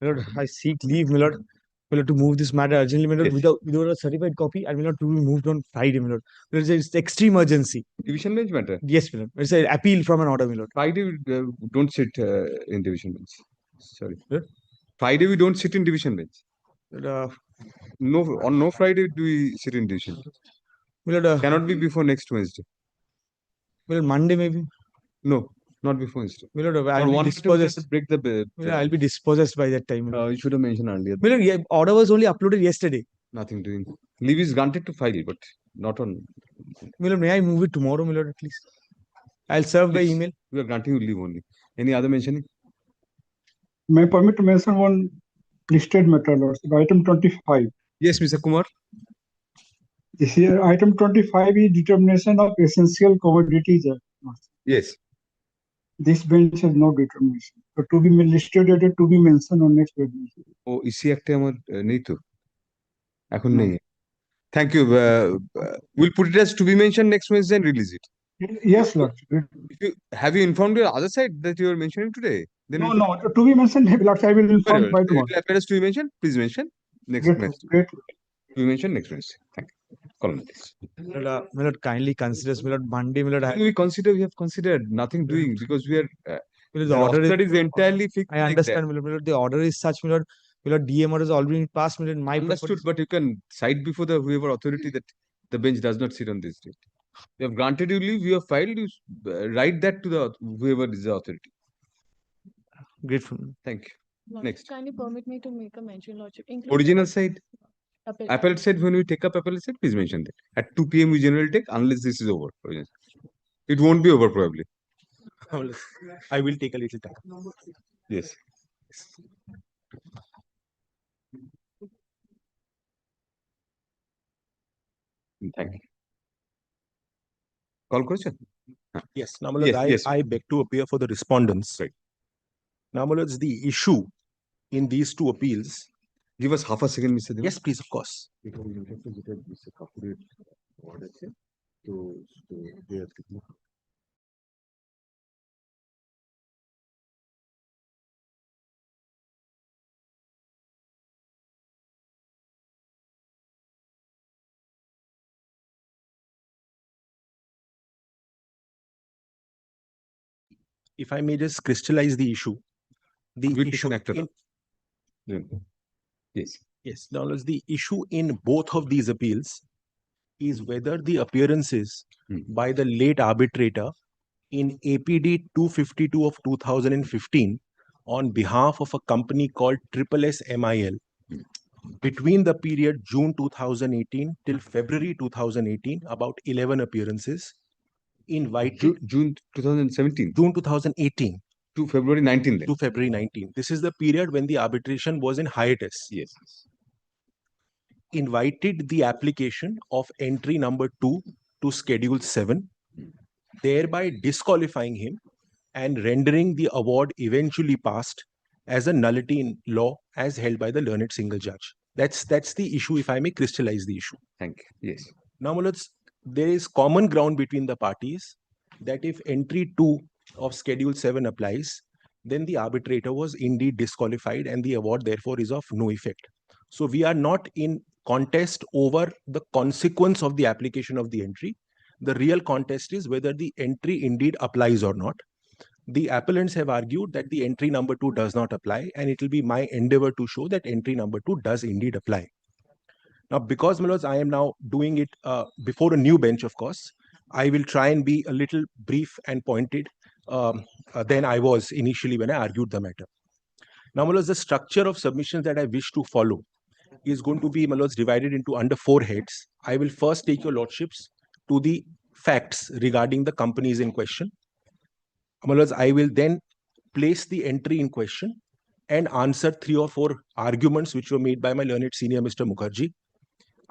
My lord, I seek leave, my lord, to move this matter urgently, my lord, Yes. without a certified copy, and my lord, to be moved on Friday, my lord. It's extreme urgency. Division bench matter. Yes, my lord. It's an appeal from an order, my lord. Friday we don't sit in division bench. Sorry. Yeah. Friday we don't sit in division bench. Uh, No, on no Friday do we sit in division bench. my lord, Cannot be before next Wednesday. my lord, Monday maybe. No, not before Wednesday. My lord, Or I'll be one dispossessed. break the bed. My lord, I'll be dispossessed by that time. My lord. You should have mentioned earlier. My lord, yeah, order was only uploaded yesterday. Nothing doing. Leave is granted to file, but not on. My lord, may I move it tomorrow, my lord, at least? I'll serve by Please, email. we are granting you leave only. Any other mentioning? May I permit to mention one listed matter, Lordship, item 25. Yes, Mr. Kumar. This here, item 25 is determination of essential commodities. Lordship. Yes. This bench has no determination. So to be listed at to be mentioned on next page. ও ইসি একটা আমার নেই তো এখন No. নেই Thank you. We'll put it as to be mentioned next Wednesday and release it. Yes, Lordship. Have you informed your other side that you are mentioning today? Then No, to be mentioned, Lordship, I will inform by It tomorrow. will appear as to be mentioned. Please mention next Wednesday. Great. To be mentioned next Wednesday. Thank you. Call on this. My lord, kindly consider, my lord, Monday, my lord. We have considered nothing doing because we are. The order is entirely fixed. I understand, my lord. The order is such, my lord. My lord, DM order has already been passed, my lord. My Understood, but you can cite before the whoever authority that the bench does not sit on this date. You have granted you leave, you have filed, you write that to the whoever is the authority. Grateful. Thank you. Lordship, Next. kindly permit me to make a mention, Lordship. Original side. Appellate. Appellate side, when we take up appellate side, please mention that. At 2 p.m. we generally take unless this is over. It won't be over probably. I will take a little time. Yes. Thank you. Call question? Yes, now, my lord, Yes. I beg to appear for the respondents. Right. Now, my lords, the issue in these two appeals. Give us half a second, Mr. Dev. Yes, please, of course. If I may just crystallize the issue. The issue Yes, now the issue in both of these appeals is whether the appearances by the late arbitrator in APD 252 of 2015 on behalf of a company called SSSMIL between the period June 2018 till February 2018, about 11 appearances, invited June 2017. June 2018 to February 19. To February 19. This is the period when the arbitration was in hiatus. Yes. Invited the application of entry number 2 to Schedule 7, thereby disqualifying him and rendering the award eventually passed as a nullity in law as held by the learned single judge. That's the issue, if I may crystallize the issue. Thank you. Yes. Now, my lords, there is common ground between the parties that if entry 2 of Schedule 7 applies, then the arbitrator was indeed disqualified and the award therefore is of no effect. So we are not in contest over the consequence of the application of the entry. The real contest is whether the entry indeed applies or not. The appellants have argued that the entry number 2 does not apply, and it will be my endeavor to show that entry number 2 does indeed apply. Now, because, my lords, I am now doing it before a new bench, of course, I will try and be a little brief and pointed than I was initially when I argued the matter. Now, my lords, the structure of submissions that I wish to follow is going to be, my lords, divided into under 4 heads. I will first take your lordships to the facts regarding the companies in question. My lords, I will then place the entry in question and answer 3 or 4 arguments which were made by my learned senior, Mr. Mukherjee.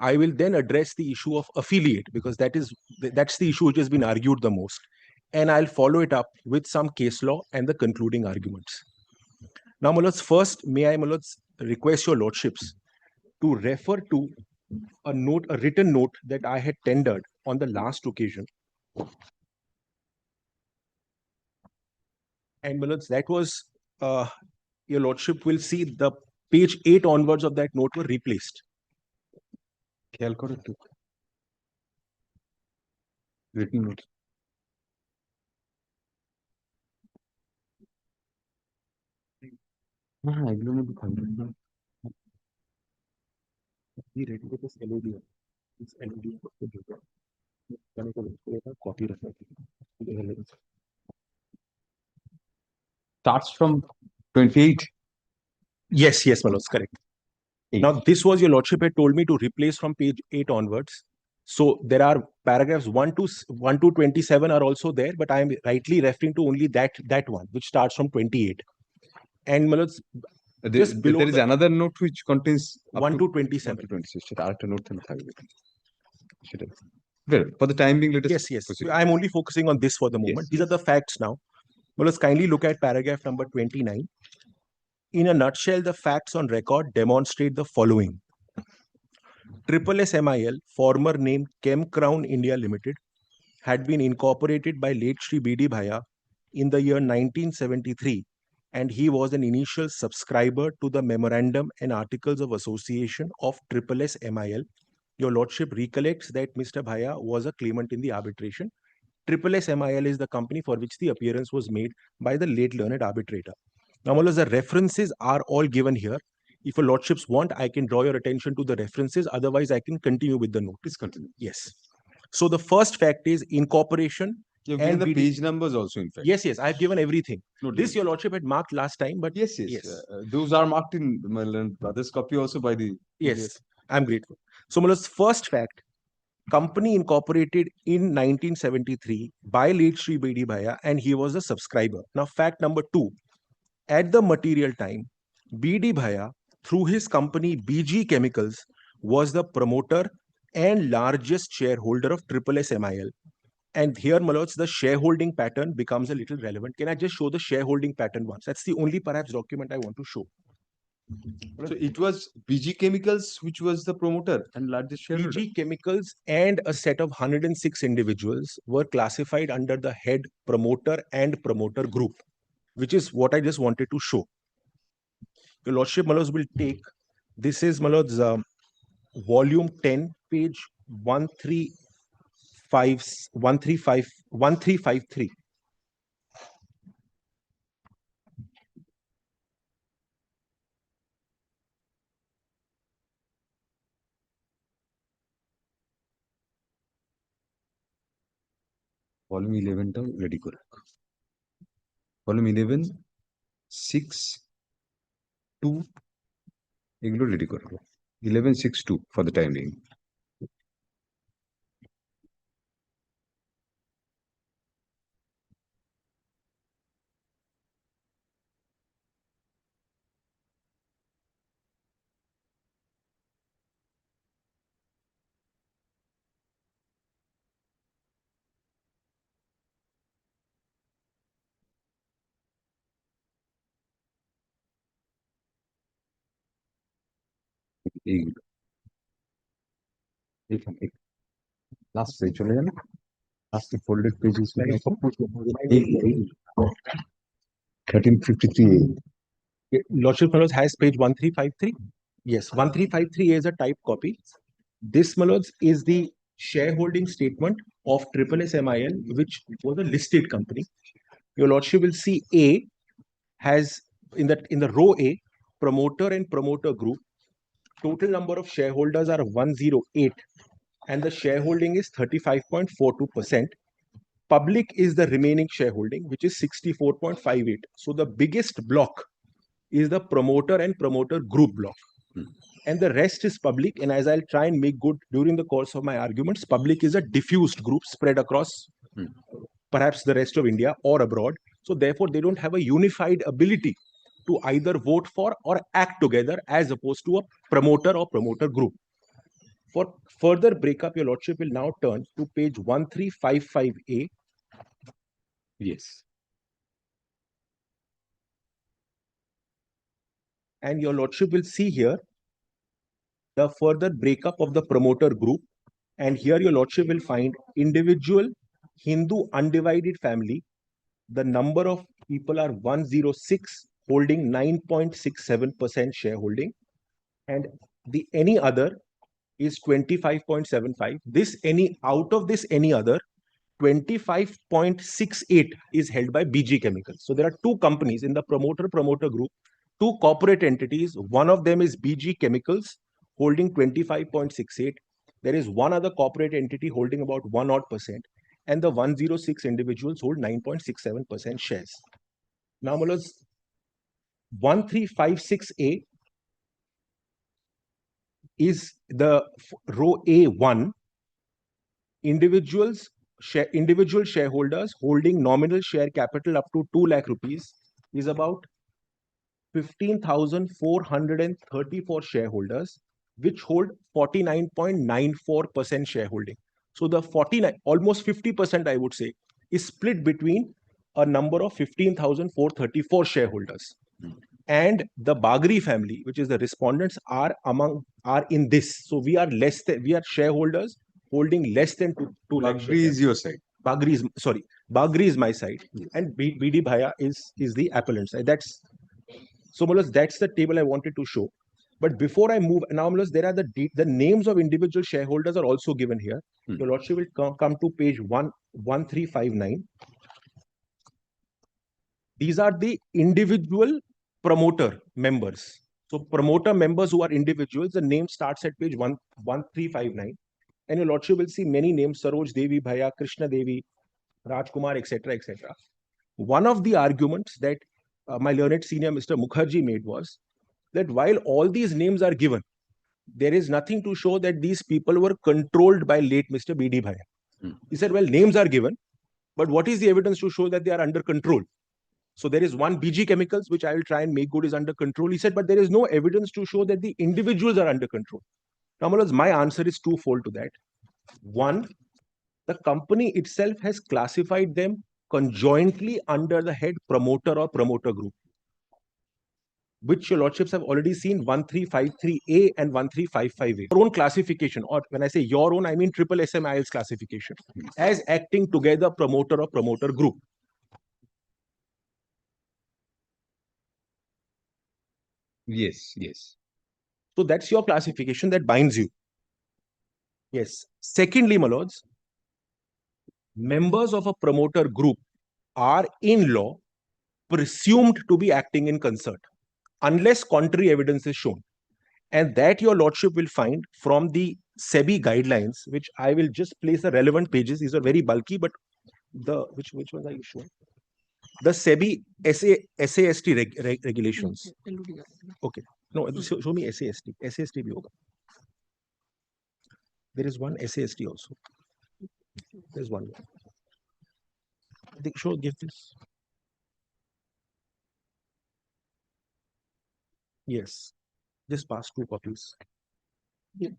I will then address the issue of affiliate, because that's the issue which has been argued the most. And I'll follow it up with some case law and the concluding arguments. Now, my lords, first, may I, my lords, request your lordships to refer to a written note that I had tendered on the last occasion. And, my lords, that was your lordship will see the page 8 onwards of that note were replaced. Calcutta took written note. এগুলোর মধ্যে থাকবে না। He read with this LOD. This LOD copy. Starts from 28. Yes, yes, my lords, correct. Now, this was your lordship had told me to replace from page 8 onwards. So there are paragraphs 1 to 27 are also there, but I am rightly referring to only that one, which starts from 28. And my lords, just below There is another note which contains up 1 to 1 27. to 26. সেটা আরেকটা note থাকবে সেটা well for the time being let us Yes, yes. proceed. I'm only focusing on this for the moment. Yes, These are the facts now. Well, let's kindly look at paragraph number 29. In a nutshell, the facts on record demonstrate the following. SSMIL, former name Chem Crown India Limited, had been incorporated by late Shri B.D. Bhaya in the year 1973, and he was an initial subscriber to the Memorandum and Articles of Association of SSMIL. Your lordship recollects that Mr. Bhaya was a claimant in the arbitration. SSMIL is the company for which the appearance was made by the late learned arbitrator. Now, the references are all given here. If your lordships want, I can draw your attention to the references. Otherwise, I can continue with the note. Please continue. Yes. So the first fact is incorporation. You've given and the BD page numbers also in fact. Yes, yes, I've given everything. No, This your lordship had marked last time, but yes. yes. Those are marked in my brother's copy also by the Yes, I'm grateful. So, Mullah's first fact, company incorporated in 1973 by late Shri B.D. Bhaya, and he was a subscriber. Now, fact number 2, at the material time, B.D. Bhaya, through his company BG Chemicals, was the promoter and largest shareholder of SSMIL. And here, my lords, the shareholding pattern becomes a little relevant. Can I just show the shareholding pattern once? That's the only perhaps document I want to show. so it was BG Chemicals which was the promoter and largest shareholder. BG Chemicals and a set of 106 individuals were classified under the head promoter and promoter group, which is what I just wanted to show. Your lordship, my lords, will take, this is, my lords, volume 10, page 1353. Volume 11 টাও ready করে রাখো। Volume 11 6 2 এগুলো ready করে রাখো। 11 6 2 for the time being. এইগুলো এখানে last page চলে যাবে last folded pages 1353A. Lordship, my lords, has page 1353. Yes, 1353 is a typed copy. This, my lords, is the shareholding statement of SSMIL, which was a listed company. Your lordship will see A has in the row A, promoter and promoter group. Total number of shareholders are 108, and the shareholding is 35.42%. Public is the remaining shareholding, which is 64.58. So the biggest block is the promoter and promoter group block. And the rest is public. And as I'll try and make good during the course of my arguments, public is a diffused group spread across perhaps the rest of India or abroad. So therefore, they don't have a unified ability to either vote for or act together as opposed to a promoter or promoter group. For further breakup, your lordship will now turn to page 1355A. Yes. And your lordship will see here the further breakup of the promoter group. And here your lordship will find individual Hindu undivided family. The number of people are 106, holding 9.67% shareholding, and the any other is 25.75. This any out of this any other, 25.68 is held by BG Chemicals. So there are two companies in the promoter group, two corporate entities. One of them is BG Chemicals holding 25.68. There is one other corporate entity holding about 1% and the 106 individuals hold 9.67% shares. Now, Mullahs, 1356A is the row A1, individual shareholders holding nominal share capital up to 2 lakh rupees is about 15,434 shareholders, which hold 49.94% shareholding. So the 49, almost 50%, I would say, is split between a number of 15,434 shareholders. And the Bagri family, which is the respondents, are in this. So we are shareholders holding less than 2 lakh Bagri is your side. Bagri is my side, Yes. and BD Bhaya is the appellant side. So, Mullahs, that's the table I wanted to show. But before I move, now, Mullahs, there are the names of individual shareholders are also given here. Your Lordship will come to page 1359. These are the individual promoter members. So promoter members who are individuals, the name starts at page 1359. And your Lordship will see many names: Saroj Devi Bhaya, Krishna Devi, Rajkumar, etc., etc. One of the arguments that my learned senior Mr. Mukherjee made was that while all these names are given, there is nothing to show that these people were controlled by late Mr. BD Bhaya. He said, well, names are given, but what is the evidence to show that they are under control? So there is one BG Chemicals, which I will try and make good is under control. He said, but there is no evidence to show that the individuals are under control. Now, my answer is twofold to that. One, the company itself has classified them conjointly under the head promoter or promoter group, which your Lordships have already seen, 1353A and 1355A. Your own classification, or when I say your own, I mean triple SMIL's classification, as acting together promoter or promoter group. Yes, yes. So that's your classification that binds you. Yes. Secondly, my lords, members of a promoter group are in law presumed to be acting in concert, unless contrary evidence is shown. And that your Lordship will find from the SEBI guidelines, which I will just place the relevant pages. These are very bulky, but which ones are you showing? The SEBI SAST regulations. Okay. No, show me SAST. SAST bhi hoga. There is one SAST also. There's one more. Give this. Yes. Just pass 2 copies. Yeah.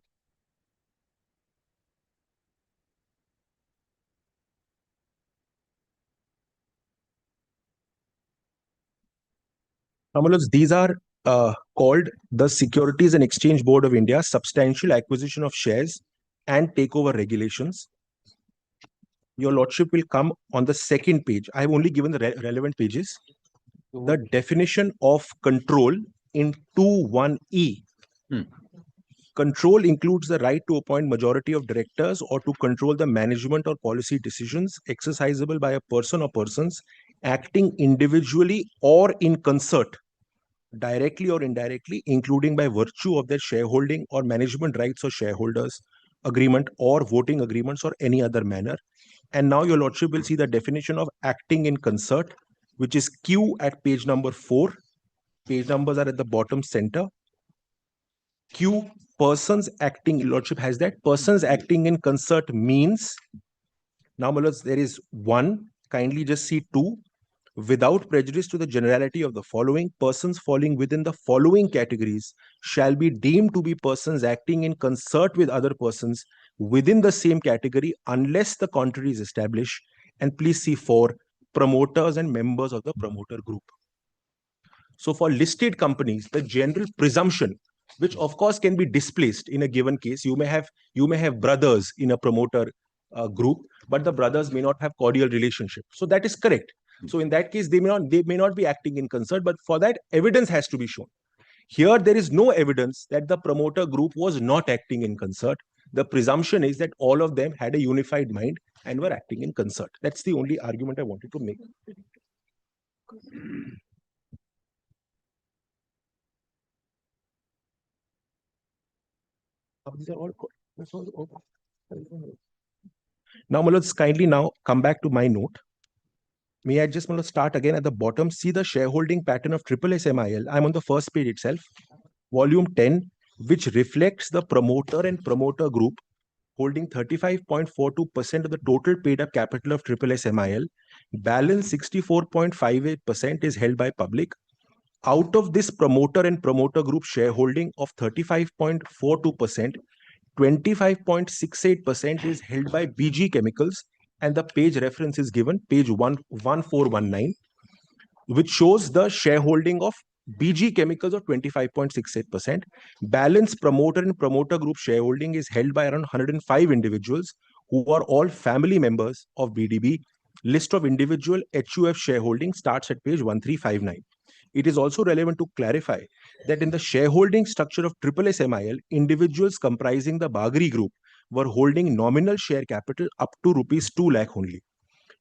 These are called the Securities and Exchange Board of India Substantial Acquisition of Shares and Takeover Regulations. Your Lordship will come on the second page. I have only given the relevant pages. The definition of control in 2(1)(e). Control includes the right to appoint majority of directors or to control the management or policy decisions exercisable by a person or persons acting individually or in concert, directly or indirectly, including by virtue of their shareholding or management rights or shareholders agreement or voting agreements or any other manner. And now your Lordship will see the definition of acting in concert, which is Q at page number 4. Page numbers are at the bottom center. Q, persons acting, your Lordship has that. Persons acting in concert means, now there is 1, kindly just see 2. Without prejudice to the generality of the following, persons falling within the following categories shall be deemed to be persons acting in concert with other persons within the same category unless the contrary is established. And please see 4, promoters and members of the promoter group. So for listed companies, the general presumption, which of course can be displaced in a given case, you may have brothers in a promoter group, but the brothers may not have cordial relationship. So that is correct. So in that case, they may not be acting in concert, but for that, evidence has to be shown. Here, there is no evidence that the promoter group was not acting in concert. The presumption is that all of them had a unified mind and were acting in concert. That's the only argument I wanted to make. These are all good. That's all. Now, let's kindly now come back to my note. May I just start again at the bottom? See the shareholding pattern of SSSMIL. I'm on the first page itself, volume 10, which reflects the promoter and promoter group holding 35.42% of the total paid up capital of SSSMIL. Balance 64.58% is held by public. Out of this promoter and promoter group shareholding of 35.42%, 25.68% is held by BG Chemicals, and the page reference is given, page 1419, which shows the shareholding of BG Chemicals of 25.68%. Balance promoter and promoter group shareholding is held by around 105 individuals who are all family members of BDB. List of individual HUF shareholding starts at page 1359. It is also relevant to clarify that in the shareholding structure of SSSMIL, individuals comprising the Bagri group were holding nominal share capital up to rupees 2 lakh only.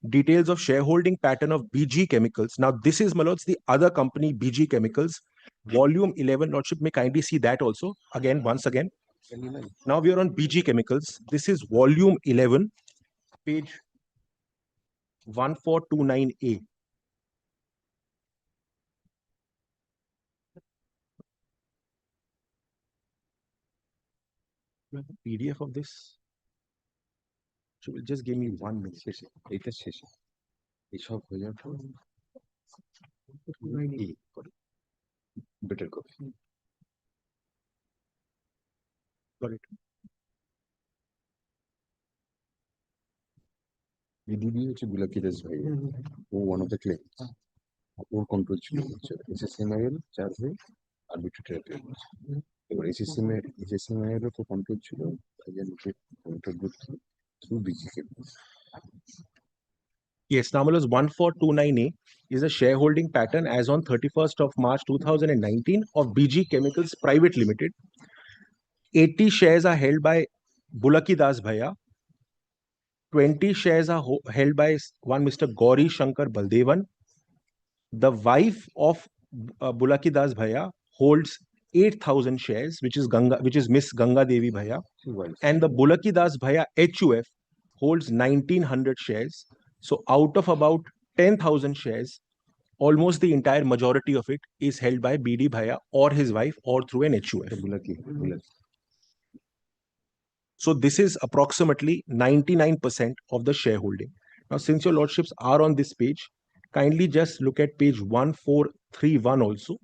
Details of shareholding pattern of BG Chemicals. Now, this is, Malods, the other company, BG Chemicals, volume 11. Lordship may kindly see that also. Again, once again. Now we are on BG Chemicals. This is volume 11, page 1429A. You have a PDF of this? So will just give me 1 minute. এইটা শেষে এসব হয়ে যাওয়ার পর better copy Got it. BDB হচ্ছে বুলাকিদাস ভাই, ও one of the claim, ওর কন্ট্রোল ছিল এসএসএমআইএল চার্জ হয়ে আরবিট্রেটর এবার এসএসএমআইএল এর তো কন্ট্রোল ছিল through busy chemicals. Yes, Namalas 1429A is a shareholding pattern as on 31st of March 2019 of BG Chemicals Private Limited. 80 shares are held by Bulaki Das Bhaiya. 20 shares are held by one Mr. Gauri Shankar Baldevan. The wife of Bulaki Das Bhaiya holds 8,000 shares, which is Miss Ganga Devi Bhaiya. And the Bulaki Das Bhaiya HUF holds 1,900 shares. So out of about 10,000 shares, almost the entire majority of it is held by BD Bhaiya or his wife or through an HUF. So this is approximately 99% of the shareholding. Now, since your lordships are on this page, kindly just look at page 1431 also.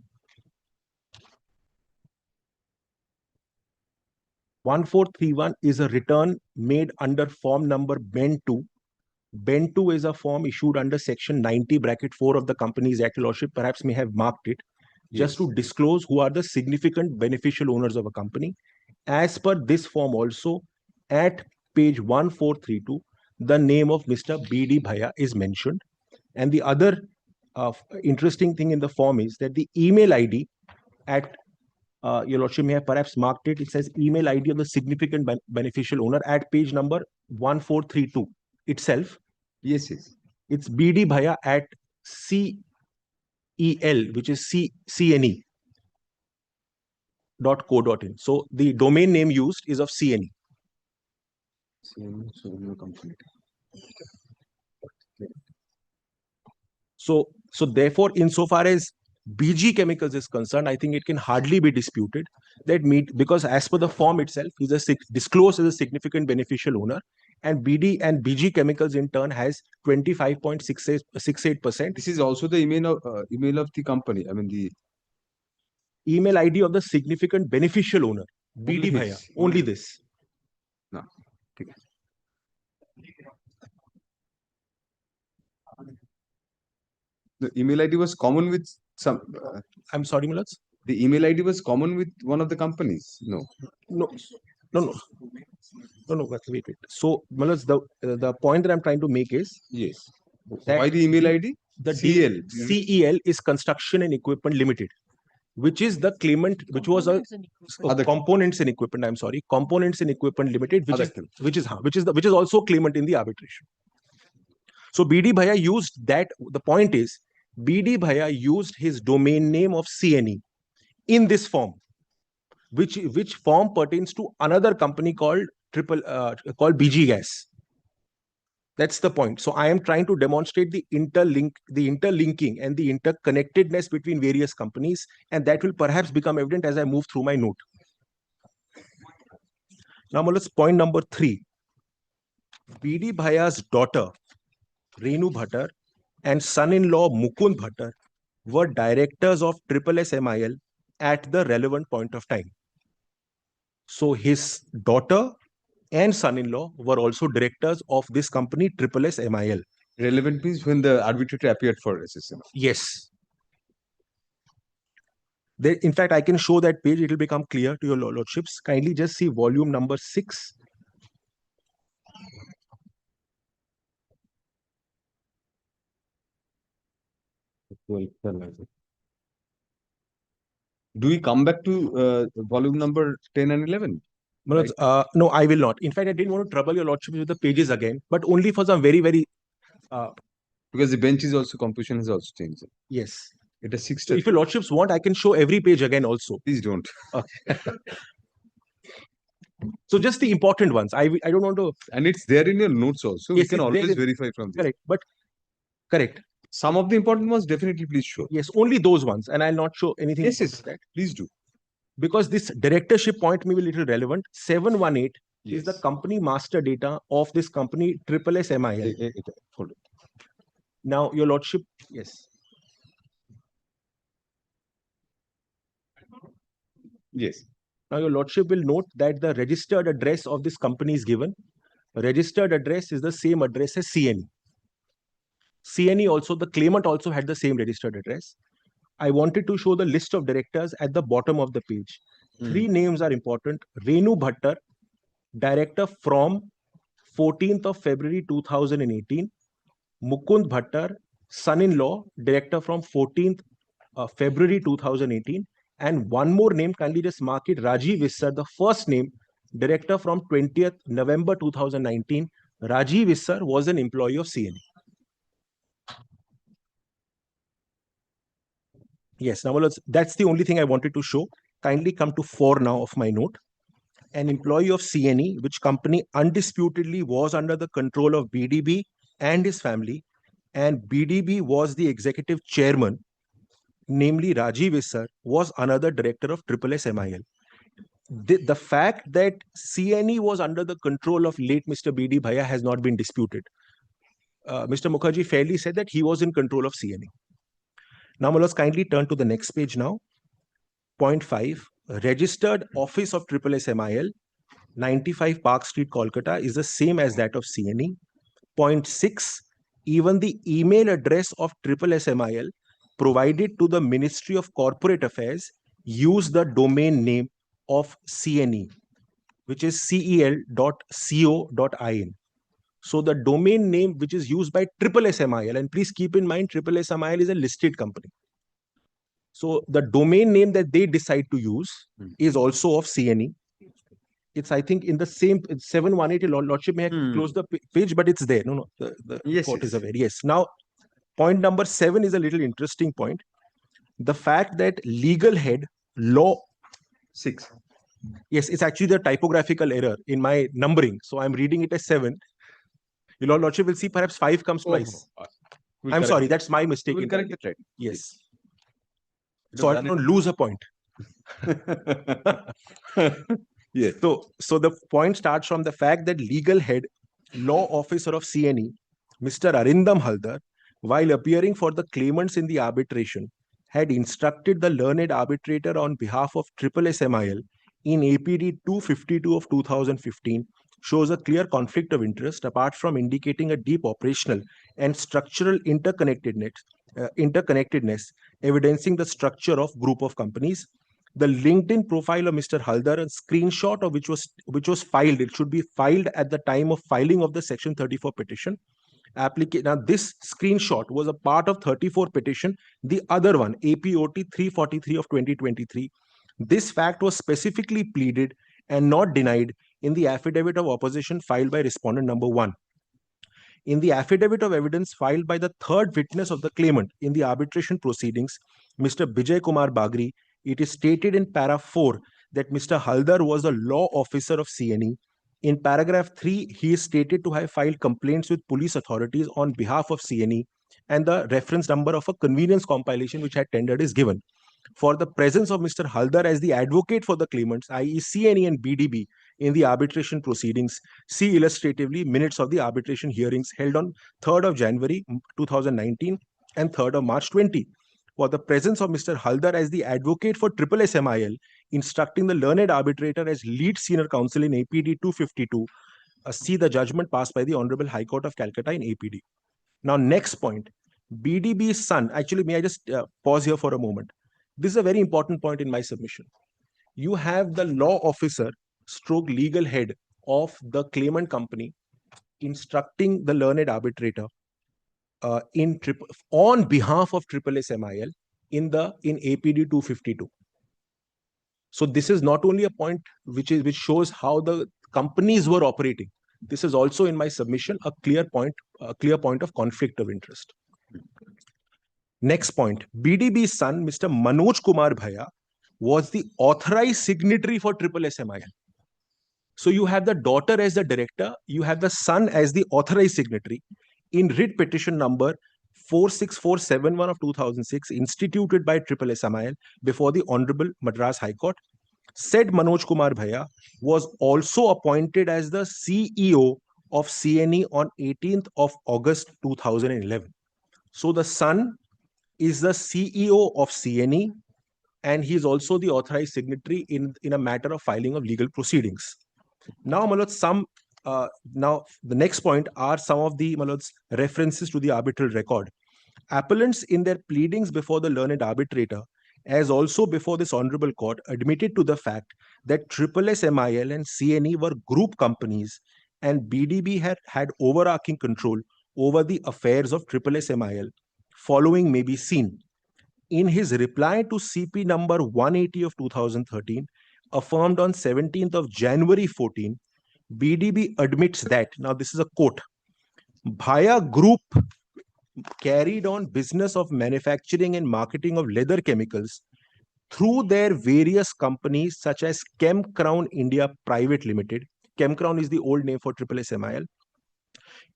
1431 is a return made under form number Ben 2. Ben 2 is a form issued under section 90(4) of the Companies Act. Lordship perhaps may have marked it just to disclose who are the significant beneficial owners of a company. As per this form also, at page 1432, the name of Mr. BD Bhaiya is mentioned. And the other interesting thing in the form is that the email ID at your lordship may have perhaps marked it. It says email ID of the significant beneficial owner at page number 1432 itself. Yes. It's BD Bhaiya at CEL, which is CNE.co.in. So the domain name used is of CNE. So therefore, insofar as BG Chemicals is concerned, I think it can hardly be disputed that because as per the form itself, he's disclosed as a significant beneficial owner, and BG Chemicals in turn has 25.68%. This is also the email of the company. I mean the email ID of the significant beneficial owner, BD Bhaiya. Only this. No. Okay. The email ID was common with some. I'm sorry, Malads. The email ID was common with one of the companies. No. Wait. So, Malads, the point that I'm trying to make is yes. Why the email ID? CEL is Construction and Equipment Limited, which is the claimant, which was a Components and equipment. Components and Equipment Limited, which Other is claim. which is also claimant in the arbitration. So BD Bhaiya used that. The point is, BD Bhaiya used his domain name of CNE in this form, which form pertains to another company called BG Gas. That's the point. So I am trying to demonstrate the interlinking and the interconnectedness between various companies, and that will perhaps become evident as I move through my note. Now let's point number 3. BD Bhaiya's daughter Renu Bhattar and son-in-law Mukund Bhattar were directors of SSSMIL at the relevant point of time. So his daughter and son-in-law were also directors of this company SSSMIL. Relevant means when the arbitrator appeared for SSM. Yes. There, in fact, I can show that page. It will become clear to your lordships. Kindly just see volume number 6. Do we come back to volume number 10 and 11? Manoj, no, I will not. In fact, I didn't want to trouble your lordships with the pages again, but only for some very, very... Because the bench is also, composition has also changed. yes. It is 6. So if your lordships want, I can show every page again also. Please don't. Okay. So just the important ones. I don't want to... And it's there in your notes also. Yes, We can it's there always in- verify from this. Correct, but correct. Some of the important ones definitely please show. Yes, only those ones, and I'll not show anything Yes, else yes. like that. Please do. Because this directorship point may be a little relevant. 718 Yes. is the company master data of this company SSSMIL. Hold on. Now, your lordship, yes. Yes. Now, your lordship will note that the registered address of this company is given. Registered address is the same address as CNE. CNE also, the claimant also had the same registered address. I wanted to show the list of directors at the bottom of the page. 3 names are important. Renu Bhattar, director from 14th of February 2018. Mukund Bhattar, son-in-law, director from 14th February 2018. And one more name, kindly just mark it, Rajiv Vissar, the first name, director from 20th November 2019. Rajiv Vissar was an employee of CNE. Yes, now that's the only thing I wanted to show. Kindly come to 4 now of my note. An employee of CNE, which company undisputedly was under the control of BDB and his family, and BDB was the executive chairman, namely Rajiv Vissar, was another director of SSSMIL. The fact that CNE was under the control of late Mr. BD Bhaiya has not been disputed. Mr. Mukherjee fairly said that he was in control of CNE. Now, let's kindly turn to the next page now. Point 5, registered office of SSSMIL, 95 Park Street, Calcutta, is the same as that of CNE. Point 6, even the email address of SSSMIL provided to the Ministry of Corporate Affairs use the domain name of CNE, which is cel.co.in. So the domain name which is used by SSSMIL, and please keep in mind SSSMIL is a listed company. So the domain name that they decide to use is also of CNE. It's, I think, in the same 718. Lordship may have closed the page, but it's there. No, the Yes, report is yes. aware. Yes. Now, point number 7 is a little interesting point. The fact that legal head law 6. Yes, it's actually the typographical error in my numbering. So I'm reading it as 7. Your Lordship will see perhaps 5 comes twice. We'll I'm correct sorry, it. that's my mistake. We'll in correct that. it right. Yes. It So I was don't lose a point. Yes. So the point starts from the fact that legal head, law officer of CNE, Mr. Arindam Haldar, while appearing for the claimants in the arbitration, had instructed the learned arbitrator on behalf of SSSMIL in APD 252 of 2015 shows a clear conflict of interest apart from indicating a deep operational and structural interconnectedness, evidencing the structure of group of companies. The LinkedIn profile of Mr. Haldar, a screenshot of which was filed, it should be filed at the time of filing of the Section 34 petition, Now, this screenshot was a part of 34 petition. The other one, APOT 343 of 2023. This fact was specifically pleaded and not denied in the affidavit of opposition filed by respondent number 1. In the affidavit of evidence filed by the third witness of the claimant in the arbitration proceedings, Mr. Bijay Kumar Bagri, it is stated in para 4 that Mr. Haldar was a law officer of CNE. In paragraph 3, he is stated to have filed complaints with police authorities on behalf of CNE, and the reference number of a convenience compilation which had tendered is given. For the presence of Mr. Haldar as the advocate for the claimants, i.e. CNE and BDB, in the arbitration proceedings, see illustratively minutes of the arbitration hearings held on 3rd of January 2019 and 3rd of March 20. For the presence of Mr. Haldar as the advocate for SSMIL, instructing the learned arbitrator as lead senior counsel in APD 252, see the judgment passed by the Honorable High Court of Calcutta in APD. Now, next point, BDB's son, actually, may I just pause here for a moment? This is a very important point in my submission. You have the law officer stroke legal head of the claimant company instructing the learned arbitrator on behalf of SSMIL in APD 252. So this is not only a point which shows how the companies were operating. This is also in my submission a clear point of conflict of interest. Next point, BDB's son, Mr. Manoj Kumar Bhaya, was the authorized signatory for SSMIL. So you have the daughter as the director, you have the son as the authorized signatory. In writ petition number 46471 of 2006, instituted by SSMIL before the Honorable Madras High Court, said Manoj Kumar Bhaya was also appointed as the CEO of CNE on 18th of August 2011. So the son is the CEO of CNE, and he is also the authorized signatory in a matter of filing of legal proceedings. Now, now the next point are some of the references to the arbitral record. Appellants in their pleadings before the learned arbitrator, as also before this honorable court, admitted to the fact that SSMIL and CNE were group companies, and BDB had overarching control over the affairs of SSMIL. Following may be seen. In his reply to CP number 180 of 2013, affirmed on 17th of January 14, BDB admits that, now this is a quote, Bhaya Group carried on business of manufacturing and marketing of leather chemicals through their various companies such as Chem Crown India Private Limited. Chem Crown is the old name for SSMIL.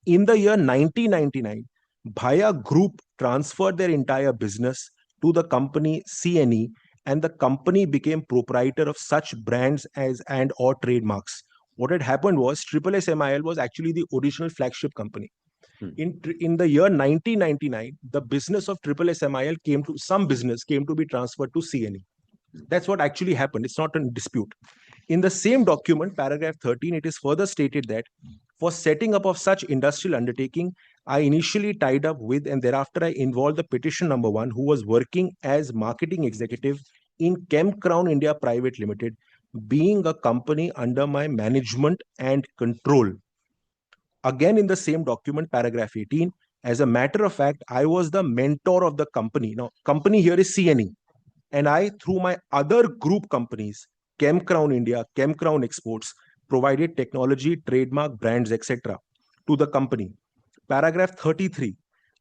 In the year 1999, Bhaya Group transferred their entire business to the company CNE, and the company became proprietor of such brands as and or trademarks. What had happened was SSMIL was actually the original flagship company. In the year 1999, the business of SSMIL came to be transferred to CNE. That's what actually happened. It's not in dispute. In the same document, paragraph 13, it is further stated that for setting up of such industrial undertaking, I initially tied up with and thereafter I involved the petition number 1 who was working as marketing executive in Chem Crown India Private Limited, being a company under my management and control. Again, in the same document, paragraph 18, as a matter of fact, I was the mentor of the company. Now, company here is CNE. And I, through my other group companies, Chem Crown India, Chem Crown Exports, provided technology, trademark, brands, etc. to the company. Paragraph 33,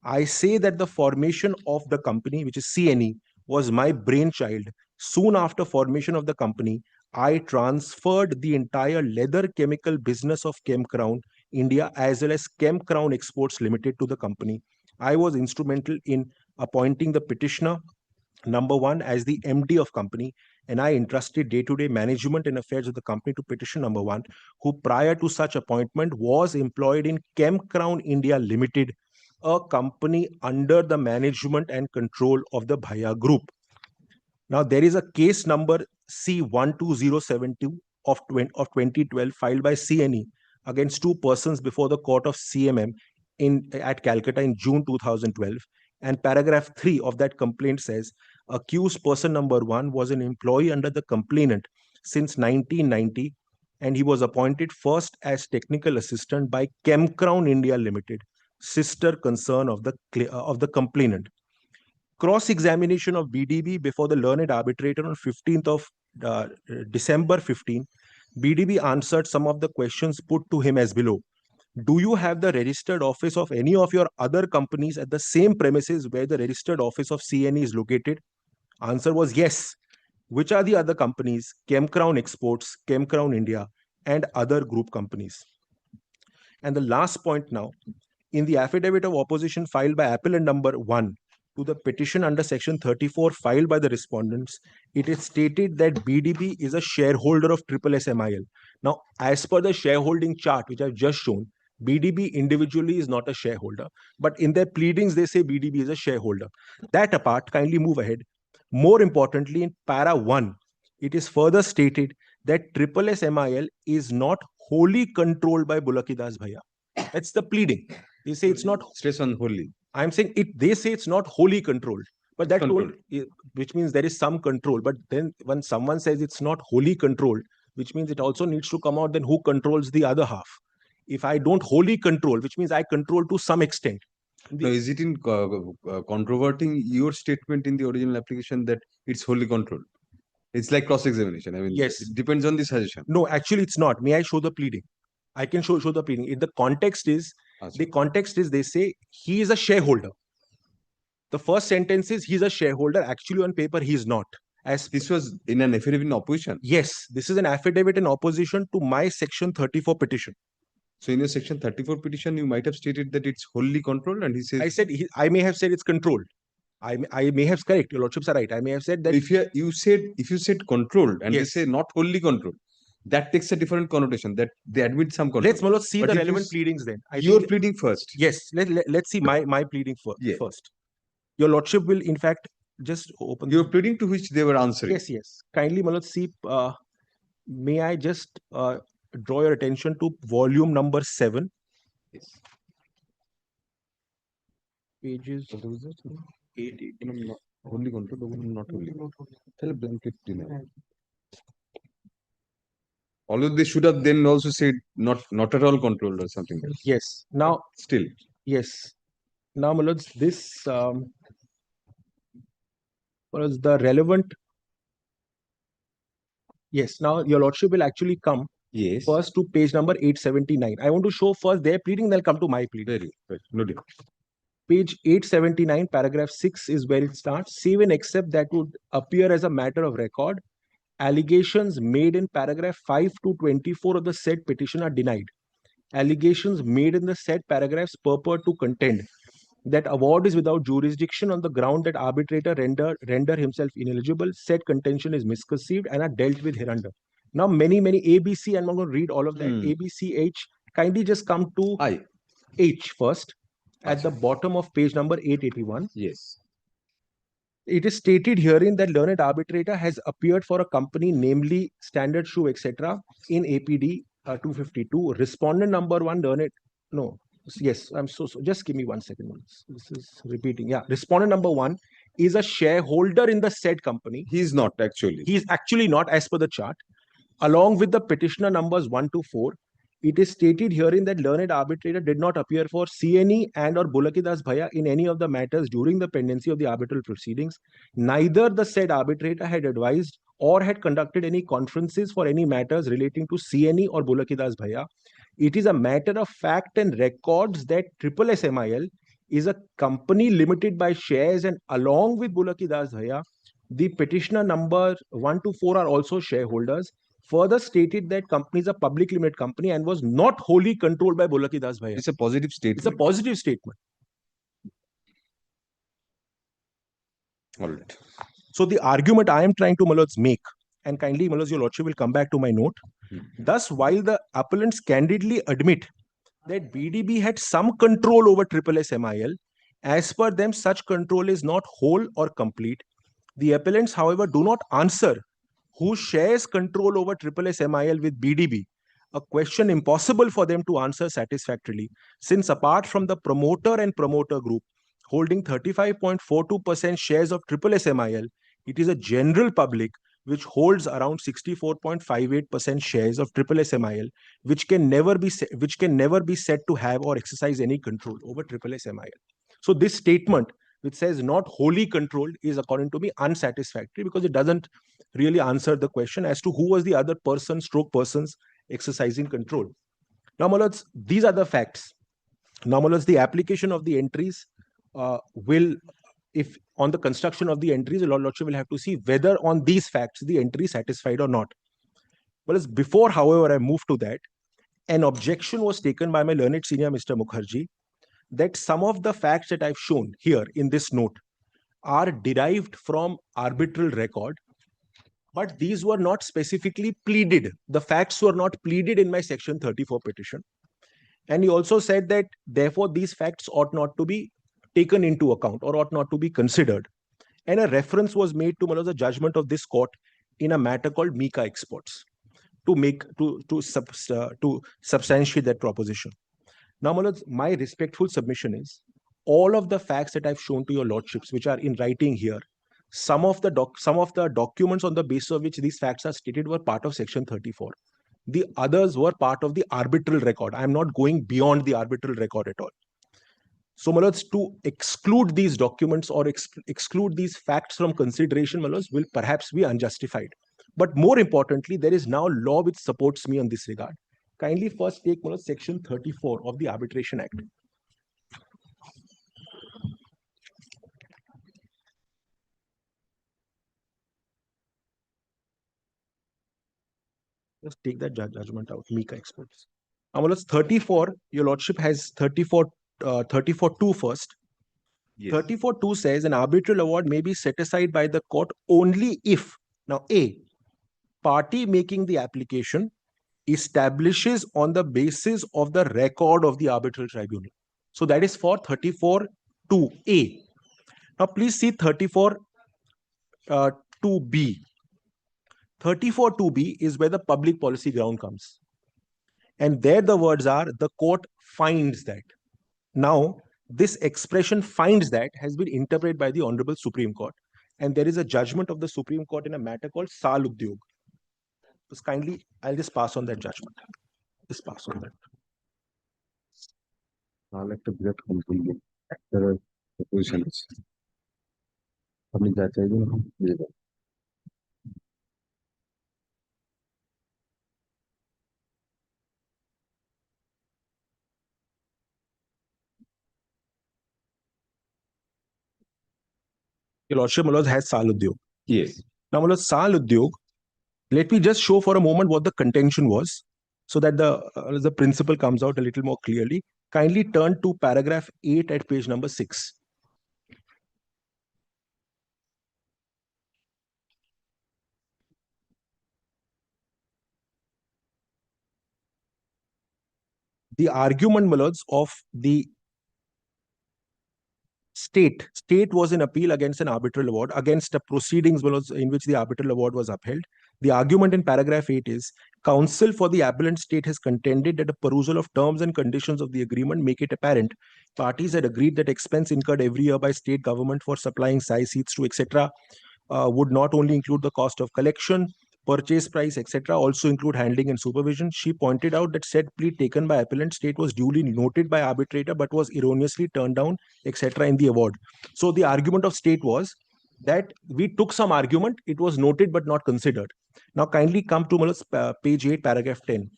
I say that the formation of the company, which is CNE, was my brainchild. Soon after formation of the company, I transferred the entire leather chemical business of Chem Crown India as well as Chem Crown Exports Limited to the company. I was instrumental in appointing the petitioner number 1 as the MD of company, and I entrusted day-to-day management and affairs of the company to petition number 1, who prior to such appointment was employed in Chem Crown India Limited, a company under the management and control of the Bhaya Group. Now, there is a case number C12072 of 2012 filed by CNE against 2 persons before the court of CMM at Calcutta in June 2012. And paragraph 3 of that complaint says, accused person number 1 was an employee under the complainant since 1990, and he was appointed first as technical assistant by Chem Crown India Limited, sister concern of the complainant. Cross-examination of BDB before the learned arbitrator on 15th of December 15. BDB answered some of the questions put to him as below. Do you have the registered office of any of your other companies at the same premises where the registered office of CNE is located? Answer was yes. Which are the other companies? Chemcrown Exports, Chemcrown India, and other group companies. And the last point now, in the affidavit of opposition filed by appellant number 1 to the petition under section 34 filed by the respondents, it is stated that BDB is a shareholder of SSMIL. Now, as per the shareholding chart which I've just shown, BDB individually is not a shareholder, but in their pleadings they say BDB is a shareholder. That apart, kindly move ahead. More importantly, in para 1, it is further stated that SSMIL is not wholly controlled by Bulakidas Bhaiya. That's the pleading. They say it's not. Stress on wholly. I'm saying it. They say it's not wholly controlled, but that Controlled. which means there is some control. But then when someone says it's not wholly controlled, which means it also needs to come out then who controls the other half. If I don't wholly control, which means I control to some extent. Now, is it in controverting your statement in the original application that it's wholly controlled? It's like cross-examination. I mean, Yes. it depends on the suggestion. No, actually, it's not. May I show the pleading? I can show the pleading. The context is they say he is a shareholder. The first sentence is he's a shareholder. Actually, on paper, he is not. As this was in an affidavit in opposition. Yes, this is an affidavit in opposition to my section 34 petition. So in your section 34 petition, you might have stated that it's wholly controlled, and he says. I said I may have said it's controlled. I may have correct. Your lordships are right. I may have said that. If you said controlled and Yes. they say not wholly controlled, that takes a different connotation. That they admit some control. Let's see But the if relevant pleadings then. Your pleading first. Yes. Let's see my pleading first. Your lordship will in fact just open. Your pleading to which they were answering. Yes. Kindly, Malot, see. May I just draw your attention to volume number 7. Yes. Pages. What was that? 8. Wholly controlled, not wholly. Tell a blanket dinner. Although they should have then also said not at all controlled or something else. Yes. Now, still. Yes. Now, Malot, this was the relevant. Yes. Now, your lordship will actually come. Yes. First to page number 879. I want to show first their pleading, then come to my pleading. Very no difference. Page 879, paragraph 6 is where it starts. Save and except that would appear as a matter of record. Allegations made in paragraph 5 to 24 of the said petition are denied. Allegations made in the said paragraphs purport to contend that award is without jurisdiction on the ground that arbitrator render himself ineligible. Said contention is misconceived and are dealt with hereunder. Now, many ABC, and I'm going to read all of that. A, B, C, H. Kindly just come to H first. At the bottom of page number 881. Yes. It is stated herein that learned arbitrator has appeared for a company, namely Standard Shoe, etc., in APD 252. Respondent number 1, learned. No. Yes, I'm so. Just give me 1 second. This is repeating. Yeah. Respondent number 1 is a shareholder in the said company. He is not actually. He is actually not, as per the chart. Along with the petitioner numbers 1 to 4. It is stated herein that learned arbitrator did not appear for CNE and or Bulakidas Bhaiya in any of the matters during the pendency of the arbitral proceedings. Neither the said arbitrator had advised or had conducted any conferences for any matters relating to CNE or Bulakidas Bhaiya. It is a matter of fact and records that SSMIL is a company limited by shares, and along with Bulakidas Bhaiya, the petitioner number 1 to 4 are also shareholders. Further stated that company is a public limited company and was not wholly controlled by Bulakidas Bhaiya. It's a positive statement. It's a positive statement. All right. So the argument I am trying to, Malod's, make, and kindly, Malod's, your lordship will come back to my note. Thus, while the appellants candidly admit that BDB had some control over SSMIL, as per them, such control is not whole or complete. The appellants, however, do not answer who shares control over SSMIL with BDB, a question impossible for them to answer satisfactorily, since apart from the promoter and promoter group holding 35.42% shares of SSMIL, it is a general public which holds around 64.58% shares of SSSMIL, which can never be said to have or exercise any control over SSSMIL. So this statement, which says not wholly controlled, is according to me unsatisfactory, because it doesn't really answer the question as to who was the other persons exercising control. Now, my lords, these are the facts. Now, my lords, the application of the entries will, if on the construction of the entries, the lordship will have to see whether on these facts the entry is satisfied or not. Well, before, however, I move to that, an objection was taken by my learned senior, Mr. Mukherjee, that some of the facts that I've shown here in this note are derived from arbitral record, but these were not specifically pleaded. The facts were not pleaded in my section 34 petition. And he also said that, therefore, these facts ought not to be taken into account or ought not to be considered. And a reference was made to the judgment of this court in a matter called Mika Exports to substantiate that proposition. Now, my lords, my respectful submission is all of the facts that I've shown to your lordships, which are in writing here, some of the documents on the basis of which these facts are stated were part of section 34. The others were part of the arbitral record. I'm not going beyond the arbitral record at all. So, my lords, to exclude these documents or exclude these facts from consideration, my lords, will perhaps be unjustified. But more importantly, there is now law which supports me on this regard. Kindly first take, my lords, section 34 of the Arbitration Act. Just take that judgment out, Mika Exports. Now, my lords, 34, your lordship has 34.2 first. Yes. 34.2 says an arbitral award may be set aside by the court only if, now A, party making the application establishes on the basis of the record of the arbitral tribunal. So that is for 34.2A. Now please see 34.2B. 34.2B is where the public policy ground comes. And there the words are, the court finds that. Now, this expression finds that has been interpreted by the Honorable Supreme Court. And there is a judgment of the Supreme Court in a matter called Sal Udyog. Just kindly, I'll just pass on that judgment. Just pass on that. I'll like to get completely. There are propositions. Public judge. Your lordship, my lords, has Sal Udyog. Yes. Now, my lords, Sal Udyog, let me just show for a moment what the contention was, so that the principle comes out a little more clearly. Kindly turn to paragraph 8 at page number 6. The argument, my lords, of the state was an appeal against an arbitral award, against the proceedings in which the arbitral award was upheld. The argument in paragraph 8 is, counsel for the appellant state has contended that a perusal of terms and conditions of the agreement make it apparent parties had agreed that expense incurred every year by state government for supplying size seats to etc. Would not only include the cost of collection, purchase price, etc., also include handling and supervision. She pointed out that said plea taken by appellant state was duly noted by arbitrator but was erroneously turned down, etc., in the award. So the argument of state was that we took some argument, it was noted but not considered. Now kindly come to page 8, paragraph 10.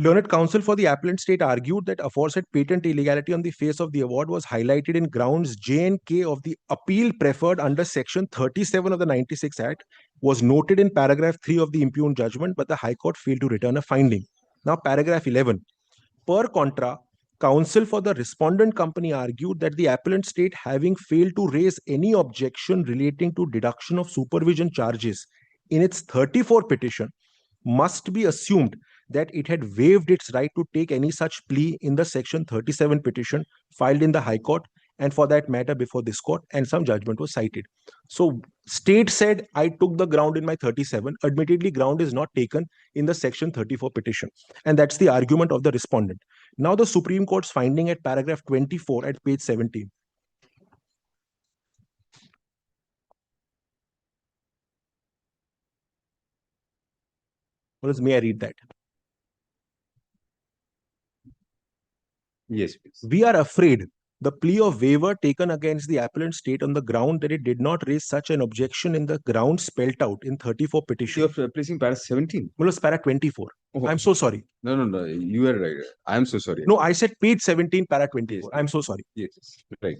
Learned counsel for the appellant state argued that aforesaid patent illegality on the face of the award was highlighted in grounds J and K of the appeal preferred under section 37 of the 96 Act, was noted in paragraph 3 of the impugned judgment, but the High Court failed to return a finding. Now paragraph 11. Per contra, counsel for the respondent company argued that the appellant state, having failed to raise any objection relating to deduction of supervision charges in its 34 petition, must be assumed that it had waived its right to take any such plea in the section 37 petition filed in the High Court, and for that matter before this court, and some judgment was cited. So state said, I took the ground in my 37. Admittedly, ground is not taken in the section 34 petition. And that's the argument of the respondent. Now the Supreme Court's finding at paragraph 24 at page 17. May I read that? Yes, please. We are afraid the plea of waiver taken against the appellant state on the ground that it did not raise such an objection in the ground spelt out in 34 petition. You are placing para 17. Para 24. Oh. I'm so sorry. No. You are right. I am so sorry. No, I said page 17, para 24. Yes. I'm so sorry. Yes. Right.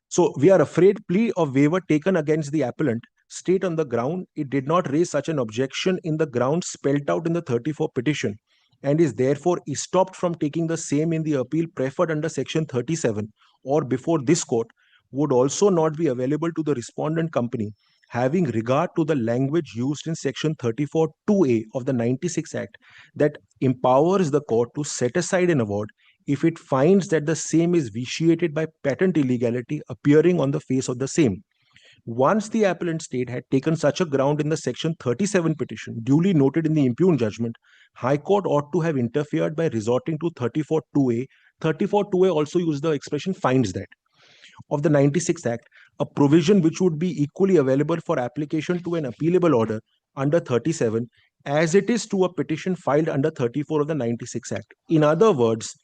So we are afraid plea of waiver taken against the appellant state on the ground it did not raise such an objection in the ground spelt out in the 34 petition and is therefore stopped from taking the same in the appeal preferred under section 37 or before this court would also not be available to the respondent company having regard to the language used in section 34(2)(a) of the 96 Act that empowers the court to set aside an award if it finds that the same is vitiated by patent illegality appearing on the face of the same. Once the appellant state had taken such a ground in the section 37 petition duly noted in the impugned judgment, High Court ought to have interfered by resorting to 34(2)(a). 34(2)(a) also used the expression finds that of the 96 Act, a provision which would be equally available for application to an appealable order under 37 as it is to a petition filed under 34 of the 96 Act. In other words,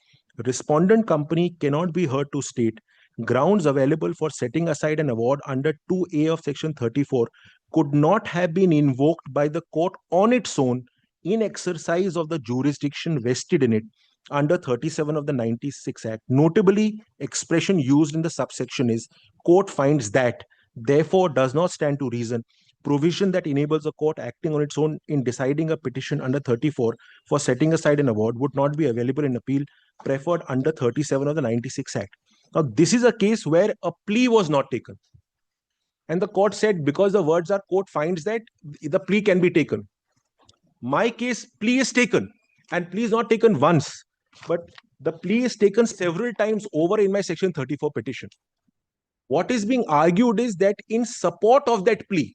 respondent company cannot be heard to state grounds available for setting aside an award under 2A of section 34 could not have been invoked by the court on its own in exercise of the jurisdiction vested in it under 37 of the 96 Act. Notably, expression used in the subsection is court finds that, therefore does not stand to reason, provision that enables a court acting on its own in deciding a petition under 34 for setting aside an award would not be available in appeal preferred under 37 of the 96 Act. Now, this is a case where a plea was not taken. And the court said, because the words are court finds that, the plea can be taken. My case, plea is taken. And plea is not taken once, but the plea is taken several times over in my section 34 petition. What is being argued is that in support of that plea,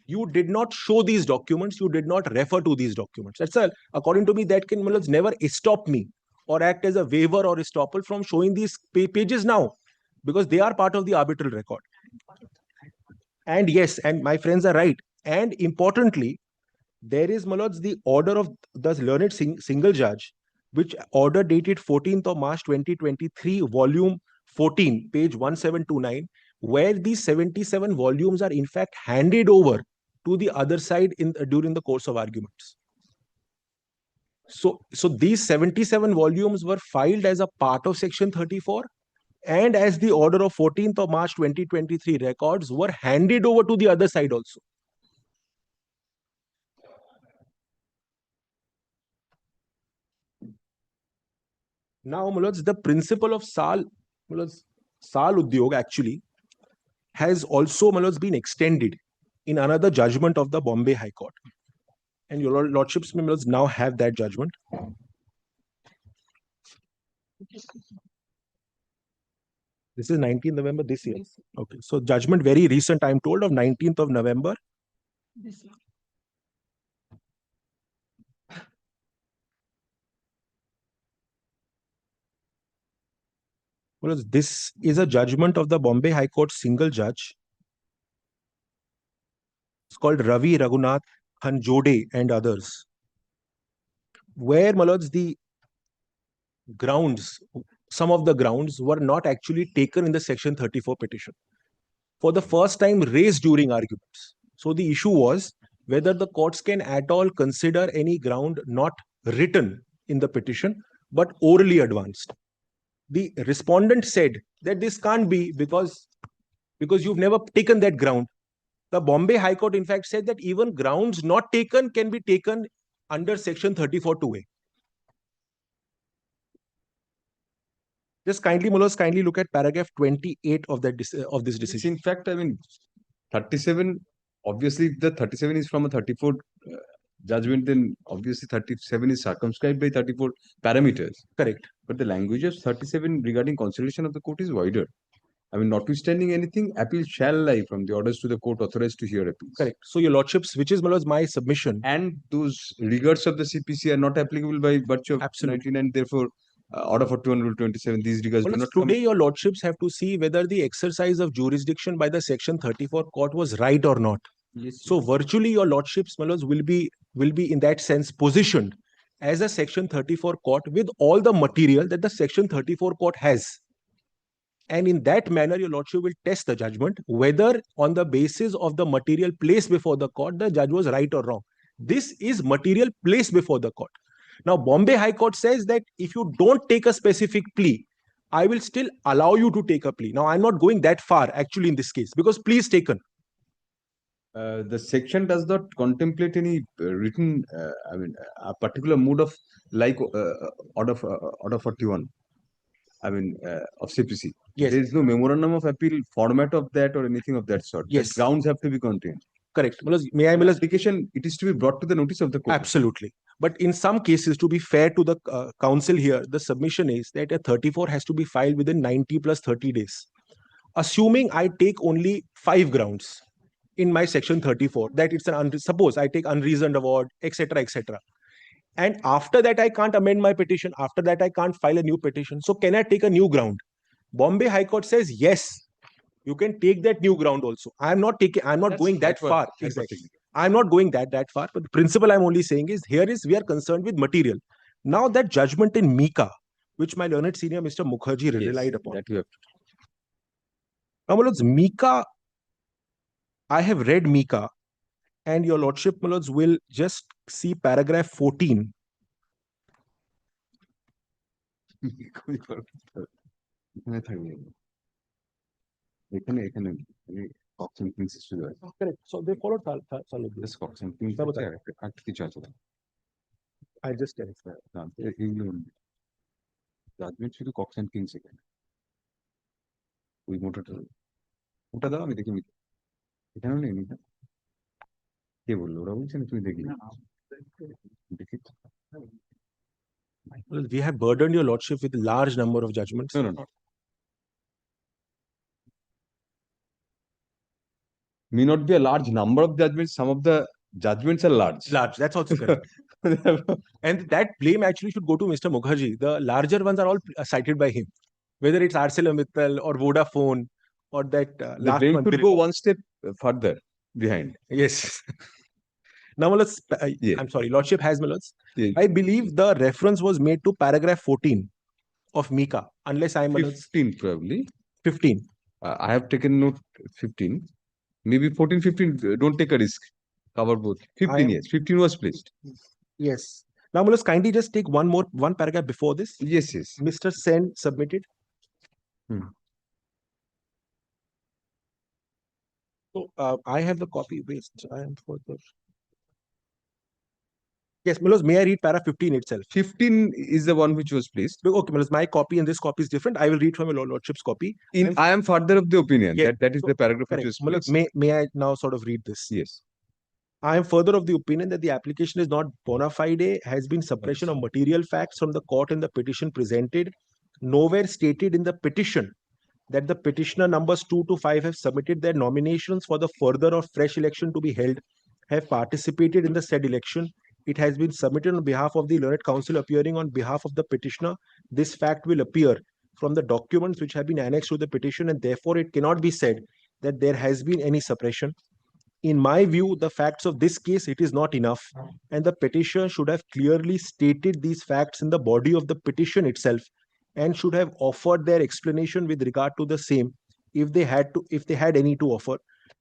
you did not show these documents, you did not refer to these documents. That's all. According to me, that can never stop me or act as a waiver or estoppel from showing these pages now, because they are part of the arbitral record. And yes, and my friends are right. And importantly, there is, the order of the learned single judge, which order dated 14th of March 2023, volume 14, page 1729, where these 77 volumes are in fact handed over to the other side during the course of arguments. So these 77 volumes were filed as a part of section 34 and as the order of 14th of March 2023 records were handed over to the other side also. Now, the principle of Sal Udyog actually has also been extended in another judgment of the Bombay High Court. And your lordships now have that judgment. This is 19th November this year. Okay, so judgment very recent, I'm told, of 19th of November. This year. Well, this is a judgment of the Bombay High Court single judge. It's called Ravi Raghunath Hanjode and others, where the grounds, some of the grounds were not actually taken in the section 34 petition. For the first time raised during arguments. So the issue was whether the courts can at all consider any ground not written in the petition, but orally advanced. The respondent said that this can't be because you've never taken that ground. The Bombay High Court, in fact, said that even grounds not taken can be taken under section 34(2)(a). Just kindly look at paragraph 28 of this decision. In fact, 37, obviously the 37 is from a 34 judgment, then obviously 37 is circumscribed by 34 parameters. Correct. But the language of 37 regarding consideration of the court is wider. Notwithstanding anything, appeal shall lie from the orders to the court authorized to hear appeals. Correct. So your lordships, which is my submission. And those regards of the CPC are not applicable by virtue of 99, therefore order for 227, these regards do not today your lordships have to see whether the exercise of jurisdiction by the section 34 court was right or not. Yes. So virtually your lordships, my lords, will be in that sense positioned as a Section 34 court with all the material that the Section 34 court has. And in that manner, your lordship will test the judgment whether on the basis of the material placed before the court, the judge was right or wrong. This is material placed before the court. Now, Bombay High Court says that if you don't take a specific plea, I will still allow you to take a plea. Now, I'm not going that far actually in this case because plea is taken. The section does not contemplate any written, a particular mode of like order 41. Of CPC. Yes. There is no memorandum of appeal format of that or anything of that sort. Yes. The grounds have to be contained. Correct. May I, application, it is to be brought to the notice of the court. Absolutely. But in some cases, to be fair to the council here, the submission is that a 34 has to be filed within 90 plus 30 days. Assuming I take only 5 grounds in my section 34, that it's suppose I take unreasoned award, etc., etc. And after that, I can't amend my petition. After that, I can't file a new petition. So can I take a new ground? Bombay High Court says, yes, you can take that new ground also. I'm not going that far. Exactly. I'm not going that far. But the principle I'm only saying is we are concerned with material. Now that judgment in Mika, which my learned senior Mr. Mukherjee relied upon. That you have to. Now, my lords, Mika, I have read Mika, and your lordship, my lords, will just see paragraph 14. Correct. So they followed This Cox and Kings. I just tell it. Judgment শুধু Cox and Kings again. ওই মোটাটা ওটা দাও আমি দেখি এখানেও নেই না কে বললো ওরা বলছে না তুমি দেখি দেখি Well, we have burdened your lordship with a large number of judgments. No. May not be a large number of judgments. Some of the judgments are large. Large. That's also correct. And that blame actually should go to Mr. Mukherjee. The larger ones are all cited by him. Whether it's ArcelorMittal or Vodafone or that The blame could go one step further behind. Yes. Now, Yes. I'm sorry, lordship has, my lords. Yes. I believe the reference was made to paragraph 14 of Mika, unless I'm 15 probably. 15. I have taken note 15. Maybe 14, 15. Don't take a risk. Cover both. 15 yes. 15 was placed. Yes. Now, let's kindly just take one paragraph before this. Yes. Mr. Sen submitted. So I have the copy. I am further. Yes, Milos, may I read para 15 itself? 15 is the one which was placed. Okay, Milos, my copy and this copy is different. I will read from your lordship's copy. I am further of the opinion that is the paragraph correct. which was placed. Milos, may I now sort of read this? Yes. I am further of the opinion that the application is not bona fide, has been suppression of material facts from the court in the petition presented. Nowhere stated in the petition that the petitioner numbers 2 to 5 have submitted their nominations for the further or fresh election to be held, have participated in the said election. It has been submitted on behalf of the learned counsel appearing on behalf of the petitioner. This fact will appear from the documents which have been annexed to the petition, and therefore it cannot be said that there has been any suppression. In my view, the facts of this case, it is not enough, and the petitioner should have clearly stated these facts in the body of the petition itself and should have offered their explanation with regard to the same if they had any to offer.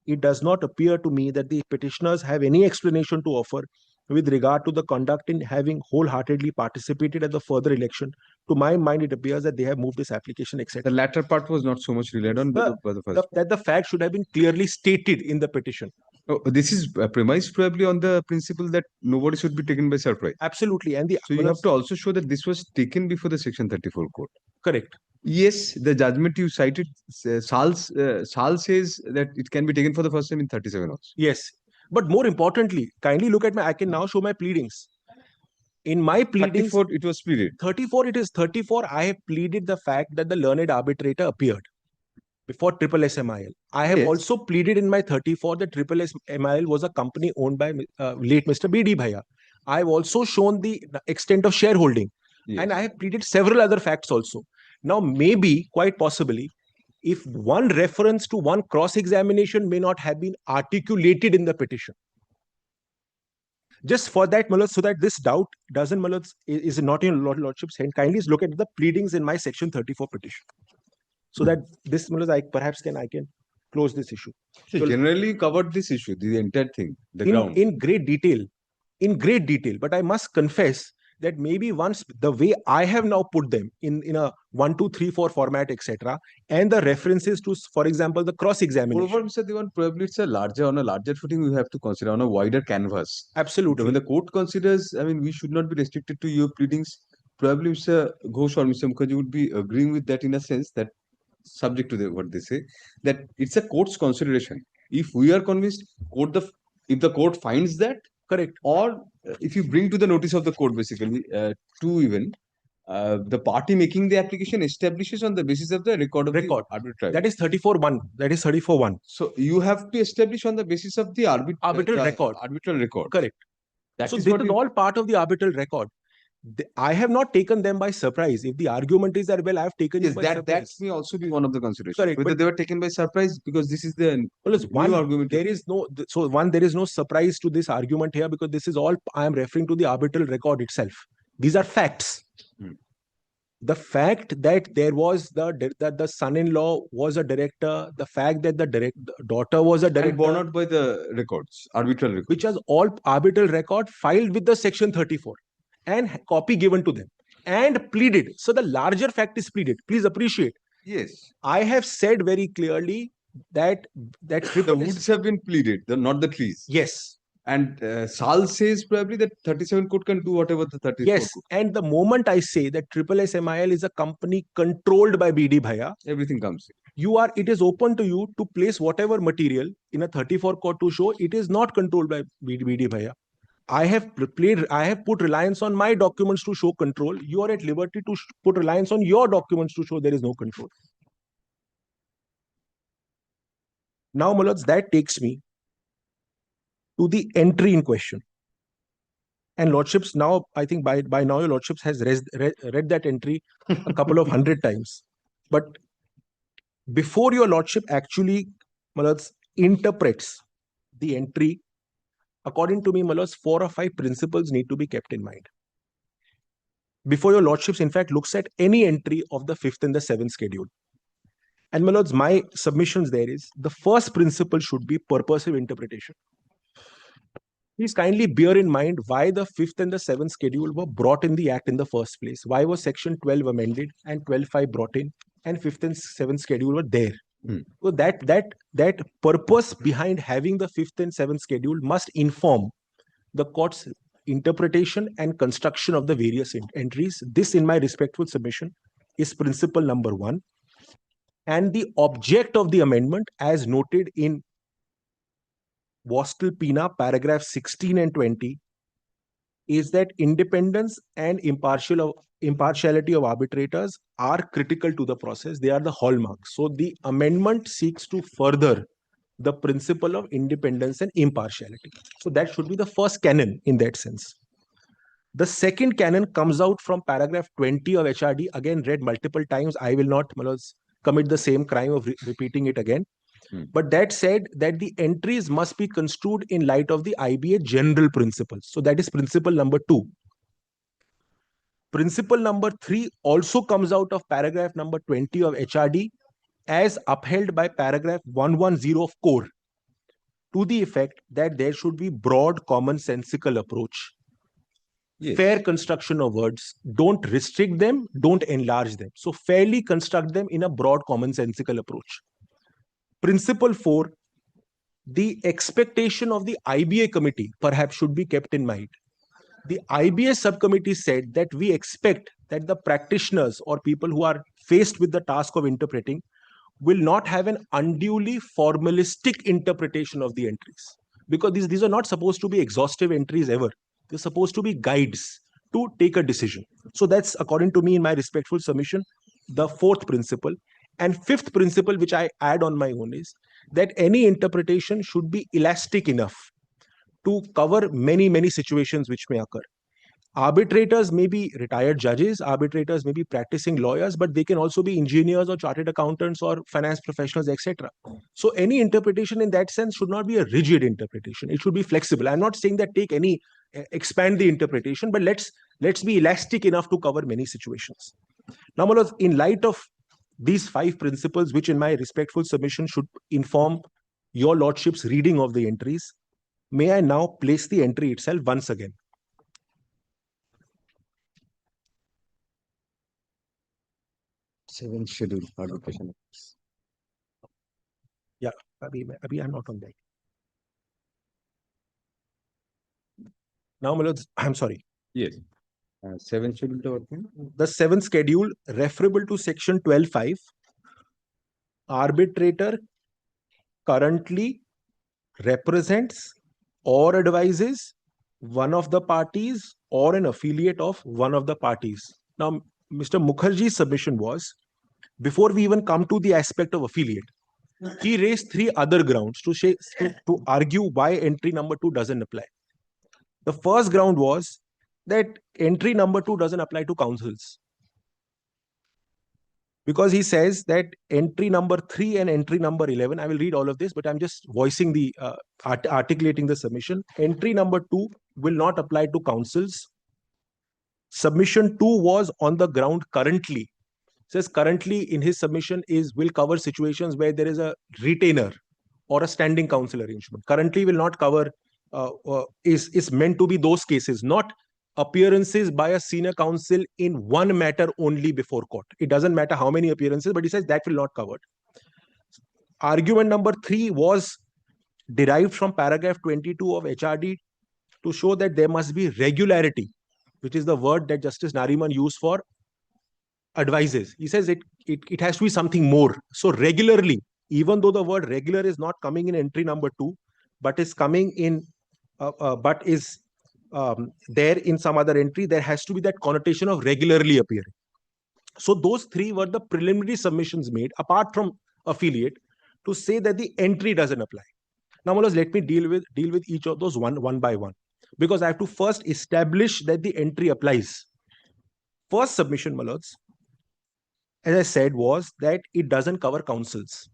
It does not appear to me that the petitioners have any explanation to offer with regard to the conduct in having wholeheartedly participated at the further election. To my mind, it appears that they have moved this application, etc. The latter part was not so much relied on by the first. That the fact should have been clearly stated in the petition. Oh, this is premised probably on the principle that nobody should be taken by surprise. Absolutely. And so you have to also show that this was taken before the Section 34 court. Correct. Yes, the judgment you cited, Sal says that it can be taken for the first time in 37 also. Yes. But more importantly, kindly look at I can now show my pleadings. In my pleadings, 34, it was pleaded. 34, it is 34. I have pleaded the fact that the learned arbitrator appeared before Triple SMIL. I have also pleaded in my 34 that Triple SMIL was a company owned by late Mr. B.D. Bhaiya. I have also shown the extent of shareholding. And I have pleaded several other facts also. Now, maybe, quite possibly, if one reference to one cross-examination may not have been articulated in the petition. Just for that, Malad, so that this doubt doesn't, Malad, is not in Lordship's hand, kindly look at the pleadings in my section 34 petition. So that this, Malad, I can close this issue. So generally you covered this issue, the entire thing, the ground. In great detail, but I must confess that maybe once the way I have now put them in a 1, 2, 3, 4 format, etc., and the references to, for example, the cross-examination. Moreover, Mr. Dewan, probably it's on a larger footing we have to consider, on a wider canvas. Absolutely. When the court considers, I mean, we should not be restricted to your pleadings. Probably Mr. Ghosh or Mr. Mukherjee would be agreeing with that in a sense that, subject to what they say, that it's a court's consideration. If we are convinced, if the court finds that, correct, or if you bring to the notice of the court, basically, the party making the application establishes on the basis of the record of the arbitrator. That is 34.1. That is 34.1. So you have to establish on the basis of the arbitral record. Arbitral record. Correct. That so is this is all part of the arbitral record. I have not taken them by surprise. If the argument is that, well, I have taken you by surprise. That may also be one of the considerations. Correct, whether they were taken by surprise, because this is the new argument. There is no surprise to this argument here, because this is all I am referring to the arbitral record itself. These are facts. The fact that there was the son-in-law was a director, the fact that the daughter was a director, and borne out by the records, arbitral records, which was all arbitral record filed with the section 34. And copy given to them and pleaded. So the larger fact is pleaded. Please appreciate. Yes. I have said very clearly that the woods have been pleaded, not the trees. Yes. And Sal says probably that 37 court can do whatever the 34 yes. court. And the moment I say that SSMIL is a company controlled by BD Bhaiya, everything comes in. It is open to you to place whatever material in a 34 court to show it is not controlled by BD Bhaiya. I have put reliance on my documents to show control. You are at liberty to put reliance on your documents to show there is no control. Now, Malads, that takes me to the entry in question. And Lordships, now, I think by now, your Lordships has read that entry a couple of 100 times. But before your Lordship actually, Malads, interprets the entry, according to me, Malads, 4 or 5 principles need to be kept in mind. Before your Lordships, in fact, looks at any entry of the 5th and the 7th schedule. And Malads, my submissions there is, the first principle should be purposive interpretation. Please kindly bear in mind why the 5th and the 7th schedule were brought in the Act in the first place. Why was Section 12 amended and 12.5 brought in and 5th and 7th schedule were there? So that purpose behind having the 5th and 7th schedule must inform the court's interpretation and construction of the various entries. This, in my respectful submission, is principle number 1. And the object of the amendment, as noted in Vostell Pina, paragraph 16 and 20, is that independence and impartiality of arbitrators are critical to the process. They are the hallmarks. So the amendment seeks to further the principle of independence and impartiality. So that should be the first canon in that sense. The second canon comes out from paragraph 20 of HRD, again read multiple times. I will not commit the same crime of repeating it again. But that said that the entries must be construed in light of the IBA general principles. So that is principle number 2. Principle number 3 also comes out of paragraph number 20 of HRD as upheld by paragraph 110 of core, to the effect that there should be broad commonsensical approach. Yes. Fair construction of words. Don't restrict them, don't enlarge them. So fairly construct them in a broad commonsensical approach. Principle 4, the expectation of the IBA committee perhaps should be kept in mind. The IBA subcommittee said that we expect that the practitioners or people who are faced with the task of interpreting will not have an unduly formalistic interpretation of the entries, because these are not supposed to be exhaustive entries ever. They're supposed to be guides to take a decision. So that's, according to me, in my respectful submission, the 4th principle. And 5th principle, which I add on my own, is that any interpretation should be elastic enough to cover many, many situations which may occur. Arbitrators may be retired judges, arbitrators may be practicing lawyers, but they can also be engineers or chartered accountants or finance professionals, etc. So any interpretation in that sense should not be a rigid interpretation. It should be flexible. I'm not saying that expand the interpretation, but let's be elastic enough to cover many situations. Now, Manoj, in light of these 5 principles, which in my respectful submission should inform your lordship's reading of the entries, may I now place the entry itself once again? Seventh schedule arbitration. Yeah, Abhi, I'm not on that. Now, Manoj, I'm sorry. Yes. Seventh schedule to working. The 7th schedule, referable to section 12.5, arbitrator currently represents or advises one of the parties or an affiliate of one of the parties. Now, Mr. Mukherjee's submission was, before we even come to the aspect of affiliate, he raised 3 other grounds to argue why entry number 2 doesn't apply. The first ground was that entry number 2 doesn't apply to councils, because he says that entry number 3 and entry number 11, I will read all of this, but I'm just voicing the articulating the submission. Entry number 2 will not apply to councils. Submission 2 was on the ground currently. Says currently in his submission will cover situations where there is a retainer or a standing counsel arrangement. Currently will not cover, is meant to be those cases, not appearances by a senior counsel in one matter only before court. It doesn't matter how many appearances, but he says that will not cover. Argument number 3 was derived from paragraph 22 of HRD to show that there must be regularity, which is the word that Justice Nariman used for advises. He says it has to be something more. So regularly, even though the word regular is not coming in entry number 2, but is coming in, there in some other entry, there has to be that connotation of regularly appearing. So those 3 were the preliminary submissions made, apart from affiliate, to say that the entry doesn't apply. Now, Manoj, let me deal with each of those one by one, because I have to first establish that the entry applies. First submission, Manoj, as I said, was that it doesn't cover councils.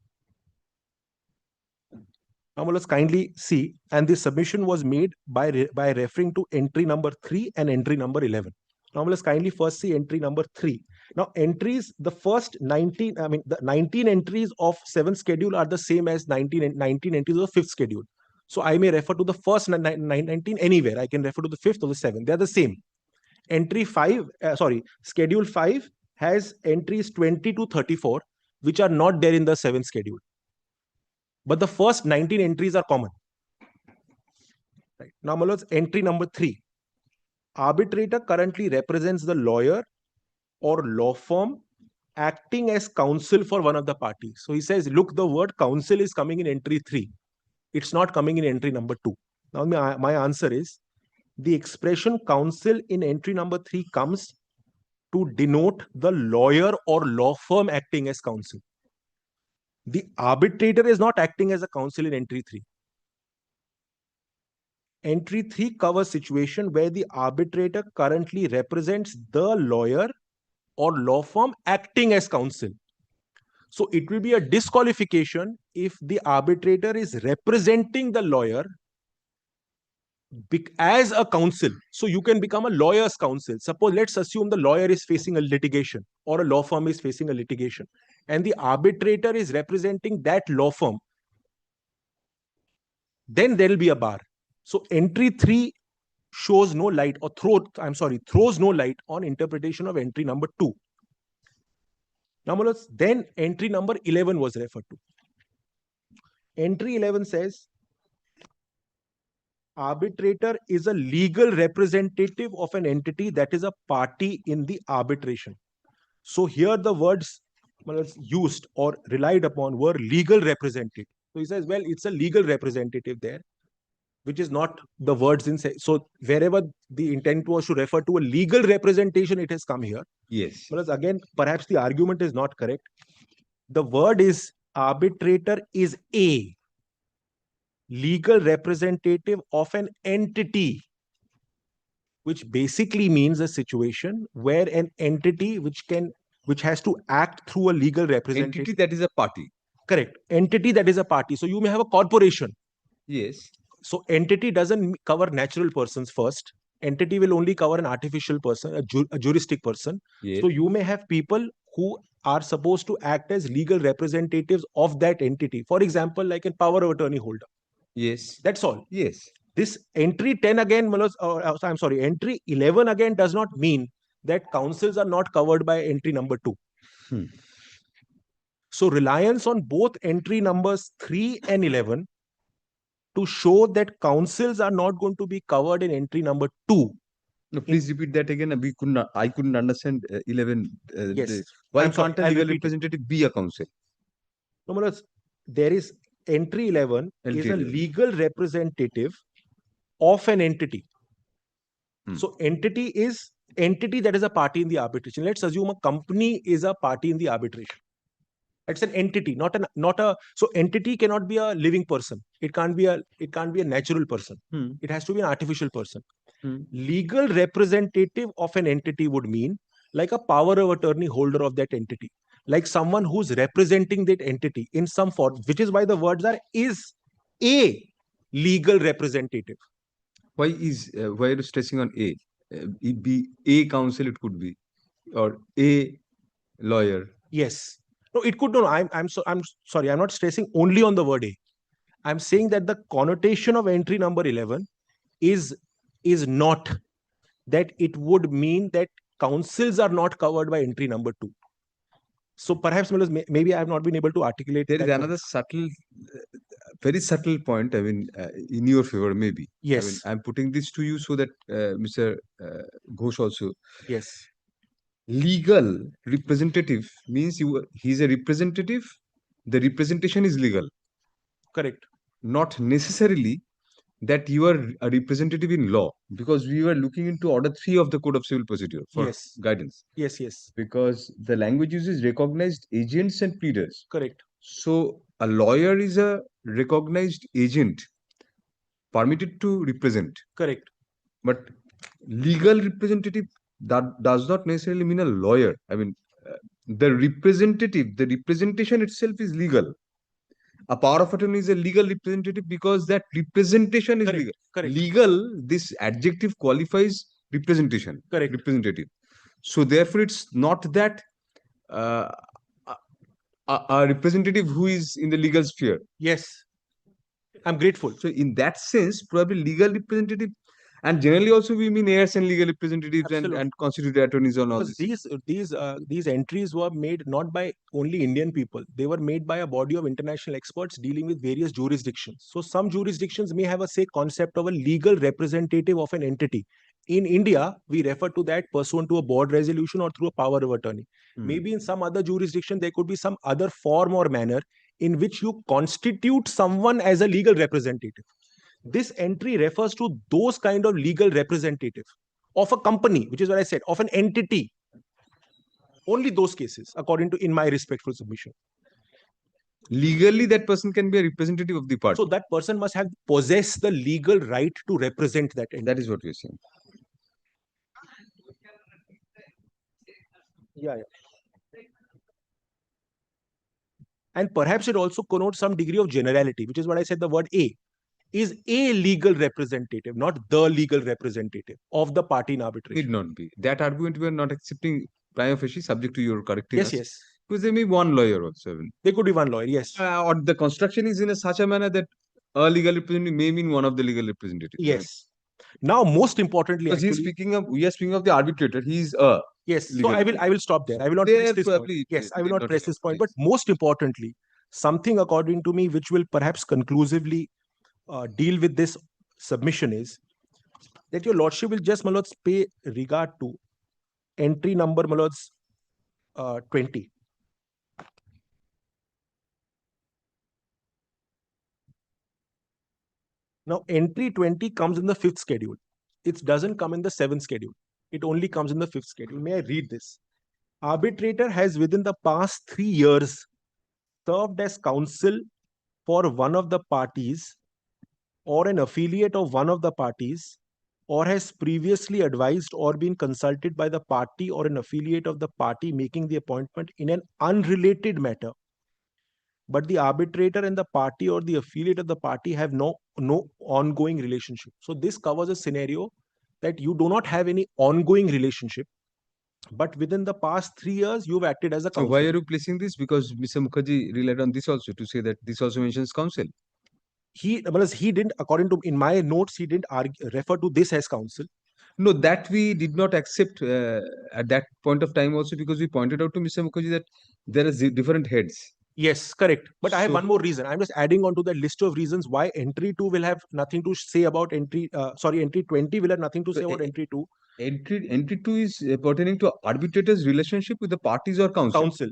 Now, let's kindly see, and this submission was made by referring to entry number 3 and entry number 11. Now, let's kindly first see entry number 3. Now, entries, the first 19, the 19 entries of 7th schedule are the same as 19 entries of the 5th schedule. So I may refer to the first 19 anywhere. I can refer to the 5th or the 7th. They are the same. Schedule 5 has entries 20 to 34, which are not there in the 7th schedule. But the first 19 entries are common. Right. Now, Maloj, entry number 3. Arbitrator currently represents the lawyer or law firm acting as counsel for one of the parties. So he says, look, the word counsel is coming in entry 3. It's not coming in entry number 2. Now, my answer is, the expression counsel in entry number 3 comes to denote the lawyer or law firm acting as counsel. The arbitrator is not acting as a counsel in entry 3. Entry 3 covers situation where the arbitrator currently represents the lawyer or law firm acting as counsel. So it will be a disqualification if the arbitrator is representing the lawyer as a counsel. So you can become a lawyer's counsel. Suppose, let's assume the lawyer is facing a litigation or a law firm is facing a litigation, and the arbitrator is representing that law firm. Then there will be a bar. So entry 3 shows no light, or throws no light on interpretation of entry number 2. Now, then entry number 11 was referred to. Entry 11 says, arbitrator is a legal representative of an entity that is a party in the arbitration. So here the words used or relied upon were legal representative. So he says, well, it's a legal representative there, which is not the words in. So wherever the intent was to refer to a legal representation, it has come here. Yes. Whereas again, perhaps the argument is not correct. The word is arbitrator is a legal representative of an entity which basically means a situation where an entity which has to act through a legal representative. Entity that is a party. Correct. Entity that is a party. So you may have a corporation. Yes. So entity doesn't cover natural persons first. Entity will only cover an artificial person, a juristic person. Yes. So you may have people who are supposed to act as legal representatives of that entity. For example, like a power of attorney holder. Yes. That's all. Yes. This entry 10 again, I'm sorry, entry 11 again does not mean that councils are not covered by entry number 2. So reliance on both entry numbers 3 and 11 to show that councils are not going to be covered in entry number 2. No, please repeat that again. I couldn't understand 11. Yes. Why I'm sorry, can't a I'll legal repeat it. representative be a counsel? No, Manoj, there is entry 11 is a Entry 11. legal representative of an entity. So entity is entity that is a party in the arbitration. Let's assume a company is a party in the arbitration. It's an entity, not a. So entity cannot be a living person. It can't be a natural person. It has to be an artificial person. Legal representative of an entity would mean like a power of attorney holder of that entity, like someone who's representing that entity in some form, which is why the words are is a legal representative. Why are you stressing on a? It be a counsel, it could be, or a lawyer. Yes. No, it could no. I'm sorry. I'm not stressing only on the word a. I'm saying that the connotation of entry number 11 is not that it would mean that councils are not covered by entry number 2. So perhaps maybe I have not been able to articulate. There is another subtle, very subtle point. I mean, in your favor, maybe. Yes. I mean, I'm putting this to you so that Mr. Ghosh also. Yes. Legal representative means he's a representative. The representation is legal. Correct. Not necessarily that you are a representative in law, because we were looking into Order 3 of the Code of Civil Procedure for guidance. Yes, yes. Because the language uses recognized agents and pleaders. Correct. So a lawyer is a recognized agent permitted to represent. Correct. But legal representative, that does not necessarily mean a lawyer. I mean, the representation itself is legal. A power of attorney is a legal representative because that representation is legal. Correct. Legal, this adjective qualifies representation. Correct. Representative. So therefore, it's not that a representative who is in the legal sphere. Yes. I'm grateful. So in that sense, probably legal representative, and generally also we mean heirs and legal representatives and constituted attorneys and all this. These entries were made not by only Indian people. They were made by a body of international experts dealing with various jurisdictions. So some jurisdictions may have a concept of a legal representative of an entity. In India, we refer to that pursuant to a board resolution or through a power of attorney. Maybe in some other jurisdiction, there could be some other form or manner in which you constitute someone as a legal representative. This entry refers to those kind of legal representative of a company, which is what I said, of an entity. Only those cases, according to in my respectful submission. Legally, that person can be a representative of the party. So that person must have possessed the legal right to represent that entity. That is what we are saying. Yeah. And perhaps it also connotes some degree of generality, which is what I said, the word a. Is a legal representative, not the legal representative of the party in arbitration. Need not be. That argument we are not accepting prima facie, subject to your correcting us. Yes. Because there may be one lawyer also. There could be one lawyer, yes. Or the construction is in such a manner that a legal representative may mean one of the legal representatives. Yes. Now, most importantly, because we are speaking of the arbitrator. He is a. Yes. So I will stop there. I will not press this point. Yes, I will not press this point. But most importantly, something according to me, which will perhaps conclusively deal with this submission is that your lordship will just pay regard to entry number 20. Now entry 20 comes in the 5th schedule. It doesn't come in the 7th schedule. It only comes in the 5th schedule. May I read this? Arbitrator has within the past 3 years served as counsel for one of the parties or an affiliate of one of the parties or has previously advised or been consulted by the party or an affiliate of the party making the appointment in an unrelated matter, but the arbitrator and the party or the affiliate of the party have no ongoing relationship. So this covers a scenario that you do not have any ongoing relationship, but within the past 3 years you've acted as a So counsel. why are you placing this? Because Mr. Mukherjee relied on this also to say that this also mentions counsel. He didn't, according to in my notes, he didn't refer to this as counsel. No, that we did not accept at that point of time also, because we pointed out to Mr. Mukherjee that there are different heads. Yes, correct. But I have So- one more reason. I'm just adding on to the list of reasons why entry 2 will have nothing to say about entry. Entry 20 will have nothing to say So, about entry 2. Entry 2 is pertaining to arbitrator's relationship with the parties or counsel. Counsel.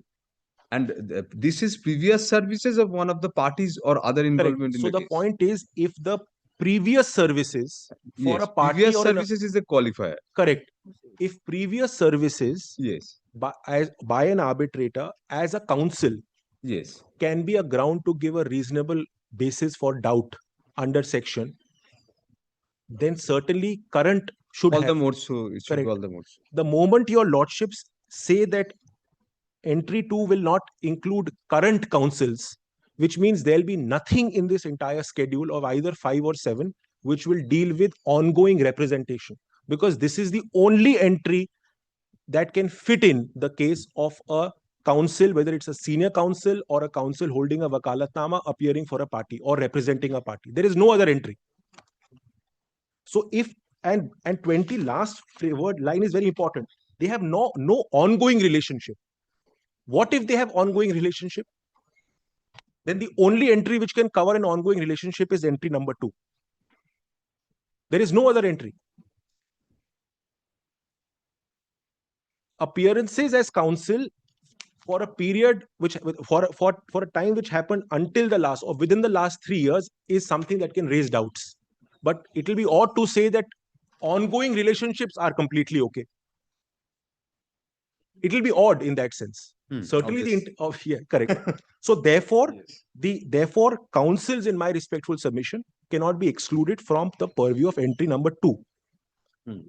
And this is previous services of one of the parties or other Correct. involvement in So the the case. point is, if the previous services for Yes, a party previous or services is the qualifier. correct. If previous services Yes, by an arbitrator as a counsel yes. can be a ground to give a reasonable basis for doubt under section, then certainly current should All have. the more so, it should be Correct. all the more so. The moment your lordships say that entry 2 will not include current counsels, which means there'll be nothing in this entire schedule of either 5 or 7 which will deal with ongoing representation, because this is the only entry that can fit in the case of a counsel, whether it's a senior counsel or a counsel holding a wakalatnama appearing for a party or representing a party. There is no other entry. So if and 20 last word line is very important. They have no ongoing relationship. What if they have ongoing relationship? Then the only entry which can cover an ongoing relationship is entry number 2. There is no other entry. Appearances as counsel for a period which for a time which happened until the last or within the last 3 years is something that can raise doubts. But it will be odd to say that ongoing relationships are completely okay. It will be odd in that sense. Certainly correct. So therefore, Yes. counsels, in my respectful submission, cannot be excluded from the purview of entry number 2.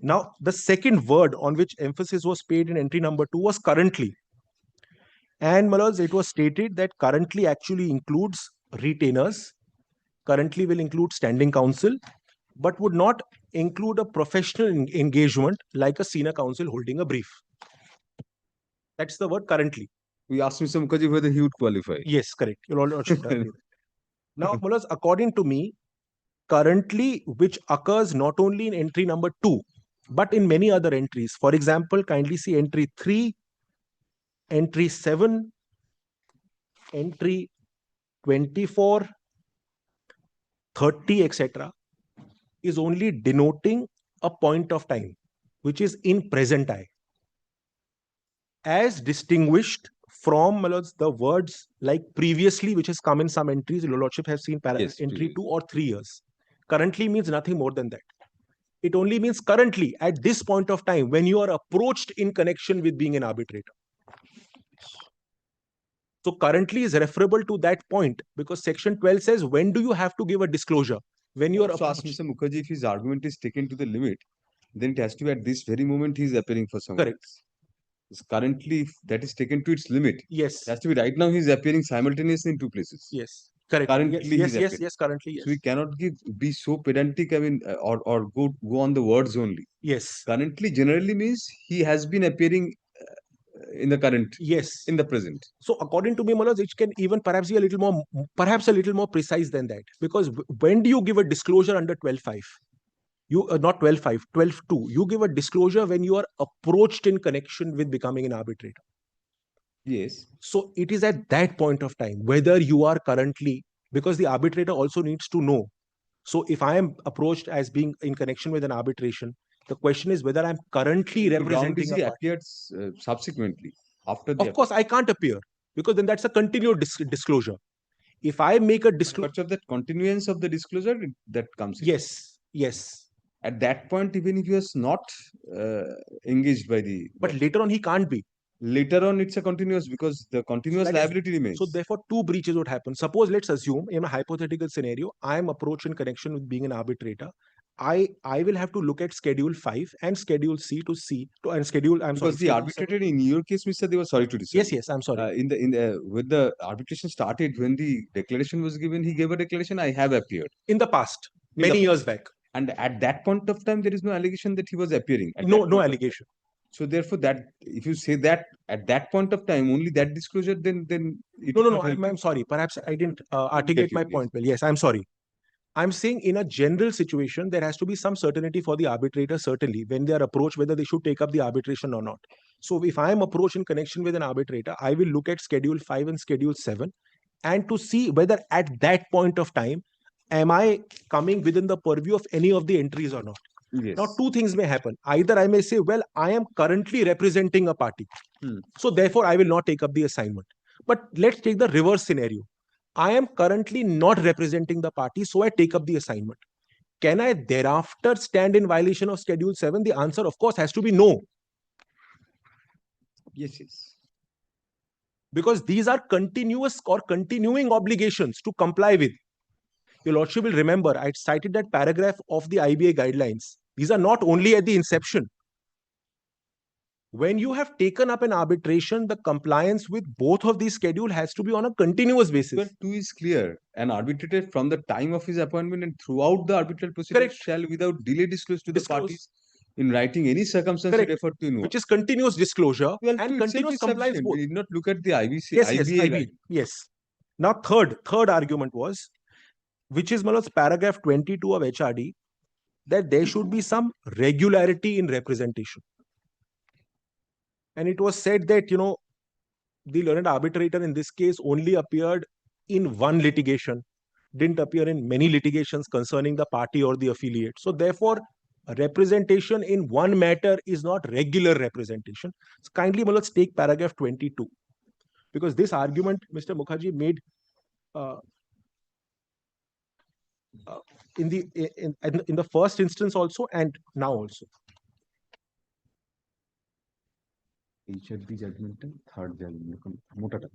Now, the second word on which emphasis was paid in entry number 2 was currently. And Malaz, it was stated that currently actually includes retainers, currently will include standing counsel, but would not include a professional engagement like a senior counsel holding a brief. That's the word currently. We asked Mr. Mukherjee whether he would qualify. Yes, correct. Now, Mulaz, according to me, currently, which occurs not only in entry number 2, but in many other entries. For example, kindly see entry 3, entry 7, entry 24, 30, etc., is only denoting a point of time, which is in present eye, as distinguished from the words like previously, which has come in some entries. Your Lordship has seen Yes, entry 2 or 3 years. Currently means nothing more than that. It only means currently, at this point of time, when you are approached in connection with being an arbitrator. So currently is referable to that point, because section 12 says, when do you have to give a disclosure? When you are So ask Mr. Mukherjee, if his argument is taken to the limit, then it has to be at this very moment he is appearing for someone Correct. else. Currently, if that is taken to its limit, Yes. it has to be right now he is appearing simultaneously in 2 places. Yes. Correct. Currently, yes, he's appearing. currently, yes. So we cannot be so pedantic, I mean, or go on the words only. Yes. Currently generally means he has been appearing in the current, yes, in the present. So according to me, Manoj, it can even perhaps be a little more precise than that. Because when do you give a disclosure under 12.5? You not 12.5, 12.2. You give a disclosure when you are approached in connection with becoming an arbitrator. Yes. So it is at that point of time, whether you are currently, because the arbitrator also needs to know. So if I am approached as being in connection with an arbitration, the question is whether I'm currently representing a party. Appears subsequently after the. Of course, I can't appear, because then that's a continued disclosure. If I make a disclosure, But of that continuance of the disclosure that comes in. Yes. At that point, even if he was not engaged by the. But later on, he can't be. Later on, it's a continuous, because the continuous liability remains. So therefore, 2 breaches would happen. Suppose, let's assume in a hypothetical scenario, I am approached in connection with being an arbitrator. I will have to look at Schedule 5 and Schedule C to see to and Schedule. I'm sorry. Because the Schedule 7. arbitrator in your case, Mr. Deva, sorry to disturb. Yes, I'm sorry. When the arbitration started, when the declaration was given, he gave a declaration, I have appeared. In the past, In the many years back. And at that point of time, there is no allegation that he was appearing. No allegation. So therefore, that if you say that at that point of time, only that disclosure, then it No. I'm sorry. Perhaps I didn't articulate my point well. Yes, I'm sorry. I'm saying in a general situation, there has to be some certainty for the arbitrator, certainly, when they are approached, whether they should take up the arbitration or not. So if I am approached in connection with an arbitrator, I will look at Schedule 5 and Schedule 7 and to see whether at that point of time, am I coming within the purview of any of the entries or not. Yes. Now, two things may happen. Either I may say, well, I am currently representing a party. So therefore, I will not take up the assignment. But let's take the reverse scenario. I am currently not representing the party, so I take up the assignment. Can I thereafter stand in violation of Schedule 7? The answer, of course, has to be no. Yes. Because these are continuous or continuing obligations to comply with. Your Lordship will remember, I cited that paragraph of the IBA guidelines. These are not only at the inception. When you have taken up an arbitration, the compliance with both of these schedules has to be on a continuous basis. But 2 is clear. An arbitrator from the time of his appointment and throughout the arbitral proceedings shall without delay disclose to the parties in writing any circumstance referred to in which is continuous disclosure and continuous compliance both. We did not look at the IBA. Yes. Now, third argument was, which is paragraph 22 of HRD, that there should be some regularity in representation. And it was said that, the learned arbitrator in this case only appeared in one litigation, didn't appear in many litigations concerning the party or the affiliate. So therefore, representation in one matter is not regular representation. So kindly, let's take paragraph 22. Because this argument Mr. Mukherjee made in the first instance also and now also. HRD judgment, third judgment. Mota.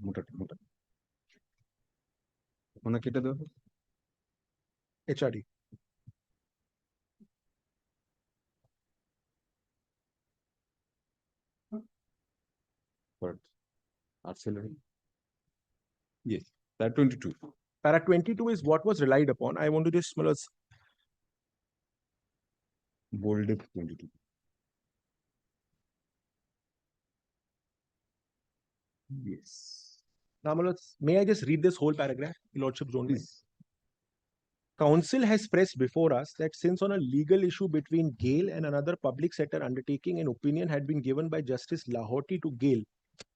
HRD. What? Arcelor. Yes. That 22. Para 22 is what was relied upon. I want to just bolded 22. Yes. Now, may I just read this whole paragraph? Your Lordship, don't mind. Council has pressed before us that since on a legal issue between GAIL and another public sector undertaking, an opinion had been given by Justice Lahoti to GAIL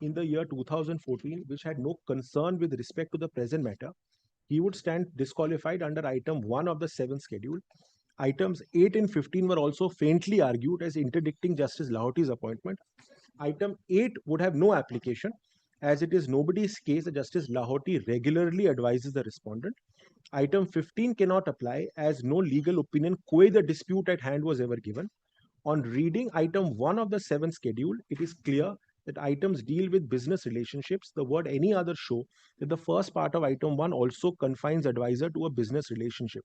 in the year 2014, which had no concern with respect to the present matter, he would stand disqualified under item 1 of the 7th schedule. Items 8 and 15 were also faintly argued as interdicting Justice Lahoti's appointment. Item 8 would have no application, as it is nobody's case that Justice Lahoti regularly advises the respondent. Item 15 cannot apply, as no legal opinion qua the dispute at hand was ever given. On reading item 1 of the 7th schedule, it is clear that items deal with business relationships. The word any other show that the first part of item 1 also confines advisor to a business relationship.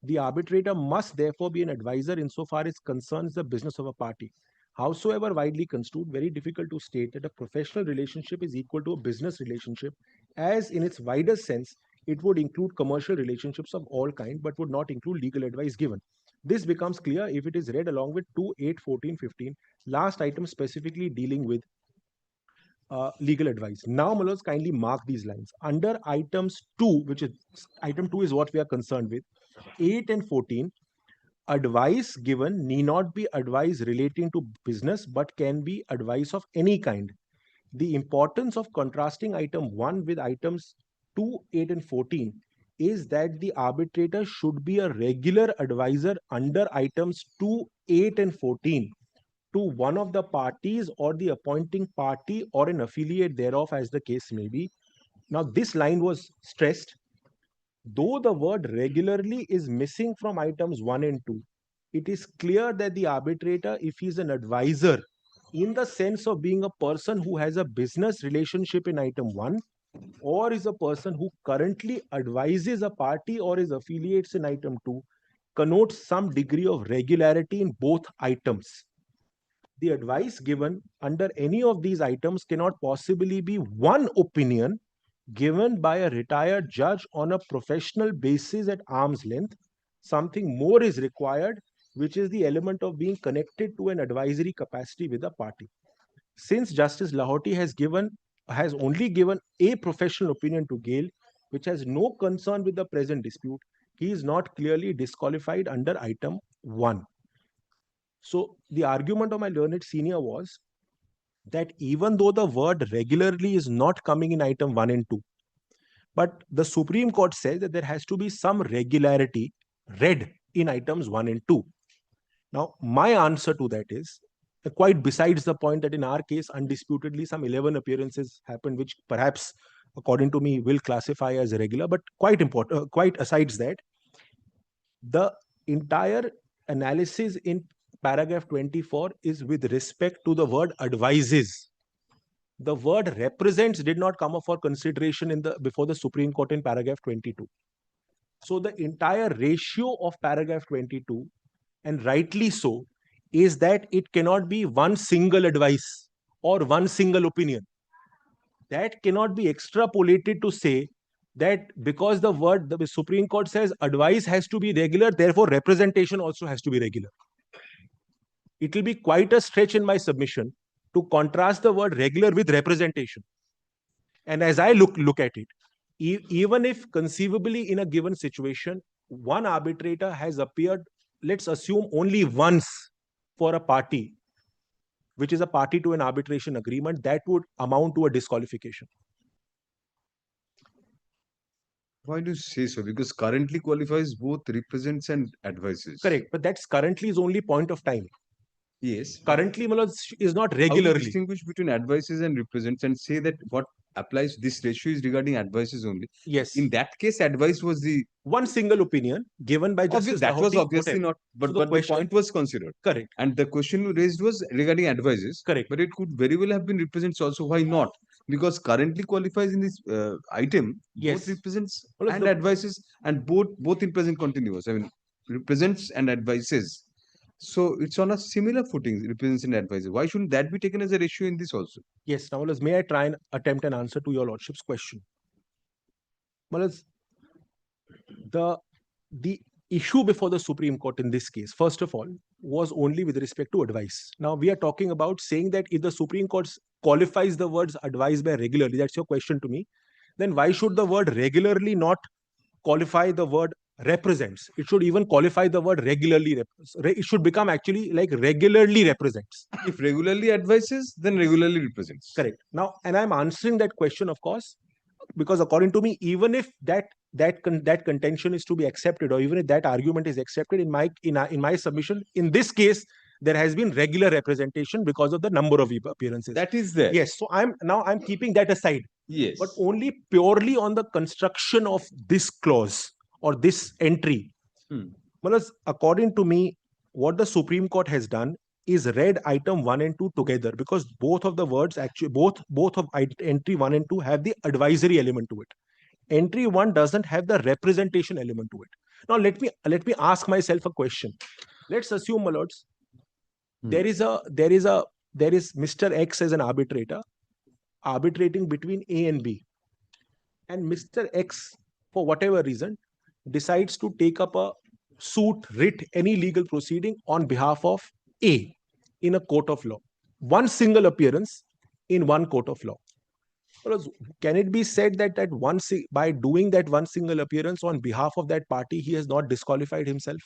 The arbitrator must therefore be an advisor insofar as concerns the business of a party. Howsoever widely construed, very difficult to state that a professional relationship is equal to a business relationship, as in its wider sense, it would include commercial relationships of all kind, but would not include legal advice given. This becomes clear if it is read along with 2, 8, 14, 15, last item specifically dealing with legal advice. Now, Malos, kindly mark these lines. Under items 2, which is item 2 is what we are concerned with, 8 and 14, advice given need not be advice relating to business, but can be advice of any kind. The importance of contrasting item 1 with items 2, 8, and 14 is that the arbitrator should be a regular advisor under items 2, 8, and 14 to one of the parties or the appointing party or an affiliate thereof, as the case may be. Now, this line was stressed. Though the word regularly is missing from items 1 and 2, it is clear that the arbitrator, if he is an advisor, in the sense of being a person who has a business relationship in item 1, or is a person who currently advises a party or his affiliates in item 2, connotes some degree of regularity in both items. The advice given under any of these items cannot possibly be one opinion given by a retired judge on a professional basis at arm's length. Something more is required, which is the element of being connected to an advisory capacity with a party. Since Justice Lahoti has only given a professional opinion to Gale, which has no concern with the present dispute, he is not clearly disqualified under item 1. So the argument of my learned senior was that even though the word regularly is not coming in item 1 and 2, but the Supreme Court says that there has to be some regularity read in items 1 and 2. Now, my answer to that is quite besides the point that in our case, undisputedly, some 11 appearances happened, which perhaps, according to me, will classify as regular, but quite important, quite asides that, the entire analysis in paragraph 24 is with respect to the word advises. The word represents did not come up for consideration before the Supreme Court in paragraph 22. So the entire ratio of paragraph 22, and rightly so, is that it cannot be one single advice or one single opinion. That cannot be extrapolated to say that because the Supreme Court says advice has to be regular, therefore representation also has to be regular. It will be quite a stretch in my submission to contrast the word regular with representation. And as I look at it, even if conceivably in a given situation, one arbitrator has appeared, let's assume only once for a party, which is a party to an arbitration agreement, that would amount to a disqualification. Why do you say so? Because currently qualifies both represents and advises. Correct. But that's currently is only point of time. Yes. Currently, is not How do you regularly. distinguish between advices and represents and say that what applies this ratio is regarding advices only? Yes. In that case, advice was the one single opinion given by Justice that was Lahoti, obviously whatever. not, but, So but the point was considered. Correct. And the question you raised was regarding advices. Correct. But it could very well have been represents also. Why not? Because currently qualifies in this item, Yes. both represents Well, and advices, and both in present continuous. I mean, represents and advises. So it's on a similar footing, represents and advises. Why shouldn't that be taken as a ratio in this also? Yes. Now, may I try and attempt an answer to your lordship's question? The issue before the Supreme Court in this case, first of all, was only with respect to advice. Now, we are talking about saying that if the Supreme Court qualifies the words advise by regularly, that's your question to me, then why should the word regularly not qualify the word represents? It should even qualify the word regularly. It should become actually like regularly represents. If regularly advises, then regularly represents. Correct. Now, and I'm answering that question, of course, because according to me, even if that contention is to be accepted, or even if that argument is accepted in my submission, in this case, there has been regular representation because of the number of appearances. That is there. Yes. So I'm keeping that aside. Yes. But only purely on the construction of this clause or this entry. Because according to me, what the Supreme Court has done is read item 1 and 2 together, because both of the words actually, both of entry 1 and 2 have the advisory element to it. Entry 1 doesn't have the representation element to it. Now let me ask myself a question. Let's assume, my lords, there is Mr. X as an arbitrator arbitrating between A and B, and Mr. X, for whatever reason, decides to take up a suit, writ, any legal proceeding on behalf of A in a court of law. One single appearance in one court of law. Can it be said that by doing that one single appearance on behalf of that party, he has not disqualified himself?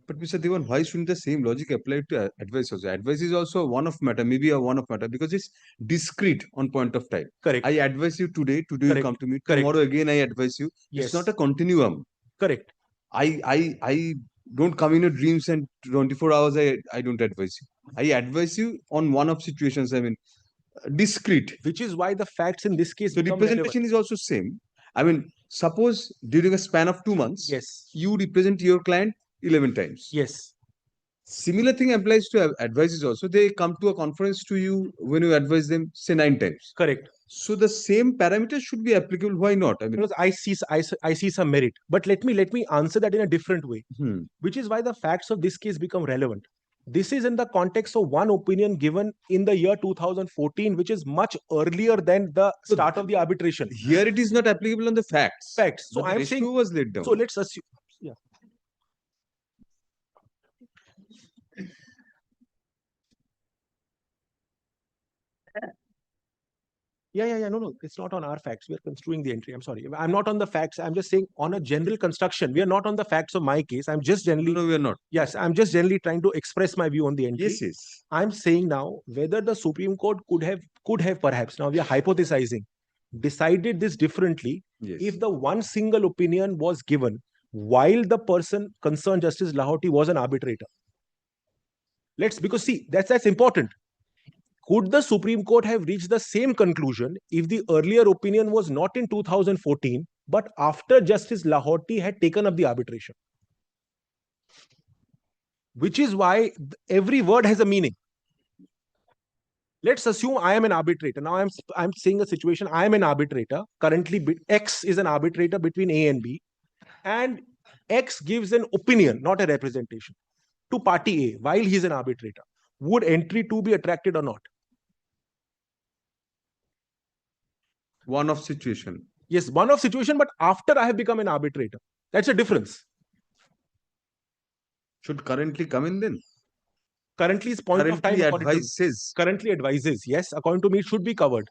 But Mr. Devan, why shouldn't the same logic apply to advice also? Advice is also one of matter, maybe a one of matter, because it's discrete on point of time. Correct. I advise you today Correct. you come to me. Correct. Tomorrow again I advise you. Yes. It's not a continuum. Correct. I don't come in your dreams and 24 hours I don't advise you. I advise you on one of situations, I mean, discrete. Which is why the facts in this case the representation is also same. I mean, suppose during a span of 2 months, yes, you represent your client 11 times. Yes. Similar thing applies to advices also. They come to a conference to you when you advise them, say 9 times. Correct. So the same parameters should be applicable. Why not? I mean, Because I see some merit, but let me answer that in a different way, which is why the facts of this case become relevant. This is in the context of one opinion given in the year 2014, which is much earlier than the So start of the arbitration. here it is not applicable on the facts. Facts. So But the I'm ratio saying, was laid down. so let's assume, yeah. No, it's not on our facts. We are construing the entry. I'm sorry. I'm not on the facts. I'm just saying on a general construction. We are not on the facts of my case. I'm just generally. No, we are not. Yes, I'm just generally trying to express my view on the entry. Yes, yes. I'm saying now whether the Supreme Court could have perhaps, now we are hypothesizing, decided this differently Yes. if the one single opinion was given while the person concerned, Justice Lahoti, was an arbitrator. Because see, that's important. Could the Supreme Court have reached the same conclusion if the earlier opinion was not in 2014, but after Justice Lahoti had taken up the arbitration? Which is why every word has a meaning. Let's assume I am an arbitrator. Now I'm saying a situation. I am an arbitrator. Currently, X is an arbitrator between A and B, and X gives an opinion, not a representation, to party A while he's an arbitrator. Would entry 2 be attracted or not? One-off situation. Yes, one-off situation, but after I have become an arbitrator. That's a difference. Should currently come in then? Currently is point of time. Advises. Currently advises. Yes, according to me, it should be covered.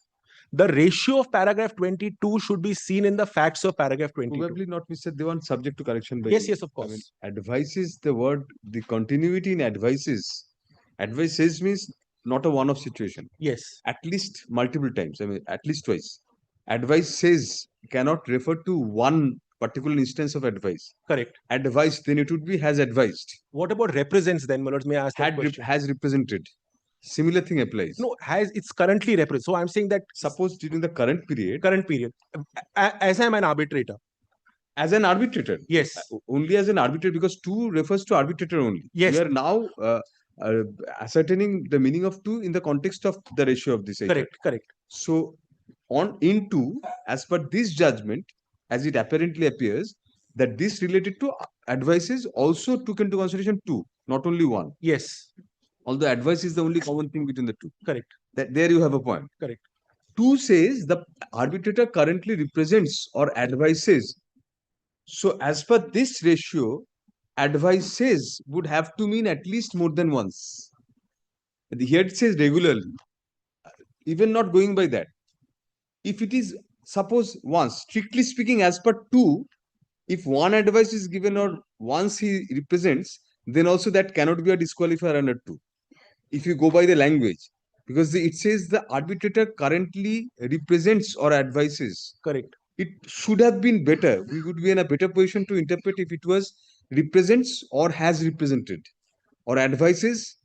The ratio of paragraph 22 should be seen in the facts of paragraph 22. Probably not, Mr. Dewan, subject to correction by Yes, you. yes, of course. I mean, advises, the word, the continuity in advises. Advises means not a one-off situation. Yes. At least multiple times. I mean, at least twice. Advice says cannot refer to one particular instance of advice. Correct. Advice, then it would be has advised. What about represents then, my lords? May I ask that question? Has represented. Similar thing applies. No, it's currently represent. So I'm saying that suppose during the current period, as I'm an arbitrator. As an arbitrator. Yes. Only as an arbitrator, because 2 refers to arbitrator only. Yes. We are now ascertaining the meaning of 2 in the context of the ratio of this. Correct. So in 2, as per this judgment, as it apparently appears, that this related to advices also took into consideration 2, not only 1. Yes. Although advice is the only common thing between the 2. Correct. That there you have a point. Correct. 2 says the arbitrator currently represents or advises. So as per this ratio, advices would have to mean at least more than once. Here it says regularly. Even not going by that. If it is, suppose once, strictly speaking, as per 2, if one advice is given or once he represents, then also that cannot be a disqualifier under 2. If you go by the language, because it says the arbitrator currently represents or advises. Correct. It should have been better. We would be in a better position to interpret if it was represents or has represented, or advises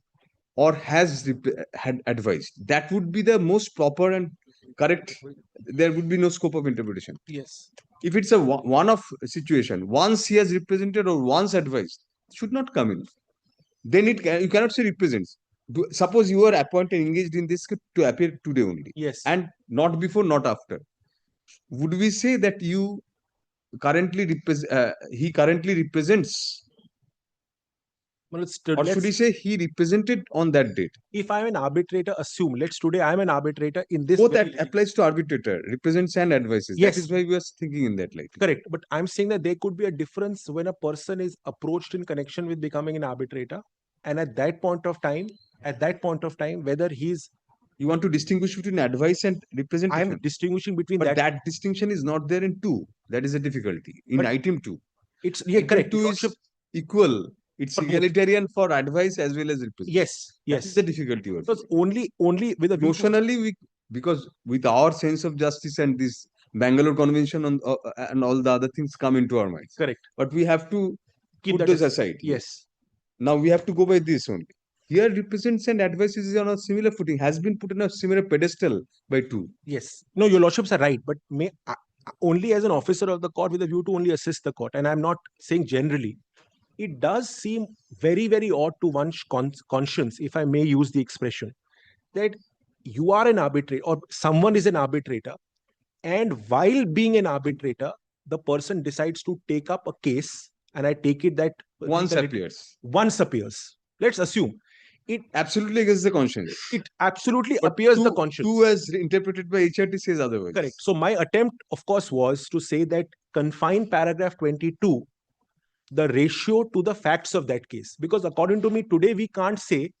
or had advised. That would be the most proper and correct. There would be no scope of interpretation. Yes. If it's a one-off situation, once he has represented or once advised, should not come in. Then you cannot say represents. Suppose you are appointed and engaged in this to appear today only. Yes. And not before, not after. Would we say that you currently he currently represents? Well, or should he say he represented on that date? If I'm an arbitrator, assume, today I'm an arbitrator in this. Both that applies to arbitrator, represents and advises. Yes. That is why we are thinking in that light. Correct. But I'm saying that there could be a difference when a person is approached in connection with becoming an arbitrator. And at that point of time, whether he's... You want to distinguish between advice and representation? I'm distinguishing between but that distinction is not there in 2. That is a difficulty. In item 2. It's correct. 2 is equal. It's egalitarian for advice as well as representation. Yes. That's the difficulty. Because only with a notionally because with our sense of justice and this Bangalore Convention and all the other things come into our minds. Correct. But we have to keep put those aside. Yes. Now we have to go by this only. Here represents and advises is on a similar footing, has been put on a similar pedestal by 2. Yes. No, your lordships are right, but only as an officer of the court with a view to only assist the court. And I'm not saying generally. It does seem very, very odd to one's conscience, if I may use the expression, that you are an arbitrator or someone is an arbitrator, and while being an arbitrator, the person decides to take up a case, and I take it that Once appears. once appears. Let's assume it Absolutely against the conscience. it absolutely But appears the two- conscience. Two as interpreted by HRT says otherwise. Correct. So my attempt, of course, was to say that confine paragraph 22, the ratio to the facts of that case. Because according to me, today we can't say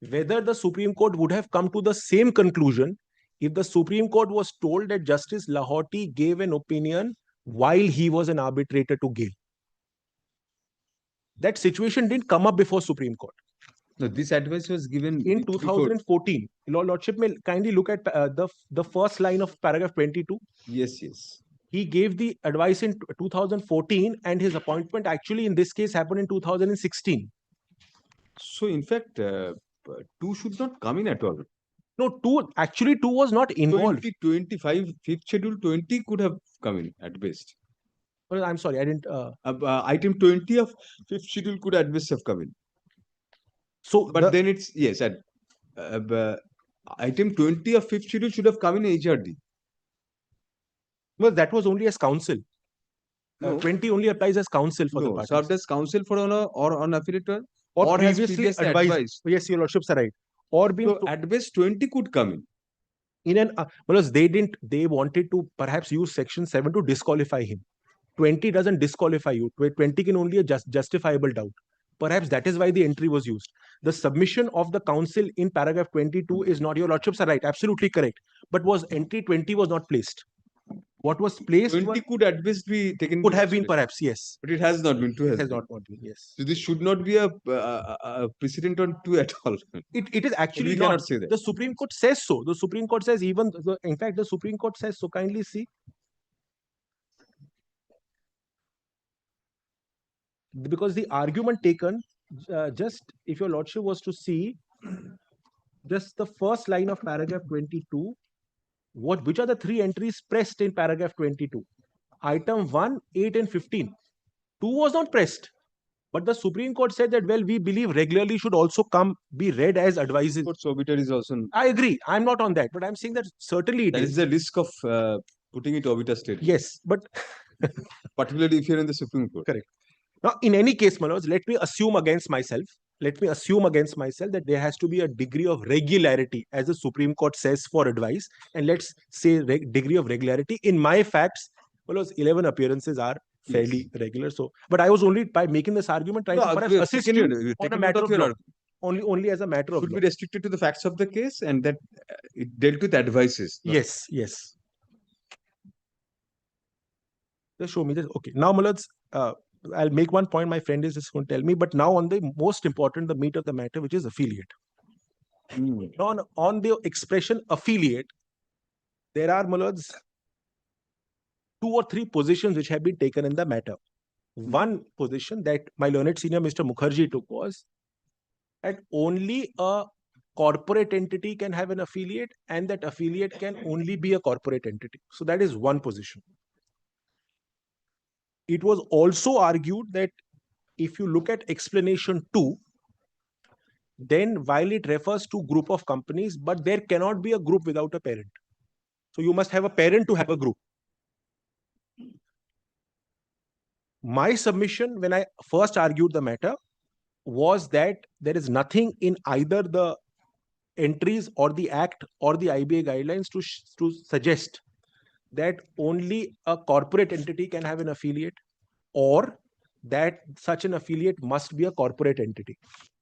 whether the Supreme Court would have come to the same conclusion if the Supreme Court was told that Justice Lahoti gave an opinion while he was an arbitrator to Gail. That situation didn't come up before Supreme Court. No, this advice was given In before. 2014, Lordship may kindly look at the first line of paragraph 22. Yes, yes. He gave the advice in 2014, and his appointment actually in this case happened in 2016. So in fact, two should not come in at all. No, two was not involved. 25, fifth schedule 20 could have come in at best. Well, I'm sorry, I didn't. Item 20 of fifth schedule could at best have come in. So, But then it's, yes, at item 20 of fifth schedule should have come in HRD. well, that was only as counsel. No. 20 only applies as counsel for the No, parties. served as counsel for honor or on affiliate or has previously advised. Yes, your lordships are right. Or being So at best 20 could come in. in an because they wanted to perhaps use section 7 to disqualify him. 20 doesn't disqualify you. 20 can only a justifiable doubt. Perhaps that is why the entry was used. The submission of the counsel in paragraph 22 is not, your lordships are right, absolutely correct. But was entry 20 was not placed. What was placed 20 could at best be taken. could have been perhaps, yes. But it has not been. Two It has has been. not been, yes. So this should not be a precedent on two at all. It is actually We not. cannot say that. The Supreme Court says so. The Supreme Court says in fact, the Supreme Court says so. Kindly see. Because the argument taken, just if your lordship was to see, just the first line of paragraph 22, which are the three entries pressed in paragraph 22? Item 1, 8 and 15. 2 was not pressed. But the Supreme Court said that, well, we believe regularly should also be read as advices. Court's obiter is also. I agree. I'm not on that. But I'm saying that certainly it That is the risk of putting it obiter state. Yes, but Particularly if you're in the Supreme Court. Correct. Now, in any case, my lords, let me assume against myself that there has to be a degree of regularity, as the Supreme Court says, for advice. And let's say degree of regularity. In my facts, my lords, 11 appearances are fairly regular. So, but I was only, by making this argument, trying to perhaps assist you on a matter of law. Only as a matter of Should law. be restricted to the facts of the case, and that it dealt with advices. Yes, yes. Just show me this. Okay. Now, my lords, I'll make one point. My friend is just going to tell me. But now on the most important, the meat of the matter, which is affiliate. On the expression affiliate, there are, my lords, 2 or 3 positions which have been taken in the matter. One position that my learned senior Mr. Mukherjee took was that only a corporate entity can have an affiliate, and that affiliate can only be a corporate entity. So that is one position. It was also argued that if you look at explanation 2, then while it refers to group of companies, but there cannot be a group without a parent. So you must have a parent to have a group. My submission when I first argued the matter was that there is nothing in either the entries or the Act or the IBA guidelines to suggest that only a corporate entity can have an affiliate, or that such an affiliate must be a corporate entity.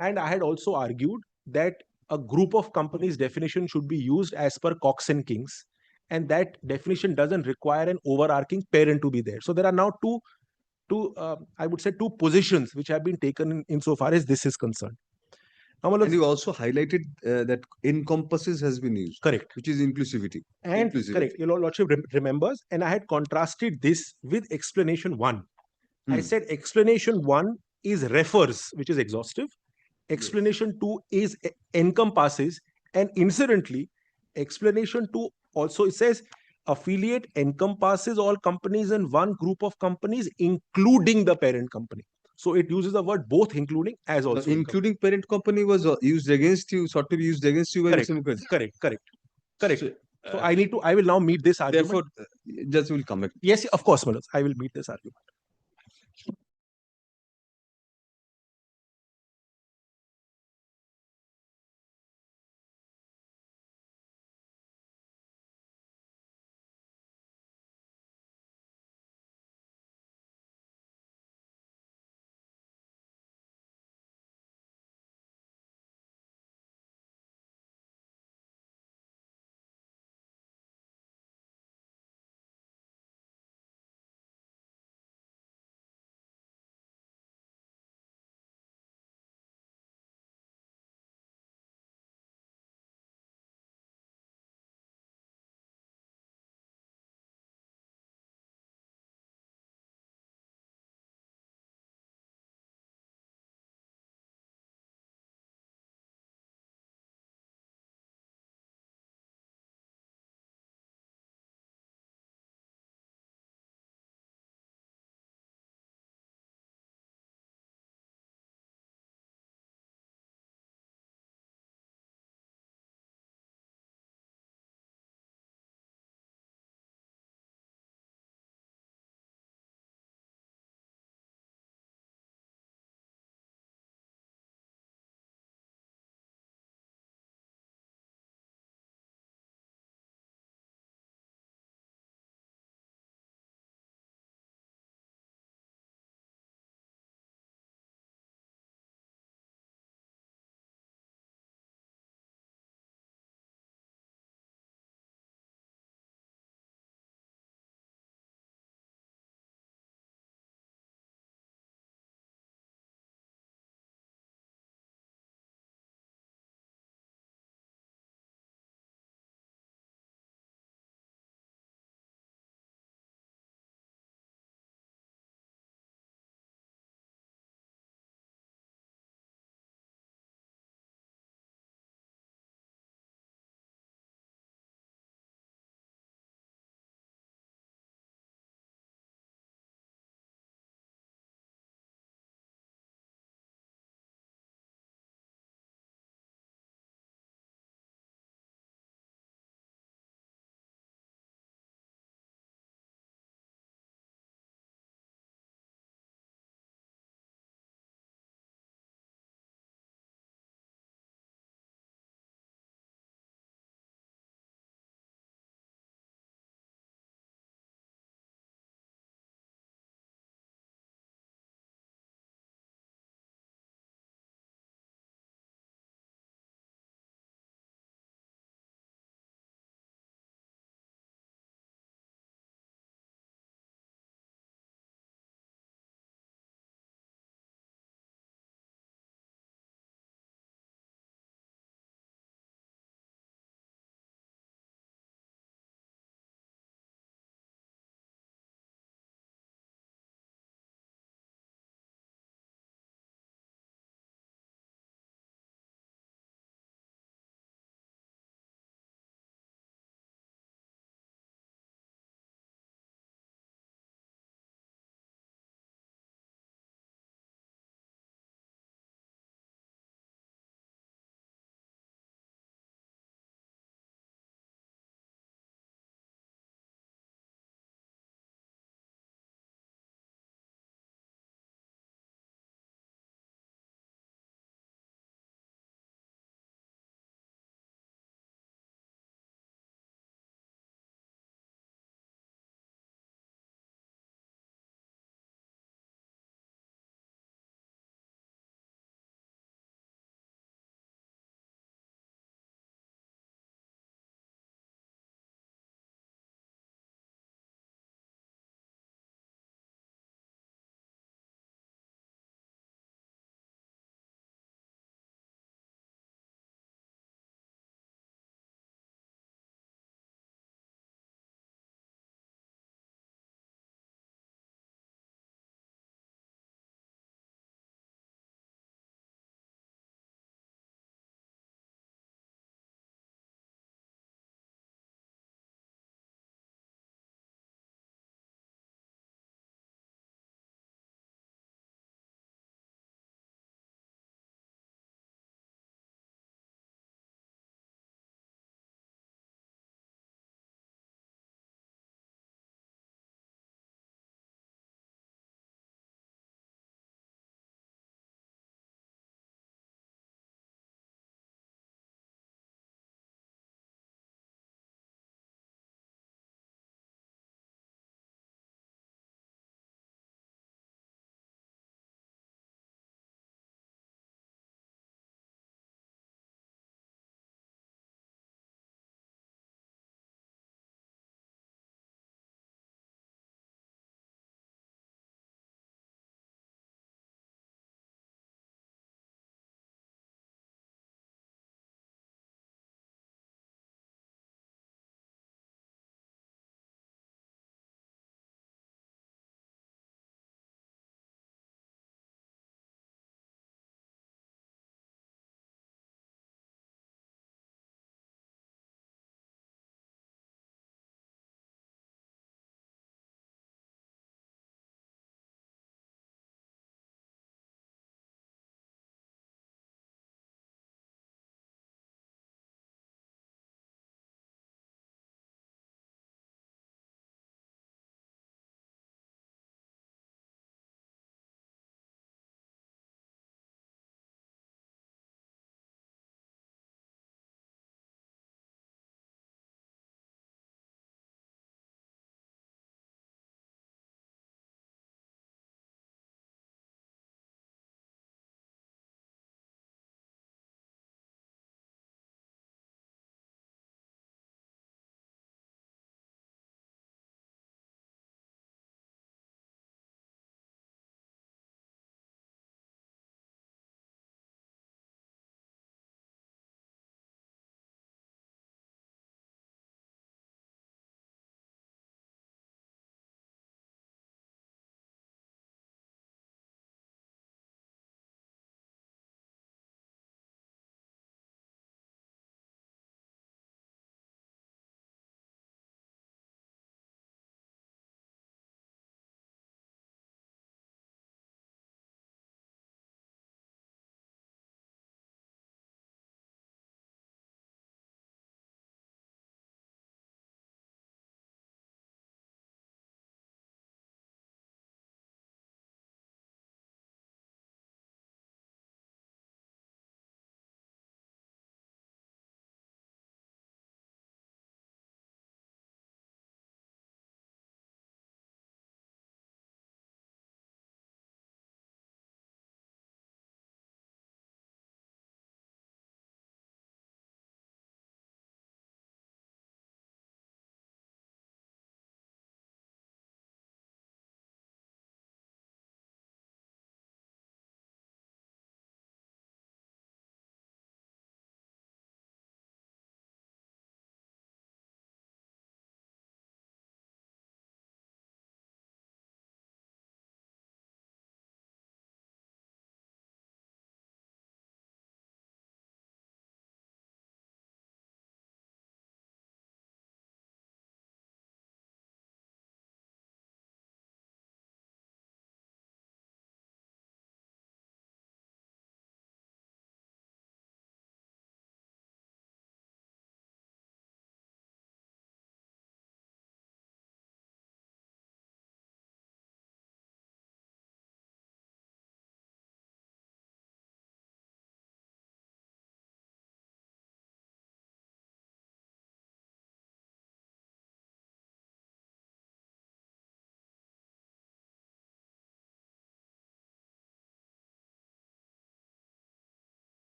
And I had also argued that a group of companies definition should be used as per Cox and Kings, and that definition doesn't require an overarching parent to be there. So there are now I would say two positions which have been taken insofar as this is concerned. Now, and you also highlighted that encompasses has been used. Correct. Which is inclusivity. And correct. Your lordship remembers, and I had contrasted this with explanation 1. I said explanation 1 is refers, which is exhaustive. Explanation 2 is encompasses, and incidentally, explanation 2 also it says affiliate encompasses all companies in one group of companies, including the parent company. So it uses the word both, including, as The also. including parent company was used against you, sought to be used against you by the Correct. same court. Correct. So, So I will now meet this argument. therefore, judge will come back. Yes, of course, Manoj. I will meet this argument.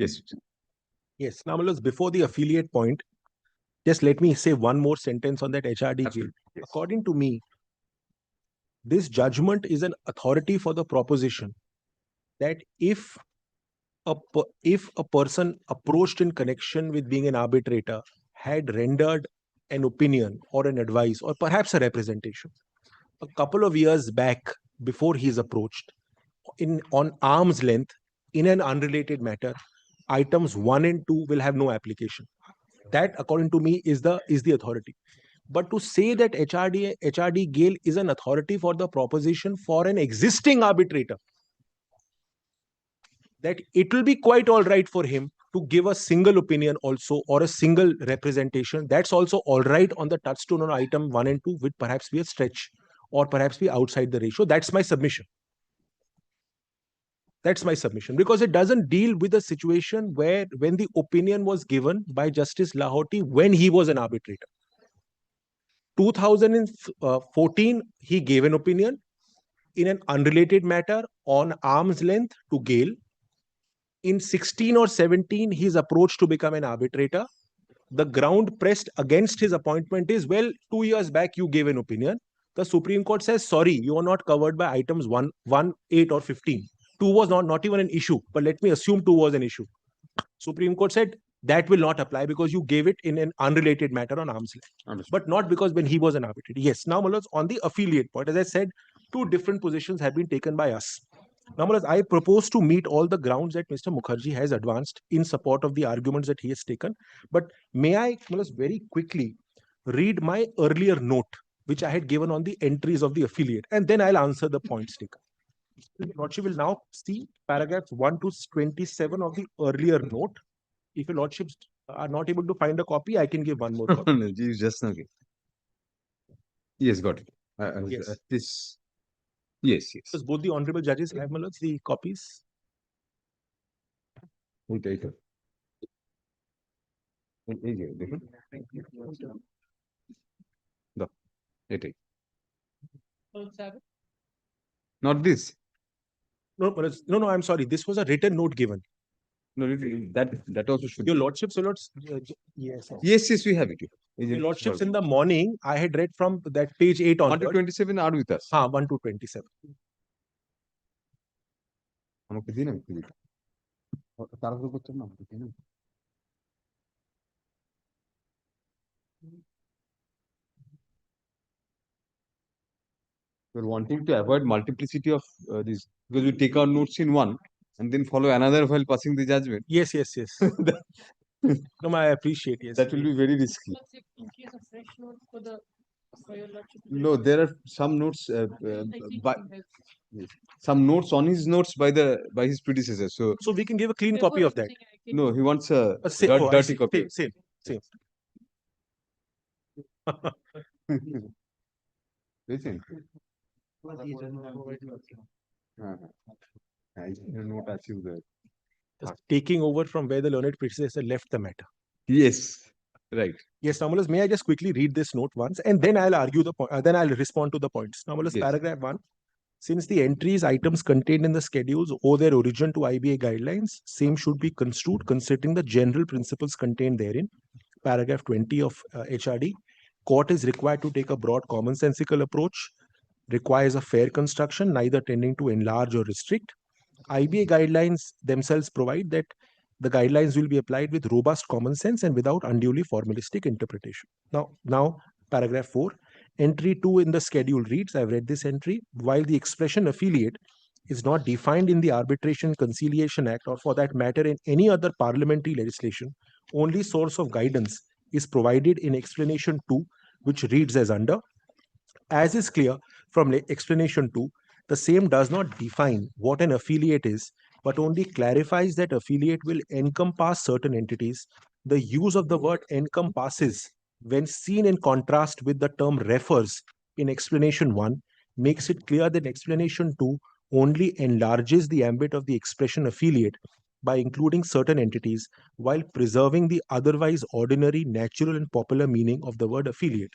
Yes. Yes. Now, before the affiliate point, just let me say one more sentence on that HRD deal. Absolutely. Yes. According to me, this judgment is an authority for the proposition that if a person approached in connection with being an arbitrator had rendered an opinion or an advice or perhaps a representation a couple of years back before he is approached on arm's length in an unrelated matter, items 1 and 2 will have no application. That, according to me, is the authority. But to say that HRD Gale is an authority for the proposition for an existing arbitrator, that it will be quite all right for him to give a single opinion also or a single representation. That's also all right on the touchstone on item 1 and 2, which perhaps be a stretch or perhaps be outside the ratio. That's my submission. That's my submission, because it doesn't deal with a situation where when the opinion was given by Justice Lahoti when he was an arbitrator. 2014, he gave an opinion in an unrelated matter on arm's length to Gale. In 16 or 17, he's approached to become an arbitrator. The ground pressed against his appointment is, well, 2 years back, you gave an opinion. The Supreme Court says, sorry, you are not covered by items 1, 8 or 15. 2 was not even an issue, but let me assume 2 was an issue. Supreme Court said that will not apply because you gave it in an unrelated matter on arm's length, but not because when he was an arbitrator. Yes, now, Mullahs, on the affiliate point, as I said, 2 different positions have been taken by us. Now, Mullahs, I propose to meet all the grounds that Mr. Mukherjee has advanced in support of the arguments that he has taken. But may I, Mullahs, very quickly read my earlier note, which I had given on the entries of the affiliate, and then I'll answer the points taken. Lordship will now see paragraphs 1 to 27 of the earlier note. If your lordships are not able to find a copy, I can give one more copy. No, just okay. Yes, got it. Yes. This. Yes. Because both the honorable judges have, my lords, the copies. We'll take it. Not this. No, my lords, no, I'm sorry. This was a written note given. No, that also should. Your lordships, your lords. Yes. Yes, we have it. Your lordships, in the morning, I had read from that page 8 on. 1 to 27 are with us. 1 to 27. We're wanting to avoid multiplicity of these, because we take our notes in one and then follow another while passing the judgment. Yes. No, I appreciate. Yes, that will be very risky. No, there are some notes some notes on his notes by his predecessor. So we can give a clean copy of that. No, he wants a dirty copy. Same. Listen. Taking over from where the learned predecessor left the matter. Yes, right. Yes, Namulas, may I just quickly read this note once, and then I'll argue the point. Then I'll respond to the points. Namulas, yes. Paragraph 1. Since the entries items contained in the schedules owe their origin to IBA guidelines, same should be construed considering the general principles contained therein. Paragraph 20 of HRD. Court is required to take a broad commonsensical approach, requires a fair construction, neither tending to enlarge or restrict. IBA guidelines themselves provide that the guidelines will be applied with robust common sense and without unduly formalistic interpretation. Now, paragraph 4. Entry 2 in the schedule reads, I've read this entry, while the expression affiliate is not defined in the Arbitration Conciliation Act or for that matter in any other parliamentary legislation, only source of guidance is provided in explanation 2, which reads as under. As is clear from explanation 2, the same does not define what an affiliate is, but only clarifies that affiliate will encompass certain entities. The use of the word encompasses, when seen in contrast with the term refers in explanation 1, makes it clear that explanation 2 only enlarges the ambit of the expression affiliate by including certain entities while preserving the otherwise ordinary, natural and popular meaning of the word affiliate.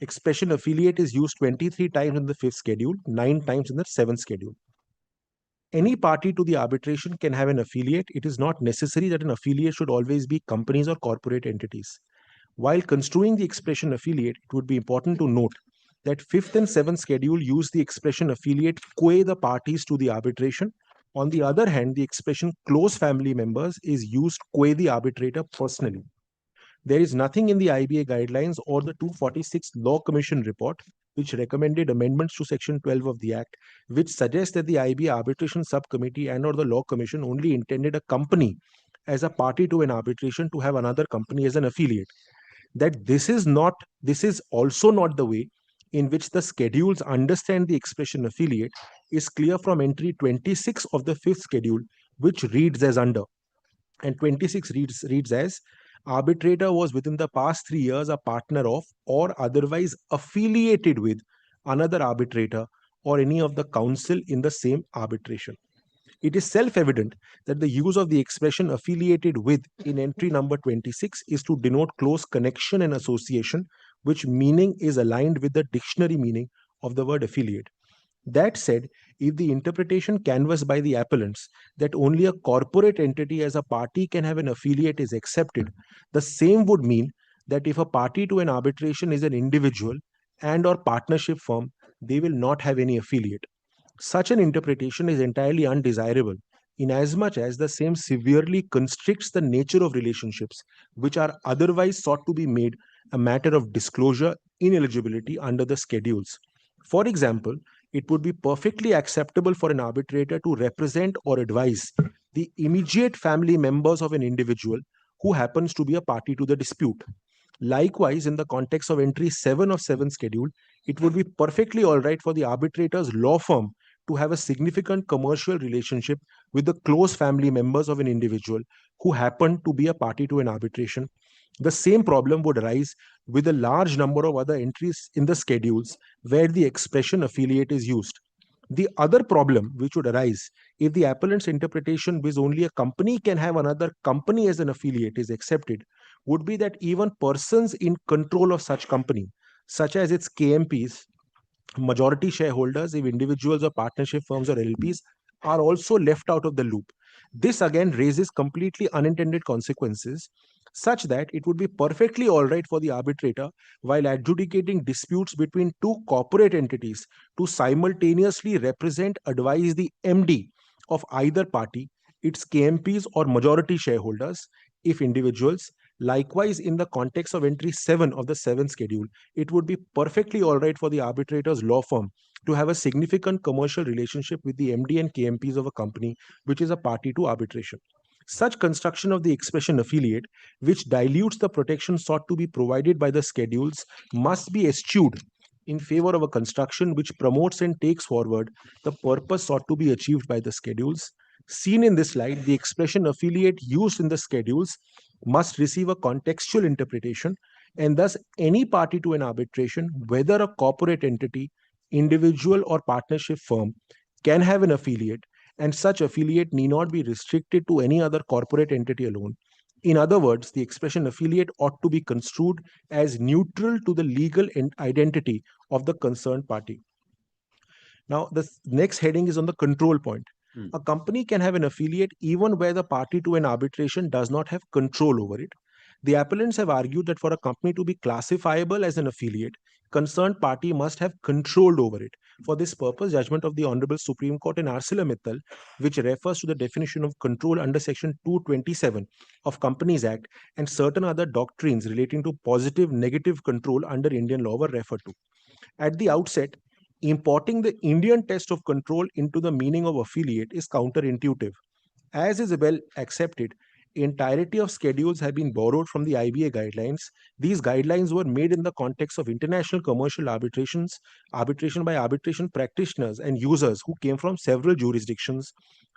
Expression affiliate is used 23 times in the 5th schedule, 9 times in the 7th schedule. any party to the arbitration can have an affiliate. It is not necessary that an affiliate should always be companies or corporate entities. While construing the expression affiliate, it would be important to note that 5th and 7th schedule use the expression affiliate qua the parties to the arbitration. On the other hand, the expression close family members is used qua the arbitrator personally. There is nothing in the IBA guidelines or the 246 Law Commission report which recommended amendments to Section 12 of the Act, which suggests that the IBA Arbitration Subcommittee and or the Law Commission only intended a company as a party to an arbitration to have another company as an affiliate. That this is also not the way in which the schedules understand the expression affiliate is clear from entry 26 of the 5th schedule, which reads as under. And 26 reads as, arbitrator was within the past 3 years a partner of or otherwise affiliated with another arbitrator or any of the counsel in the same arbitration. It is self-evident that the use of the expression affiliated with in entry number 26 is to denote close connection and association, which meaning is aligned with the dictionary meaning of the word affiliate. That said, if the interpretation canvassed by the appellants that only a corporate entity as a party can have an affiliate is accepted, the same would mean that if a party to an arbitration is an individual and or partnership firm, they will not have any affiliate. Such an interpretation is entirely undesirable, inasmuch as the same severely constricts the nature of relationships which are otherwise sought to be made a matter of disclosure ineligibility under the schedules. For example, it would be perfectly acceptable for an arbitrator to represent or advise the immediate family members of an individual who happens to be a party to the dispute. Likewise, in the context of entry 7 of 7th schedule, it would be perfectly all right for the arbitrator's law firm to have a significant commercial relationship with the close family members of an individual who happen to be a party to an arbitration. The same problem would arise with a large number of other entries in the schedules where the expression affiliate is used. The other problem which would arise if the appellant's interpretation with only a company can have another company as an affiliate is accepted would be that even persons in control of such company, such as its KMPs, majority shareholders, if individuals or partnership firms or LPs, are also left out of the loop. This again raises completely unintended consequences, such that it would be perfectly all right for the arbitrator, while adjudicating disputes between two corporate entities, to simultaneously represent, advise the MD of either party, its KMPs or majority shareholders, if individuals. Likewise, in the context of entry 7 of the 7th schedule, it would be perfectly all right for the arbitrator's law firm to have a significant commercial relationship with the MD and KMPs of a company which is a party to arbitration. Such construction of the expression affiliate, which dilutes the protection sought to be provided by the schedules, must be eschewed in favor of a construction which promotes and takes forward the purpose sought to be achieved by the schedules. Seen in this light, the expression affiliate used in the schedules must receive a contextual interpretation, and thus any party to an arbitration, whether a corporate entity, individual or partnership firm, can have an affiliate, and such affiliate need not be restricted to any other corporate entity alone. In other words, the expression affiliate ought to be construed as neutral to the legal identity of the concerned party. Now, the next heading is on the control point. A company can have an affiliate even where the party to an arbitration does not have control over it. The appellants have argued that for a company to be classifiable as an affiliate, concerned party must have control over it. For this purpose, judgment of the Honorable Supreme Court in ArcelorMittal, which refers to the definition of control under Section 227 of Companies Act and certain other doctrines relating to positive negative control under Indian law, were referred to. At the outset, importing the Indian test of control into the meaning of affiliate is counterintuitive. As is well accepted, entirety of schedules have been borrowed from the IBA guidelines. These guidelines were made in the context of international commercial arbitration by arbitration practitioners and users who came from several jurisdictions,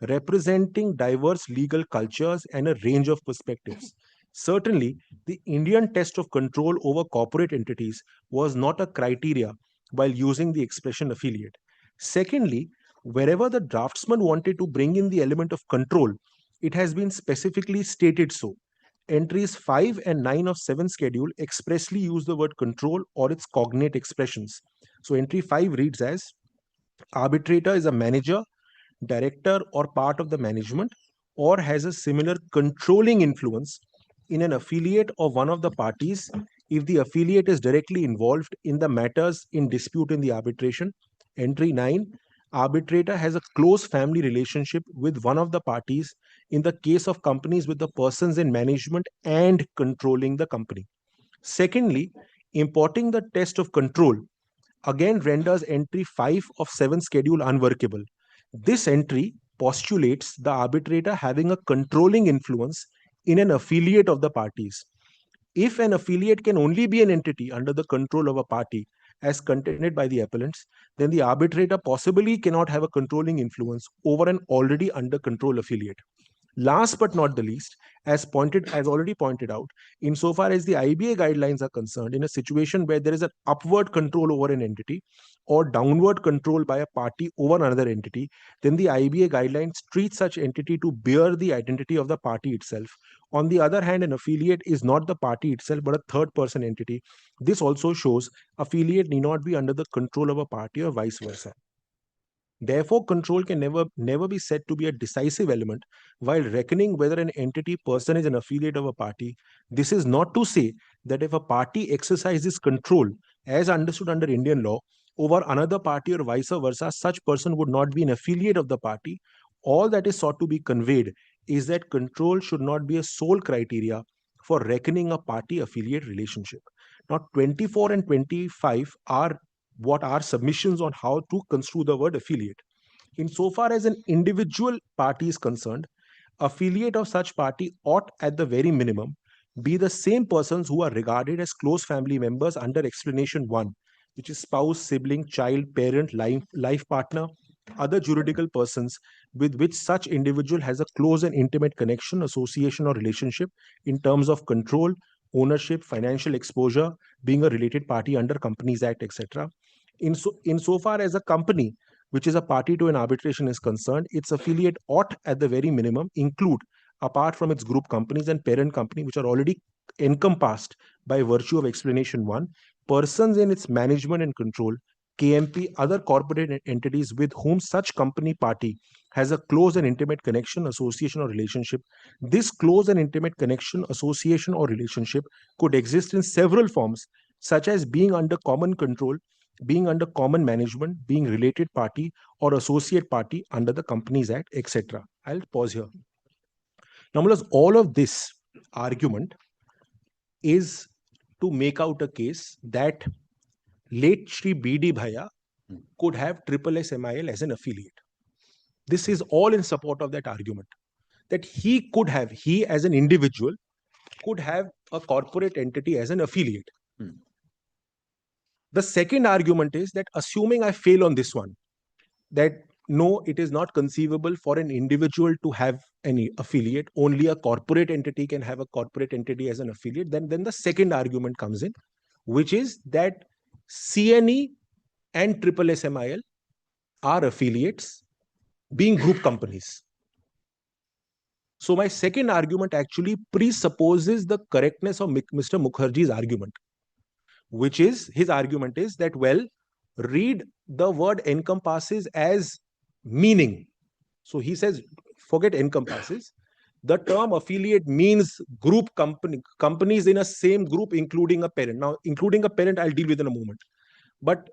representing diverse legal cultures and a range of perspectives. Certainly, the Indian test of control over corporate entities was not a criteria while using the expression affiliate. Secondly, wherever the draftsman wanted to bring in the element of control, it has been specifically stated so. Entries 5 and 9 of 7th schedule expressly use the word control or its cognate expressions. So entry 5 reads as, arbitrator is a manager director or part of the management, or has a similar controlling influence in an affiliate of one of the parties if the affiliate is directly involved in the matters in dispute in the arbitration. Entry 9. Arbitrator has a close family relationship with one of the parties in the case of companies with the persons in management and controlling the company. Secondly, importing the test of control again renders entry 5 of 7 schedule unworkable. This entry postulates the arbitrator having a controlling influence in an affiliate of the parties. If an affiliate can only be an entity under the control of a party, as contended by the appellants, then the arbitrator possibly cannot have a controlling influence over an already under control affiliate. Last but not the least, as already pointed out, insofar as the IBA guidelines are concerned, in a situation where there is an upward control over an entity or downward control by a party over another entity, then the IBA guidelines treat such entity to bear the identity of the party itself. On the other hand, an affiliate is not the party itself, but a third person entity. This also shows affiliate need not be under the control of a party or vice versa. Therefore, control can never be said to be a decisive element while reckoning whether an entity person is an affiliate of a party. This is not to say that if a party exercises control, as understood under Indian law, over another party or vice versa, such person would not be an affiliate of the party. All that is sought to be conveyed is that control should not be a sole criteria for reckoning a party-affiliate relationship. Now, 24 and 25 are what are submissions on how to construe the word affiliate. Insofar as an individual party is concerned, affiliate of such party ought at the very minimum be the same persons who are regarded as close family members under explanation 1, which is spouse, sibling, child, parent, life partner, other juridical persons with which such individual has a close and intimate connection, association, or relationship in terms of control, ownership, financial exposure, being a related party under Companies Act, etc. Insofar as a company which is a party to an arbitration is concerned, its affiliate ought at the very minimum include, apart from its group companies and parent company, which are already encompassed by virtue of explanation 1, persons in its management and control, KMP, other corporate entities with whom such company party has a close and intimate connection, association, or relationship. This close and intimate connection, association, or relationship could exist in several forms, such as being under common control, being under common management, being related party or associate party under the Companies Act, etc. I'll pause here. Now, all of this argument is to make out a case that late Shri B.D. Bhaiya could have SSSMIL as an affiliate. This is all in support of that argument, that he as an individual, could have a corporate entity as an affiliate. The second argument is that, assuming I fail on this one, that no, it is not conceivable for an individual to have any affiliate, only a corporate entity can have a corporate entity as an affiliate, then the second argument comes in, which is that CNE and SSSMIL are affiliates, being group companies. So my second argument actually presupposes the correctness of Mr. Mukherjee's argument, which is, his argument is that, well, read the word encompasses as meaning. So he says, forget encompasses. The term affiliate means group companies in a same group, including a parent. Now, including a parent, I'll deal with in a moment. But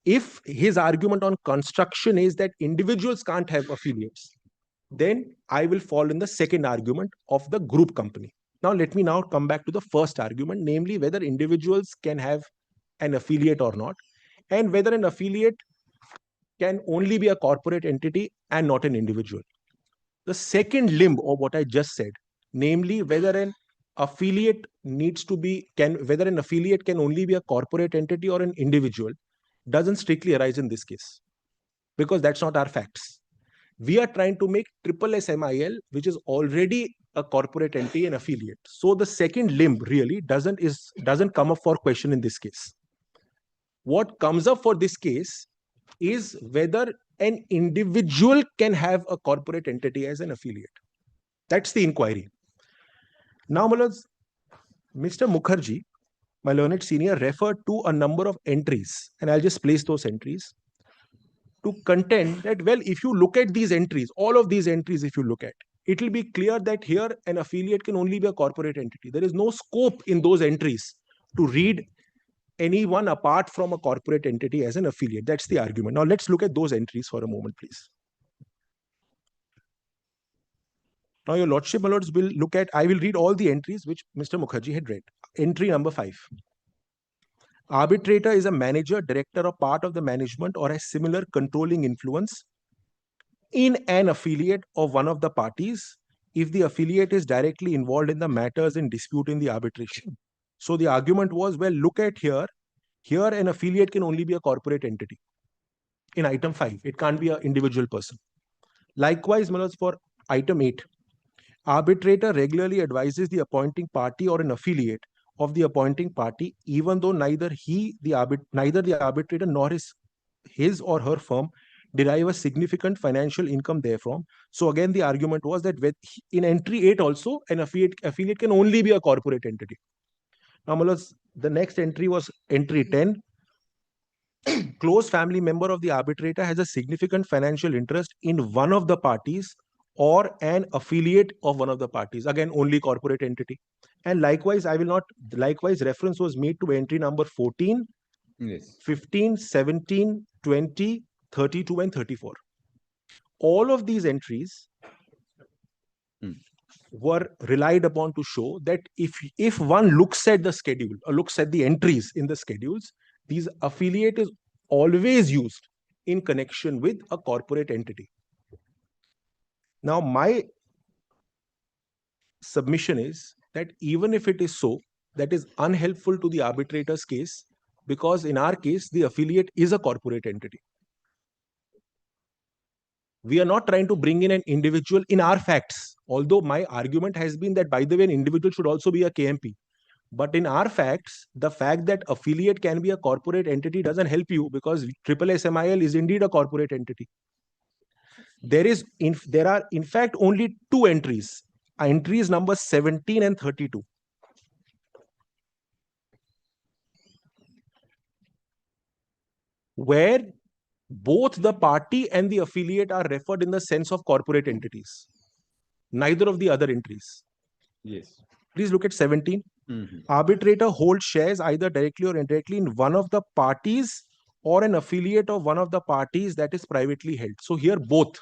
if his argument on construction is that individuals can't have affiliates, then I will fall in the second argument of the group company. Now, let me now come back to the first argument, namely whether individuals can have an affiliate or not, and whether an affiliate can only be a corporate entity and not an individual. The second limb of what I just said, namely whether an affiliate whether an affiliate can only be a corporate entity or an individual, doesn't strictly arise in this case, because that's not our facts. We are trying to make SSSMIL, which is already a corporate entity, an affiliate. So the second limb really doesn't come up for question in this case. What comes up for this case is whether an individual can have a corporate entity as an affiliate. That's the inquiry. Now, Mr. Mukherjee, my learned senior, referred to a number of entries, and I'll just place those entries. to contend that, well, if you look at these entries, all of these entries, if you look at, it will be clear that here an affiliate can only be a corporate entity. There is no scope in those entries to read anyone apart from a corporate entity as an affiliate. That's the argument. Now let's look at those entries for a moment, please. Now your lordship, my lords, will look at, I will read all the entries which Mr. Mukherjee had read. Entry number 5. Arbitrator is a manager, director, or part of the management or has similar controlling influence in an affiliate of one of the parties if the affiliate is directly involved in the matters in dispute in the arbitration. So the argument was, well, look at here. Here an affiliate can only be a corporate entity. In item 5, it can't be an individual person. Likewise, my lords, for item 8, arbitrator regularly advises the appointing party or an affiliate of the appointing party, even though neither the arbitrator nor his or her firm derive a significant financial income therefrom. So again, the argument was that in entry 8 also, an affiliate can only be a corporate entity. Now, my lords, the next entry was entry 10. Close family member of the arbitrator has a significant financial interest in one of the parties or an affiliate of one of the parties. Again, only corporate entity. And likewise, reference was made to entry number 14, Yes. 15, 17, 20, 32, and 34. All of these entries were relied upon to show that if one looks at the schedule or looks at the entries in the schedules, these affiliate is always used in connection with a corporate entity. Now, my submission is that even if it is so, that is unhelpful to the arbitrator's case, because in our case, the affiliate is a corporate entity. We are not trying to bring in an individual in our facts, although my argument has been that, by the way, an individual should also be a KMP. But in our facts, the fact that affiliate can be a corporate entity doesn't help you, because SSSMIL is indeed a corporate entity. There are in fact only 2 entries, entries number 17 and 32. Where both the party and the affiliate are referred in the sense of corporate entities. Neither of the other entries. Yes. Please look at 17. Mm-hmm. Arbitrator holds shares either directly or indirectly in one of the parties or an affiliate of one of the parties that is privately held. So here both.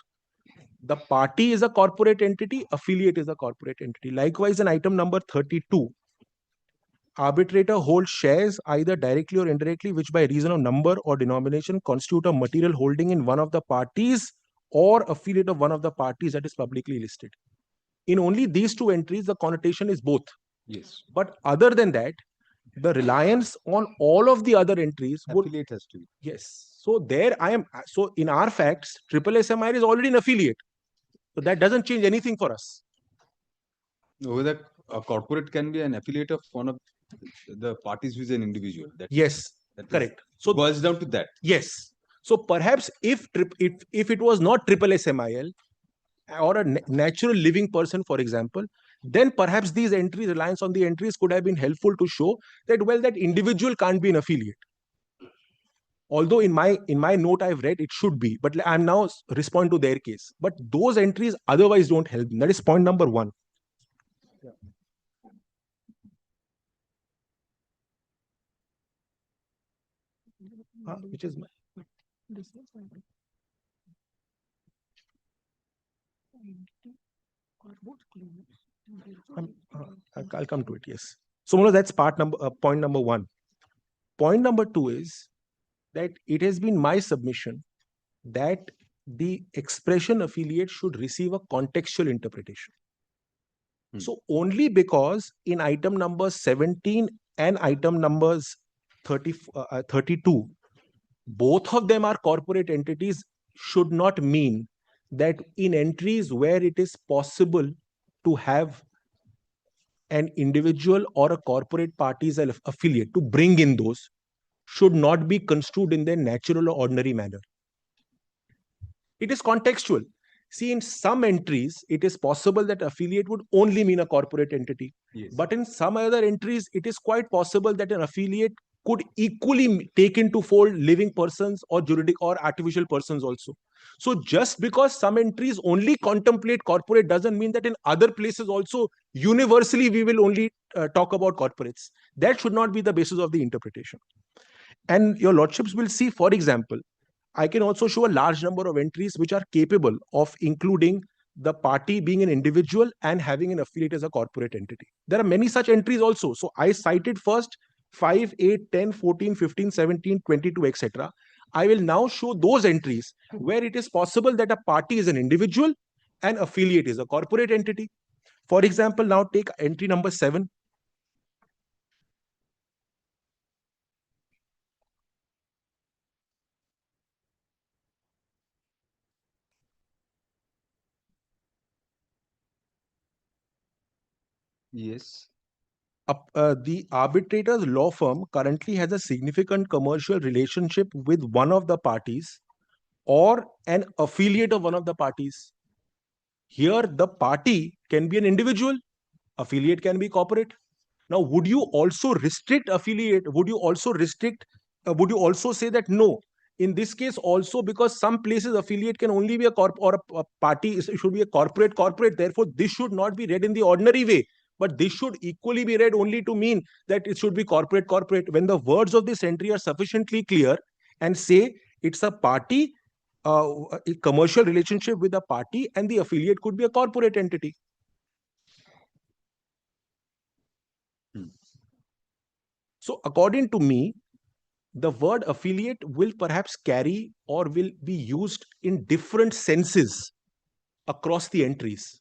The party is a corporate entity, affiliate is a corporate entity. Likewise, in item number 32, arbitrator holds shares either directly or indirectly, which by reason of number or denomination constitute a material holding in one of the parties or affiliate of one of the parties that is publicly listed. In only these 2 entries, the connotation is both. Yes. But other than that, the reliance on all of the other entries would... Affiliate has to be. Yes. So there I am. So in our facts, SSSMIL is already an affiliate. So that doesn't change anything for us. Whether a corporate can be an affiliate of one of the parties who is an individual. Yes, correct. So it boils down to that. Yes. So perhaps if it was not SSSMIL or a natural living person, for example, then perhaps these entries, reliance on the entries could have been helpful to show that, well, that individual can't be an affiliate. Although in my note I've read it should be, but I'm now responding to their case. But those entries otherwise don't help. That is point number 1. Yeah. Which is my... I'll come to it. Yes. So that's point number 1. Point number 2 is that it has been my submission that the expression affiliate should receive a contextual interpretation. So only because in item number 17 and item numbers 32, both of them are corporate entities, should not mean that in entries where it is possible to have an individual or a corporate party's affiliate to bring in those should not be construed in their natural or ordinary manner. It is contextual. See, in some entries, it is possible that affiliate would only mean a corporate entity. Yes. But in some other entries, it is quite possible that an affiliate could equally take into fold living persons or juridic or artificial persons also. So just because some entries only contemplate corporate doesn't mean that in other places also universally we will only talk about corporates. That should not be the basis of the interpretation. And your lordships will see, for example, I can also show a large number of entries which are capable of including the party being an individual and having an affiliate as a corporate entity. There are many such entries also. So I cited first 5, 8, 10, 14, 15, 17, 22, etc. I will now show those entries where it is possible that a party is an individual and affiliate is a corporate entity. For example, now take entry number 7. Yes. The arbitrator's law firm currently has a significant commercial relationship with one of the parties or an affiliate of one of the parties. Here, the party can be an individual, affiliate can be corporate. Now, would you also restrict affiliate? Would you also say that no? In this case, also because some places affiliate can only be a corp or a party should be a corporate. Therefore, this should not be read in the ordinary way. But this should equally be read only to mean that it should be corporate. When the words of this entry are sufficiently clear and say it's a party, a commercial relationship with a party, and the affiliate could be a corporate entity. So according to me, the word affiliate will perhaps carry or will be used in different senses across the entries.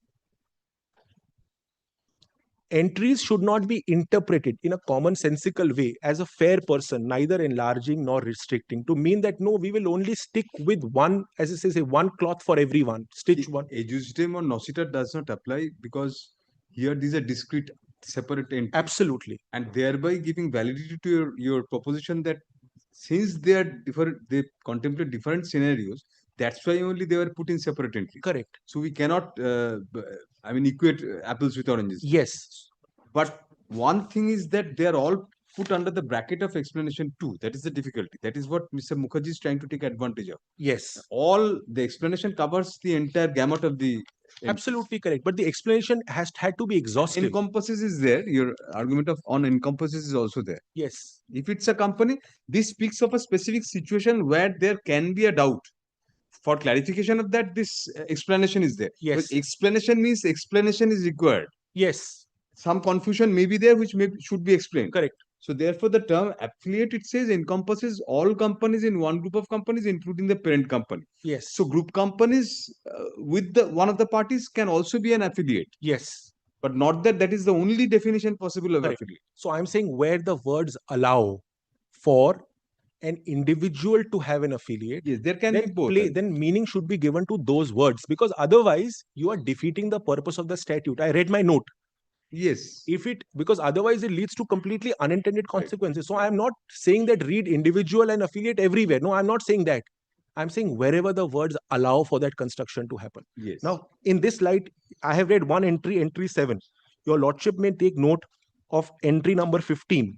Entries should not be interpreted in a commonsensical way as a fair person, neither enlarging nor restricting, to mean that no, we will only stick with one, as I say, one cloth for everyone, stitch one. Adjudicatum or nocita does not apply because here these are discrete, separate entries. Absolutely. And thereby giving validity to your proposition that since they are different, they contemplate different scenarios. That's why only they were put in separate entries. Correct. So we cannot, equate apples with oranges. Yes. But one thing is that they are all put under the bracket of explanation 2. That is the difficulty. That is what Mr. Mukherjee is trying to take advantage of. Yes. All the explanation covers the entire gamut of the entries. Absolutely correct. But the explanation had to be exhaustive. Encompasses is there. Your argument on encompasses is also there. Yes. If it's a company, this speaks of a specific situation where there can be a doubt. For clarification of that, this explanation is there. Yes. But explanation means explanation is required. Yes. Some confusion may be there which should be explained. Correct. So therefore, the term affiliate, it says, encompasses all companies in one group of companies, including the parent company. Yes. So group companies with one of the parties can also be an affiliate. Yes. But not that is the only definition possible of Correct. affiliate. So I'm saying where the words allow for an individual to have an affiliate, Yes, there can be both. Then meaning should be given to those words, because otherwise you are defeating the purpose of the statute. I read my note. Yes. Because otherwise it leads to completely unintended consequences. Right. So I'm not saying that read individual and affiliate everywhere. No, I'm not saying that. I'm saying wherever the words allow for that construction to happen. Yes. Now, in this light, I have read one entry, entry 7. Your lordship may take note of entry number 15.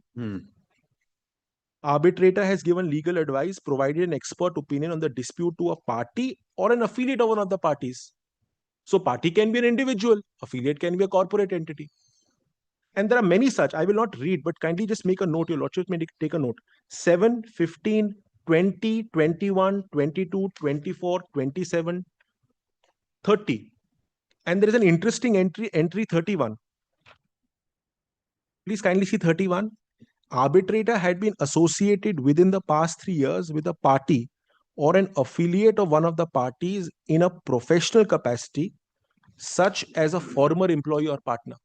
Arbitrator has given legal advice, provided an expert opinion on the dispute to a party or an affiliate of one of the parties. So party can be an individual, affiliate can be a corporate entity. And there are many such. I will not read, but kindly just make a note. Your lordship may take a note. 7, 15, 20, 21, 22, 24, 27, 30. And there is an interesting entry 31. Please kindly see 31. Arbitrator had been associated within the past 3 years with a party or an affiliate of one of the parties in a professional capacity, such as a former employee or partner.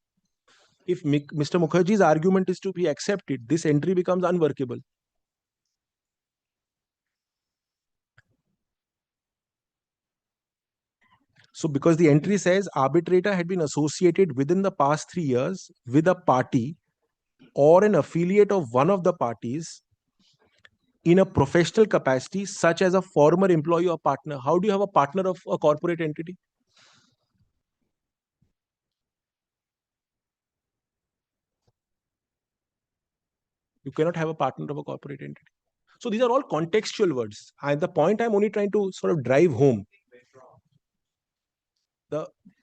If Mr. Mukherjee's argument is to be accepted, this entry becomes unworkable. So because the entry says arbitrator had been associated within the past 3 years with a party or an affiliate of one of the parties in a professional capacity, such as a former employee or partner. How do you have a partner of a corporate entity? You cannot have a partner of a corporate entity. So these are all contextual words. And the point I'm only trying to sort of drive home.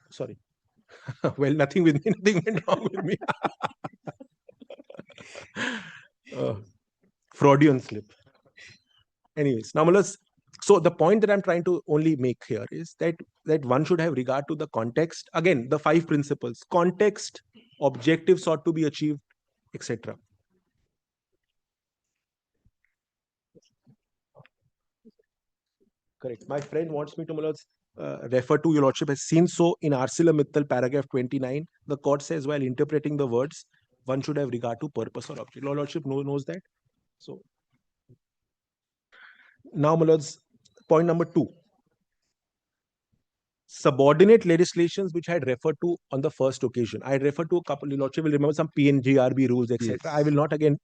Sorry. Well, nothing with me, nothing went wrong with me. Freudian slip. Anyways, now so the point that I'm trying to only make here is that one should have regard to the context. Again, the 5 principles: context, objectives sought to be achieved, etc. Correct. My friend wants me to refer to, your lordship has seen so in ArcelorMittal paragraph 29. The court says while interpreting the words, one should have regard to purpose or object. Your lordship knows that. So now, my lords, point number 2. Subordinate legislations which I had referred to on the first occasion. I had referred to a couple. Your lordship will remember some PNGRB rules, etc. Yes. I will not again.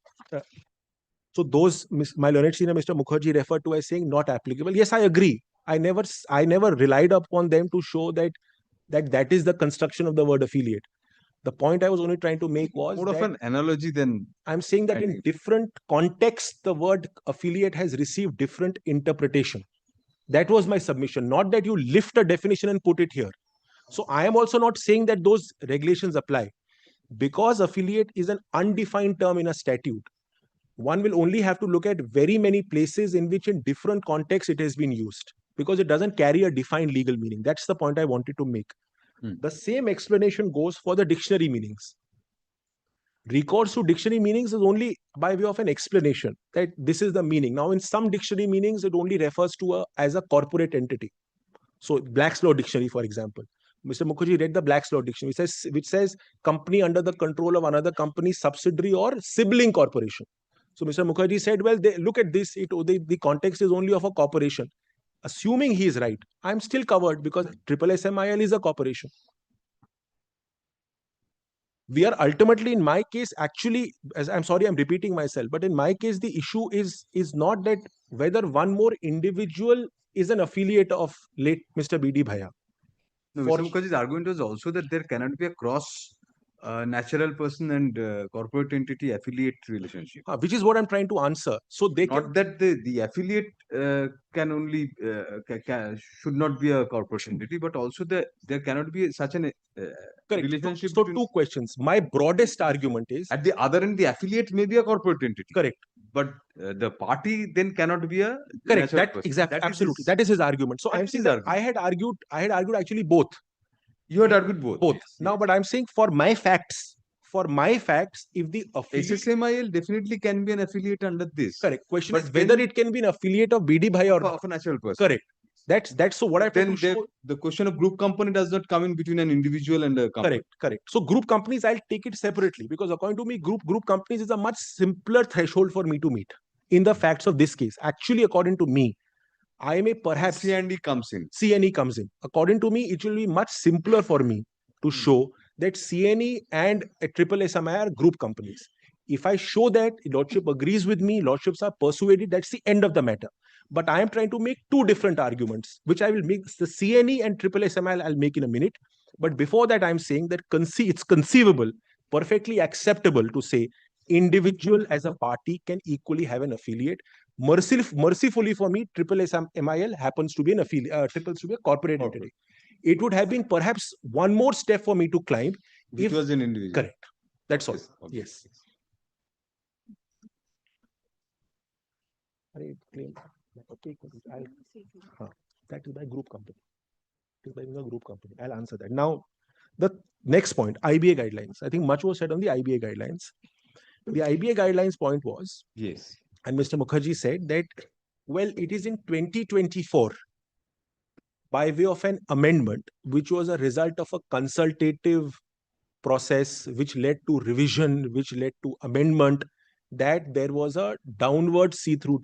So those, my learned senior Mr. Mukherjee referred to as saying not applicable. Yes, I agree. I never relied upon them to show that is the construction of the word affiliate. The point I was only trying to make was More of an analogy than I'm saying that in different contexts, the word affiliate has received different interpretation. That was my submission, not that you lift a definition and put it here. So I am also not saying that those regulations apply. Because affiliate is an undefined term in a statute, one will only have to look at very many places in which in different contexts it has been used, because it doesn't carry a defined legal meaning. That's the point I wanted to make. The same explanation goes for the dictionary meanings. Recourse to dictionary meanings is only by way of an explanation that this is the meaning. Now, in some dictionary meanings, it only refers to as a corporate entity. So, Black's Law Dictionary, for example, Mr. Mukherjee read the Black's Law Dictionary, which says company under the control of another company, subsidiary or sibling corporation. So, Mr. Mukherjee said, well, look at this. The context is only of a corporation. Assuming he is right, I'm still covered because SSMIL is a corporation. We are ultimately, in my case, actually, I'm sorry, I'm repeating myself, but in my case, the issue is not that whether one more individual is an affiliate of late Mr. B.D. Bhaiya. No, Mr. Mukherjee's argument was also that there cannot be a cross natural person and corporate entity affiliate relationship. Which is what I'm trying to answer. So they not that the affiliate can only should not be a corporate entity, but also there cannot be such an relationship. So 2 questions. My broadest argument is at the other end, the affiliate may be a corporate entity. Correct. But the party then cannot be a correct. Exactly. Absolutely. That is his argument. So I'm saying that I had argued actually both. You had argued both. Both. Yes, now, but I'm saying for my facts, if the affiliate SSMIL definitely can be an affiliate under this. Correct. Question is whether it can be an affiliate of BD Bhai or of a natural person. Correct. That's so what I then the question of group company does not come in between an individual and a company. Correct. So group companies, I'll take it separately, because according to me, group companies is a much simpler threshold for me to meet in the facts of this case. Actually, according to me, I may perhaps C&E comes in. C&E comes in. According to me, it will be much simpler for me to show that C&E and a SSMI are group companies. If I show that, Lordship agrees with me, Lordships are persuaded, that's the end of the matter. But I am trying to make 2 different arguments, which I will make. The C&E and SSMI I'll make in a minute. But before that, I'm saying that it's conceivable, perfectly acceptable to say individual as a party can equally have an affiliate. Mercifully for me, SSMIL happens to be an affiliate, happens to be a corporate entity. It would have been perhaps one more step for me to climb. If it was an individual. Correct. That's all. Yes. That is by group company. It is by a group company. I'll answer that. Now, the next point, IBA guidelines. I think much was said on the IBA guidelines. The IBA guidelines point was, yes, and Mr. Mukherjee said that, well, it is in 2024 by way of an amendment, which was a result of a consultative process, which led to revision, which led to amendment, that there was a downward see-through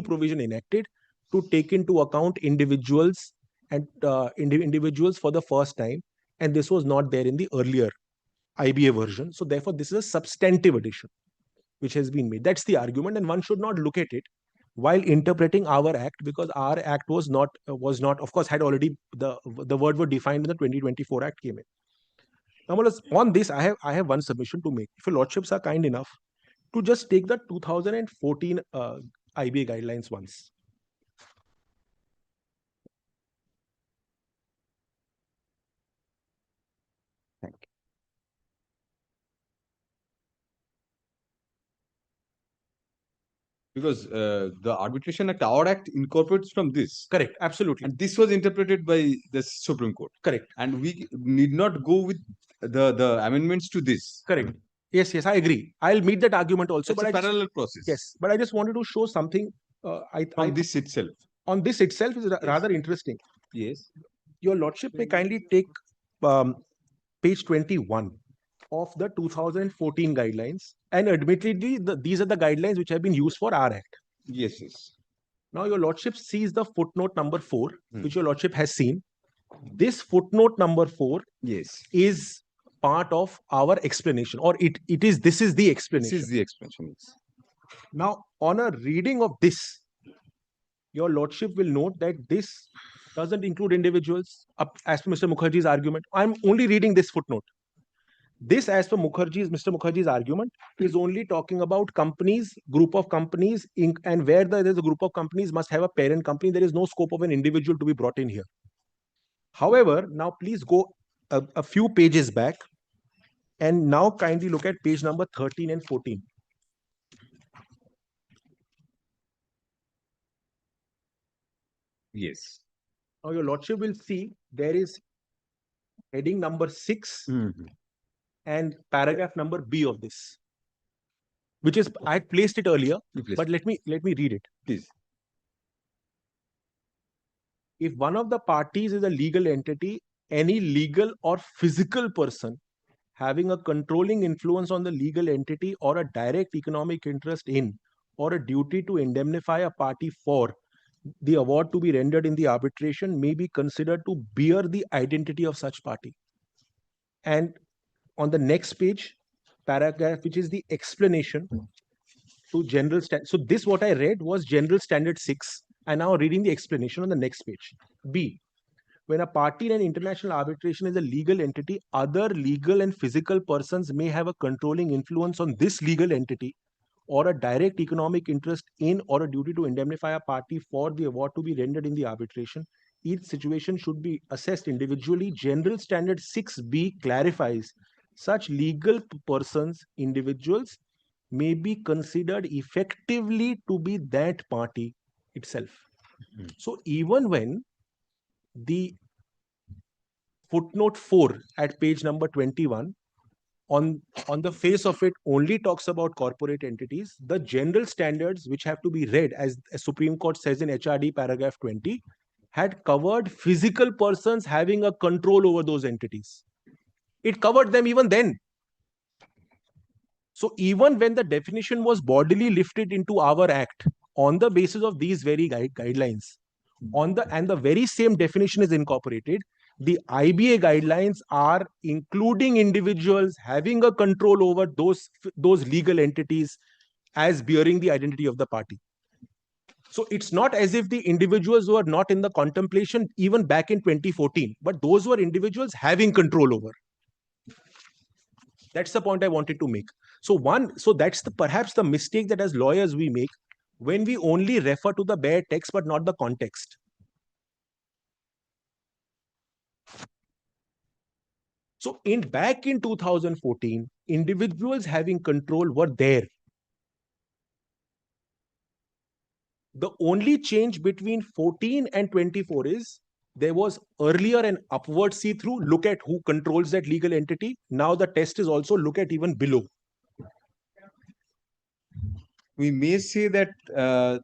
provision enacted to take into account individuals and individuals for the first time, and this was not there in the earlier IBA version. So therefore, this is a substantive addition which has been made. That's the argument, and one should not look at it while interpreting our act, because our act was not, of course, had already the word were defined when the 2024 Act came in. Now, on this, I have one submission to make. If your lordships are kind enough to just take the 2014 IBA guidelines once. Thank you. Because the Arbitration Act, our Act incorporates from this. Correct, absolutely. And this was interpreted by the Supreme Court. Correct. And we need not go with the amendments to this. Correct. Yes, I agree. I'll meet that argument also. It's a parallel process. Yes, but I just wanted to show something. On this itself. On this itself is rather interesting. Yes. Your lordship may kindly take page 21 of the 2014 guidelines, and admittedly, these are the guidelines which have been used for our act. Yes, yes. Now, your lordship sees the footnote number 4, which your lordship has seen. This footnote number 4 is part of our explanation, or this is the explanation. This is the explanation. Yes. Now, on a reading of this, your lordship will note that this doesn't include individuals, as per Mr. Mukherjee's argument. I'm only reading this footnote. This, as per Mr. Mukherjee's argument, is only talking about companies, group of companies, and where there is a group of companies must have a parent company. There is no scope of an individual to be brought in here. However, now please go a few pages back and now kindly look at page number 13 and 14. Yes. Now your lordship will see there is heading number 6 and paragraph number B of this, which is, I had placed it earlier, but let me read it. Please. If one of the parties is a legal entity, any legal or physical person having a controlling influence on the legal entity or a direct economic interest in or a duty to indemnify a party for the award to be rendered in the arbitration may be considered to bear the identity of such party. And on the next page, paragraph, which is the explanation to general standard. So this, what I read, was general standard 6. And now reading the explanation on the next page. B. When a party in an international arbitration is a legal entity, other legal and physical persons may have a controlling influence on this legal entity or a direct economic interest in or a duty to indemnify a party for the award to be rendered in the arbitration. Each situation should be assessed individually. General Standard 6B clarifies such legal persons, individuals, may be considered effectively to be that party itself. So even when the footnote 4 at page number 21 on the face of it only talks about corporate entities, the general standards which have to be read, as Supreme Court says in HRD paragraph 20, had covered physical persons having a control over those entities. It covered them even then. So even when the definition was bodily lifted into our act on the basis of these very guidelines, and the very same definition is incorporated, the IBA guidelines are including individuals having a control over those legal entities as bearing the identity of the party. So it's not as if the individuals were not in the contemplation even back in 2014, but those were individuals having control over. That's the point I wanted to make. So that's perhaps the mistake that as lawyers we make when we only refer to the bare text but not the context. So back in 2014, individuals having control were there. The only change between 14 and 24 is there was earlier an upward see-through, look at who controls that legal entity. Now the test is also look at even below. We may say that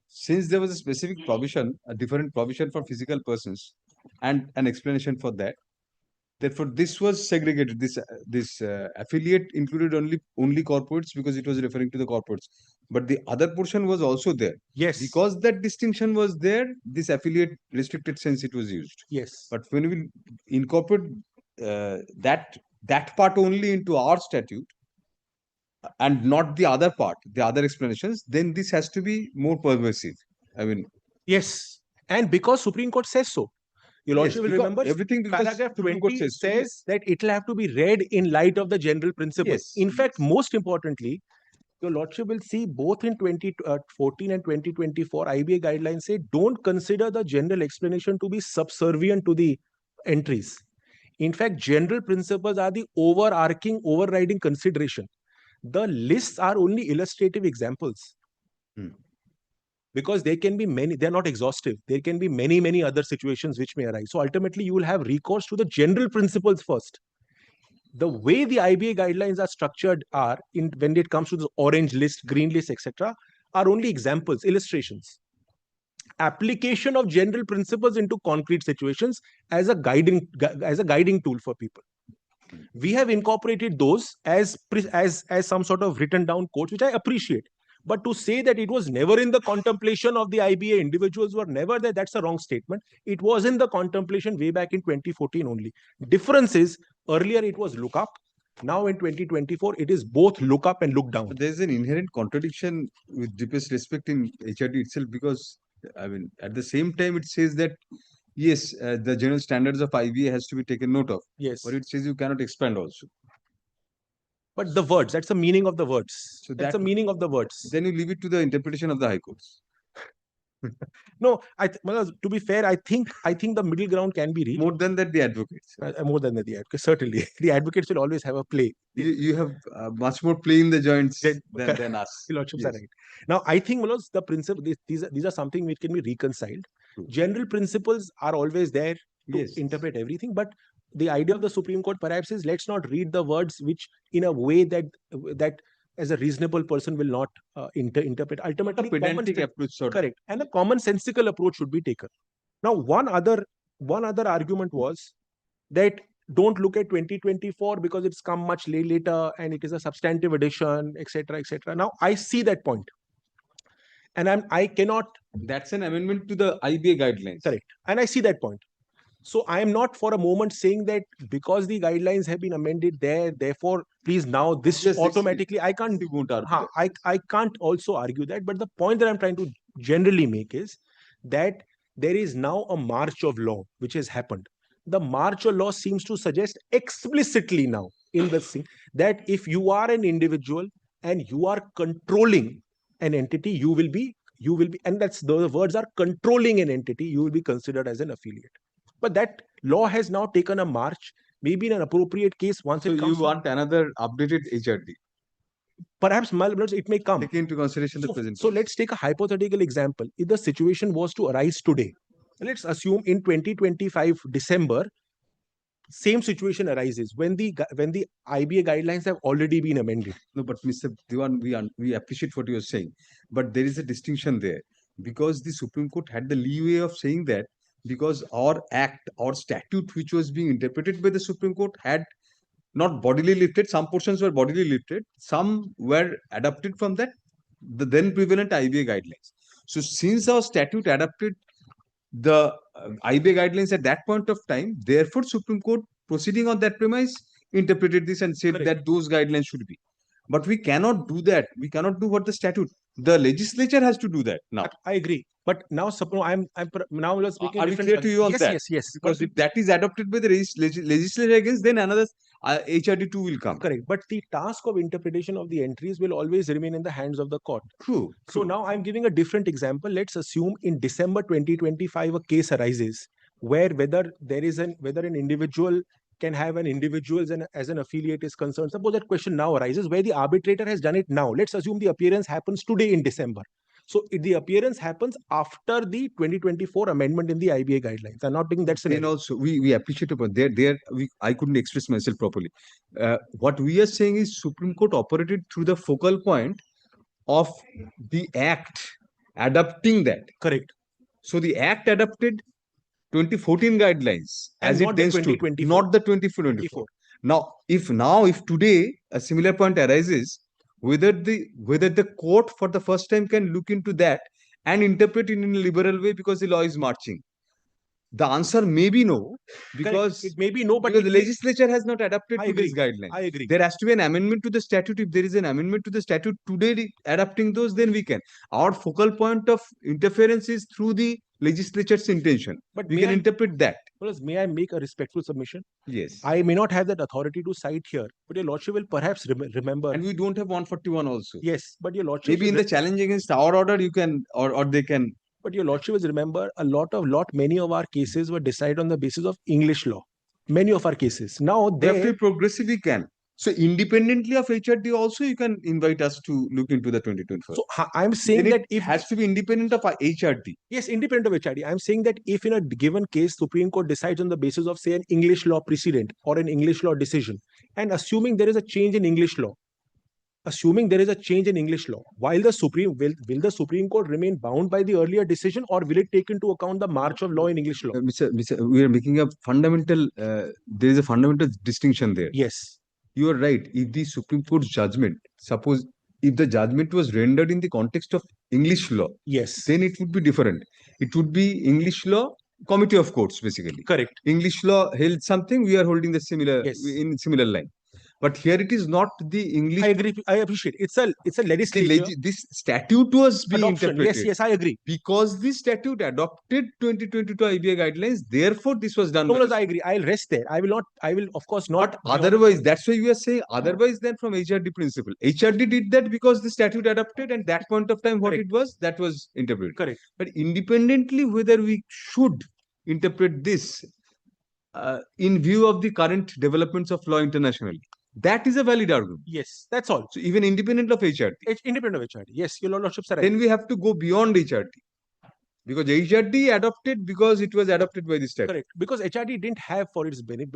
since there was a specific provision, a different provision for physical persons and an explanation for that, therefore this was segregated. This affiliate included only corporates because it was referring to the corporates. But the other portion was also there. Yes. Because that distinction was there, this affiliate restricted sense it was used. Yes. But when we incorporate that part only into our statute and not the other part, the other explanations, then this has to be more pervasive. I mean, yes. And because Supreme Court says so. Your Yes, Lordship will because remember everything because paragraph Supreme Court 20 says so, says that it will have to be read in light of the general principles. Yes, In fact, yes. most importantly, Your Lordship will see both in 2014 and 2024 IBA guidelines say don't consider the general explanation to be subservient to the entries. In fact, general principles are the overriding consideration. The lists are only illustrative examples. Hmm. Because there can be many, they're not exhaustive. There can be many other situations which may arise. So ultimately, you will have recourse to the general principles first. The way the IBA guidelines are structured are, when it comes to the orange list, green list, etc., are only examples, illustrations. Application of general principles into concrete situations as a guiding tool for people. We have incorporated those as some sort of written down quotes, which I appreciate. But to say that it was never in the contemplation of the IBA, individuals were never there, that's a wrong statement. It was in the contemplation way back in 2014 only. Difference is, earlier it was look up. Now in 2024, it is both look up and look down. But there's an inherent contradiction with deepest respect in HRD itself, because I mean, at the same time, it says that yes, the general standards of IBA has to be taken note of. Yes. But it says you cannot expand also. But the words, that's the meaning of the words. So That's the meaning of the words. Then you leave it to the interpretation of the High Courts. No, well, to be fair, I think the middle ground can be reached. More than that, the advocates. More than the advocates, certainly. The advocates will always have a play. You have much more play in the joints than us. The Lordships Yes. are right. Now, I think, Manoj, the principle, these are something which can be reconciled. True. General principles are always there to Yes. interpret everything, but the idea of the Supreme Court perhaps is let's not read the words which in a way that as a reasonable person will not interpret. Ultimately, A pedantic approach sort of. correct, and a commonsensical approach should be taken. Now, one other argument was that don't look at 2024 because it's come much later and it is a substantive addition, etc., etc. Now, I see that point, and I cannot. That's an amendment to the IBA guidelines. Correct, and I see that point. So I am not for a moment saying that because the guidelines have been amended therefore, please now this Yes, automatically, I can't. You won't argue that. I can't also argue that. But the point that I'm trying to generally make is that there is now a march of law which has happened. The march of law seems to suggest explicitly now in the thing that if you are an individual and you are controlling an entity, you will be, and that's the words are controlling an entity, you will be considered as an affiliate. But that law has now taken a march, maybe in an appropriate case once So it comes. you want another updated HRD? Perhaps it may come. Take into consideration the present. So let's take a hypothetical example. If the situation was to arise today, let's assume in 2025 December, same situation arises when the IBA guidelines have already been amended. No, but Mr. Diwan, we appreciate what you are saying, but there is a distinction there, because the Supreme Court had the leeway of saying that because our act or statute which was being interpreted by the Supreme Court had not bodily lifted, some portions were bodily lifted, some were adapted from that, the then prevalent IBA guidelines. So since our statute adapted the IBA guidelines at that point of time, therefore Supreme Court, proceeding on that premise, interpreted this and said Correct. that those guidelines should be. But we cannot do that. We cannot do what the statute. The legislature has to do that now. I agree. But now, suppose now we're speaking. Are we clear to you on that? Yes. Because if that is adopted by the legislature against, then another HRD2 will come. Correct. But the task of interpretation of the entries will always remain in the hands of the court. True. So now I'm giving a different example. Let's assume in December 2025 a case arises where whether an individual can have an individual as an affiliate is concerned. Suppose that question now arises where the arbitrator has done it now. Let's assume the appearance happens today in December. So if the appearance happens after the 2024 amendment in the IBA guidelines. I'm not thinking that's an. Then also we appreciate about I couldn't express myself properly. What we are saying is Supreme Court operated through the focal point of the act adopting that. Correct. So the act adopted 2014 guidelines And as not it the then stood, 2024. not the 2024. Now, if today a similar point arises, whether the court for the first time can look into that and interpret it in a liberal way because the law is marching. The answer may be no, because it may be no, but because the legislature has not adapted I to agree. these guidelines. I agree. There has to be an amendment to the statute. If there is an amendment to the statute today adapting those, then we can. Our focal point of interference is through the legislature's intention. But We may can I, interpret that. may I make a respectful submission? Yes. I may not have that authority to cite here, but your lordship will perhaps remember. And we don't have 141 also. Yes, but your lordship Maybe in the challenge against our order, you can, or they can. But your lordship will remember many of our cases were decided on the basis of English law. Many of our cases. Now We have to be progressive, we can. So independently of HRD also, you can invite us to look into the 2024. So I'm saying then that it has to be independent of HRD. Yes, independent of HRD. I'm saying that if in a given case, Supreme Court decides on the basis of, say, an English law precedent or an English law decision, and assuming there is a change in English law, while the will the Supreme Court remain bound by the earlier decision, or will it take into account the march of law in English law? We are making a fundamental, there is a fundamental distinction there. Yes. You are right. If the Supreme Court's judgment, suppose if the judgment was rendered in the context of English law, yes, then it would be different. It would be English law, committee of courts, basically. Correct. English law held something, we are holding the similar, in similar line. But here it is not the English. I agree. I appreciate. It's a legislature. This statute was being interpreted. Yes, I agree. Because this statute adopted 2022 IBA guidelines, therefore this was done. No, I agree. I'll rest there. I will of course not. But otherwise, that's why you are saying otherwise than from HRD principle. HRD did that because the statute adopted, and that point of time, what it was, that was interpreted. Correct. But independently, whether we should interpret this in view of the current developments of law internationally, that is a valid argument. Yes, that's all. So even independent of HRD. Independent of HRD. Yes, your lordship are right. Then we have to go beyond HRD. Because HRD adopted because it was adopted by the statute. Correct. Because HRD didn't have for its benefit.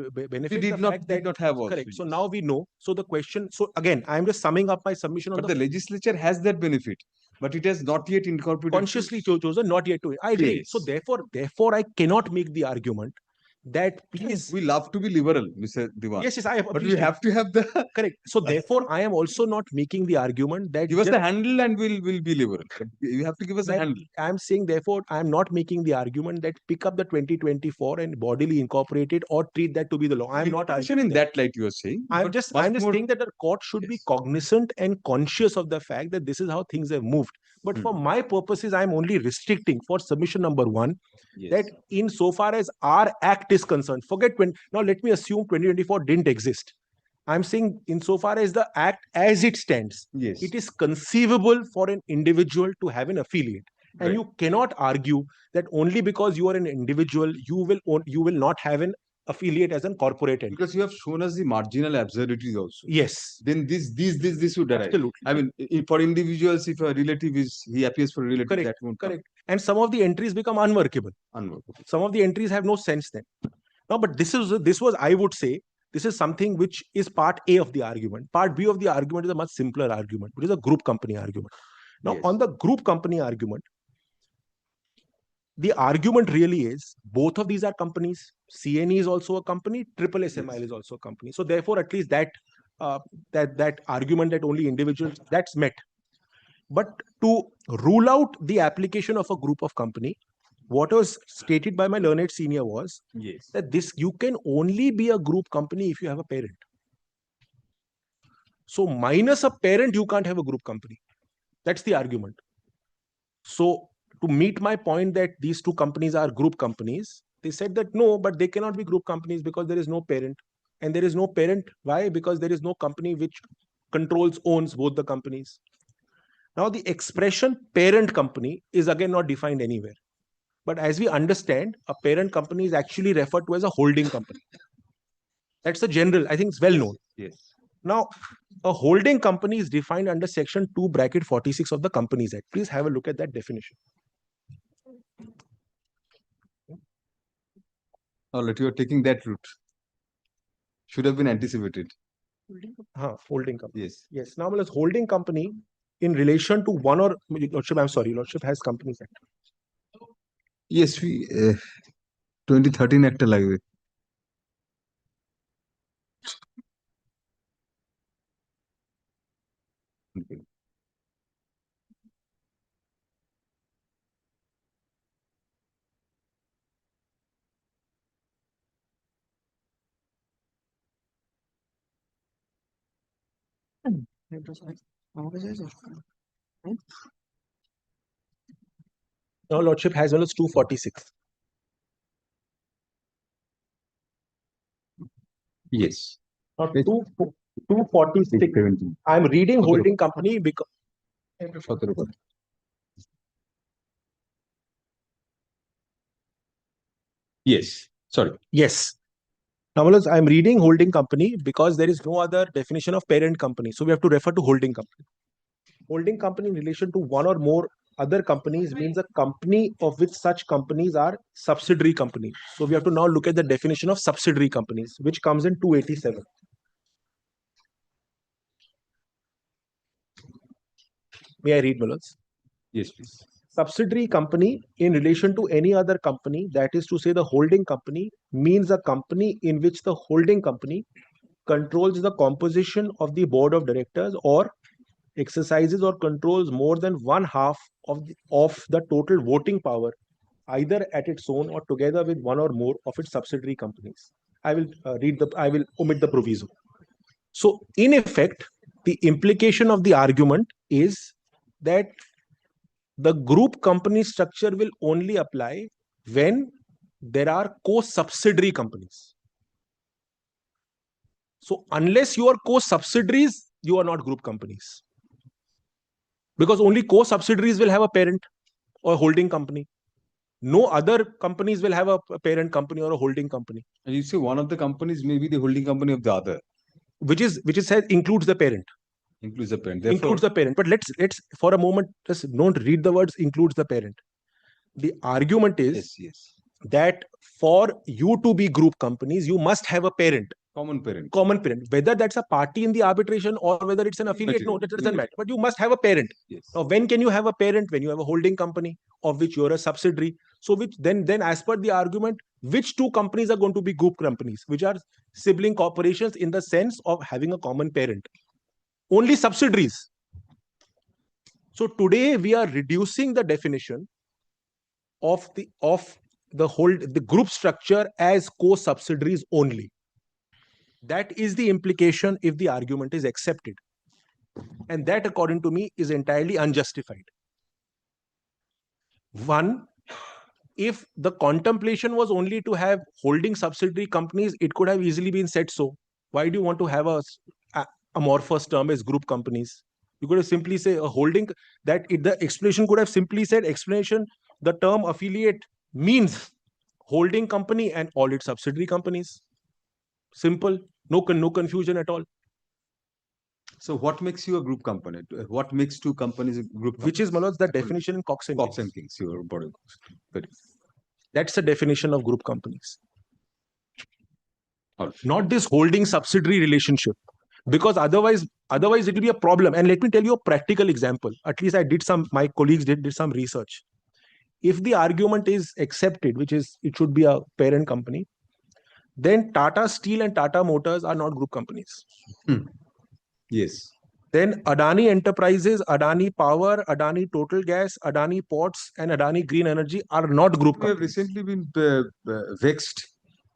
It did not have also. Correct. So now we know. So the question. So again, I'm just summing up my submission. But the legislature has that benefit, but it has not yet incorporated. Consciously chosen, not yet to. I agree. Yes. So therefore, I cannot make the argument that please. We love to be liberal, Mr. Diwan. Yes, I but we have to have the correct. So therefore, I am also not making the argument that give us the handle and we'll be liberal. You have to give us the handle. I'm saying therefore, I am not making the argument that pick up the 2024 and bodily incorporate it or treat that to be the law. I am not arguing in that light. You are saying. I'm just saying that the court should be cognizant and conscious of the fact that this is how things have moved. But for my purposes, I'm only restricting for submission number 1 that insofar as our act is concerned, forget when. Now let me assume 2024 didn't exist. I'm saying insofar as the act as it stands, it is conceivable for an individual to have an affiliate. And you cannot argue that only because you are an individual, you will not have an affiliate as a corporate entity. Because you have shown us the marginal absurdities also. Yes. Then this would arise. Absolutely. I mean, for individuals, if a relative he appears for a relative, correct, that won't correct. And some of the entries become unworkable. Some of the entries have no sense then. No, but this was, I would say, this is something which is part A of the argument. Part B of the argument is a much simpler argument, which is a group company argument. Now, on the group company argument, the argument really is both of these are companies. CNE is also a company. Triple SMIL is also a company. So therefore, at least that argument that only individuals, that's met. But to rule out the application of a group of company, what was stated by my learned senior was that you can only be a group company if you have a parent. So minus a parent, you can't have a group company. That's the argument. So to meet my point that these two companies are group companies, they said that no, but they cannot be group companies because there is no parent. And there is no parent. Why? Because there is no company which owns both the companies. Now the expression parent company is again not defined anywhere. But as we understand, a parent company is actually referred to as a holding company. That's the general, I think it's well known. Yes. Now, a holding company is defined under section 2(46) of the Companies Act. Please have a look at that definition. All right, you are taking that route. Should have been anticipated. Holding company. Yes. Yes. Now, as holding company in relation to one or Lordship, I'm sorry, Lordship has Companies Act. Yes, we 2013 Act like okay. Now, Lordship has almost 246. Yes. Now, Page 246. 17. I'm reading Okay. holding company because. 17 করে। Yes. Sorry. Yes. Now, Manoj, I'm reading holding company because there is no other definition of parent company. So we have to refer to holding company. Holding company in relation to one or more other companies means a company of which such companies are subsidiary companies. So we have to now look at the definition of subsidiary companies, which comes in 287. May I read, Manoj? Yes, please. Subsidiary company in relation to any other company, that is to say the holding company, means a company in which the holding company controls the composition of the board of directors or exercises or controls more than one half of the total voting power, either at its own or together with one or more of its subsidiary companies. I will omit the proviso. So in effect, the implication of the argument is that the group company structure will only apply when there are co-subsidiary companies. So unless you are co-subsidiaries, you are not group companies. Because only co-subsidiaries will have a parent or holding company. No other companies will have a parent company or a holding company. And you say one of the companies may be the holding company of the other. Which says includes the parent. Includes the parent. Therefore, Includes the parent. But let's for a moment just don't read the words includes the parent. The argument is that for you to be group companies, you must have a parent. Common parent. Common parent. Whether that's a party in the arbitration or whether it's an affiliate, no, that doesn't matter. But you must have a parent. Yes. Now, when can you have a parent? When you have a holding company of which you're a subsidiary. So which then as per the argument, which two companies are going to be group companies, which are sibling corporations in the sense of having a common parent? Only subsidiaries. So today we are reducing the definition of the group structure as co-subsidiaries only. That is the implication if the argument is accepted. And that, according to me, is entirely unjustified. One, if the contemplation was only to have holding subsidiary companies, it could have easily been said so. Why do you want to have a amorphous term as group companies? You could have simply say a holding, the explanation could have simply said the term affiliate means holding company and all its subsidiary companies. Simple, no confusion at all. So what makes you a group company? What makes two companies a group company? Which is, Manoj, the definition in Cox and Kings. Your body. That's the definition of group companies. Right. Not this holding subsidiary relationship. Because otherwise it will be a problem. And let me tell you a practical example. At least my colleagues did some research. If the argument is accepted, which is it should be a parent company, then Tata Steel and Tata Motors are not group companies. Yes. Then Adani Enterprises, Adani Power, Adani Total Gas, Adani Ports, and Adani Green Energy are not group We have companies. recently been vexed,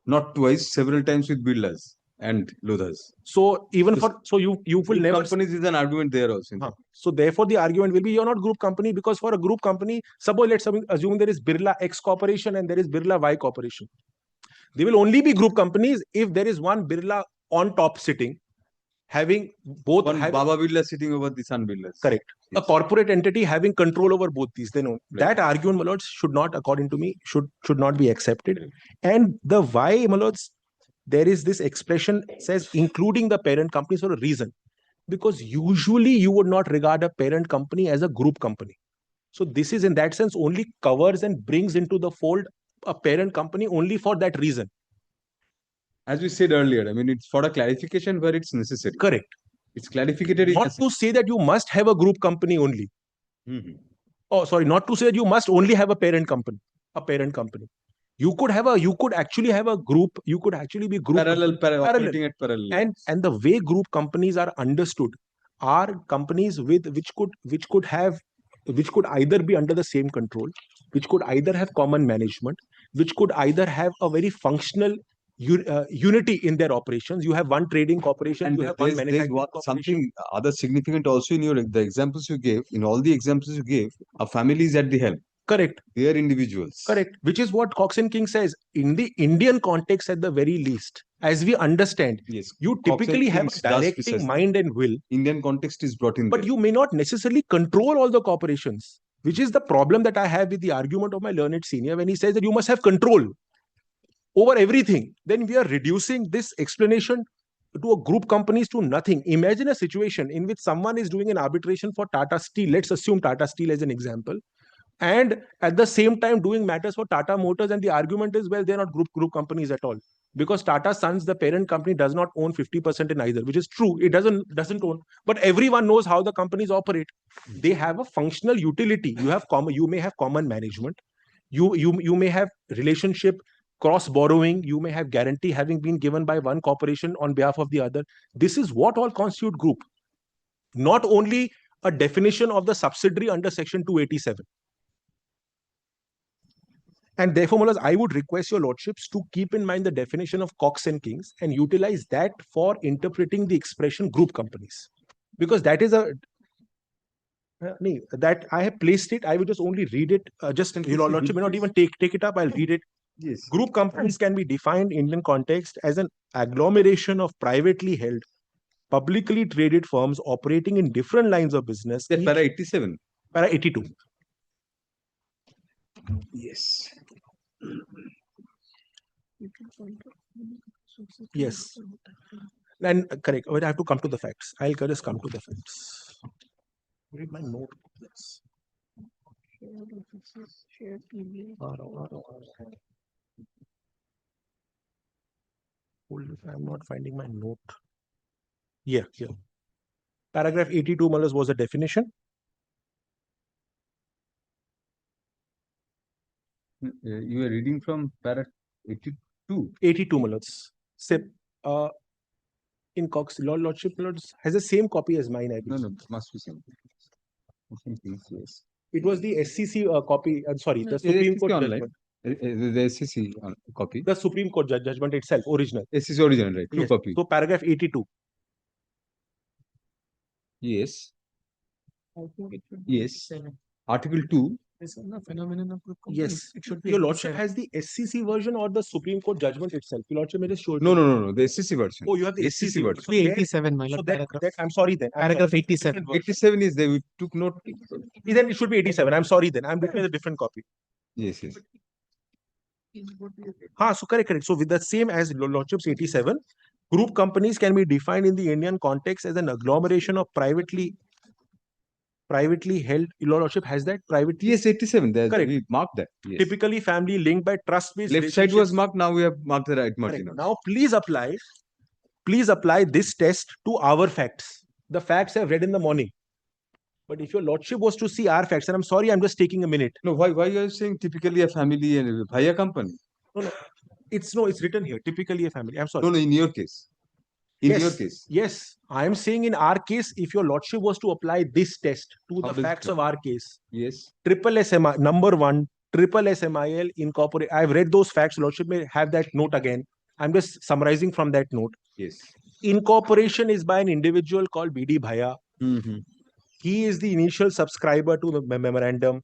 not twice, several times with Birlas and Lodhas. So even you will group never. Companies is an argument there also. So therefore the argument will be you're not group company, because for a group company, suppose let's assume there is Birla X Corporation and there is Birla Y Corporation. They will only be group companies if there is one Birla on top sitting, having both. One Baba Birla sitting over the Sun Birlas. Correct. Yes. A corporate entity having control over both these. Then right. That argument, my lords, should not, according to me, should not be accepted. Right. And the why, my lords, there is this expression says including the parent companies for a reason. Because usually you would not regard a parent company as a group company. So this is in that sense only covers and brings into the fold a parent company only for that reason. As we said earlier, I mean, it's for a clarification where it's necessary. Correct. It's clarified. Not to say that you must have a group company only. Oh, sorry, not to say that you must only have a parent company. You could actually have a group. You could actually be group operating at parallel. And the way group companies are understood are companies which could either be under the same control, which could either have common management, which could either have a very functional unity in their operations. You have one trading corporation, and you have one manufacturing corporation. Something other significant also in the examples you gave. In all the examples you gave, a family is at the helm. Correct. They are individuals. Correct. Which is what Cox and King says. In the Indian context, at the very least, as we understand, Yes. you Cox and typically have Kings a does directing precisely. mind and will, Indian context is brought in but there. you may not necessarily control all the corporations, which is the problem that I have with the argument of my learned senior when he says that you must have control over everything. Then we are reducing this explanation to a group companies to nothing. Imagine a situation in which someone is doing an arbitration for Tata Steel. Let's assume Tata Steel as an example. And at the same time doing matters for Tata Motors, and the argument is, well, they're not group companies at all, because Tata Sons, the parent company, does not own 50% in either, which is true. It doesn't own, but everyone knows how the companies operate. They have a functional utility. You may have common management. You may have relationship, cross borrowing. You may have guarantee having been given by one corporation on behalf of the other. This is what all constitute group, not only a definition of the subsidiary under section 287. And therefore, Mullahs, I would request your lordships to keep in mind the definition of Cox and Kings and utilize that for interpreting the expression group companies. Because that is that I have placed it. I will just only read it. Your lordship may not even take it up. I'll read it. Yes. Group companies can be defined in Indian context as an agglomeration of privately held, publicly traded firms operating in different lines of business. That para 87. Para 82. Yes. Yes. And correct. I have to come to the facts. I'll just come to the facts. Read my note. Yes. I'm not finding my note. Yeah. Paragraph 82, Mullahs, was a definition. You are reading from para 82. 82, Mullahs. In Cox, lordship Lords has the same copy as mine, I believe. No, must be something. Yes. It was the SCC copy. Sorry, the No, Supreme SCC Court online. judgment. The SEC copy. The Supreme Court judgment itself, original. SEC original, right? Two Yes. copy. So paragraph 82. Yes. Yes. Article 2. Phenomenon of group Yes. It should be Your lordship 87. has the SCC version or the Supreme Court judgment itself. Your lordship may just show it. No. The SEC version. Oh, you have the SEC SCC version. It should be 87, my So lord. that I'm sorry then. Paragraph 87. 87 is there. We took note. Then it should be 87. I'm sorry then. I'm looking at a different copy. Yes. So correct. So with the same as lordship's 87, group companies can be defined in the Indian context as an agglomeration of privately held. Your lordship has that privately. Yes, 87. There, Correct. we marked that. Yes. Typically family linked by trust-based. Left side was marked. Now we have marked the right Correct. margin. Now please apply this test to our facts. The facts I've read in the morning. But if your lordship was to see our facts, and I'm sorry, I'm just taking a minute. No, why you are saying typically a family and a bhaiya company? No. It's written here. Typically a family. I'm sorry. No, in your case. Your case. Yes. I am saying in our case, if your lordship was to apply this test to the facts of our case. Yes. Triple SMI, number one, Triple SMIL incorporate. I've read those facts. Lordship may have that note again. I'm just summarizing from that note. Yes. Incorporation is by an individual called BD Bhaiya. Mm-hmm. He is the initial subscriber to the memorandum.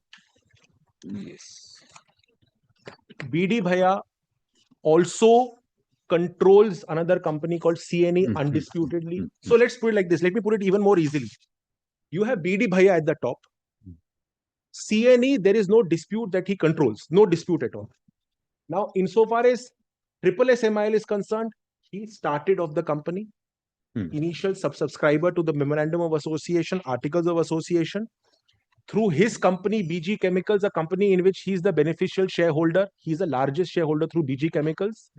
Yes. BD Bhaiya also controls another company called CNE undisputedly. So let's put it like this. Let me put it even more easily. You have BD Bhaiya at the top. CNE, there is no dispute that he controls. No dispute at all. Now, insofar as Triple SMIL is concerned, he started off the company. Initial subscriber to the Memorandum of Association, Articles of Association. Through his company, BG Chemicals, a company in which he is the beneficial shareholder. He is the largest shareholder through BG Chemicals.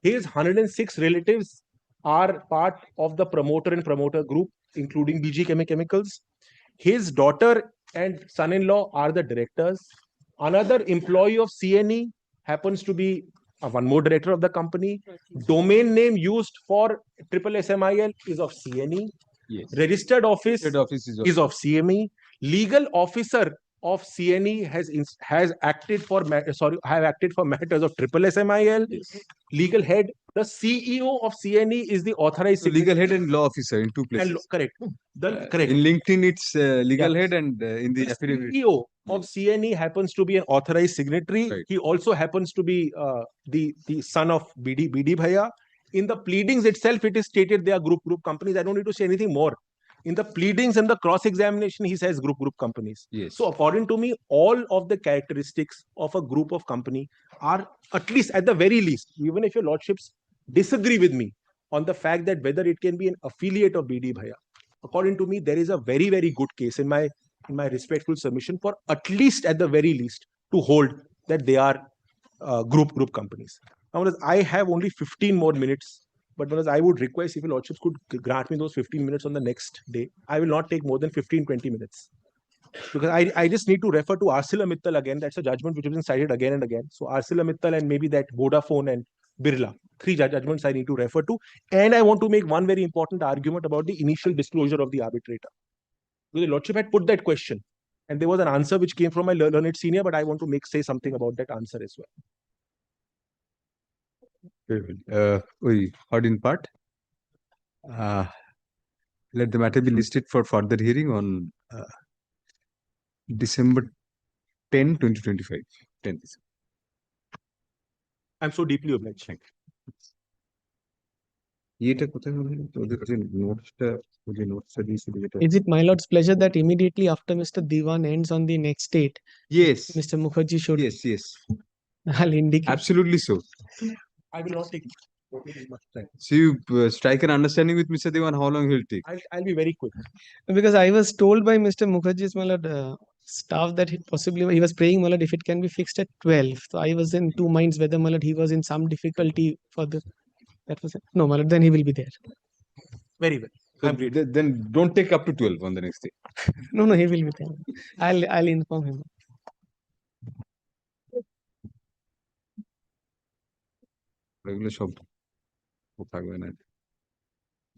His 106 relatives are part of the promoter and promoter group, including BG Chemicals. His daughter and son-in-law are the directors. Another employee of CNE happens to be one more director of the company. Domain name used for Triple SMIL is of CNE. Yes. Registered office is of CME. Legal officer of CNE has acted for matters of Triple SMIL. Yes. Legal head, the CEO of CNE is the authorized legal head and law officer in two places. correct. In LinkedIn, it's legal head, and in the affidavit. of CNE happens to be an authorized signatory. Right. He also happens to be the son of BD Bhaiya. In the pleadings itself, it is stated they are group companies. I don't need to say anything more. In the pleadings and the cross-examination, he says group companies. Yes. So according to me, all of the characteristics of a group of company are, at least at the very least, even if your lordships disagree with me on the fact that whether it can be an affiliate of BD Bhaiya, according to me, there is a very, very good case in my respectful submission for at least at the very least to hold that they are group companies. Now, I have only 15 more minutes, but I would request if your lordships could grant me those 15 minutes on the next day. I will not take more than 15-20 minutes. Because I just need to refer to ArcelorMittal again. That's a judgment which has been cited again and again. So ArcelorMittal and maybe that Vodafone and Birla, 3 judgments I need to refer to. And I want to make one very important argument about the initial disclosure of the arbitrator. Because the lordship had put that question. And there was an answer which came from my learned senior, but I want to say something about that answer as well. We heard in part. Let the matter be listed for further hearing on December 10, 2025. 10 December. I'm so deeply obliged. Thank you. এটা কোথায় হলো? ওদের কাছে নোটসটা দিয়েছিল যেটা। Is it my lord's pleasure that immediately after Mr. Diwan ends on the next date, Yes. Mr. Mukherjee should, Yes. I'll indicate. Absolutely so. I will not take much time. So you strike an understanding with Mr. Dewan how long he'll take. I'll be very quick. Because I was told by Mr. Mukherjee's my lord, staff that he was praying, my lord, if it can be fixed at 12. So I was in two minds whether, my lord, he was in some difficulty for the, that was it. No, my lord, then he will be there. Very well. So I'm ready. then don't take up to 12 on the next day. No, he will be there. I'll inform him. Regular shop.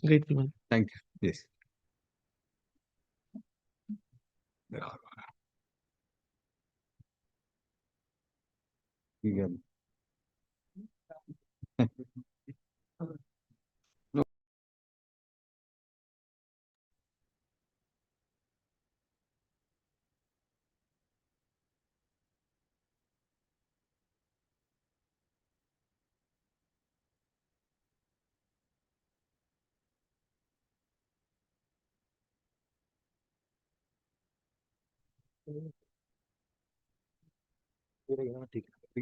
Grateful one. Thank you. Yes. Yeah. No.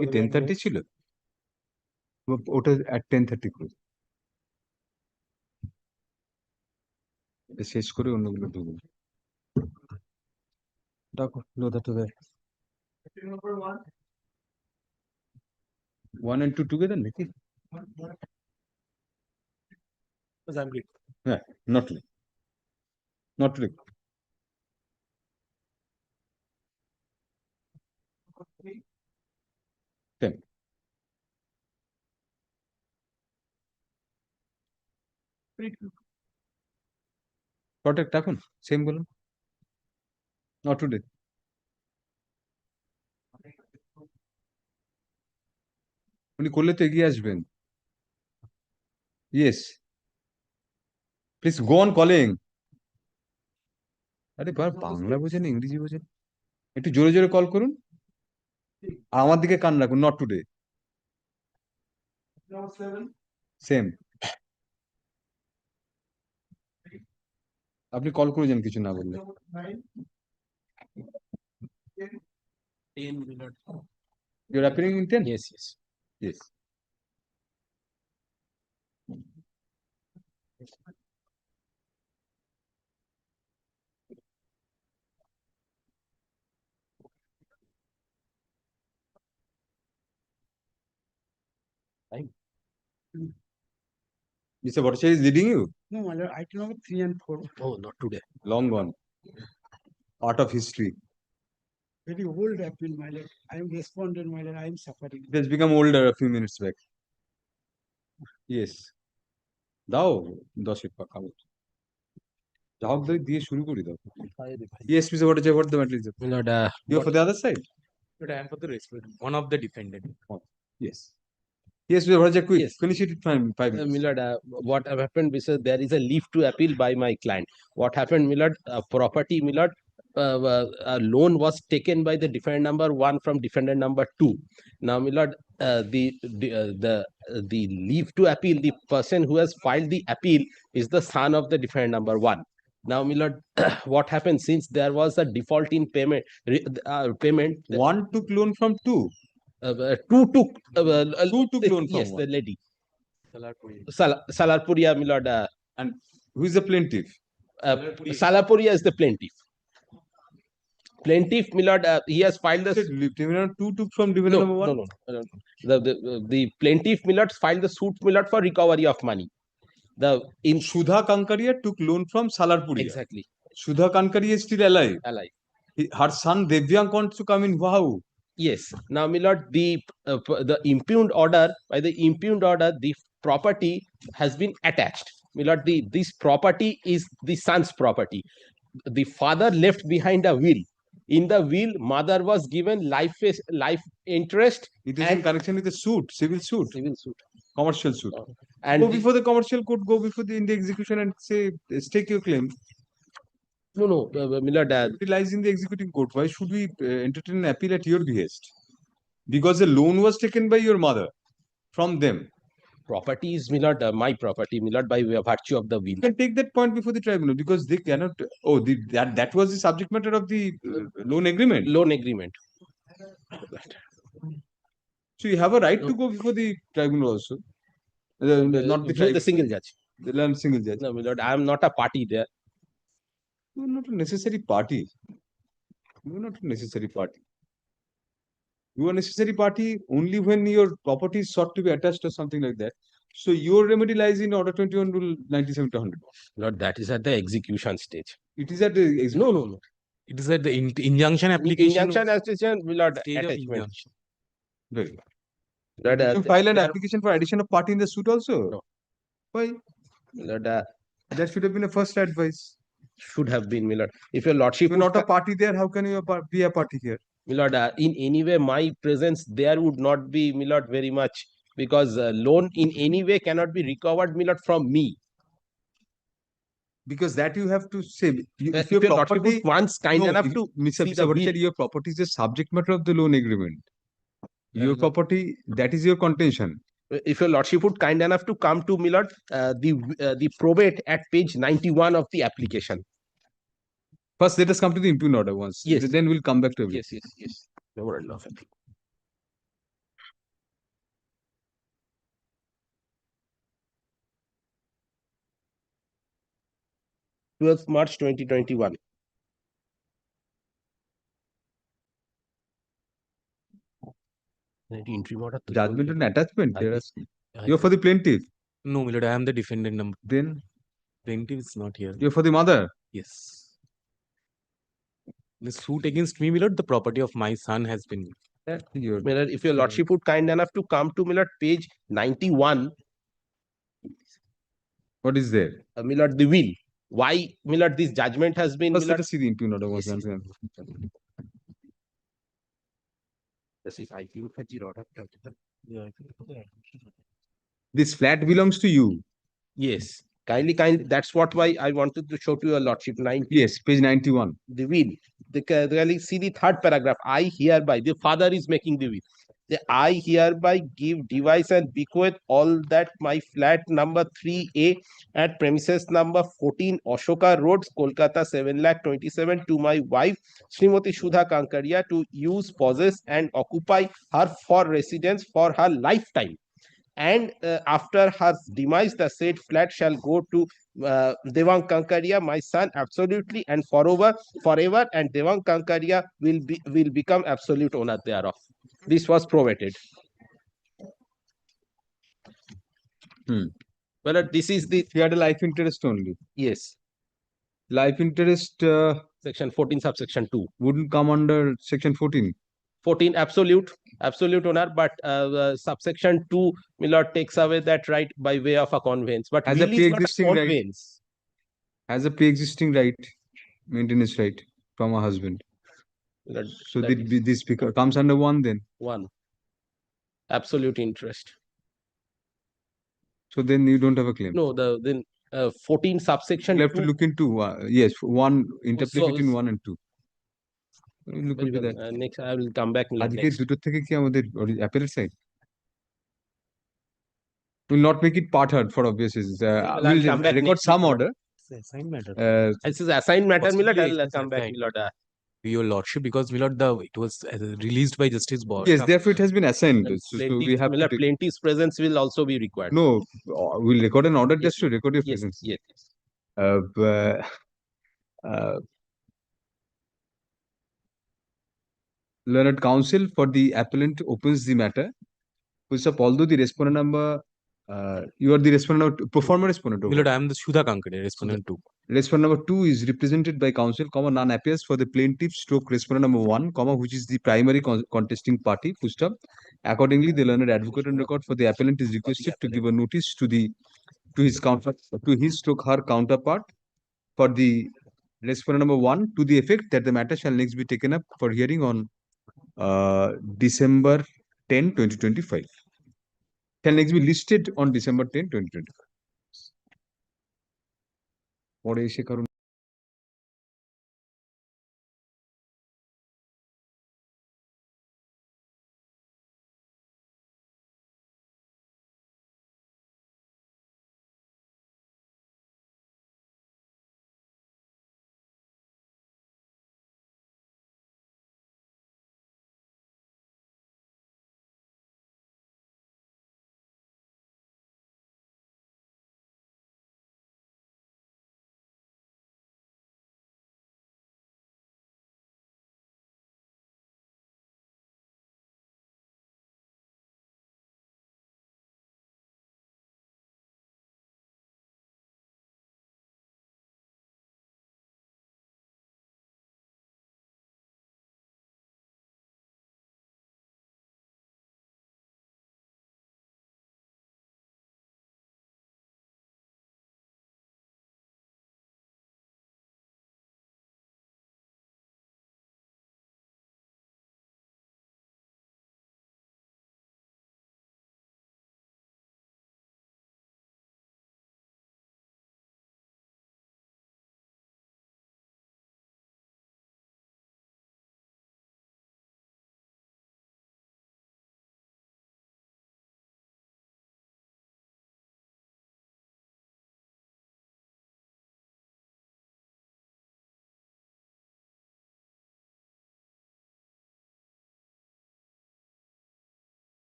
কি 10:30 ছিল? ওটা at 10:30 করে। এটা শেষ করে অন্যগুলো ঢুকবো। ডাকো লোদা তো দেয়। 1 and 2 together নাকি? Because I'm ready. Yeah, not today. Not today. Ten. Protect এখন সেম বলুন। Not today. উনি করলে তো এগিয়ে আসবেন। Yes. Please go on calling. আরে বাংলা বোঝেন ইংরেজি বোঝেন একটু জোরে জোরে কল করুন আমার দিকে কান রাখুন নট টুডে সেম আপনি কল করে যান কিছু না বললে You're appearing in 10? Yes. Yes. Mr. Bhattacharya is leading you? No, my lord, item number 3 and 4. Oh, not today. Long gone. Part of history. Very old appeal, my lord. I am responded, my lord. I am suffering. It has become older a few minutes back. Yes. দাও 10 টাকা খাবো যাও দিয়ে শুরু করি দাও Yes, Mr. Bhattacharya, what the matter is? Lord, You're for the other side? but I am for the respect. One of the defendant. Yes. Yes, Mr. Bhattacharya, quick. Yes. Finish it in 5 minutes. Milord, what happened, because there is a leave to appeal by my client. What happened, Milord, property, Milord, a loan was taken by the defendant number 1 from defendant number 2. Now, my lord, the leave to appeal, the person who has filed the appeal is the son of the defendant number 1. Now, my lord, what happened since there was a default in payment? Payment. One took loan from two. Two took Two took loan from yes, one. the lady. Salarpuria, my lord. And who is the plaintiff? Salapuria is the plaintiff. Plaintiff, my lord, he has filed the. Defendant two took from defendant number one. No. The plaintiff, my lord, filed the suit, my lord, for recovery of money. In Sudha Kankaria took loan from Salarpuria. exactly Sudha Kankaria is still alive. alive. Her son Devyank wants to come in. Wow. Yes. Now, my lord, the impugned order, by the impugned order, the property has been attached. My lord, this property is the son's property. The father left behind a will. In the will, mother was given life interest. It is and in connection with the suit, civil suit, commercial suit. And Go before the commercial court, go before in the execution and say, stake your claim. No, my lord, It lies in the executing court. Why should we entertain an appeal at your behest? Because the loan was taken by your mother from them. property is, my lord, my property, my lord, by virtue of the will. You can take that point before the tribunal because they cannot. Oh, that was the subject matter of the loan agreement. Loan agreement. So you have a right to go before the tribunal also. Not the Before the single judge. The single judge. No, my lord, I am not a party there. You are not a necessary party. You are not a necessary party. You are a necessary party only when your property is sought to be attached or something like that. So your remedy lies in Order 21 Rule 97 to 100. Lord, that is at the execution stage. It is at the No. It is at the injunction application. Injunction application, my lord, Stage of attachment. injunction. Very good. Lord, You file an application for addition of party in the suit also. No. Why? Lord, That should have been a first advice. should have been, my lord. If your lordship If you're not a party there, how can you be a party here? my lord, in any way, my presence there would not be, my lord, very much, because loan in any way cannot be recovered, my lord, from me. Because that you have to say. If your lordship would once kind enough to Mr. see the will. Your property is the subject matter of the loan agreement. Your property, that is your contention. If your lordship would kind enough to come to, my lord, the probate at page 91 of the application. First, let us come to the impugned order once. Yes. Then we'll come back to everything. Yes. Memorandum of appeal. 12th March 2021. Judgment and attachment. I There are, think- you're for the plaintiff. No, my lord, I am the defendant number. Then Plaintiff is not here. you're for the mother. Yes. The suit against me, my lord, the property of my son has been. That's your. My lord, if your lordship would kind enough to come to, my lord, page 91, What is there? my lord, the will. Why, my lord, this judgment has been, my First, let lord, us see the impugned order once. Yes, and- this is IPO Fetchy order. This flat belongs to you. Yes, kindly, that's what why I wanted to show to your lordship 9. Yes, page 91. The will. Really see the third paragraph. I hereby, the father is making the will. I hereby give, devise and bequeath all that my flat number 3A at premises number 14 Ashoka Road, Kolkata 7,27,000 to my wife Srimati Sudha Kankaria to use, possess and occupy her for residence for her lifetime. And after her demise, the said flat shall go to Devang Kankaria, my son, absolutely and forever, and Devang Kankaria will become absolute owner thereof. This was probated. Well, this is the He had a life interest only. yes, Life interest section 14, subsection 2. wouldn't come under section 14. 14 absolute owner, but subsection 2, my lord, takes away that right by way of a conveyance. But As a will is not a pre-existing right. conveyance. Has a pre-existing right, maintenance right from a husband. That- So that is this comes under one then. one. Absolute interest. So then you don't have a claim. No, then 14 subsection You'll have to 2. look into yes, one interplay So- between 1 and 2. Look Very into well. that. Next, I will come back. Milord, আজকে next. দুটো থেকে কি আমাদের অ্যাপেলের side will not make it part heard for obvious reasons. Well, I'll We'll come back record next some week, order. It's an assigned matter. This is assigned matter, Milord. Possibly I'll it is come back, assigned. Milord. Your lordship, because Milord, it was released by Justice Board. Yes, therefore it has been assigned. And So we have to Milord, take, plaintiff's presence will also be required. no, we'll record an order Yes, just to record your Yes, presence. yes. Uh, Learned counsel for the appellant opens the matter. First of although the respondent number, you are the respondent, pro forma respondent. Milord, I am the Sudha Kankade, respondent 2. Respondent number 2 is represented by counsel, comma, none appears for the plaintiff stroke respondent number 1, comma, which is the primary contesting party, full stop. Accordingly, the learned advocate on record for the appellant is requested to give a notice to his stroke her counterpart for the respondent number 1 to the effect that the matter shall next be taken up for hearing on December 10, 2025. Shall next be listed on December 10, 2025. পরে এসে কারণ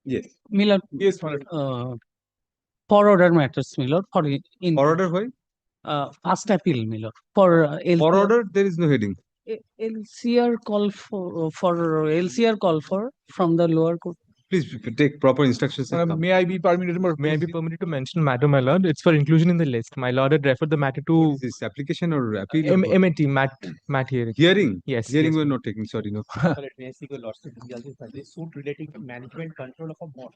Yes. Miller, Yes, for for order matters, Miller, for in order, why? first appeal, Miller, for For order, there is no heading. LCR call for LCR call for from the lower court. Please take proper instructions. and come. May I be permitted to mention matter, my lord? It's for inclusion in the list. My lord had referred the matter What to is this application or appeal? or what? MAT, Matt hearing. Hearing. Yes. Hearing yes, we're not taking. Sorry, no. This suit relating to management control of a bond.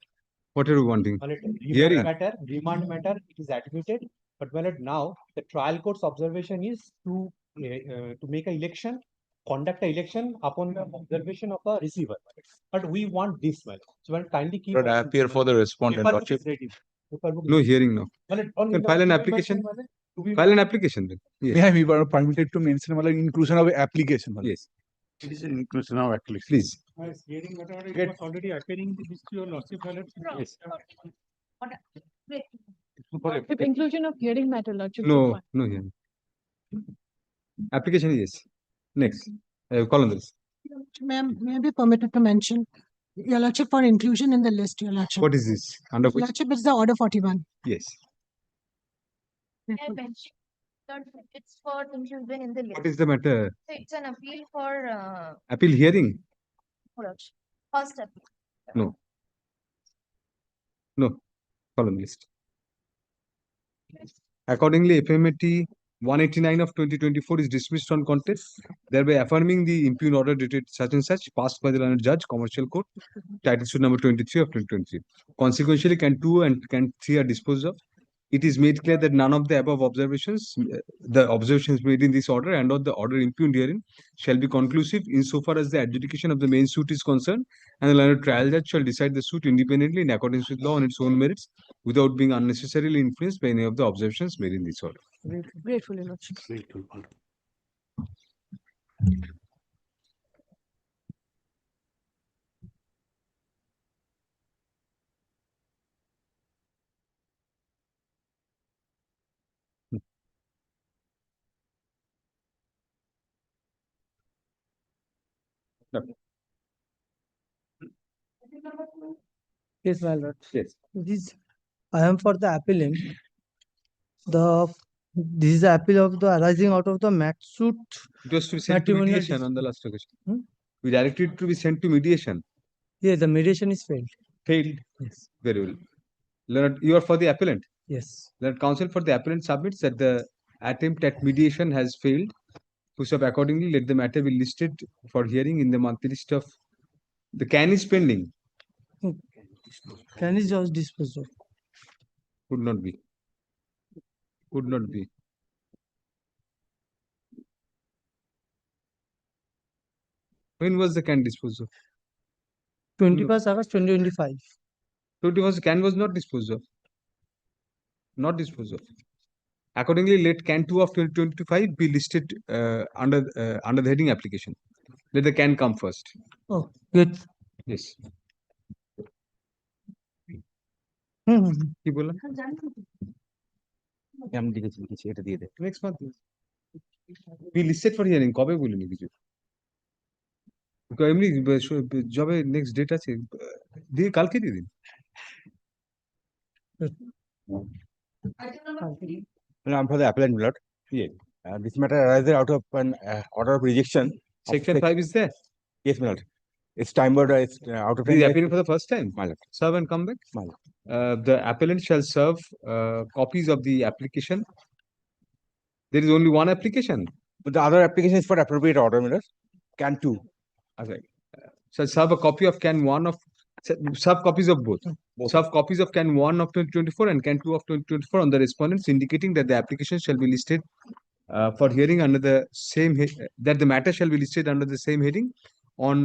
What are you wanting? Remand matter, it is admitted, but now the trial court's observation is to make an election, conduct an election upon the observation of a receiver. But we want this one. So kindly keep. But I appear for the respondent. Lordship. No hearing now. You can file an application. File an application then. Yes. May I be permitted to mention inclusion of application? Yes. It is an inclusion of at least. Please. Hearing matter it was already appearing in the history of lordship. Yes. With inclusion of hearing matter, Lordship. No, no hearing. Application, yes. Next. Call on this. Ma'am, may I be permitted to mention, Your Lordship, for inclusion in the list, Your Lordship. What is this? Under which? Lordship, it's the order 41. Yes. It's for inclusion in the list. What is the matter? So it's an appeal for Appeal hearing? first appeal. No. No. Call on list. Accordingly, FMAT 189 of 2024 is dismissed on contest, thereby affirming the impugned order dated such and such, passed by the learned judge, Commercial Court, title suit number 23 of 2023. Consequentially, can 2 and can 3 are disposed of. It is made clear that none of the above observations, the observations made in this order and or the order impugned herein, shall be conclusive insofar as the adjudication of the main suit is concerned, and the learned trial judge shall decide the suit independently in accordance with law on its own merits, without being unnecessarily influenced by any of the observations made in this order. Grateful, Your Lordship. Yes, my lord. Yes. This I am for the appellant. This is the appeal of the arising out of the mat suit. It was to be sent to Matrimonial mediation on the last occasion. We directed it to be sent to mediation. Yeah, the mediation is failed. Failed. Yes. Very well. Learned, you are for the appellant. Yes. Learned counsel for the appellant submits that the attempt at mediation has failed. Whosoever accordingly, let the matter be listed for hearing in the monthly list of the can is pending. Can is just disposed of. Could not be. Could not be. When was the can disposed of? 21st August 2025. 21st can was not disposed of. Not disposed of. Accordingly, let can 2 of 2025 be listed under the heading application. Let the can come first. Oh, good. Yes. কি বললাম? আমি লিখেছি এটা দিয়ে দে। Next month. We listed for hearing. কবে বলিনি কিছু? এমনি জবে নেক্সট ডেট আছে দিয়ে কালকে দিয়ে দিন। I'm for the appellant, my lord. Yeah. This matter arises out of an order of rejection. Section 5 is there. Yes, my lord. It's time board. It's out of He is time. appearing for the first time. My lord. Serve and come back. My lord. The appellant shall serve copies of the application. There is only one application. But the other application is for appropriate order, my lord. Can 2. Okay. Shall serve a copy of can 1 of serve copies of both. Serve copies of can 1 of 2024 and can 2 of 2024 on the respondents, indicating that the application shall be listed for hearing under the same that the matter shall be listed under the same heading on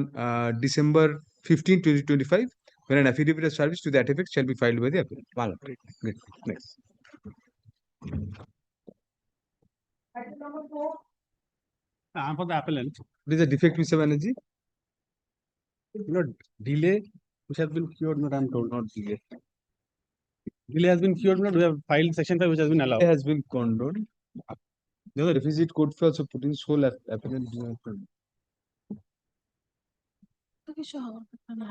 December 15, 2025, when an affidavit of service to that effect shall be filed by the appellant. Great. Next. Item number 4. I'm for the appellant. What is the defect, Mr. Banerjee? Delay which has been cured, not I'm told, not delay. Delay has been cured, not we have filed section 5 which has been allowed. It has been condoned. The requisite code for also putting sole appellant. কিছু হওয়ার কথা না।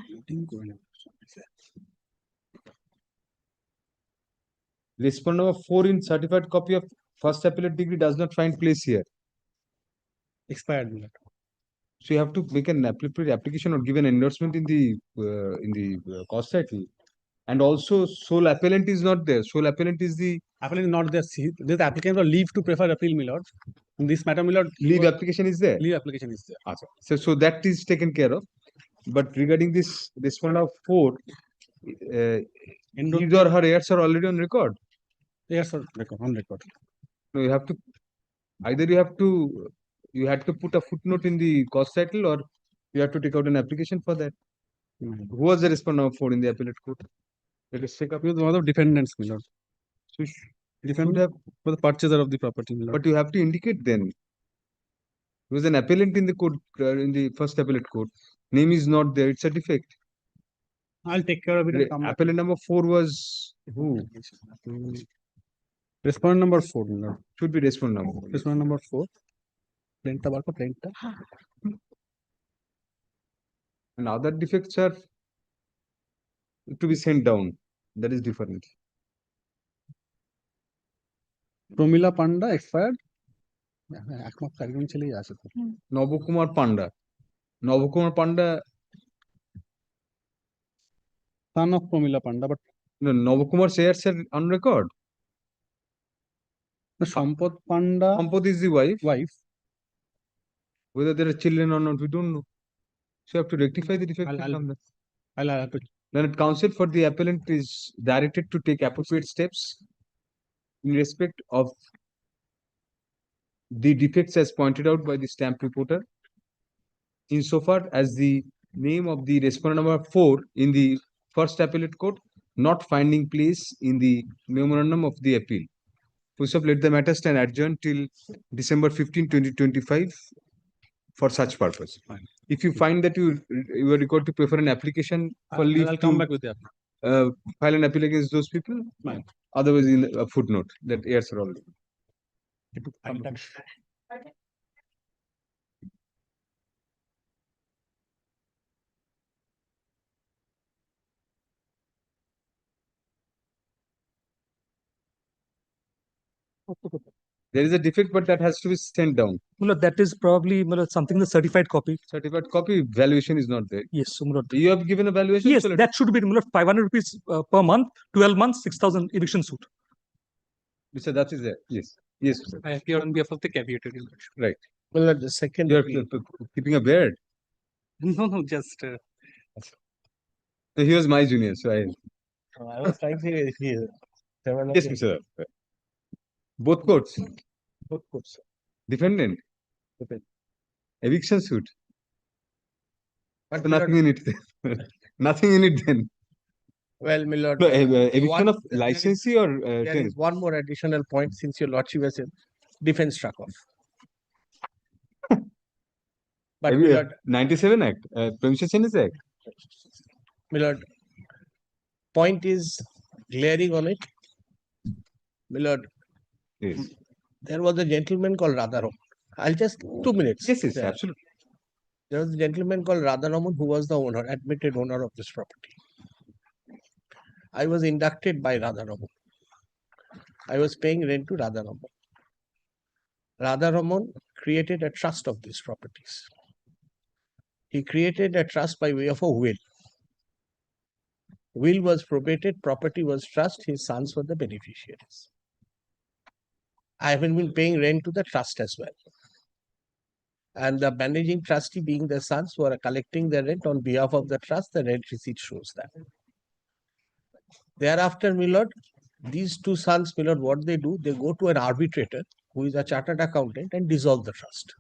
Respondent number 4 in certified copy of first appellate degree does not find place here. Expired, my lord. So you have to make an application or give an endorsement in the cost title. And also sole appellant is not there. Sole appellant is the Appellant is not there. This applicant for leave to prefer appeal, my lord. In this matter, my lord, leave application is there. leave application is there. Acha. So that is taken care of. But regarding this respondent of 4, his or her heirs are already on record. Yes, sir. On record. No, you have to either you had to put a footnote in the cost title, or you have to take out an application for that. Who was the respondent of 4 in the appellate court? Let us check up. He was one of the defendants, my lord. So Defendant for the purchaser of the property, my lord. but you have to indicate then. He was an appellant in the court, in the first appellate court. Name is not there. It's a defect. I'll take care of it and come back. Appellant number 4 was who? Respondent number 4, my lord. Should be respondent number 4. Respondent number 4. Plainta barco, plainta. And other defects are to be sent down. That is different. Promila Panda expired. একমাত্র একজন ছেলেই আছে তো। Navakumar Panda. Navakumar Panda. Son of Promila Panda, but No, Navakumar heirs are on record. the Sampad Panda. Sampad is the wife. Whether there are children or not, we don't know. So you have to rectify the defect. I'll have to. Learned counsel for the appellant is directed to take appropriate steps in respect of the defects as pointed out by the stamp reporter, insofar as the name of the respondent number 4 in the first appellate court not finding place in the memorandum of the appeal. First of, let the matter stand adjourned till December 15, 2025 for such purpose. Fine. If you find that you are required to prefer an application for leave I'll to come back with that. file an appeal against those people, Fine. otherwise in a footnote that heirs are already. There is a defect, but that has to be sent down. That is probably something the certified copy. Certified copy valuation is not there. Yes, so you have given a valuation. Yes, that should be 500 rupees per month, 12 months, 6,000 eviction suit. Mr. That is there. Yes. Yes, sir. I appear on behalf of the caveated. Right. Well, the second. You are keeping a beard. No, just. So he was my junior, so I was trying to say here. Yes, Mr. Both courts. Both courts. Defendant. Eviction suit. But So nothing in it. Nothing in it then. Well, my lord. No, eviction of licensee or there is one more additional point since your lordship has said defense struck off. But my lord, 97 Act, Premises Act. my lord, point is glaring on it. My lord, yes. There was a gentleman called Radharam. I'll just 2 minutes. Yes, yes, absolutely. There was a gentleman called Radharaman who was the owner, admitted owner of this property. I was inducted by Radharaman. I was paying rent to Radharaman. Radharaman created a trust of these properties. He created a trust by way of a will. Will was probated, property was trust, his sons were the beneficiaries. I haven't been paying rent to the trust as well. And the managing trustee being the sons who are collecting the rent on behalf of the trust, the rent receipt shows that. Thereafter, my lord, these two sons, my lord, what they do, they go to an arbitrator who is a chartered accountant and dissolve the trust.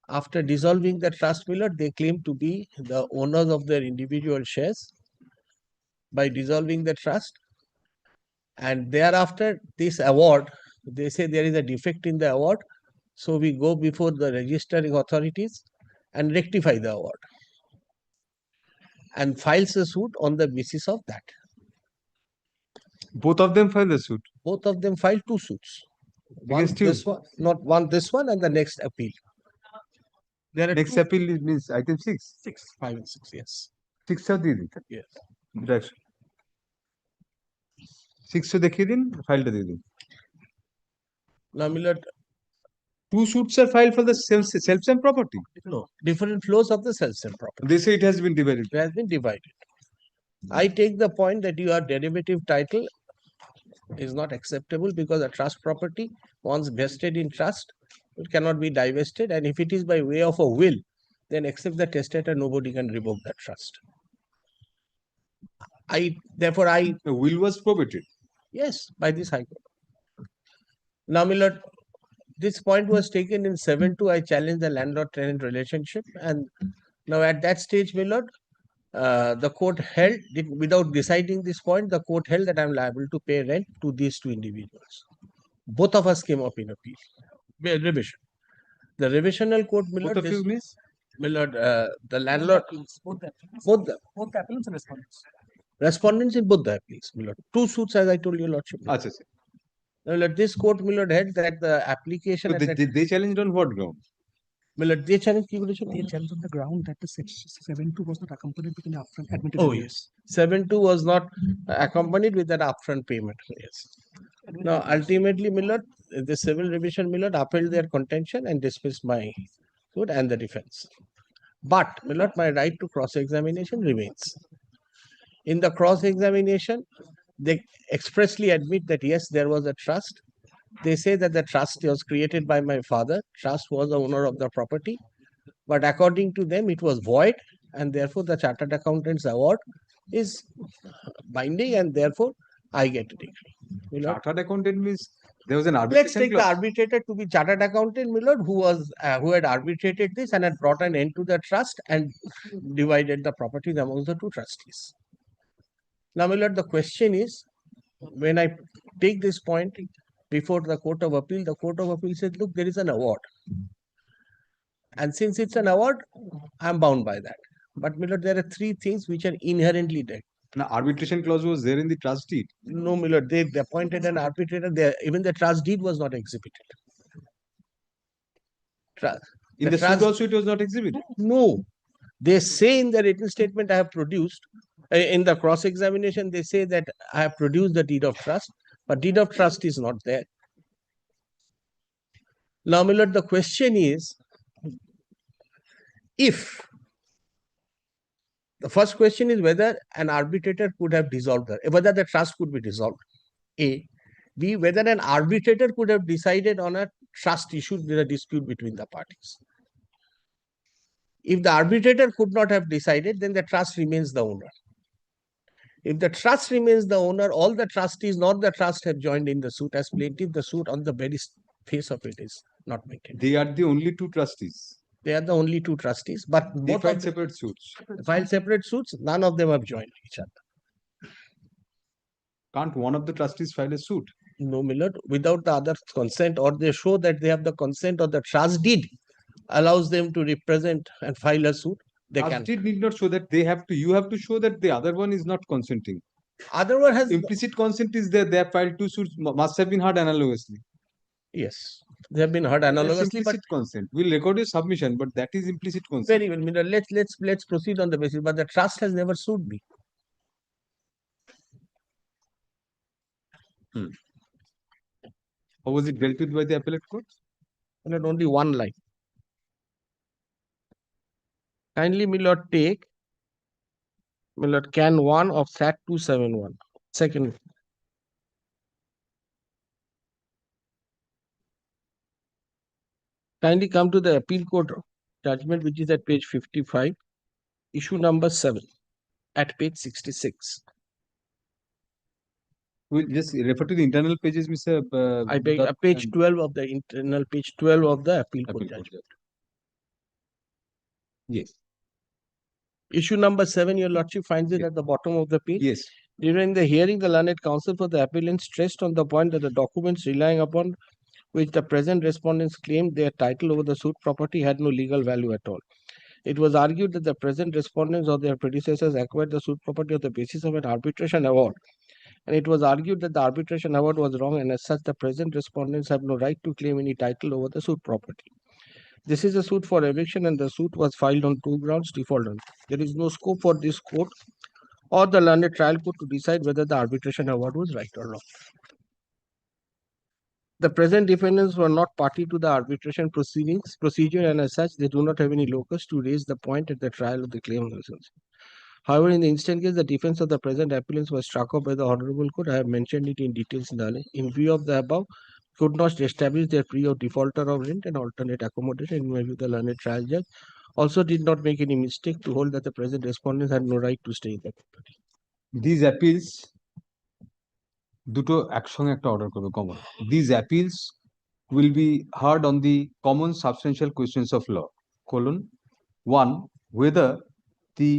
After dissolving the trust, my lord, they claim to be the owners of their individual shares by dissolving the trust. And thereafter, this award, they say there is a defect in the award. So we go before the registering authorities and rectify the award and files a suit on the basis of that. Both of them filed the suit? Both of them filed 2 suits. One, Against you? this one, not one, this one and the next appeal. There are Next two, appeal means item 6. 6, 5 and 6, yes. 6 দিয়ে দিন Yes. Right. 6 দেখিয়ে দিন, ফাইলটা দিয়ে দিন। Now, my lord, Two suits are filed for the self-same property. no, different flows of the self-same property. They say it has been divided. It has been divided. I take the point that your derivative title is not acceptable because a trust property, once vested in trust, it cannot be divested, and if it is by way of a will, then except the testator, nobody can revoke that trust. Therefore, The will was probated. yes, by this High Court. Now, my lord, this point was taken in 7-2. I challenged the landlord-tenant relationship, and now at that stage, my lord, the court held, without deciding this point, the court held that I am liable to pay rent to these two individuals. Both of us came up in appeal. Revision. The revisional court, my Both lord, of you means? my lord, the landlord, both the appellants and respondents. respondents in both the appeals, my lord. Two suits, as I told your lordship. আচ্ছা আচ্ছা। My lord, this court, my lord, held that the application. So they challenged on what ground? My lord, they challenged. They challenged on the ground that the 7-2 was not accompanied with an upfront admitted. Oh yes, 7-2 was not accompanied with an upfront payment. Yes. Now, ultimately, my lord, the civil revision, my lord, upheld their contention and dismissed my suit and the defense. But, my lord, my right to cross-examination remains. In the cross-examination, they expressly admit that yes, there was a trust. They say that the trust was created by my father. Trust was the owner of the property. But according to them, it was void, and therefore the Chartered Accountants Award is binding, and therefore I get a degree. Chartered Accountant means there was an arbitration Let's take the arbitrator to be Chartered Accountant, my lord, who had arbitrated this and had brought an end to the trust and divided the properties among the two trustees. Now, my lord, the question is, when I take this point before the Court of Appeal, the Court of Appeal said, look, there is an award. And since it's an award, I'm bound by that. But, my lord, there are three things which are inherently there. Now, arbitration clause was there in the trust deed. No, my lord, they appointed an arbitrator. Even the trust deed was not exhibited. In the suit also, it was not exhibited. No, they say in the written statement I have produced, in the cross-examination, they say that I have produced the deed of trust, but deed of trust is not there. Now, my lord, the question is, the first question is whether an arbitrator could have dissolved whether the trust could be dissolved. A. B. Whether an arbitrator could have decided on a trust issue with a dispute between the parties. If the arbitrator could not have decided, then the trust remains the owner. If the trust remains the owner, all the trustees, not the trust, have joined in the suit as plaintiff. The suit on the very face of it is not maintained. They are the only two trustees. They are the only two trustees, but They both filed separate suits. Filed separate suits. None of them have joined each other. Can't one of the trustees file a suit? No, my lord, without the other consent, or they show that they have the consent, or the trust deed allows them to represent and file a suit, they can. Trust deed need not show that they have to. You have to show that the other one is not consenting. Other one has implicit consent is there. They have filed two suits. Must have been heard analogously. Yes, they have been heard analogously. Implicit consent. We'll record your submission, but that is implicit consent. Very well, my lord. Let's proceed on the basis. But the trust has never sued me. How was it dealt with by the appellate court? And only one line. Kindly, my lord, take, my lord, can 1 of SAT 271. Second. Kindly come to the appeal court judgment, which is at page 55, issue number 7, at page 66. We'll just refer to the internal pages, Mr. I beg page 12 of the internal, page 12 of the appeal court judgment. Yes. Issue number 7, your lordship finds it at the bottom of the page. Yes. During the hearing, the learned counsel for the appellant stressed on the point that the documents relying upon which the present respondents claimed their title over the suit property had no legal value at all. It was argued that the present respondents or their predecessors acquired the suit property on the basis of an arbitration award. And it was argued that the arbitration award was wrong, and as such, the present respondents have no right to claim any title over the suit property. This is a suit for eviction and the suit was filed on two grounds: default. There is no scope for this court or the learned trial court to decide whether the arbitration award was right or wrong. The present defendants were not party to the arbitration procedure, and as such, they do not have any locus to raise the point at the trial of the claim. However, in the instant case, the defense of the present appellants was struck off by the Honorable Court. I have mentioned it in details in view of the above, could not establish their plea of defaulter of rent and alternate accommodation. In my view, the learned trial judge also did not make any mistake to hold that the present respondents had no right to stay in the property. These appeals দুটো একসঙ্গে একটা order করবে common these appeals will be heard on the common substantial questions of law colon 1 whether the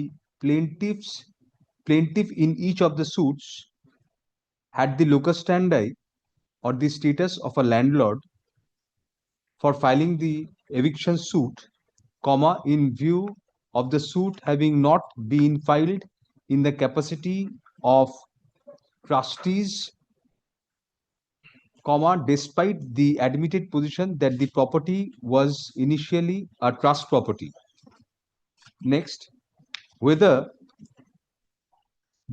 plaintiff in each of the suits had the locus standi or the status of a landlord for filing the eviction suit comma in view of the suit having not been filed in the capacity of trustees comma despite the admitted position that the property was initially a trust property. Next, whether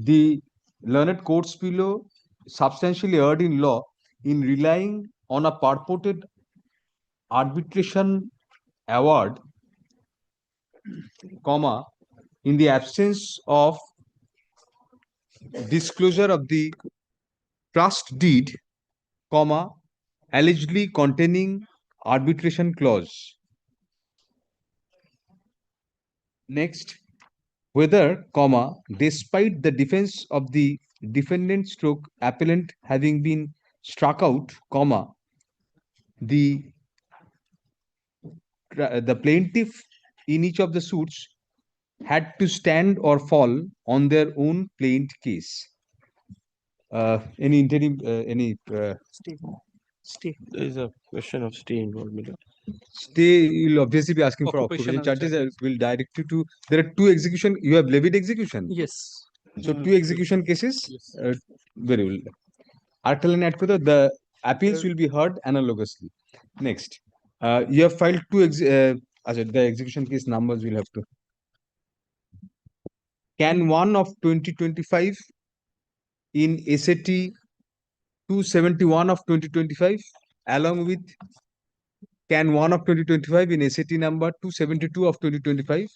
the learned courts below substantially erred in law in relying on a purported arbitration award comma in the absence of disclosure of the trust deed comma allegedly containing arbitration clause. Next, whether comma despite the defense of the defendant stroke appellant having been struck out comma the plaintiff in each of the suits had to stand or fall on their own plaint case. Any interim Stay. There is a question of stay involved. stay you'll obviously be asking for occupation charges. I will direct you to there are two execution you have levied execution. Yes. So two execution cases. Very well. Article add the appeals will be heard analogously. Next, you have filed two the execution case numbers will have to. Can 1 of 2025 in SAT 271 of 2025 along with Can 1 of 2025 in SAT number 272 of 2025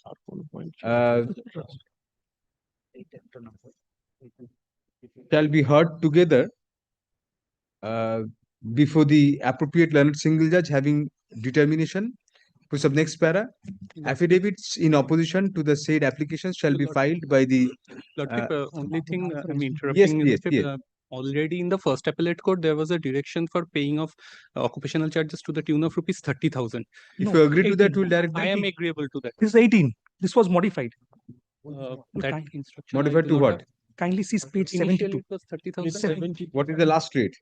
shall be heard together before the appropriate learned single judge having determination. Push up next para. Affidavits in opposition to the said applications shall be filed by the. Only thing I'm interrupting. Yes. Already in the first appellate court, there was a direction for paying of occupational charges to the tune of rupees 30,000. If you agree to that, we'll direct. I am agreeable to that. This is 18. This was modified. That instruction. Modified to what? Kindly see page 72. It was 30,000. What is the last rate?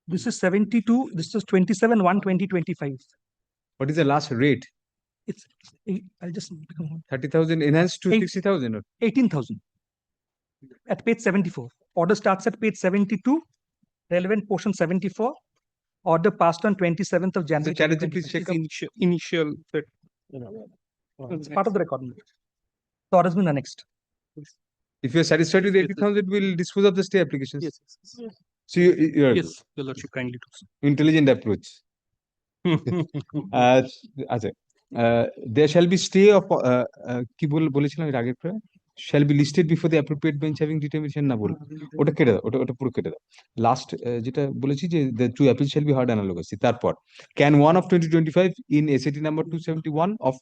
This is 72. This is 27/1/2025. What is the last rate? It's I'll just 30,000 enhanced to 60,000 or 18,000 at page 74. Order starts at page 72, relevant portion 74. Order passed on 27th of January. So Chatterjee, please check Initial. It's part of the record. The order has been annexed. If you are satisfied with 80,000, we'll dispose of the stay applications. Yes. So you're Yes, Your Lordship, kindly do so. Intelligent approach. There shall be stay of কি বলেছিলাম এর আগে shall be listed before the appropriate bench having determination না বল ওটা কেটে দাও ওটা পুরো কেটে দাও লাস্ট যেটা বলেছি যে the two appeals shall be heard analogously তারপর can 1 of 2025 in SAT number 271 of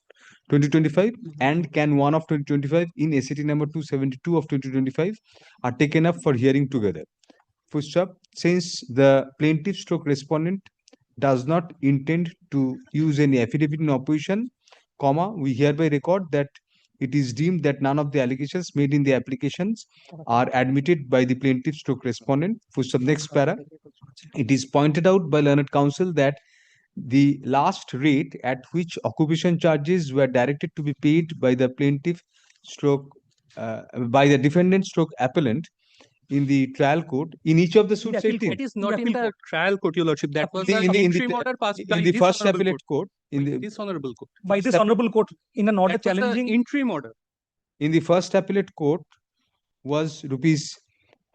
2025 and can 1 of 2025 in SAT number 272 of 2025 are taken up for hearing together. First up, since the plaintiff stroke respondent does not intend to use any affidavit in opposition, comma, we hereby record that it is deemed that none of the allegations made in the applications are admitted by the plaintiff stroke respondent. First up, next para, it is pointed out by learned counsel that the last rate at which occupation charges were directed to be paid by the plaintiff stroke by the defendant stroke appellant in the trial court in each of the suits. It is not in the trial court, Your Lordship. That was in the first appellate court. in By the this honorable court. By this honorable court in an order That was the challenging interim order. in the first appellate court was rupees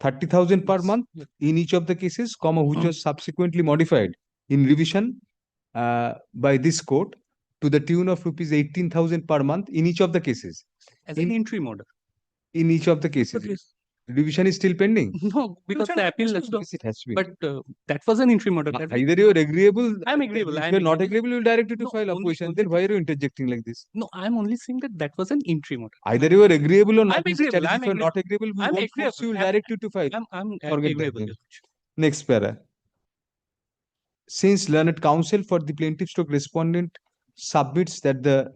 30,000 per month in each of the cases, comma, which was subsequently modified in revision by this court to the tune of rupees 18,000 per month in each of the cases. As an interim order. In each of the cases. Revision is still pending. No, because the appeal. Yes, it has to be. But that was an interim order. That Either you are agreeable. I'm agreeable. If I'm you are not agreeable. agreeable, you will direct you to No, file only- opposition. only Then why are you interjecting like this? No, I'm only saying that that was an interim order. Either you are agreeable or not. I'm Mr. agreeable. Chatterjee. I'm If you are not agreeable. agreeable, we I'm won't force you. We will agreeable. direct you to file. I'm Forget agreeable. that. Then. Next para. Since learned counsel for the plaintiff stroke respondent submits that the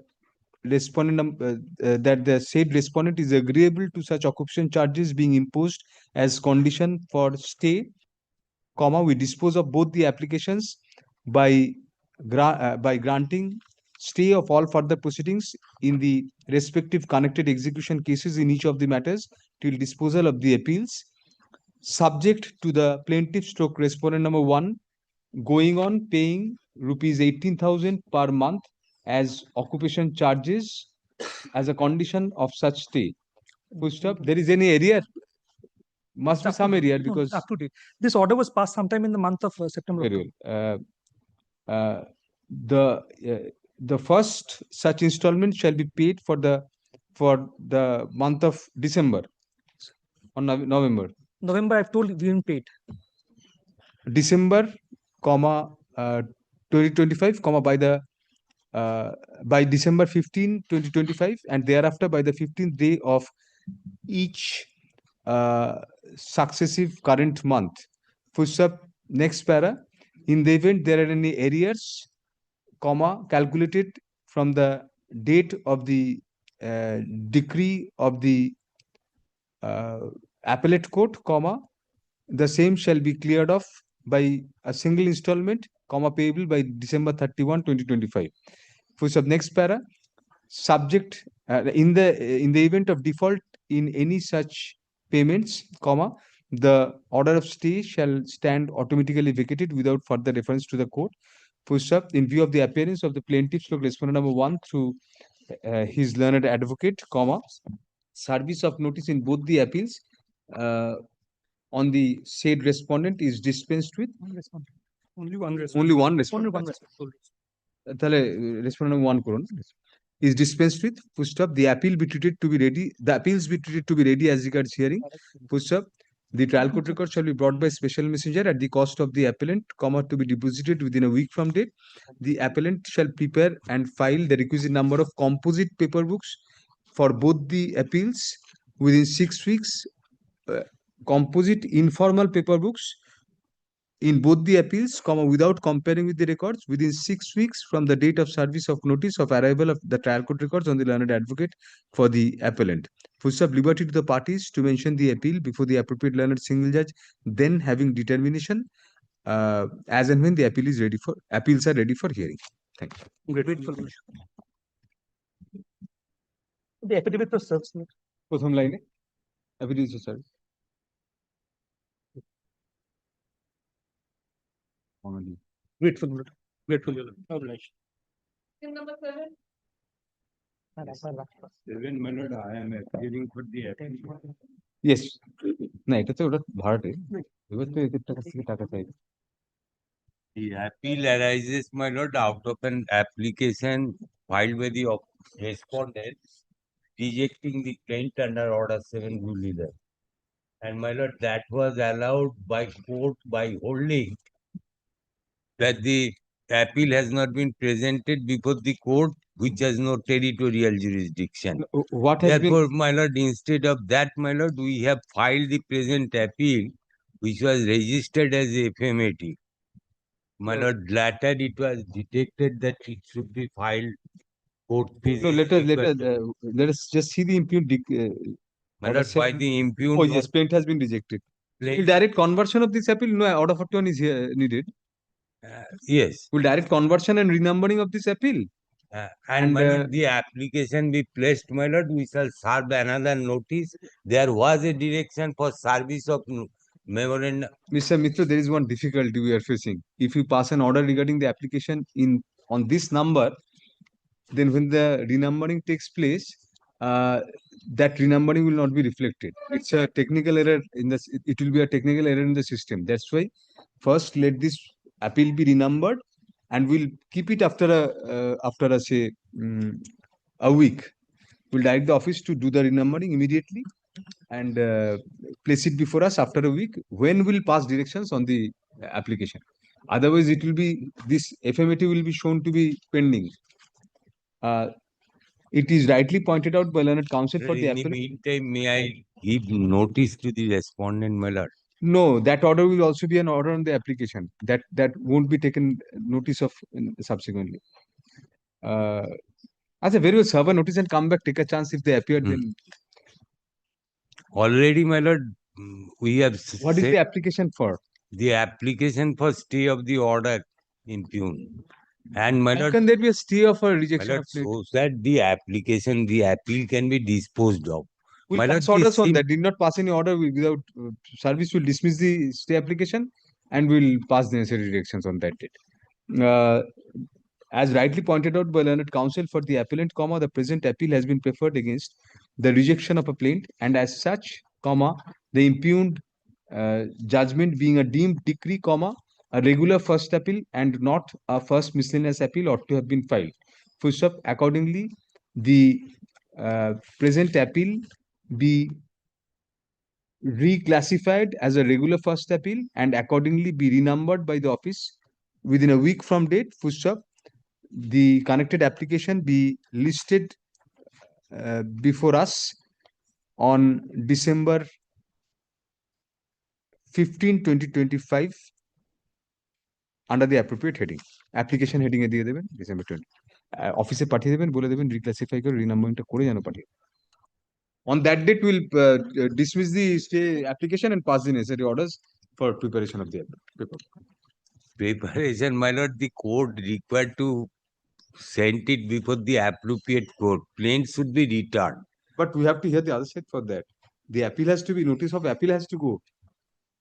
respondent that the said respondent is agreeable to such occupation charges being imposed as condition for stay, comma, we dispose of both the applications by granting stay of all further proceedings in the respective connected execution cases in each of the matters till disposal of the appeals, subject to the plaintiff stroke respondent number 1 going on paying rupees 18,000 per month as occupation charges as a condition of such stay. Full stop. There is any area? Must be some area because up to date. This order was passed sometime in the month of September. very well. The first such installment shall be paid for the month of December or November. November, I've told you we didn't pay it. December, comma 2025, comma by December 15, 2025, and thereafter by the 15th day of each successive current month. Full stop. Next para. In the event there are any arrears, comma, calculated from the date of the decree of the appellate court, comma, the same shall be cleared off by a single installment, comma, payable by December 31, 2025. For sub next para, subject in the event of default in any such payments, comma, the order of stay shall stand automatically vacated without further reference to the court. Full stop. In view of the appearance of the plaintiff stroke respondent number 1 through his learned advocate, comma, service of notice in both the appeals on the said respondent is dispensed with. Only one respondent. Only one respondent. Only one respondent. তাহলে respondent number 1 করুন. Is dispensed with. Full stop. The appeal be treated to be ready. The appeals be treated to be ready as regards hearing. Full stop. The trial court record shall be brought by special messenger at the cost of the appellant, comma, to be deposited within a week from date. The appellant shall prepare and file the requisite number of composite paper books for both the appeals within 6 weeks. Composite informal paper books in both the appeals, comma, without comparing with the records within 6 weeks from the date of service of notice of arrival of the trial court records on the learned advocate for the appellant. Full stop. Liberty to the parties to mention the appeal before the appropriate learned single judge, then having determination as and when the appeals are ready for hearing. Thank you. Grateful. The affidavit of service. প্রথম লাইনে affidavit of service. Grateful. Grateful. Obliged. Number 7. 7, my lord, I am appealing for the appeal. Yes. না এটা তো ওটা ভাড়াটে এবার তো এদের টাকা থেকে টাকা চাই. The appeal arises, my lord, out of an application filed by the respondent rejecting the plaint under order 7 Guliler. And my lord, that was allowed by court by holding that the appeal has not been presented before the court which has no territorial jurisdiction. What has Therefore, been my lord, instead of that, my lord, we have filed the present appeal which was registered as FMAT. My lord, later it was detected that it should be filed court fees. no, let us just see the impugned My lord, by the impugned. oh yes, plaint has been rejected. Will direct conversion of this appeal? No, order 41 is here needed. Yes. Will direct conversion and renumbering of this appeal? And my lord, the application be placed, my lord, we shall serve another notice. There was a direction for service of memorandum. Mr. Mitra, there is one difficulty we are facing. If you pass an order regarding the application in on this number, then when the renumbering takes place, that renumbering will not be reflected. It's a technical error in the, it will be a technical error in the system. That's why first let this appeal be renumbered, and we'll keep it after a say a week. We'll direct the office to do the renumbering immediately and place it before us after a week when we'll pass directions on the application. Otherwise, it will be, this FMAT will be shown to be pending. It is rightly pointed out by learned counsel for the In the appellant. meantime, may I give notice to the respondent, my lord? No, that order will also be an order on the application. That won't be taken notice of subsequently. As a very well, serve a notice and come back, take a chance if they appear. Then already, my lord, we have. What is the application for? The application for stay of the order impugned. And my How lord, can there be a stay of a rejection my lord, of plea? shows that the application, the appeal can be disposed of. We'll My lord, pass orders on that. Did not pass any order without service. Will dismiss the stay application and will pass the necessary directions on that date. As rightly pointed out by learned counsel for the appellant, comma, the present appeal has been preferred against the rejection of a plaint, and as such, comma, the impugned judgment being a deemed decree, comma, a regular first appeal and not a first miscellaneous appeal ought to have been filed. Full stop. Accordingly, the present appeal be reclassified as a regular first appeal and accordingly be renumbered by the office within a week from date. Full stop. The connected application be listed before us on December 15, 2025 under the appropriate heading. Application heading এ দিয়ে দেবেন December 20. অফিসে পাঠিয়ে দেবেন, বলে দেবেন রিক্লাসিফাই করে রিনাম্বারিংটা করে যেন পাঠিয়ে। On that date, we'll dismiss the stay application and pass the necessary orders for preparation of the paper. Preparation, my lord, the court required to send it before the appropriate court. Plaint should be returned. But we have to hear the other side for that. The appeal has to be, notice of appeal has to go.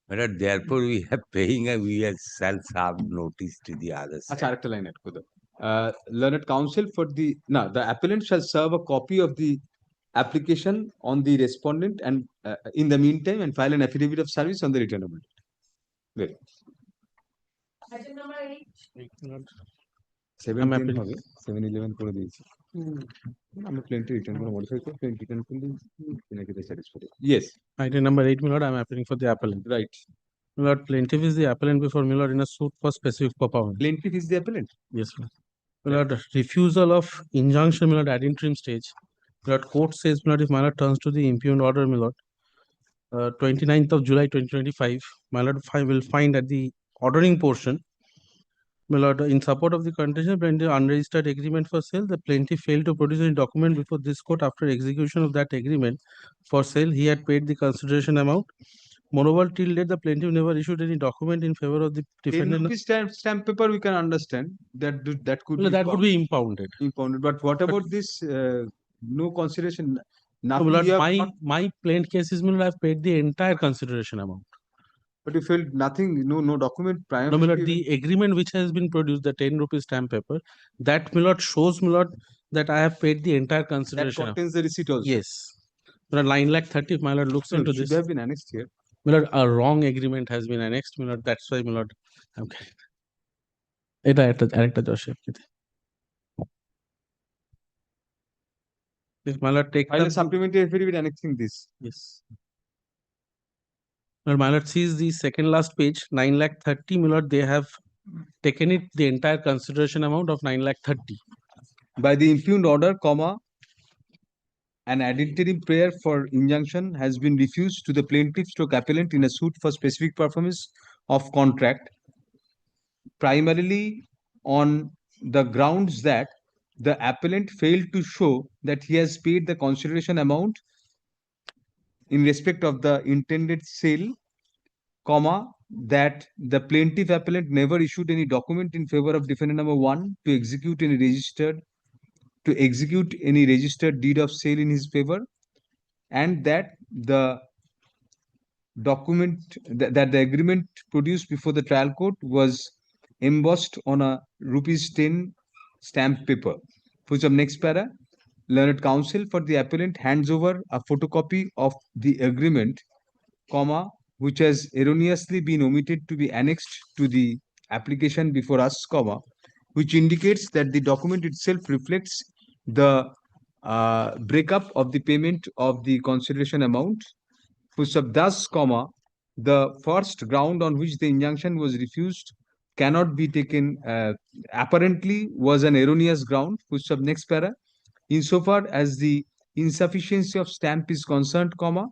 My lord, therefore we are paying and we shall serve notice to the other side. আচ্ছা, আরেকটা line add করে দাও। Learned counsel for the, the appellant shall serve a copy of the application on the respondent and in the meantime and file an affidavit of service on the returnable date. Very. Item number 8. 7-10 হবে, 7-11 করে দিয়েছি। আমরা প্লেনটি return করে modify করে plane return করলে নাকি the satisfied. Yes. Item number 8, my lord, I am appealing for the appellant. Right. My lord, plaintiff is the appellant before my lord in a suit for specific performance. Plaintiff is the appellant? Yes, my lord. My lord, refusal of injunction, my lord, at interim stage. My lord, court says, my lord, if my lord turns to the impugned order, my lord, 29th of July 2025, my lord will find at the ordering portion, my lord, in support of the contention, plaintiff unregistered agreement for sale, the plaintiff failed to produce any document before this court after execution of that agreement for sale. He had paid the consideration amount. Moreover, till date, the plaintiff never issued any document in favor of the defendant. Stamp paper, we can understand that could Well, that could be impounded. Impounded. But what about this? No consideration. Nothing. No, my plaint case is, my lord, I've paid the entire consideration amount. But you felt nothing, no document prior. No, my lord, the agreement which has been produced, the 10 rupees stamp paper, that, my lord, shows, my lord, that I have paid the entire consideration. That contains the receipt also. Yes. My lord, 9,30,000, my lord, looks into this. Should have been annexed here. My lord, a wrong agreement has been annexed, my lord. That's why, my lord. Okay. এটা আরেকটা দশে my lord, take File a supplementary affidavit annexing this. Yes. My lord, sees the second last page, 9,30,000, my lord, they have taken it the entire consideration amount of 9,30,000. By the impugned order, comma, an ad interim prayer for injunction has been refused to the plaintiff stroke appellant in a suit for specific performance of contract, primarily on the grounds that the appellant failed to show that he has paid the consideration amount in respect of the intended sale, comma, that the plaintiff appellant never issued any document in favor of defendant number 1 to execute any registered deed of sale in his favor, and that the document that the agreement produced before the trial court was embossed on a rupees 10 stamp paper. Puts up next para. Learned counsel for the appellant hands over a photocopy of the agreement, comma, which has erroneously been omitted to be annexed to the application before us, comma, which indicates that the document itself reflects the breakup of the payment of the consideration amount. Puts up thus, comma, the first ground on which the injunction was refused cannot be taken, apparently was an erroneous ground. Puts up next para. Insofar as the insufficiency of stamp is concerned, comma,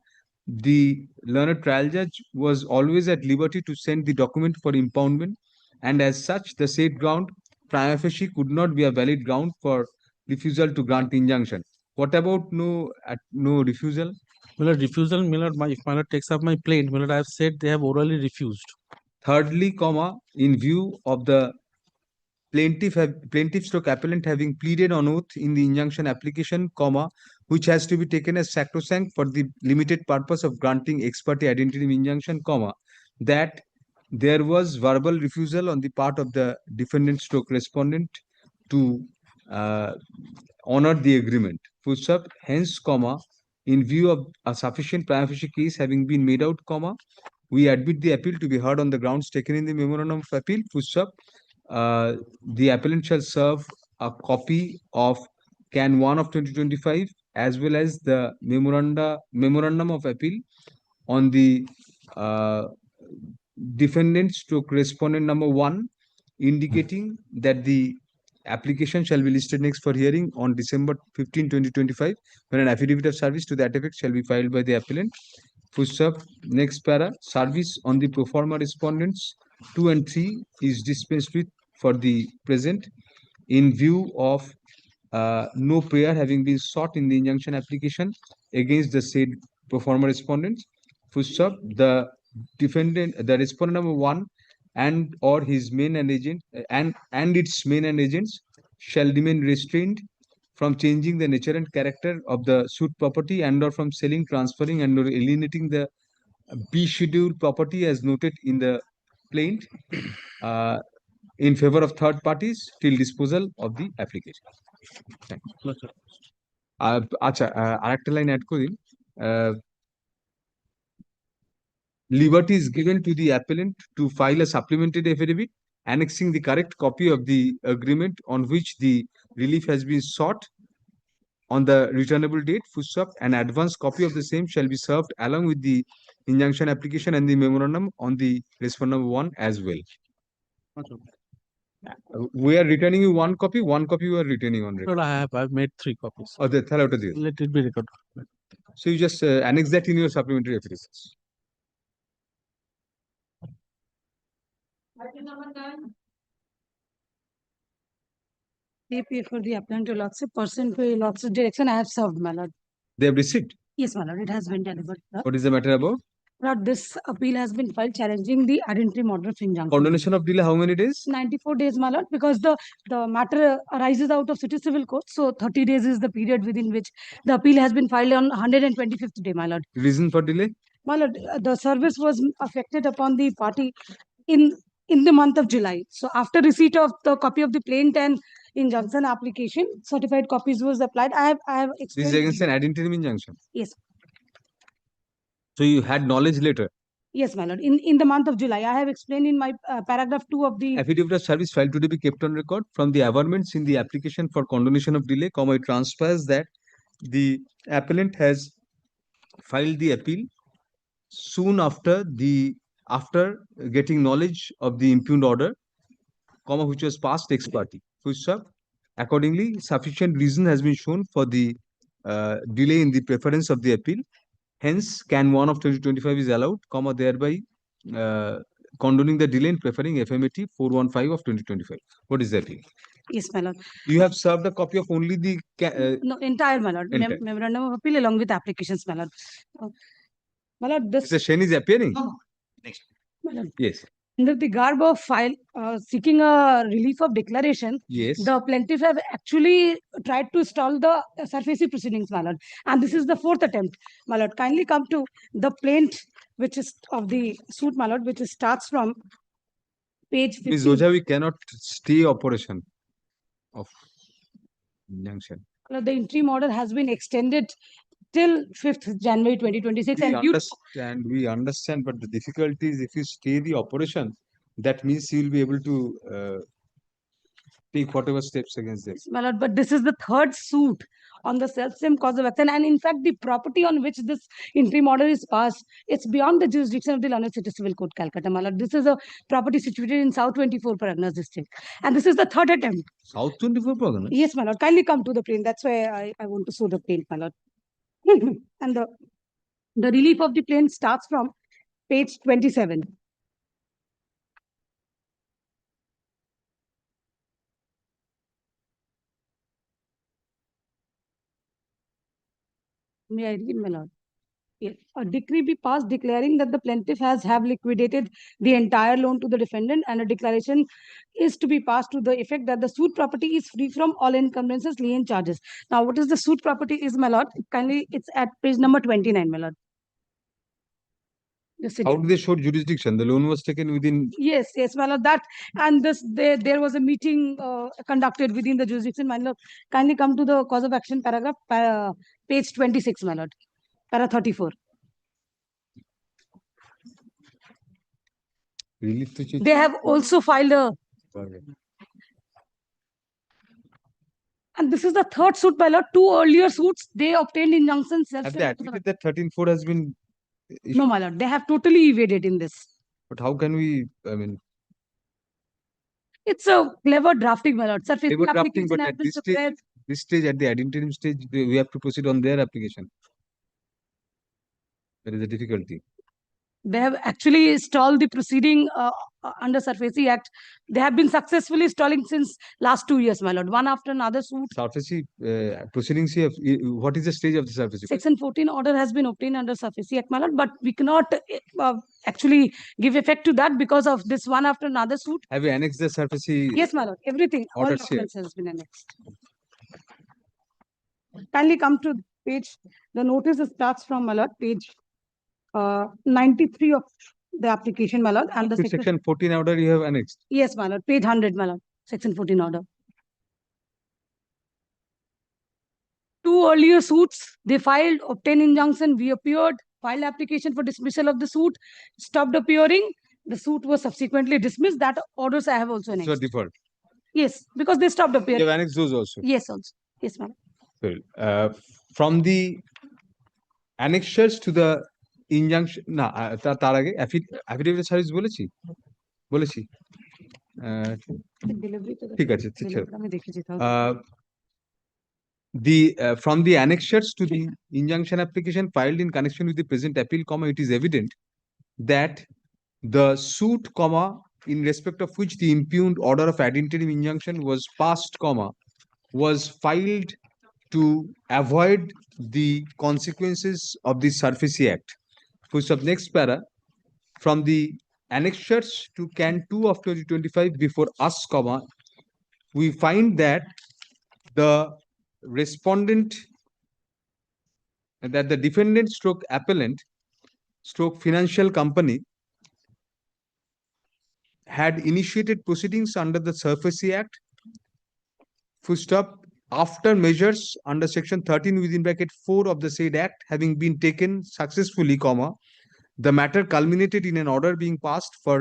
the learned trial judge was always at liberty to send the document for impoundment, and as such, the said ground prima facie could not be a valid ground for refusal to grant injunction. What about no refusal? My lord, refusal, my lord, if my lord takes up my plaint, my lord, I have said they have orally refused. Thirdly, comma, in view of the plaintiff stroke appellant having pleaded on oath in the injunction application, comma, which has to be taken as sacrosanct for the limited purpose of granting ex parte ad interim injunction, comma, that there was verbal refusal on the part of the defendant stroke respondent to honor the agreement. Full stop. Hence, comma, in view of a sufficient prima facie case having been made out, comma, we admit the appeal to be heard on the grounds taken in the memorandum of appeal. Full stop. The appellant shall serve a copy of Can 1 of 2025 as well as the memorandum of appeal on the defendant stroke respondent number 1, indicating that the application shall be listed next for hearing on December 15, 2025, when an affidavit of service to that effect shall be filed by the appellant. Full stop. Next para. Service on the pro forma respondents 2 and 3 is dispensed with for the present in view of no prayer having been sought in the injunction application against the said pro forma respondents. Full stop. The respondent number 1 and or his main and agent and its main and agents shall remain restrained from changing the nature and character of the suit property and or from selling, transferring and or alienating the B schedule property as noted in the plaint in favor of third parties till disposal of the application. Thank you. আচ্ছা আরেকটা line add করি liberty is given to the appellant to file a supplementary affidavit annexing the correct copy of the agreement on which the relief has been sought on the returnable date. Full stop. An advance copy of the same shall be served along with the injunction application and the memorandum on the respondent number 1 as well. We are returning you one copy we are retaining on record. Well, I've made 3 copies. Oh, Let it be recorded. So you just annex that in your supplementary affidavits. They pay for the appellant to lordship, person to lordship direction, I have served, my lord. They have received. Yes, my lord, it has been delivered, sir. What is the matter about? Lord, this appeal has been filed challenging the ad interim order of injunction. Condonation of delay, how many days? 94 days, my lord, because the matter arises out of city civil court. So 30 days is the period within which the appeal has been filed on 125th day, my lord. Reason for delay? My lord, the service was affected upon the party in the month of July. So after receipt of the copy of the plaint and injunction application, certified copies was applied. I have explained. This is against an ad interim injunction. Yes. So you had knowledge later. Yes, my lord. In the month of July, I have explained in my paragraph 2 of the Affidavit of service filed to be kept on record from the averments in the application for condonation of delay, comma, it transpires that the appellant has filed the appeal soon after getting knowledge of the impugned order, comma, which was passed ex parte. Full stop. Accordingly, sufficient reason has been shown for the delay in the preference of the appeal. Hence, Can 1 of 2025 is allowed, comma, thereby condoning the delay in preferring FMAT 415 of 2025. What is the appeal? Yes, my lord. You have served a copy of only the no, entire, my lord. Entire. Memorandum of appeal along with applications, my lord. My lord, this Mr. Shen is appearing. next. My lord. Yes. Under the garb of file seeking a relief of declaration, Yes. the plaintiff have actually tried to stall the surface proceedings, my lord. And this is the 4th attempt, my lord. Kindly come to the plaint, which is of the suit, my lord, which starts from page 15. Ms. Oja, we cannot stay operation. of injunction. The interim order has been extended till 5th January 2026. We understand, but the difficulty is if you stay the operation, that means you will be able to take whatever steps against them. My lord, but this is the third suit on the self-same cause of action, and in fact, the property on which this interim order is passed, it's beyond the jurisdiction of the Learned City Civil Court, Calcutta. My lord, this is a property situated in South 24 Paraganas district, and this is the third attempt. South 24 Paraganas? Yes, my lord. Kindly come to the plain. That's why I want to show the plain, my lord. And the relief of the plain starts from page 27. May I read, my lord? Yes. A decree be passed declaring that the plaintiff have liquidated the entire loan to the defendant, and a declaration is to be passed to the effect that the suit property is free from all encumbrances, lien charges. Now, what is the suit property is, my lord? Kindly, it's at page number 29, my lord. How did they show jurisdiction? The loan was taken within. Yes, my lord. That and there was a meeting conducted within the jurisdiction, my lord. Kindly come to the cause of action paragraph, page 26, my lord. Para 34. They have also filed a. And this is the third suit, my lord. Two earlier suits, they obtained injunctions. Have they admitted that 13.4 has been issued? No, my lord. They have totally evaded in this. But how can we, I mean. It's a clever drafting, my lord. Surface clever drafting, but at this stage, at the ad interim stage, we have to proceed on their application. There is a difficulty. They have actually stalled the proceeding under SEBI Act. They have been successfully stalling since last 2 years, my lord. One after another suit. SEBI proceedings here, what is the stage of the SEBI? Section 14 order has been obtained under SEBI Act, my lord, but we cannot actually give effect to that because of this one after another suit. Have you annexed the SEBI? Yes, my lord. Everything, all Orders documents has been annexed. Kindly come to page. The notice starts from, my lord, page 93 of the application, my lord. And the section 14 order you have annexed? Yes, my lord. Page 100, my lord. Section 14 order. Two earlier suits, they filed, obtained injunction, we appeared, filed application for dismissal of the suit, stopped appearing. The suit was subsequently dismissed. That orders I have also annexed. So default? Yes, because they stopped appearing. You have annexed those also? Yes, also. Yes, ma'am. Well, from the annexures to the injunction, না তার আগে affidavit service বলেছি ঠিক আছে from the annexures to the injunction application filed in connection with the present appeal, it is evident that the suit, in respect of which the impugned order of ad interim injunction was passed, was filed to avoid the consequences of the SEBI Act. Next para, from the annexures to Can 2 of 2025 before us, we find that the respondent, that the defendant stroke appellant stroke financial company had initiated proceedings under the SEBI Act, after measures under section 13 within bracket 4 of the said act having been taken successfully, the matter culminated in an order being passed for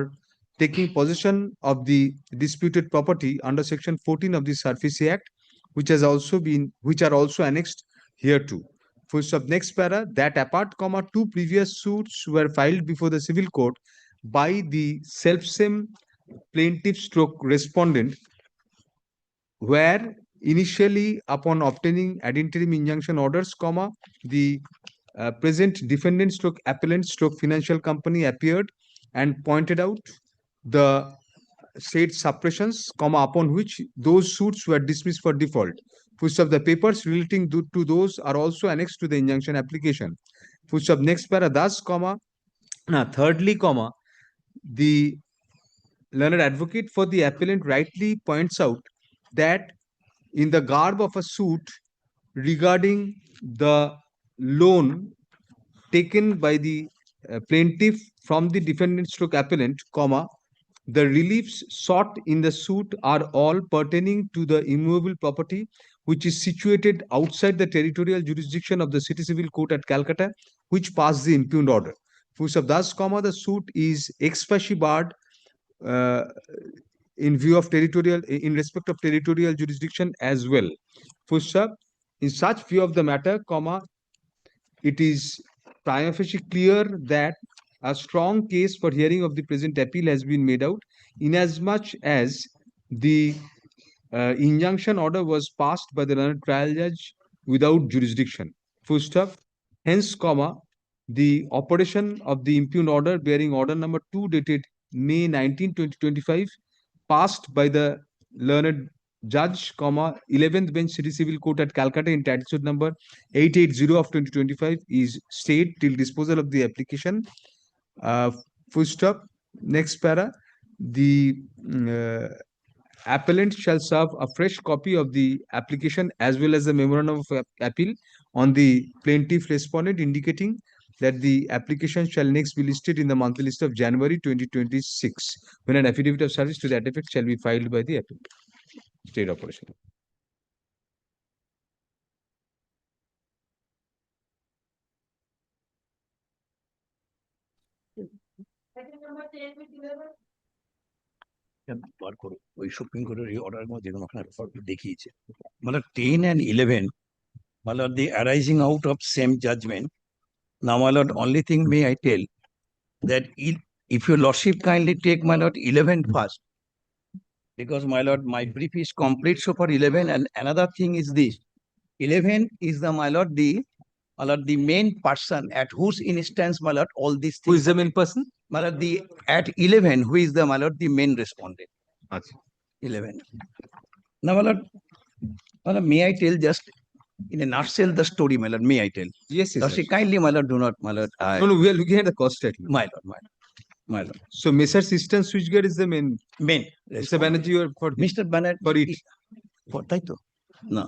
taking possession of the disputed property under section 14 of the SEBI Act, which are also annexed hereto. Next para, that apart, two previous suits were filed before the civil court by the self-same plaintiff stroke respondent, where initially upon obtaining ad interim injunction orders, the present defendant stroke appellant stroke financial company appeared and pointed out the said suppressions, upon which those suits were dismissed for default. The papers relating to those are also annexed to the injunction application. Next para, thus, thirdly, the learned advocate for the appellant rightly points out that in the garb of a suit regarding the loan taken by the plaintiff from the defendant stroke appellant, The reliefs sought in the suit are all pertaining to the immovable property which is situated outside the territorial jurisdiction of the City Civil Court at Calcutta, which passed the impugned order. Full stop. Thus, the suit is ex facie barred in view of in respect of territorial jurisdiction as well. Full stop. In such view of the matter, it is prima facie clear that a strong case for hearing of the present appeal has been made out, inasmuch as the injunction order was passed by the learned trial judge without jurisdiction. Full stop. Hence, the operation of the impugned order bearing order number 2 dated May 19, 2025, passed by the learned judge, 11th bench City Civil Court at Calcutta in attitude number 880 of 2025 is stayed till disposal of the application. Full stop. Next para. The appellant shall serve a fresh copy of the application as well as the memorandum of appeal on the plaintiff respondent, indicating that the application shall next be listed in the monthly list of January 2026, when an affidavit of service to that effect shall be filed by the appellant. State operation. বার করো ওই supreme কোর্টের এই অর্ডারের মধ্যে দেখিয়েছে মানে 10 and 11 my lord the arising out of same judgment. Now my lord, only thing may I tell that if your lordship kindly take my lord 11 first, because my lord my brief is complete so for 11, and another thing is this 11 is the my lord the main person at whose instance my lord all these things. Who is the main person? My lord, at 11, who is the my lord the main respondent? Achha. 11. Now, my lord, may I tell just in a nutshell the story, my lord? May I tell? Yes, yes. She kindly, my lord, do not, my lord. No, we are looking at the cost statement. My lord, my lord. So, Mr. System Switchgear is the main. Mr. Banerjee, for Mr. Banerjee for it. For Taito? No.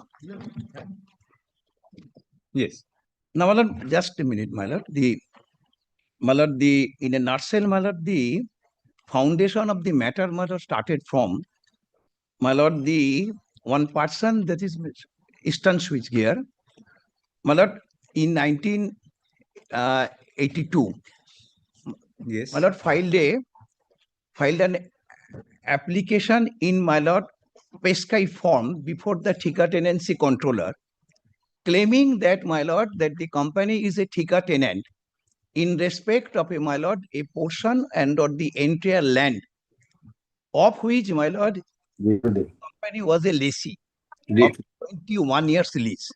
Yes. Now, my lord, just a minute, my lord. My lord, in a nutshell, my lord, the foundation of the matter, my lord, started from, my lord, the one person that is Eastern Switchgear, my lord, in 1982. Yes. My lord, filed an application in, my lord, Peskai form before the Thika Tenancy Controller, claiming that, my lord, that the company is a Thika tenant in respect of a, my lord, a portion and or the entire land of which, my lord, the company was a lessee of 21 years lease.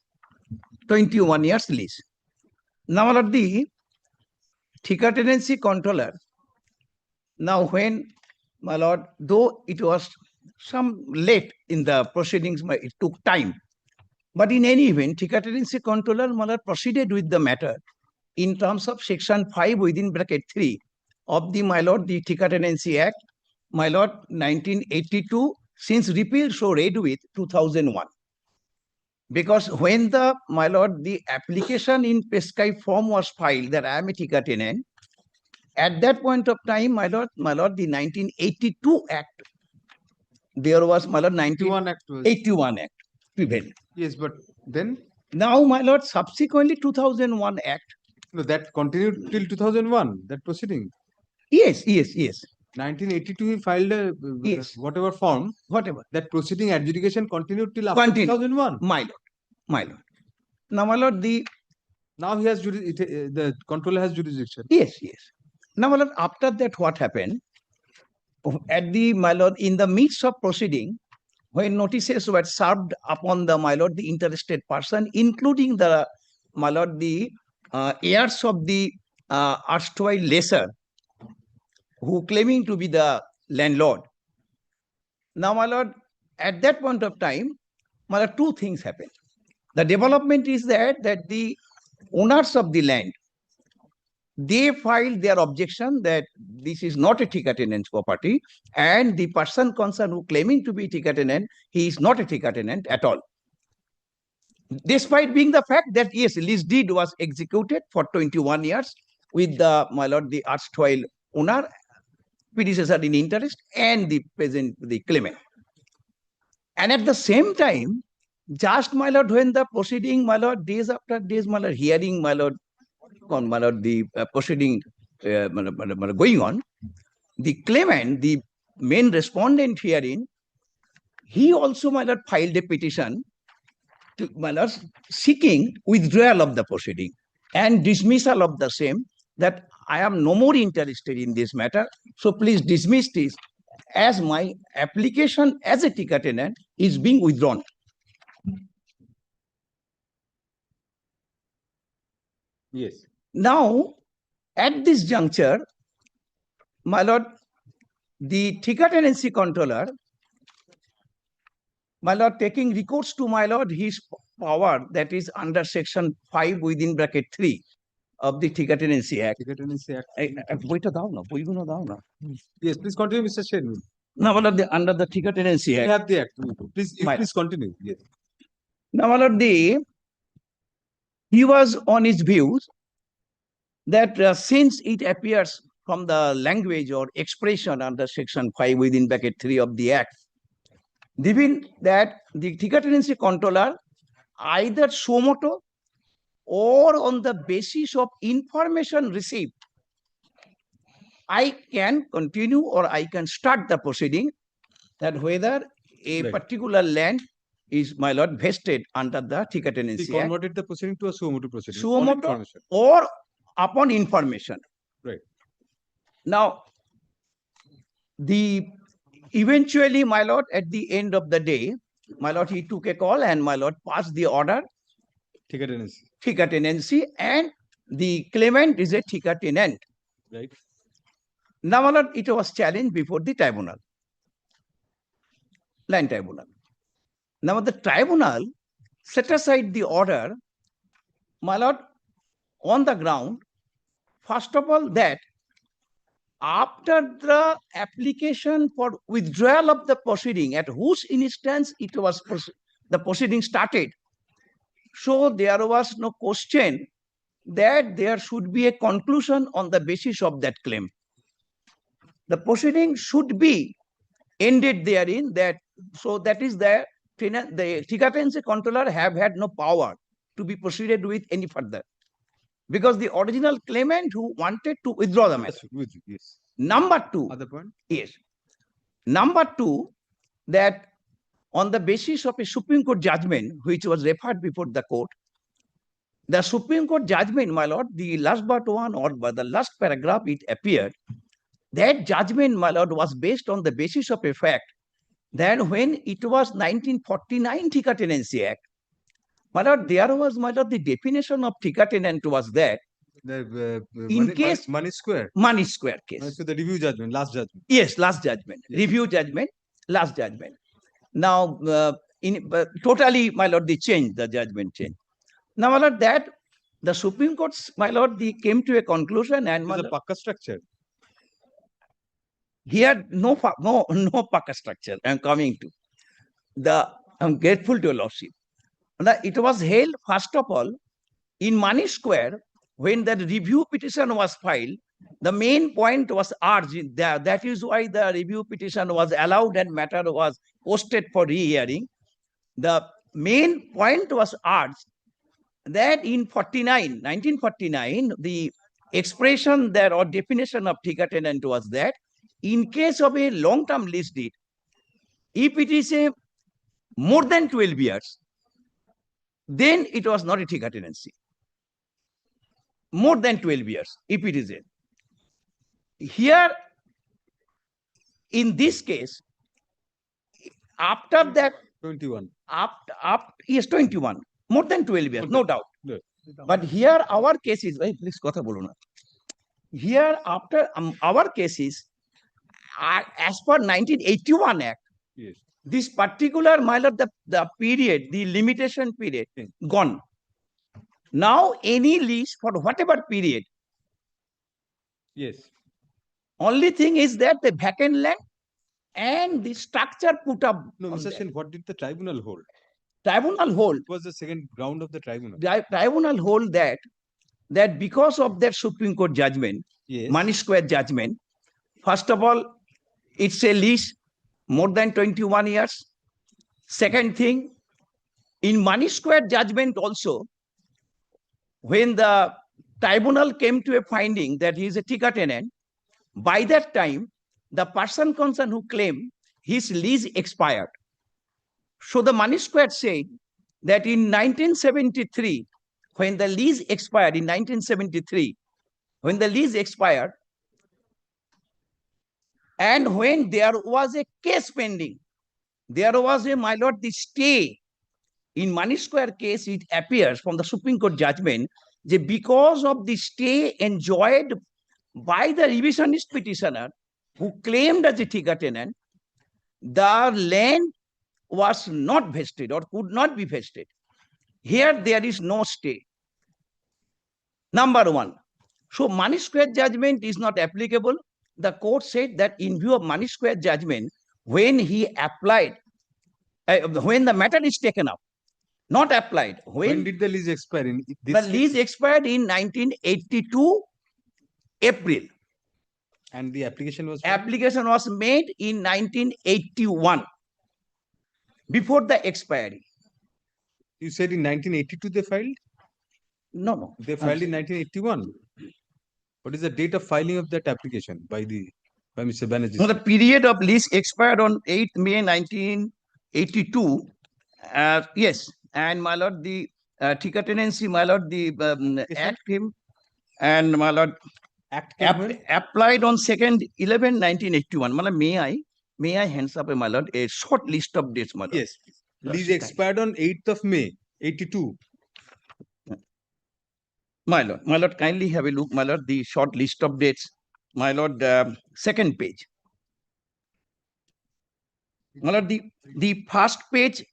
21 years lease. Now, my lord, the Thika Tenancy Controller, now when, my lord, though it was some late in the proceedings, it took time, but in any event, Thika Tenancy Controller, my lord, proceeded with the matter in terms of section 5 within bracket 3 of the, my lord, the Thika Tenancy Act, my lord, 1982, since repeal so read with 2001. Because when the, my lord, the application in Peskai form was filed that I am a Thika tenant, at that point of time, my lord, the 1982 Act, there was, my lord, 1981 Act prevailed. Yes, but then? Now, my lord, subsequently 2001 Act. No, that continued till 2001, that proceeding. Yes. 1982, he filed a whatever form. Whatever. That proceeding adjudication continued till after 2001. My lord. Now, my lord, now he has the controller has jurisdiction. Yes. Now, my lord, after that, what happened? At the, my lord, in the midst of proceeding, when notices were served upon the, my lord, the interested person, including the, my lord, the heirs of the erstwhile lessor, who claiming to be the landlord. Now, my lord, at that point of time, my lord, two things happened. The development is that the owners of the land, they filed their objection that this is not a Thika tenant property, and the person concerned who claiming to be Thika tenant, he is not a Thika tenant at all. Despite being the fact that, yes, lease deed was executed for 21 years with the, my lord, the erstwhile owner, predecessor in interest and the present, the claimant. And at the same time, just, my lord, when the proceeding, my lord, days after days, my lord, hearing, my lord, the proceeding going on, the claimant, the main respondent herein, he also, my lord, filed a petition to, my lord, seeking withdrawal of the proceeding and dismissal of the same, that I am no more interested in this matter, so please dismiss this, as my application as a ticket tenant is being withdrawn. Yes. Now, at this juncture, my lord, the ticket tenancy controller, my lord, taking recourse to, my lord, his power, that is under section 5 within bracket 3 of the Ticket Tenancy Act. Ticket Tenancy Act. Boita dao na, boi guno dao na. Yes, please continue, Mr. Chairman. Now, my lord, under the Ticket Tenancy We Act. have the act. Please, please continue. Yes. Now, my lord, he was on his views that since it appears from the language or expression under section 5 within bracket 3 of the Act, given that the Ticket Tenancy controller either suo motu or on the basis of information received, I can continue or I can start the proceeding, that whether a particular land is, my lord, vested under the Ticket Tenancy He Act. converted the proceeding to a suo motu proceeding. Suo on motu information. or upon information. Right. Now, eventually, my lord, at the end of the day, my lord, he took a call and, my lord, passed the order. Ticket tenancy. Ticket tenancy, and the claimant is a ticket tenant. Right. Now, my lord, it was challenged before the tribunal, land tribunal. Now, the tribunal set aside the order, my lord, on the ground, first of all, that after the application for withdrawal of the proceeding, at whose instance it was the proceeding started, so there was no question that there should be a conclusion on the basis of that claim. The proceeding should be ended therein, that so that is the Ticket Tenancy controller have had no power to be proceeded with any further, because the original claimant who wanted to withdraw the matter. Yes. Number two. Other point? Yes. Number two, that on the basis of a Supreme Court judgment, which was referred before the court, the Supreme Court judgment, my lord, the last but one or by the last paragraph, it appeared that judgment, my lord, was based on the basis of a fact that when it was 1949 Ticket Tenancy Act, my lord, there was, my lord, the definition of ticket tenant was that money square. Money square case. So the review judgment, last judgment. Yes, last judgment. Yes. Review judgment, last judgment. Now, totally, my lord, they changed, the judgment changed. Now, my lord, that the Supreme Court, my lord, they came to a conclusion, and it is a Pakka structure. Here, no Pakka structure. I am coming to. I'm grateful to your lordship. It was held, first of all, in Money Square, when the review petition was filed, the main point was urged there. That is why the review petition was allowed and matter was posted for re-hearing. The main point was urged that in 1949, the expression there or definition of ticket tenant was that in case of a long-term lease deed, if it is a more than 12 years, then it was not a ticket tenancy. More than 12 years, if it is a. Here, in this case, after that, 21. Yes, 21. More than 12 years, no doubt. No. But here, our case is, please, kotha bolo na. Here, after our case is, as per 1981 Act, yes, this particular, my lord, the period, the limitation period, gone. Now, any lease for whatever period. Yes. Only thing is that the vacant land and the structure put up. No, Mr. Sen, what did the tribunal hold? Tribunal hold. What was the second ground of the tribunal? Tribunal hold that because of that Supreme Court judgment, yes, Money Square judgment, First of all, it's a lease more than 21 years. Second thing, in money square judgment also, when the tribunal came to a finding that he is a tika tenant, by that time, the person concerned who claimed his lease expired. So the money square said that in 1973, when the lease expired in 1973, when the lease expired, and when there was a case pending, there was a, my lord, the stay. In money square case, it appears from the Supreme Court judgment that because of the stay enjoyed by the revisionist petitioner who claimed as a tika tenant, the land was not vested or could not be vested. Here there is no stay. Number one. So money square judgment is not applicable. The court said that in view of money square judgment, when he applied, when the matter is taken up, not applied. When did the lease expire? In this the lease expired in 1982 April. And the application was Application was made in 1981 before the expiry. You said in 1982 they filed? No, no. They filed in 1981. What is the date of filing of that application by Mr. Banerjee? So the period of lease expired on 8th May 1982. Yes, and my lord, the tika tenancy, my lord, the act came, and my lord, applied on 2nd 11/1981. My lord, may I hands up, my lord, a short list of dates, my lord. Yes, lease expired on 8th of May 82. My lord, kindly have a look, my lord, the short list of dates. My lord, second page. My lord, the first page,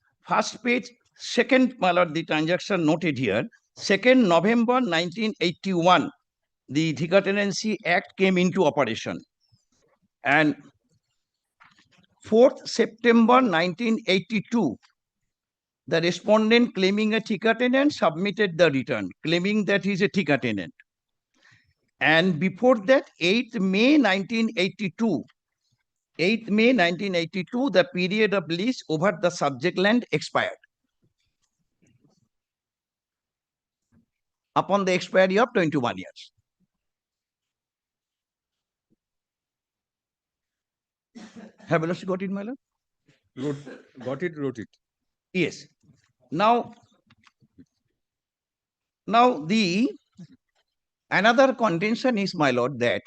second, my lord, the transaction noted here, 2nd November 1981, the tika tenancy act came into operation. And 4th September 1982, the respondent claiming a tika tenant submitted the return, claiming that he is a tika tenant. And before that, 8th May 1982, the period of lease over the subject land expired. Upon the expiry of 21 years. Have you got it, my lord? Got it, wrote it. Yes. Now the another contention is, my lord, that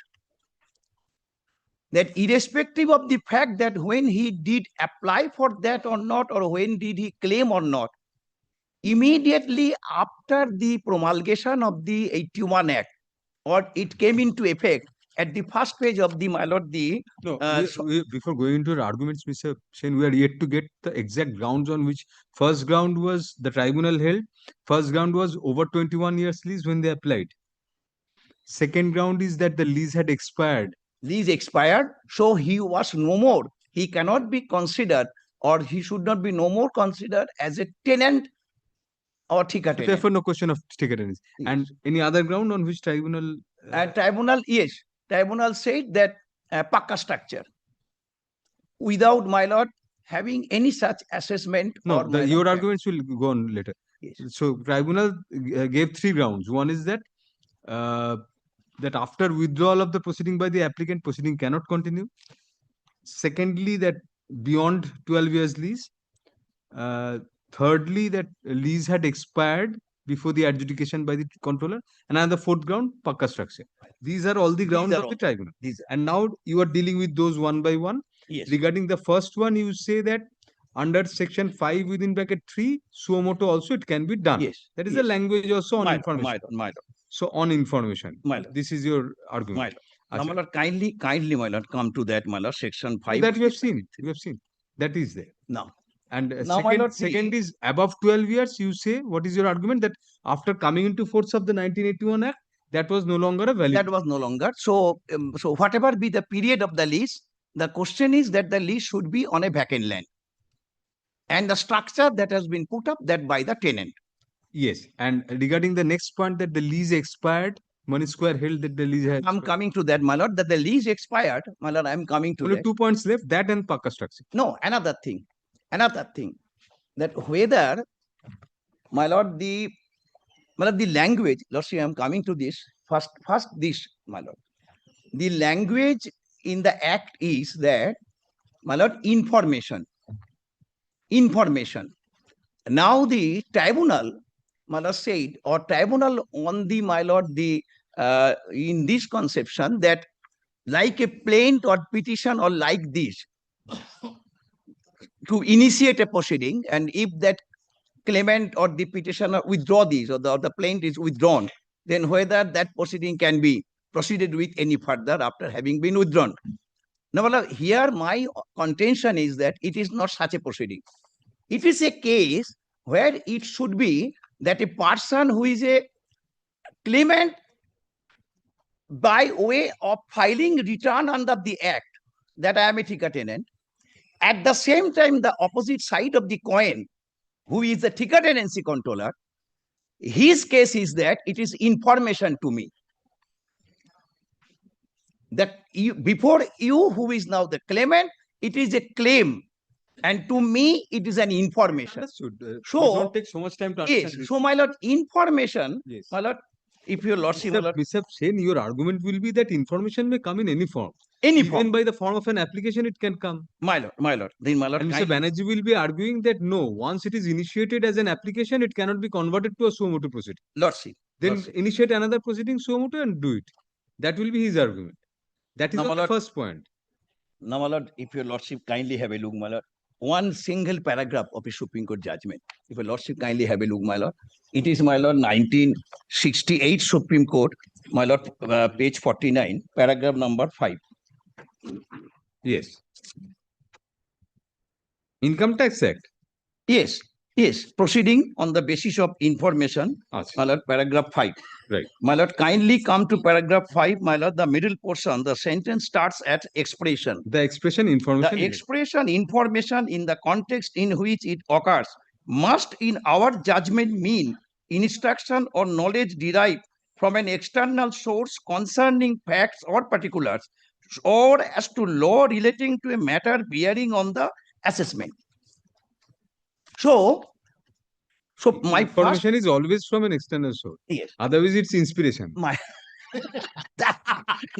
irrespective of the fact that when he did apply for that or not, or when did he claim or not, immediately after the promulgation of the 81 Act, or it came into effect at the first page of the, my lord, the... No, before going into the arguments, Mr. Sen, we are yet to get the exact grounds on which first ground was the tribunal held. First ground was over 21 years lease when they applied. Second ground is that the lease had expired. Lease expired, so he was no more. He cannot be considered, or he should not be no more considered as a tenant or tika tenant. Therefore, no question of tika tenants. Yes. And any other ground on which tribunal? Tribunal, yes. Tribunal said that pakka structure, without, my lord, having any such assessment. No, your arguments will go on later. Yes. So tribunal gave three grounds. One is that that after withdrawal of the proceeding by the applicant, proceeding cannot continue. Secondly, that beyond 12 years lease. Thirdly, that lease had expired before the adjudication by the controller. And another fourth ground, pakka structure. These are all the grounds of the tribunal. And now you are dealing with those one by one. Yes. Regarding the first one, you say that under section 5 within bracket 3, suo motu also it can be done. Yes. That is the language also on information. My lord. So on information. This is your argument. Now, my lord, kindly, my lord, come to that, my lord, section 5. That we have seen. We have seen. That is there. Now. And second is above 12 years, you say, what is your argument? That after coming into force of the 1981 Act, that was no longer a valid. That was no longer. So, so whatever be the period of the lease, the question is that the lease should be on a vacant land. And the structure that has been put up, that by the tenant. Yes. And regarding the next point, that the lease expired Money Square held that the lease had. I'm coming to that, my lord, that the lease expired, my lord, I'm coming to Only that. 2 points left, that and Paka structure. No, another thing, that whether, my lord, the language, lordship, I'm coming to this, first this, my lord. The language in the act is that, my lord, information. Now the tribunal, my lord, said, or tribunal on the, my lord, the in this conception that like a plaint or petition or like this to initiate a proceeding, and if that claimant or the petitioner withdraw these, or the plaint is withdrawn, then whether that proceeding can be proceeded with any further after having been withdrawn. Now, my lord, here my contention is that it is not such a proceeding. It is a case where it should be that a person who is a claimant, by way of filing return under the act, that I am a Thika tenant, at the same time the opposite side of the coin, who is the Thika tenancy controller, his case is that it is information to me. That you, before you, who is now the claimant, it is a claim, and to me it is an information. Understood. So don't take so much time to yes, understand this. so my lord, information, Yes. my lord, if your lordship, my lord, Mr. Sen, your argument will be that information may come in any form. any Even form, by the form of an application, it can come. my lord, then my lord, And Mr. Banerjee will be arguing that no, once it is initiated as an application, it cannot be converted to a suo motu proceeding. lordship, Then lordship. initiate another proceeding suo motu and do it. That will be his argument. That is Now, my the lord, first point. Now, my lord, if your lordship kindly have a look, my lord, one single paragraph of a Supreme Court judgment. If your lordship kindly have a look, my lord, it is, my lord, 1968 Supreme Court, my lord, page 49, paragraph number 5. Yes. Income Tax Act. Yes, proceeding on the basis of information, my lord, paragraph 5. Right. My lord, kindly come to paragraph 5, my lord, the middle portion, the sentence starts at expression. The expression information. The expression information in the context in which it occurs must, in our judgment, mean instruction or knowledge derived from an external source concerning facts or particulars, or as to law relating to a matter bearing on the assessment. So my information is always from an external source. Yes. Otherwise, it's inspiration. My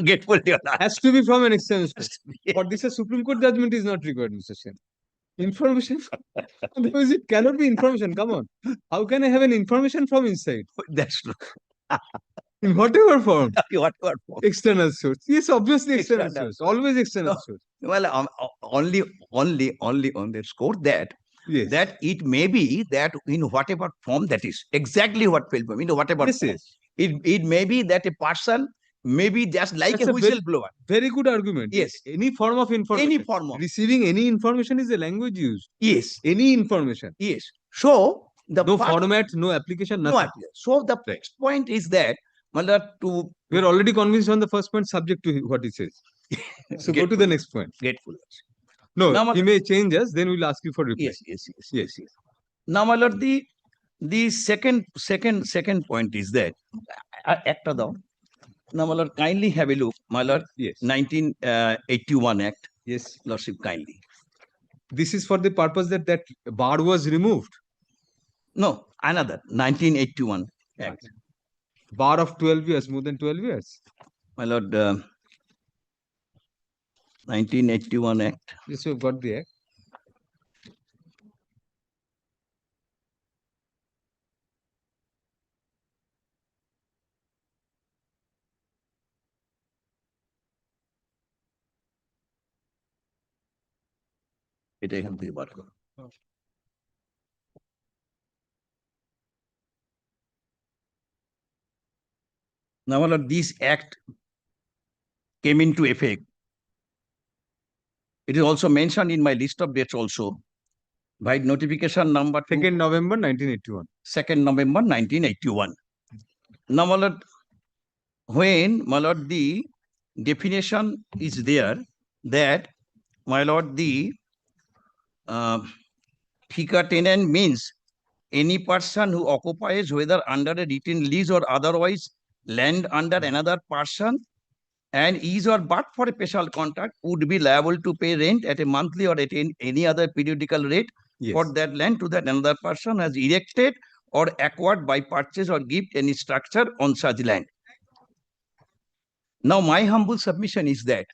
get full has to be from an external source. For this, a Supreme Court judgment is not required, Mr. Sen. Information. Otherwise, it cannot be information. Come on. How can I have an information from inside? That's true. In whatever form. Whatever form. External source. Yes, obviously external source. Always external source. Well, only on the score that yes, that it may be that in whatever form that is exactly what film, in whatever yes, form. yes. It may be that a person may be just like That's a whistleblower. Very good argument. Yes. Any form of information. Any form of receiving any information is the language used. Yes. Any information. Yes. So the no format, no application, nothing. No, so the next point is that, to we are already convinced on the first point subject to what he says. So go to the next point. Grateful. No, now, he may change us, then we'll ask you for reply. Yes. Now, my lord, the second point is that now, my lord, kindly have a look, my lord. Yes. 1981 Act. Yes. Lordship, kindly. This is for the purpose that that bar was removed. No, another 1981 Act. Bar of 12 years, more than 12 years. My lord, 1981 Act. Yes, you've got the act. এটা এখান থেকে বার করো। Now, my lord, this act came into effect. It is also mentioned in my list of dates also. By notification number 2nd November 1981. 2nd November 1981. Now, my lord, when, my lord, the definition is there that, my lord, the Thika tenant means any person who occupies, whether under a written lease or otherwise, land under another person and is or but for a special contract would be liable to pay rent at a monthly or at any other periodical rate for that land to that another person has erected or acquired by purchase or gift any structure on such land. Now, my humble submission is that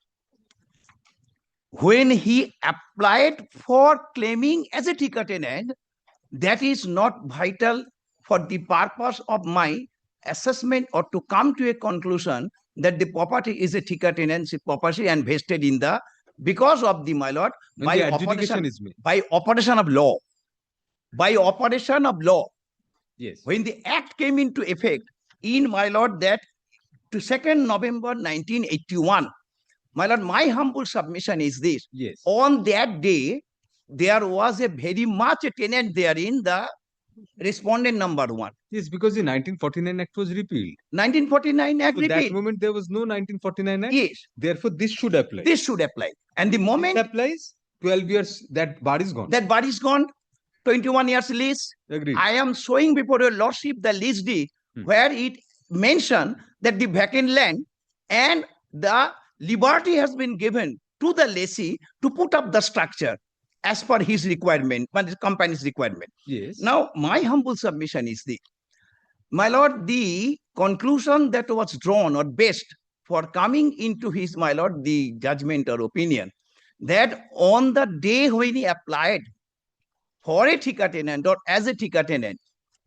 when he applied for claiming as a Thika tenant, that is not vital for the purpose of my assessment or to come to a conclusion that the property is a Thika tenancy property and vested in the, because of the, my lord, by operation of law. By operation of law. Yes. When the act came into effect in, my lord, that to 2nd November 1981, my lord, my humble submission is this. Yes. On that day, there was a very much a tenant there in the respondent number 1. Yes, because the 1949 Act was repealed. 1949 Act So repealed. that moment there was no 1949 Act. Yes. Therefore, this should apply. This should apply. And the moment this applies, 12 years, that bar is gone. That bar is gone. 21 years lease. Agreed. I am showing before your lordship the lease deed where it mentioned that the vacant land and the liberty has been given to the lessee to put up the structure as per his requirement, but the company's requirement. Yes. Now, my humble submission is this. My lord, the conclusion that was drawn or based for coming into his, my lord, the judgment or opinion, that on the day when he applied for a Thika tenant or as a Thika tenant,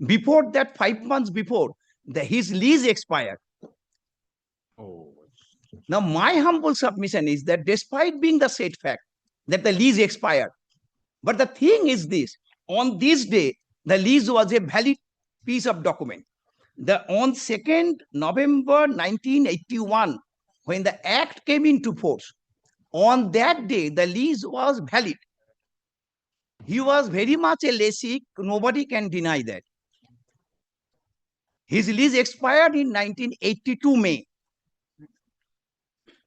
before that, 5 months before, his lease expired. Oh. Now, my humble submission is that despite being the said fact that the lease expired, but the thing is this, on this day, the lease was a valid piece of document. On 2nd November 1981, when the act came into force, on that day, the lease was valid. He was very much a lessee. Nobody can deny that. His lease expired in 1982 May.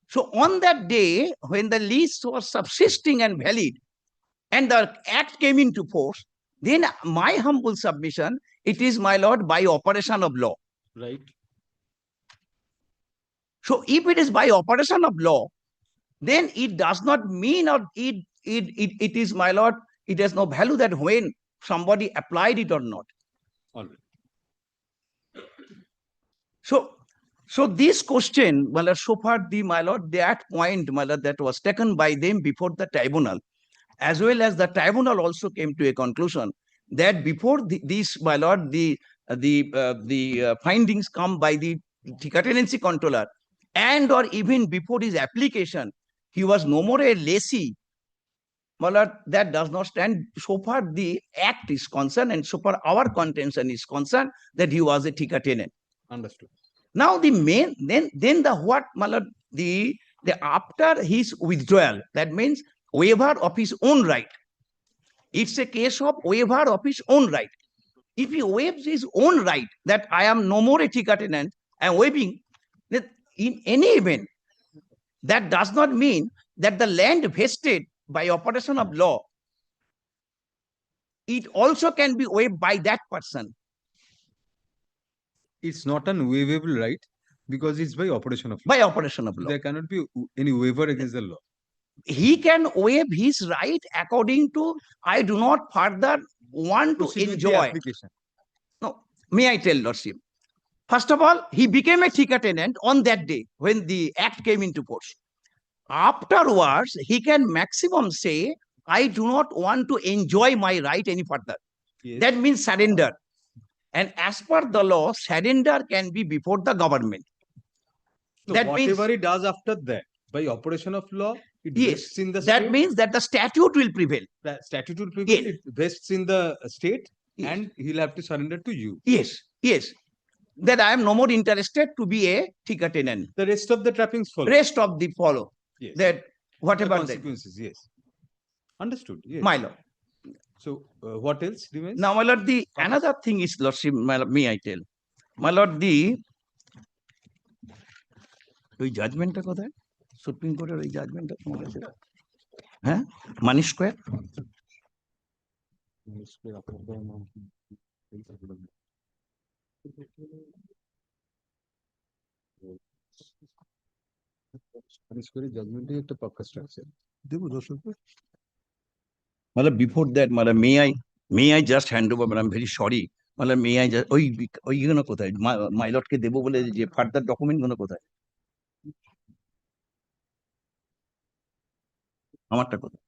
So on that day, when the lease was subsisting and valid, and the act came into force, then my humble submission, it is, my lord, by operation of law. Right. So if it is by operation of law, then it does not mean, or it is, my lord, it has no value that when somebody applied it or not. All right. So this question, my lord, so far my lord, that point, my lord, that was taken by them before the tribunal, as well as the tribunal also came to a conclusion that before this, my lord, the findings come by the Thika tenancy controller, and or even before his application, he was no more a lessee. My lord, that does not stand so far the act is concerned, and so far our contention is concerned that he was a Thika tenant. Understood. Now the main, then the what, my lord, the after his withdrawal, that means waiver of his own right. It's a case of waiver of his own right. If he waives his own right that I am no more a Thika tenant, I am waiving, that in any event, that does not mean that the land vested by operation of law, it also can be waived by that person. It's not an waivable right because it's by operation of law. By operation of law. There cannot be any waiver against the law. He can waive his right according to, I do not further want to Proceed with the enjoy. application. No, may I tell lordship? First of all, he became a Thika tenant on that day when the act came into force. Afterwards, he can maximum say, I do not want to enjoy my right any further. Yes. That means surrender. And as per the law, surrender can be before the government. No, that whatever means, he does after that, by operation of law, it yes, vests in the that state. means that the statute will prevail. The statute will prevail. Yes. It vests in the state, Yes. and he'll have to surrender to you. Yes, yes. That I am no more interested to be a Thika tenant. The rest of the trappings follow. Rest of the follow. Yes. That The whatever that. consequences, yes. Understood. Yes. My lord. So, what else remains? Now, my lord, the another thing is, lordship, may I tell? My lord, the judgment কোথায়? Supreme Court ওই judgment হ্যাঁ? Money Square? জজমেন্টে একটা পাক্কা structure দেবো দর্শক Matlab, before that, matlab, may I just hand over, but I'm very sorry. Matlab, may I just, ওই গুলো কোথায়? My lord কে দেবো বলে যে further document গুলো কোথায়? আমারটা কোথায়?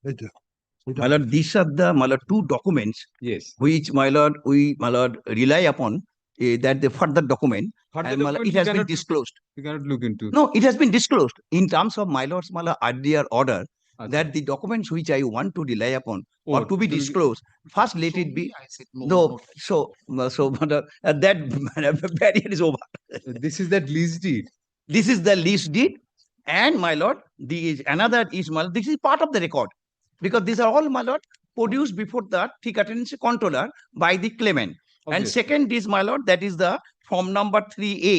My lord, these are the, my lord, two documents. Yes. Which, my lord, my lord, rely upon that the further document, Further and my lord, document it you has been cannot- disclosed. You cannot look into. No, it has been disclosed in terms of my lord's, my lord, earlier order, that the documents which I want to rely upon or to be disclosed, first let it be. No, so that barrier is over. This is that lease deed. This is the lease deed, and my lord, another is, my lord, this is part of the record, because these are all, my lord, produced before the Thika Tenancy Controller by the claimant. And Obviously. second is, my lord, that is the form number 3A,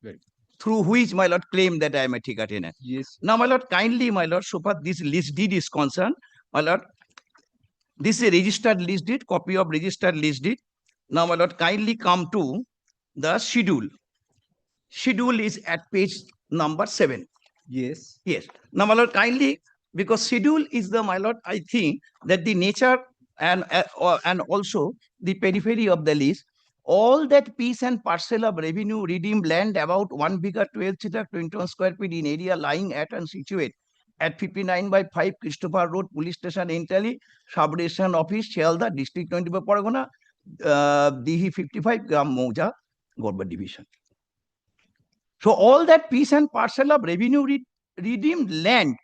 Right. through which, my lord, claim that I am a Thika tenant. Yes. Now, my lord, kindly, my lord, so far this lease deed is concerned, my lord, this is a registered lease deed, copy of registered lease deed. Now, my lord, kindly come to the schedule. Schedule is at page number 7. Yes. Yes. Now, my lord, kindly, because schedule is the, my lord, I think that the nature and also the periphery of the lease, all that piece and parcel of revenue redeemed land about 1 bigger 12 theta 21 square feet in area lying at and situate at 59/5 Christopher Road, Police Station, Entirely, Sub-Region Office, Shialda, District 24 Pargona, DH 55, Gram Moja, Gorba Division. So all that piece and parcel of revenue redeemed land,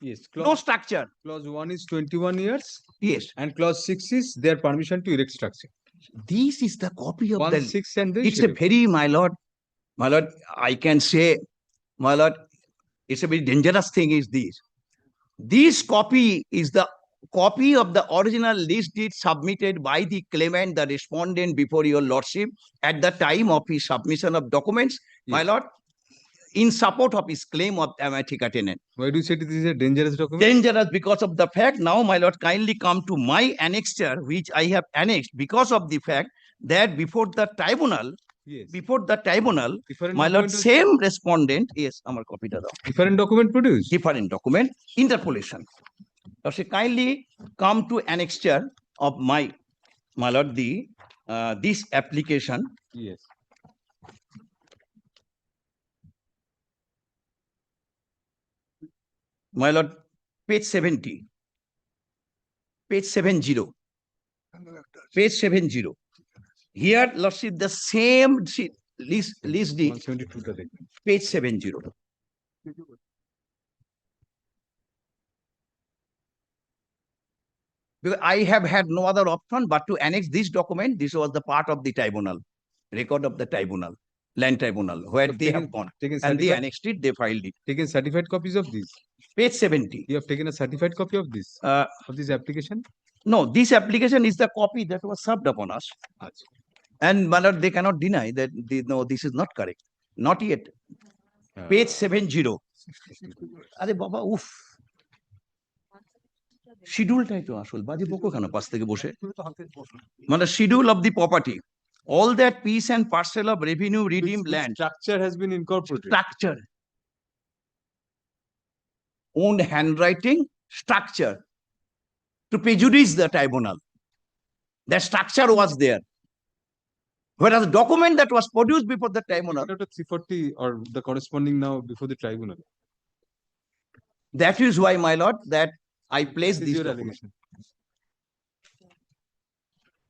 Yes. no structure. Clause 1 is 21 years. Yes. And clause 6 is their permission to erect structure. This is the copy of 1, the 6 and the it's schedule. a very, my lord, I can say, my lord, it's a very dangerous thing is this. This copy is the copy of the original lease deed submitted by the claimant, the respondent, before your lordship at the time of his submission of documents, my Yes. lord, in support of his claim of Thika tenant. Why do you say this is a dangerous document? Dangerous because of the fact, now, my lord, kindly come to my annexure, which I have annexed because of the fact that before the tribunal, Yes. Different my lord, document was- same respondent, yes, our copy da. Different document produced. Different document, interpolation. Now, she kindly come to annexure of my lord, this application. Yes. My lord, page 70. Page 70. Page 70. Here, lordship, the same list deed, 172 টা দেখবেন। page 70. Because I have had no other option but to annex this document. This was the part of the tribunal, record of the tribunal, land tribunal, where So they have gone. And they annexed it, they filed it. Taken certified copies of this. Page 70. You have taken a certified copy of this application? No, this application is the copy that was served upon us. And my lord, they cannot deny that no, this is not correct. Not yet. Page 70. Are Baba, oof. শিডিউলটাই তো আসল বাজে বকো কেন পাশ থেকে বসে মানে schedule of the property all that piece and parcel of revenue redeemed land Structure has been incorporated. Structure, own handwriting structure to prejudice the tribunal. That structure was there, whereas the document that was produced before the tribunal, 340 or the corresponding now before the tribunal. That is why, my lord, that I placed This is this your document. allegation.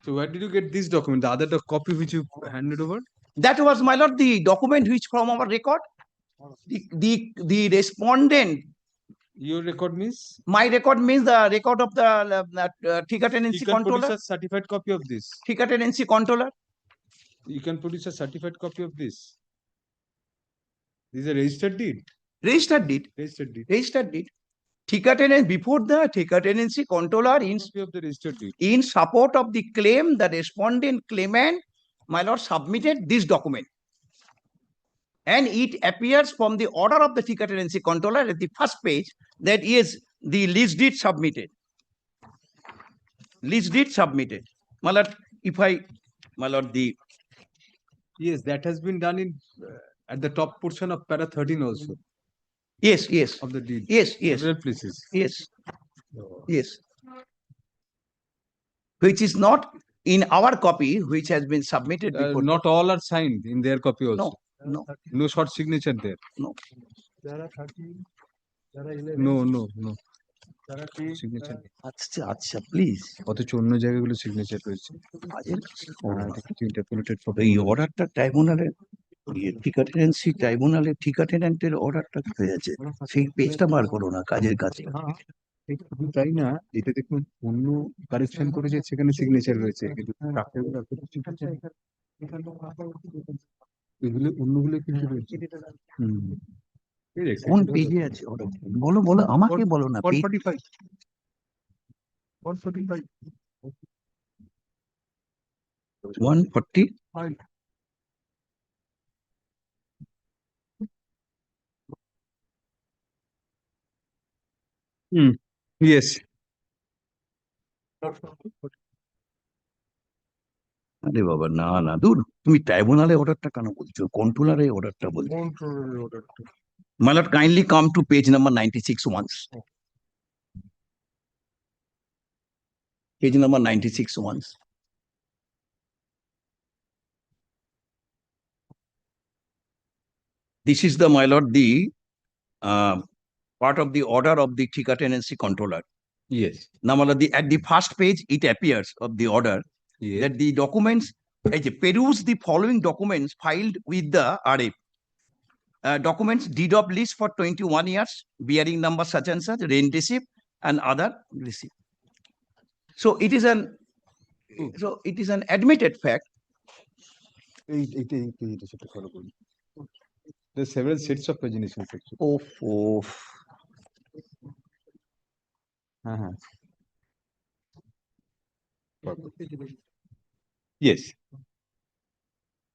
So where did you get this document? The other copy which you handed over? That was, my lord, the document which from our record, the respondent. Your record means? My record means the record of the Thika Tenancy You can Controller. produce a certified copy of this. Thika Tenancy Controller. You can produce a certified copy of this. This is a registered deed. Registered deed. Registered deed. Registered deed. Thika Tenancy, before the Thika Tenancy Controller, Copy of the registered deed. in support of the claim, the respondent claimant, my lord, submitted this document. And it appears from the order of the Thika Tenancy Controller at the first page that is the lease deed submitted. Lease deed submitted. My lord, if I, my lord, Yes, that has been done in at the top portion of para 13 also Yes, yes, of the deed. yes, yes, Several places. yes, yes. Which is not in our copy, which has been submitted before. Not all are signed in their copy also. No, No short signature there. no. No. Signature. আচ্ছা আচ্ছা please অথচ অন্য জায়গাগুলো signature রয়েছে। Interpolated for এই অর্ডারটা ট্রাইব্যুনালের tenancy ট্রাইব্যুনালের ঠিকা টেনেন্টের অর্ডারটা হয়ে আছে সেই পেজটা বার করো না কাজের কাছে তাই না, এটা দেখুন অন্য কারেকশন করেছে সেখানে সিগনেচার রয়েছে কিন্তু এগুলো অন্যগুলো কিন্তু রয়েছে। কোন পেজে আছে অর্ডার বলো বলো আমাকে বলো না 145 140 Yes. আরে বাবা না না দূর তুমি ট্রাইব্যুনালে অর্ডারটা কেন বলছো কন্ট্রোলারে অর্ডারটা বলছো My lord, kindly come to page number 96 once. Page number 96 once. This is the, my lord, the part of the order of the Thika Tenancy Controller. Yes. Now, my lord, at the first page, it appears of the order Yes. that the documents, peruse the following documents filed with the RF. Documents, deed of lease for 21 years, bearing number such and such, rent receipt, and other receipt. So it is an admitted fact. There are several sets of paginations actually. Oh. Yes.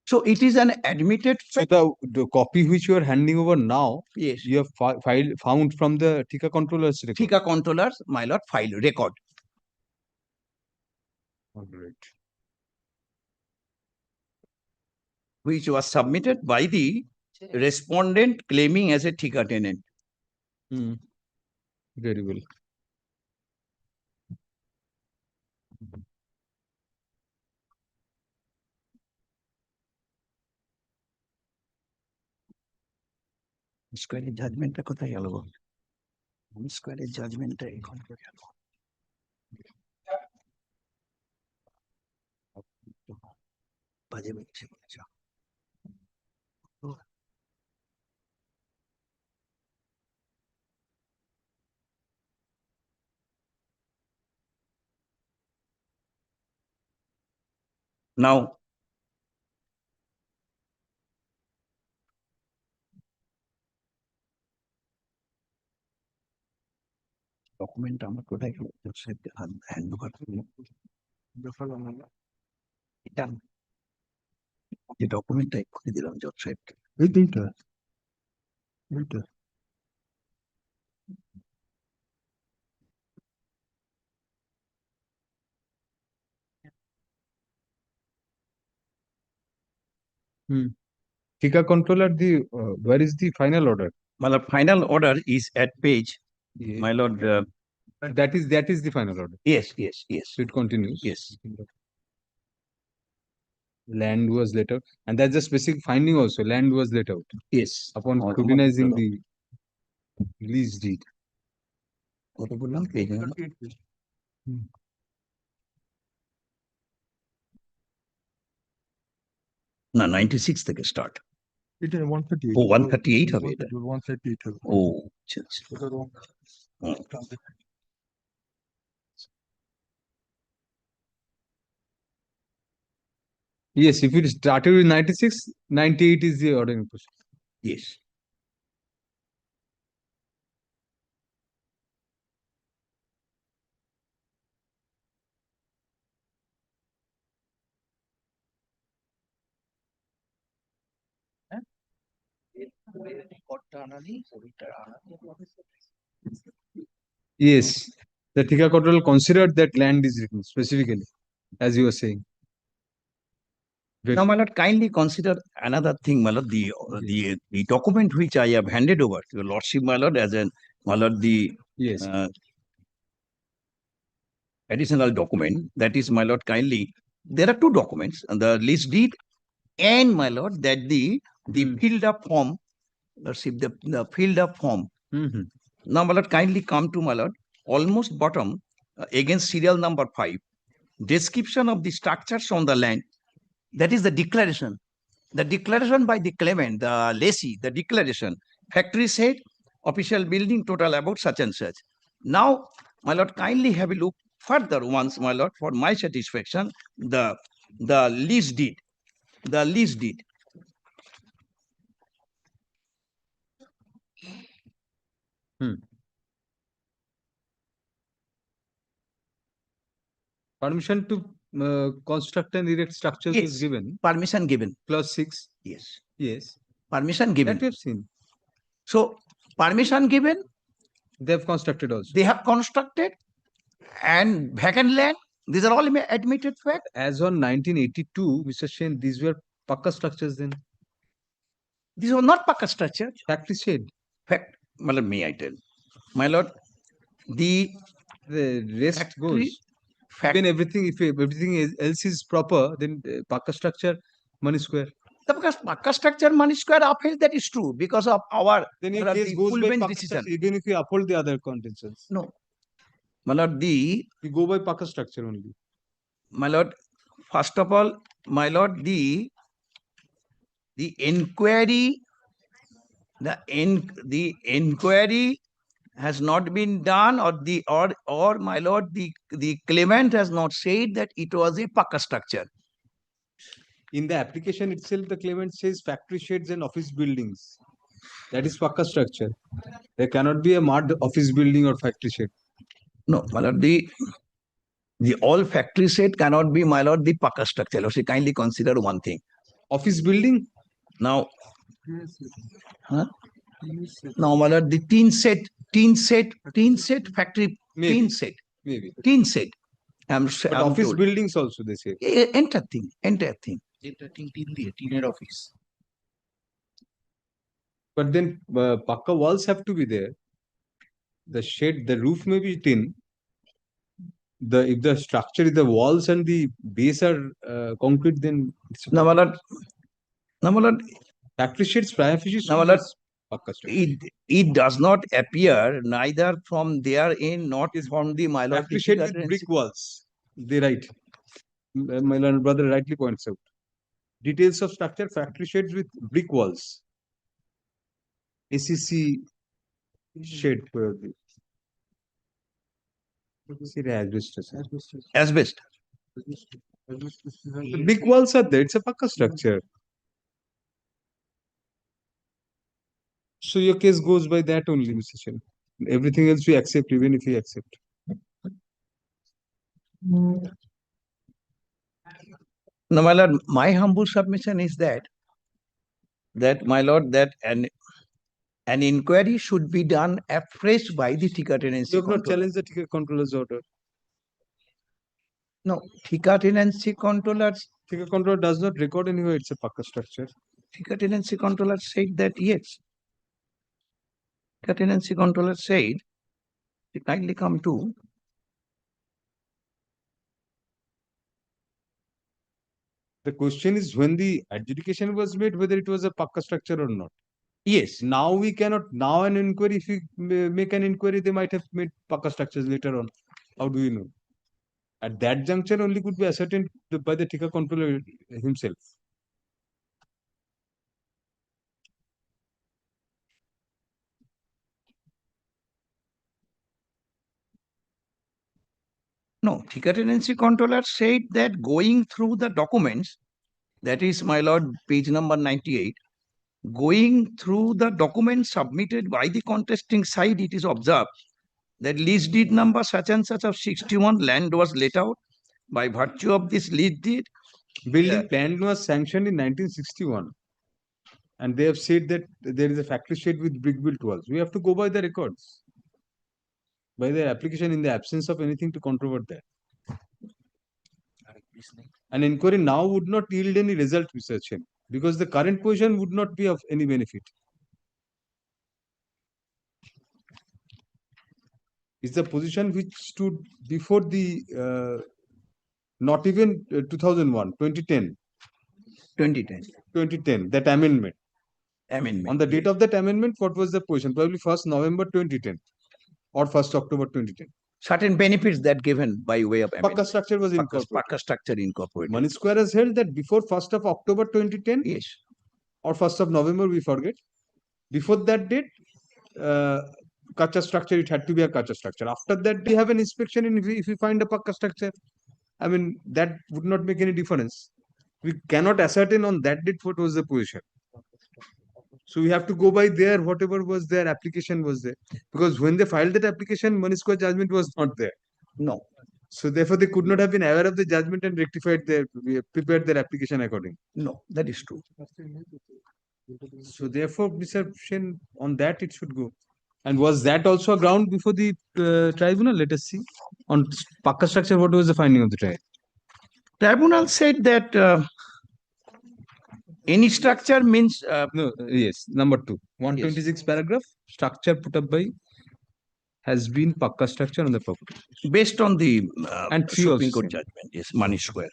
So it is an admitted fact. So the copy which you are handing over now, Yes. you have found from the Thika controller's record. Thika controllers, my lord, file record. All right. Which was submitted by the respondent claiming as a Thika tenant. Very well. স্কয়ারের জাজমেন্টটা কোথায় গেল গো স্কয়ারের জাজমেন্টটা এখন গেল বাজে বলছে now document আমার কোথায় গেল hand over এটা যে ডকুমেন্টটা এক্ষুনি দিলাম জজ সাহেবকে এইটা Thika controller, where is the final order? My lord, final order is at page, Yes. my lord. That is the final order. Yes. So it continues. Yes. Land was let out, and that's a specific finding also. Land was let out. Yes. Upon scrutinizing the lease deed. কত বললাম page না 96 থেকে start এটা 138 ও 138 হবে এটা 138 হবে ও আচ্ছা Yes, if it started with 96, 98 is the ordering procedure. Yes. Yes, the Thika control considered that land is written specifically, as you were saying. Very Now, my lord, kindly consider another thing, my lord, the document which I have handed over to your lordship, my lord, as an, my lord, the yes. additional document, that is, my lord, kindly, there are two documents, and the lease deed and, my lord, that the filled up form, lordship, the filled up form. Now, my lord, kindly come to, my lord, almost bottom, against serial number 5, description of the structures on the land, that is the declaration. The declaration by the claimant, the lessee, the declaration, factory said, official building, total about such and such. Now, my lord, kindly have a look further once, my lord, for my satisfaction, the lease deed, the lease deed. Permission to construct and erect structures Yes, is given. Permission given. Clause 6. Yes. Yes. Permission given. That we have seen. So, permission given. They have constructed also. They have constructed, and vacant land. These are all admitted fact. As on 1982, Mr. Shen, these were Pakka structures then. These were not Pakka structures. Factory shed. Fact, my lord, may I tell? My lord, the rest factory, goes. When everything, if everything else is proper, then Pakka structure, money square. Because Pakka structure, money square upheld, that is true because of our then your case goes full by bench Pakka decision. structure, even if you uphold the other conditions. No. My lord, we go by Pakka structure only. My lord, first of all, my lord, the inquiry, the inquiry has not been done, or my lord, the claimant has not said that it was a Pakka structure. In the application itself, the claimant says factory sheds and office buildings. That is Pakka structure. There cannot be a mud office building or factory shed. No, my lord, the all factory shed cannot be, my lord, the Pakka structure. Lord, kindly consider one thing. Office building? Now, now, my lord, the tin set, factory, maybe. tin set. Maybe. Tin set. I'm office told. Buildings also, they say. Entire thing. Tin office. But then Pakka walls have to be there. The shed, the roof may be tin. If the structure, the walls and the base are concrete, then it's now, my lord, factory sheds, prime fishes. Now, my lord, it does not appear neither from therein, not from the, my lord, factory shed with brick walls. They write. My learned brother rightly points out. Details of structure, factory sheds with brick walls. ACC shed probably. Asbestos. The brick walls are there. It's a Pakka structure. So your case goes by that only, Mr. Chen. Everything else we accept, even if we accept. Now, my lord, my humble submission is that my lord, that an inquiry should be done afresh by the Thika Tenancy You have not Controller. challenged the Thika Controller's order. No, Thika Tenancy Controllers. Thika Controller does not record anywhere. It's a Pakka structure. Thika Tenancy Controller said that yes. Thika Tenancy Controller said, kindly come to. The question is when the adjudication was made, whether it was a Pakka structure or not. Yes. Now we cannot, now an inquiry, if we make an inquiry, they might have made Pakka structures later on. How do we know? At that juncture only could be ascertained by the Thika Controller himself. No, Thika Tenancy Controller said that going through the documents, that is, my lord, page number 98, going through the documents submitted by the contesting side, it is observed that lease deed number such and such of 61 land was let out by virtue of this lease deed. Building plan was sanctioned in 1961. And they have said that there is a factory shed with brick built walls. We have to go by the records. By their application in the absence of anything to controvert that. An inquiry now would not yield any result, Mr. Chen, because the current position would not be of any benefit. It's the position which stood before the not even 2001, 2010. 2010. 2010, that amendment. On the date of that amendment, what was the position? Probably 1st November 2010 or 1st October 2010. Certain benefits that given by way of Pakka structure was incorporated. Pakka structure incorporated. Money Square has held that before 1st of October 2010, yes, or 1st of November, we forget. Before that date, Kacha structure, it had to be a Kacha structure. After that, we have an inspection, and if we find a Pakka structure, I mean, that would not make any difference. We cannot ascertain on that date what was the position. So we have to go by there, whatever was their application was there. Because when they filed that application, Money Square judgment was not there. No. So therefore, they could not have been aware of the judgment and prepared their application accordingly. No, that is true. So therefore, Mr. Shen, on that it should go. And was that also a ground before the tribunal? Let us see. On Pakka structure, what was the finding of the tribunal? Tribunal said that any structure means yes, number 2, 126 paragraph, structure put up by has been Pakka structure on the property. Based on the and Supreme Court judgment, yes, Money Square.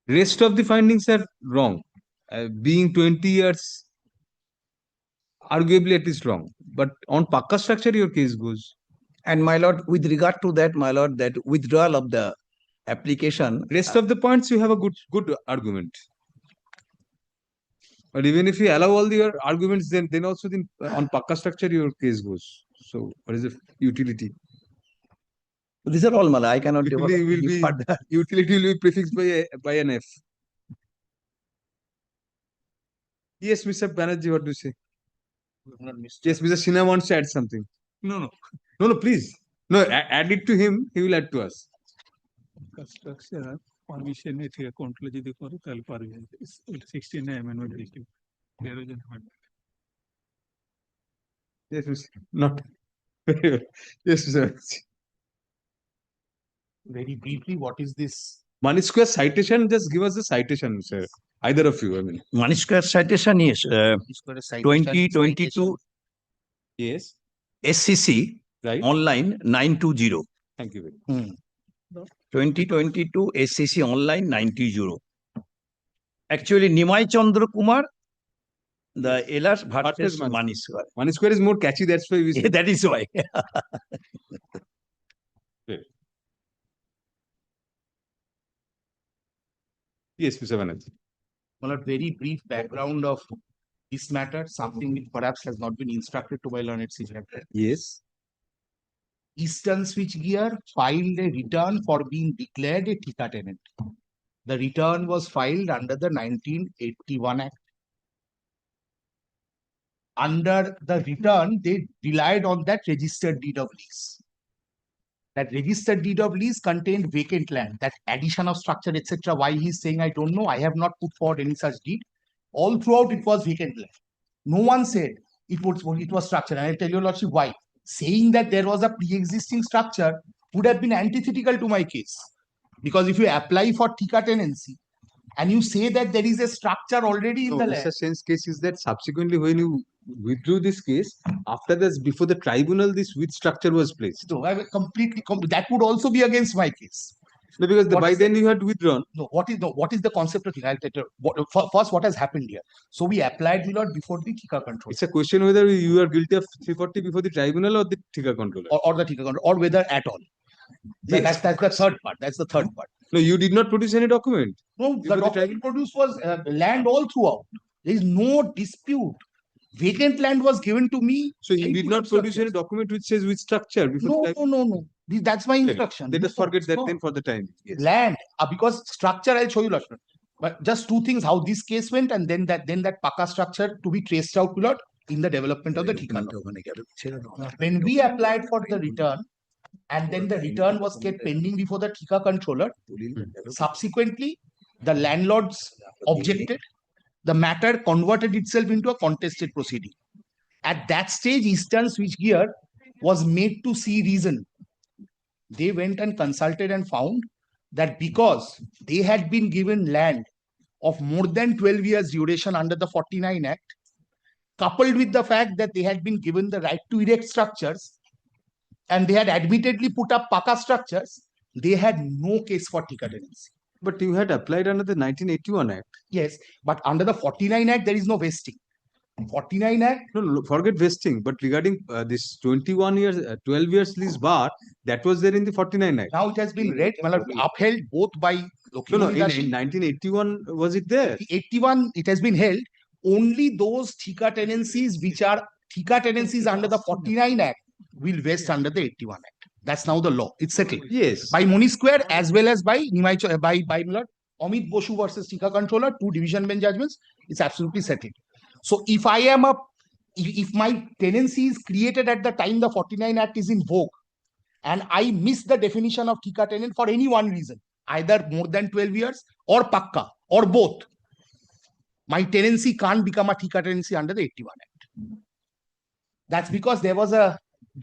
Rest of the findings are wrong. Being 20 years, arguably at least wrong. But on Pakka structure, your case goes. And my lord, with regard to that, my lord, that withdrawal of the application. Rest of the points, you have a good argument. But even if you allow all the arguments, then also on Pakka structure, your case goes. So what is the utility? These are all, Mala. I cannot utility will be prefixed by an F. Yes, Mr. Banerjee, what do you say? Yes, Mr. Sinha wants to add something. No, please. No, add it to him. He will add to us. Structure permission এ থেকে control যদি করে তাহলে পারবে 16 amendment দিতে এরোজন হবে Yes, Mr. Not yes, sir. Very briefly, what is this? Money Square citation, just give us the citation, sir. Either of you, I mean. Money Square citation is 2022 yes SCC right online 920. Thank you very much. 2022 SCC online 920. Actually, Nimai Chandra Kumar, the Elas versus Money Square. Money Square is more catchy, that's why we say. That is why. Yes, Mr. Banerjee. Well, a very brief background of this matter, something which perhaps has not been instructed to my learned senior. Yes. Eastern Switchgear filed a return for being declared a Thika tenant. The return was filed under the 1981 Act. Under the return, they relied on that registered deed of lease. That registered deed of lease contained vacant land, that addition of structure, etc. Why he's saying, I don't know. I have not put forward any such deed. All throughout, it was vacant land. No one said it was structure. And I tell your lordship why. Saying that there was a pre-existing structure would have been antithetical to my case. Because if you apply for Thika tenancy and you say that there is a structure already in the land. Mr. Sen's case is that subsequently when you withdrew this case, after this, before the tribunal, this with structure was placed. So I completely, that would also be against my case. No, because by then you had withdrawn. No, what is the concept of Thika? First, what has happened here? So we applied the lot before the Thika control. It's a question whether you are guilty of 340 before the tribunal or the Thika controller. Or the Thika control, or whether at all. Yes. That's the third part. That's the third part. No, you did not produce any document. No, the document produced was land all throughout. There is no dispute. Vacant land was given to me. So you did not produce any document which says which structure before No. That's my instruction. Let us forget that then for the time. Yes. Land, because structure, I'll show you, Lordship. But just two things, how this case went, and then that Pakka structure to be traced out, Lord, in the development of the Thika. When we applied for the return, and then the return was kept pending before the Thika controller, subsequently, the landlords objected. The matter converted itself into a contested proceeding. At that stage, Eastern Switchgear was made to see reason. They went and consulted and found that because they had been given land of more than 12 years duration under the 49 Act, coupled with the fact that they had been given the right to erect structures and they had admittedly put up paka structures, they had no case for Thika tenancy. But you had applied under the 1981 Act. Yes, but under the 49 Act, there is no vesting. 49 Act? No, forget vesting. But regarding this 21 years, 12 years lease bar, that was there in the 49 Act. Now it has been read, upheld both by No, in 1981, was it there? 81, it has been held. Only those Thika tenancies which are Thika tenancies under the 49 Act will vest under the 81 Act. That's now the law. It's settled. Yes. By Moni Square as well as by Amit Boshu versus Thika Controller, 2 division bench judgments. It's absolutely settled. So if my tenancy is created at the time the 49 Act is in vogue, and I miss the definition of Thika tenant for any one reason, either more than 12 years or pakka or both, my tenancy can't become a Thika tenancy under the 81 Act. That's because there was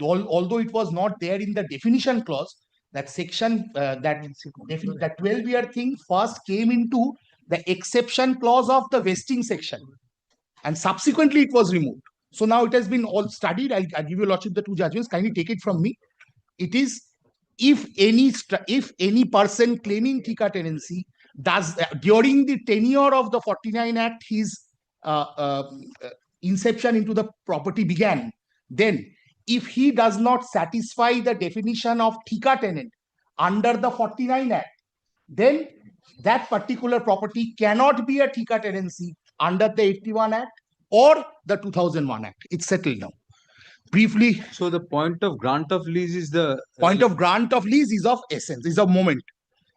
although it was not there in the definition clause, that section, that 12-year thing first came into the exception clause of the vesting section. And subsequently it was removed. So now it has been all studied. I'll give you lordship the 2 judgments. Kindly take it from me. It is if any person claiming Thika tenancy does during the tenure of the 49 Act his inception into the property began, then if he does not satisfy the definition of Thika tenant under the 49 Act, then that particular property cannot be a Thika tenancy under the 81 Act or the 2001 Act. It's settled now. Briefly. So the point of grant of lease is the... Point of grant of lease is of essence, is of moment.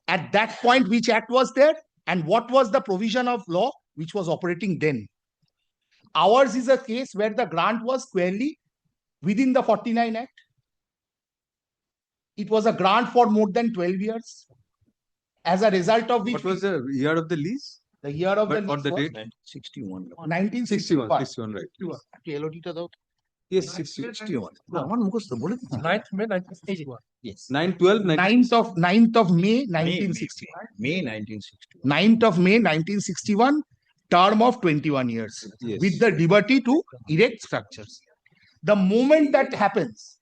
At that point, which act was there and what was the provision of law which was operating then? Ours is a case where the grant was squarely within the 49 Act. It was a grant for more than 12 years. As a result of which... What was the year of the lease? The year of the lease or the was date? 1961. 61, right. Yes, 61. 9th May 1961. Yes. 9/12, 9th of May 1961. May 1961. 9th of May 1961, term of 21 years. Yes. With the liberty to erect structures. The moment that happens,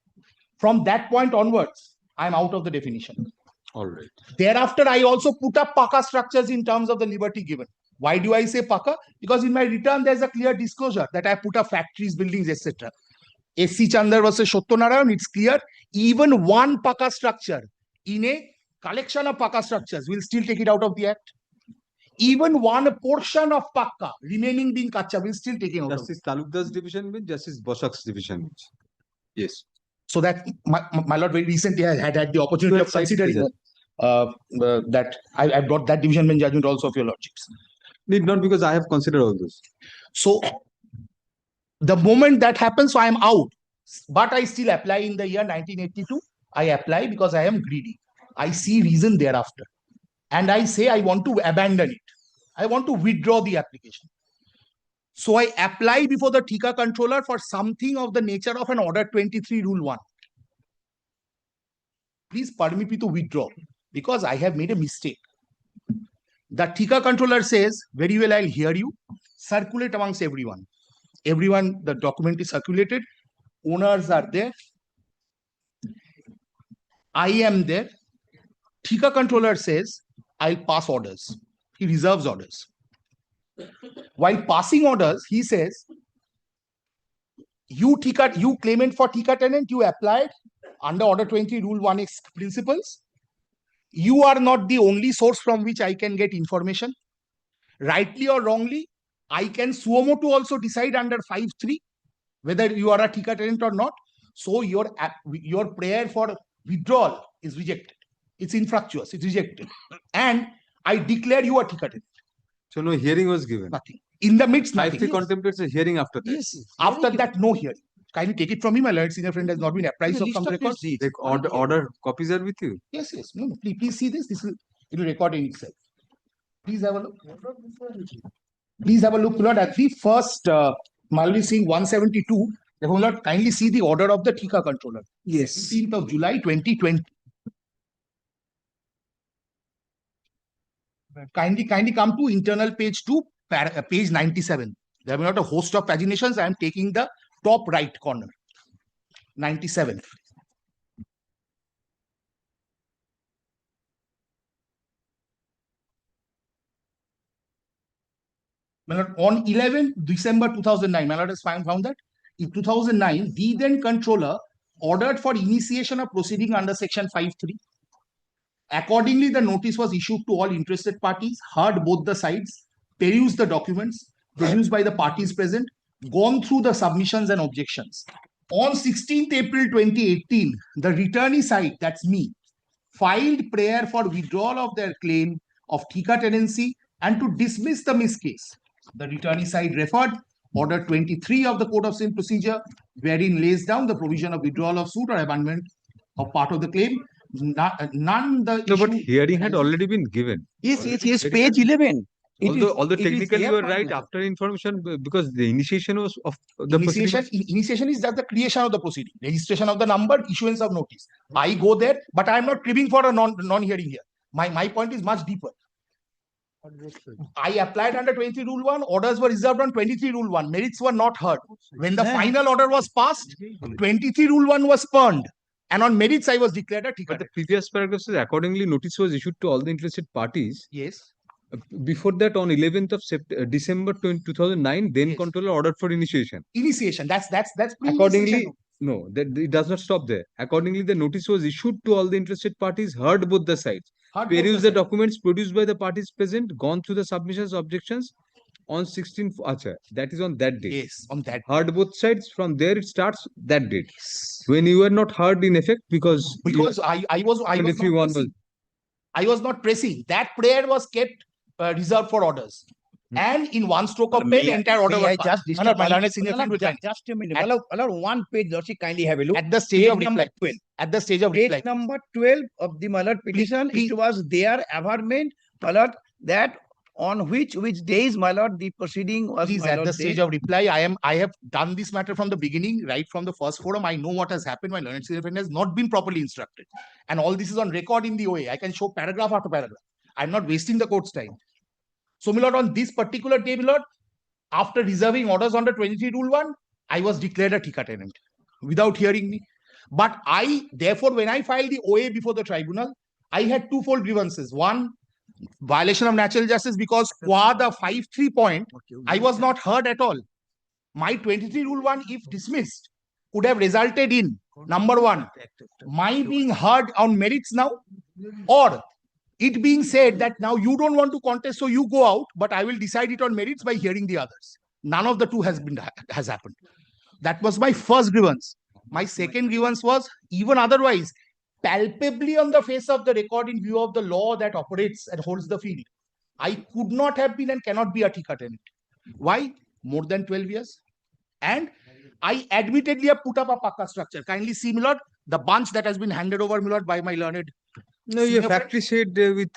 from that point onwards, I'm out of the definition. All right. Thereafter, I also put up paka structures in terms of the liberty given. Why do I say paka? Because in my return, there's a clear disclosure that I put up factories, buildings, etc. S.C. Chandar versus Shottonarayan, it's clear. Even one paka structure in a collection of paka structures will still take it out of the Act. Even one portion of pakka remaining being kacha will still take it out of Justice Talukdar's division bench, Justice Boshak's division bench. Yes. So that my lord very recently I had the opportunity of considering that I brought that division bench judgment also of your lordships. Need not, because I have considered all this. So the moment that happens, so I am out. But I still apply in the year 1982. I apply because I am greedy. I see reason thereafter. And I say I want to abandon it. I want to withdraw the application. So I apply before the Thika controller for something of the nature of an Order 23 Rule 1. Please permit me to withdraw because I have made a mistake. The Thika controller says, very well, I'll hear you. Circulate amongst everyone. Everyone, the document is circulated. Owners are there. I am there. Thika controller says, I'll pass orders. He reserves orders. While passing orders, he says, you claimant for Thika tenant, you applied under Order 20 Rule 1X principles. You are not the only source from which I can get information. Rightly or wrongly, I can suo motu also decide under 5.3 whether you are a Thika tenant or not. So your prayer for withdrawal is rejected. It's infructuous. It's rejected. And I declare you a Thika tenant. So no hearing was given. Nothing. In the midst, nothing. 5.3 contemplates a hearing after that. Yes. After that, no hearing. Kindly take it from me. My lord senior friend has not been apprised of some records. The order copies are with you. Yes, yes. No, please see this. It will record in itself. Please have a look. Please have a look, Lord, at the first Malvi Singh 172. Therefore, Lord, kindly see the order of the Thika controller. Yes. 16th of July 2020. Kindly come to internal page 2, page 97. There are not a host of paginations. I am taking the top right corner. 97. On 11 December 2009, my lord has found that in 2009, the then controller ordered for initiation of proceeding under section 5(3). Accordingly, the notice was issued to all interested parties, heard both the sides, perused the documents produced by the parties present, gone through the submissions and objections. On 16th April 2018, the returnee side, that's me, filed prayer for withdrawal of their claim of Thika tenancy and to dismiss the miss case. The returnee side referred Order 23 of the Code of Civil Procedure, wherein lays down the provision of withdrawal of suit or abandonment of part of the claim. None the No, but issue- hearing had already been given. Yes, page 11. Although technically you are right, after information, because the initiation was of the initiation is just the creation of the proceeding, registration of the number, issuance of notice. I go there, but I am not cribbing for a non-hearing here. My point is much deeper. I applied under 23 Rule 1. Orders were reserved on 23 Rule 1. Merits were not heard. When the final order was passed, 23 Rule 1 was spurned. And on merits, I was declared a Thika. But the previous paragraph says accordingly notice was issued to all the interested parties. Yes. Before that, on 11th of December 2009, then controller ordered for initiation. Initiation. That's Accordingly, no, that it does not stop there. Accordingly, the notice was issued to all the interested parties, heard both the sides, perused the documents produced by the parties present, gone through the submissions, objections. On 16th, that is on that date. Yes, on that. Heard both sides. From there, it starts that date. When you were not heard in effect because I was not pressing. That prayer was kept reserved for orders. And in one stroke of pen, the entire order was passed. Just a minute. Allow one page, Lordship, kindly have a look. At the stage of number reply. 12. At the stage of reply. Page number 12 of the Malad petition, it was their averment, Malad, that on which days, my lord, the proceeding was. Please, at the stage of reply, I have done this matter from the beginning, right from the first forum. I know what has happened. My learned senior friend has not been properly instructed. And all this is on record in the OA. I can show paragraph after paragraph. I'm not wasting the court's time. So, my lord, on this particular day, my lord, after reserving orders under 23 Rule 1, I was declared a Thika tenant without hearing me. But therefore, when I filed the OA before the tribunal, I had twofold grievances. One, violation of natural justice, because qua the 5(3) point, I was not heard at all. My 23 Rule 1, if dismissed, could have resulted in, number one, my being heard on merits now, or it being said that now you don't want to contest, so you go out, but I will decide it on merits by hearing the others. None of the two has happened. That was my first grievance. My second grievance was, even otherwise, palpably on the face of the record in view of the law that operates and holds the field, I could not have been and cannot be a Thika tenant. Why? More than 12 years. And I admittedly have put up a Pakka structure. Kindly see, my lord, the bunch that has been handed over, my lord, by my learned. No, your factory shed with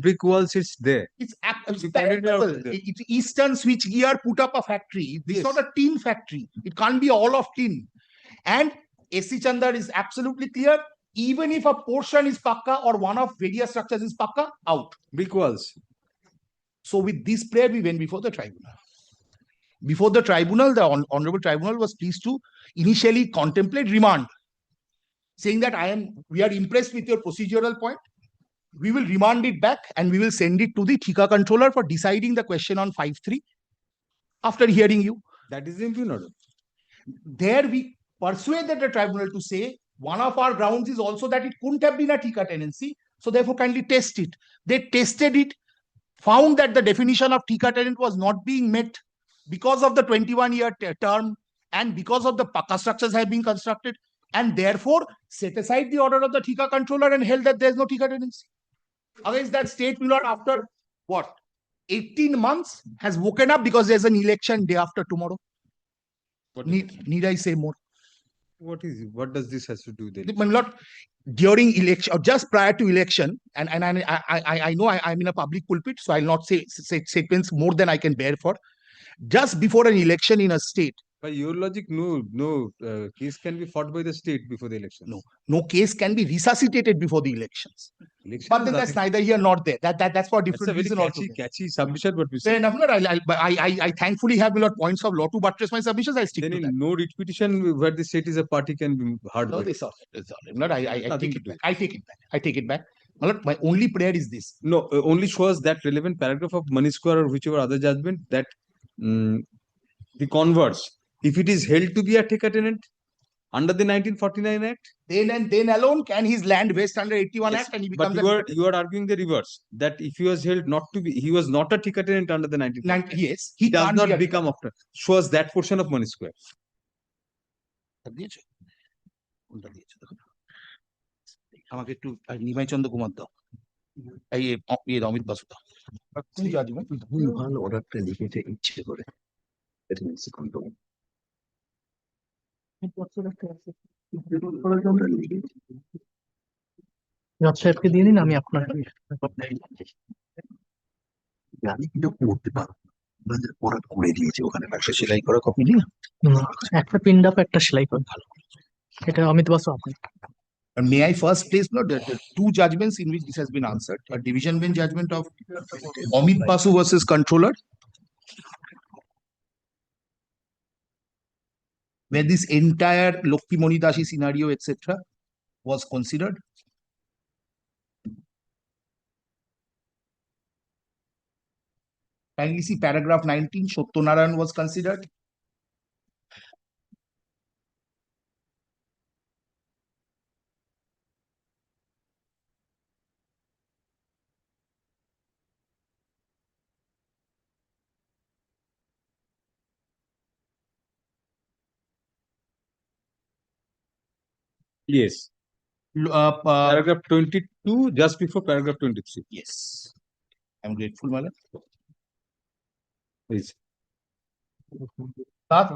brick walls, it's there. It's palpable. It's Eastern Switchgear put up a factory. This is not a tin factory. It can't be all of tin. And S.C. Chandar is absolutely clear. Even if a portion is Pakka or one of various structures is Pakka, out. Brick walls. So with this prayer, we went before the tribunal. Before the tribunal, the Honorable Tribunal was pleased to initially contemplate remand, saying that we are impressed with your procedural point. We will remand it back and we will send it to the Thika controller for deciding the question on 5(3) after hearing you. That is the impugn. There we persuaded the tribunal to say one of our grounds is also that it couldn't have been a Thika tenancy. So therefore kindly test it. They tested it, found that the definition of Thika tenant was not being met because of the 21-year term and because of the Pakka structures have been constructed, and therefore set aside the order of the Thika controller and held that there is no Thika tenancy. Against that state, Milord, after what? 18 months has woken up because there's an election day after tomorrow. Need I say more? What does this has to do with it? My lord, during election or just prior to election, and I know I'm in a public pulpit, so I'll not say statements more than I can bear for. Just before an election in a state, By your logic, no case can be fought by the state before the election. No case can be resuscitated before the elections. But then that's neither here nor there. That's for different reason also. Catchy submission, but we Fair say. enough. No, I thankfully have a lot points of law to buttress my submissions. I stick Then to in that. no writ petition where the state is a party can be heard. No, by. this all. Not I Nothing take to it do. back. I take it back. I take it back. My only prayer is this. No, only shows that relevant paragraph of money square or whichever other judgment that the converse. If it is held to be a taker tenant under the 1949 Act, then alone can his land vest under 81 yes, Act and he but becomes you are arguing the reverse, that if he was held not to be, he was not a taker tenant under the 1949 yes, he does can't not be a become after. Shows that portion of money square. দিয়েছো কোনটা দিয়েছো দেখো আমাকে একটু নিমাই চন্দ্র কুমার দাও এই অমিত বাসু দাও ভুল অর্ডারটা লিখেছে ইচ্ছে করে টেনেন্সি কন্ট্রোল জজ সাহেবকে দিয়ে দিন, আমি আপনার জানি কিন্তু করতে পারো অর্ডার করে দিয়েছে ওখানে একটা সেলাই করা কপি নিয়ে একটা প্রিন্ট আপ একটা সেলাই করে ভালো এটা অমিত বাসু আপনি And may I first place the two judgments in which this has been answered? A division bench judgment of Amit Basu versus controller, where this entire Lokki Monidashi scenario, etc., was considered. Kindly see paragraph 19, Shottonarayan was considered. Yes. Paragraph 22, just before paragraph 23. Yes. I'm grateful, Malak. Please.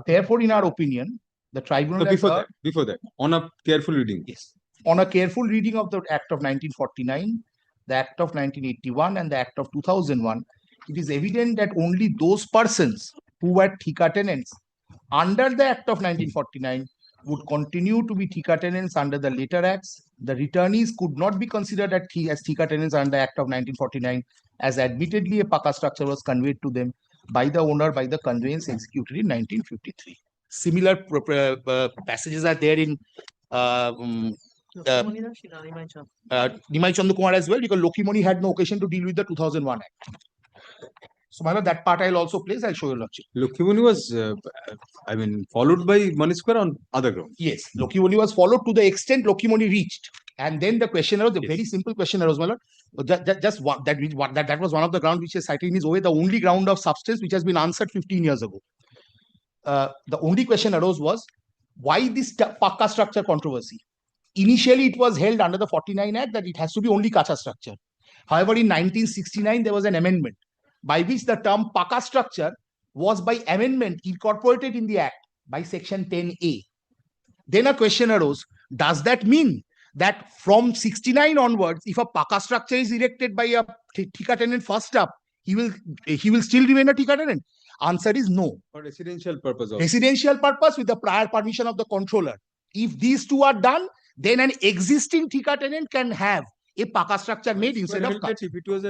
Therefore, in our opinion, the tribunal. No, before that, on a careful reading. Yes. On a careful reading of the Act of 1949, the Act of 1981, and the Act of 2001, it is evident that only those persons who were Thika tenants under the Act of 1949 would continue to be Thika tenants under the later acts. The returnees could not be considered as Thika tenants under the Act of 1949, as admittedly a Paka structure was conveyed to them by the owner by the conveyance executed in 1953. Similar passages are there in Nimai Chandra Kumar as well, because Lokimoni had no occasion to deal with the 2001 Act. So, that part I'll also place. I'll show you, Lordship. Lokimoni was, followed by Money Square on other grounds. Yes, Lokimoni was followed to the extent Lokimoni reached. And then the question arose, the very simple question arose, that was one of the grounds which is cited in his way, the only ground of substance which has been answered 15 years ago. The only question arose was, why this Paka structure controversy? Initially, it was held under the 49 Act that it has to be only Kacha structure. However, in 1969, there was an amendment by which the term Paka structure was by amendment incorporated in the Act by section 10A. Then a question arose, does that mean that from 69 onwards, if a Paka structure is erected by a Thika tenant first up, he will still remain a Thika tenant? Answer is no. For residential purpose also. Residential purpose with the prior permission of the controller. If these two are done, then an existing Thika tenant can have a Paka structure made instead of Kacha. If it was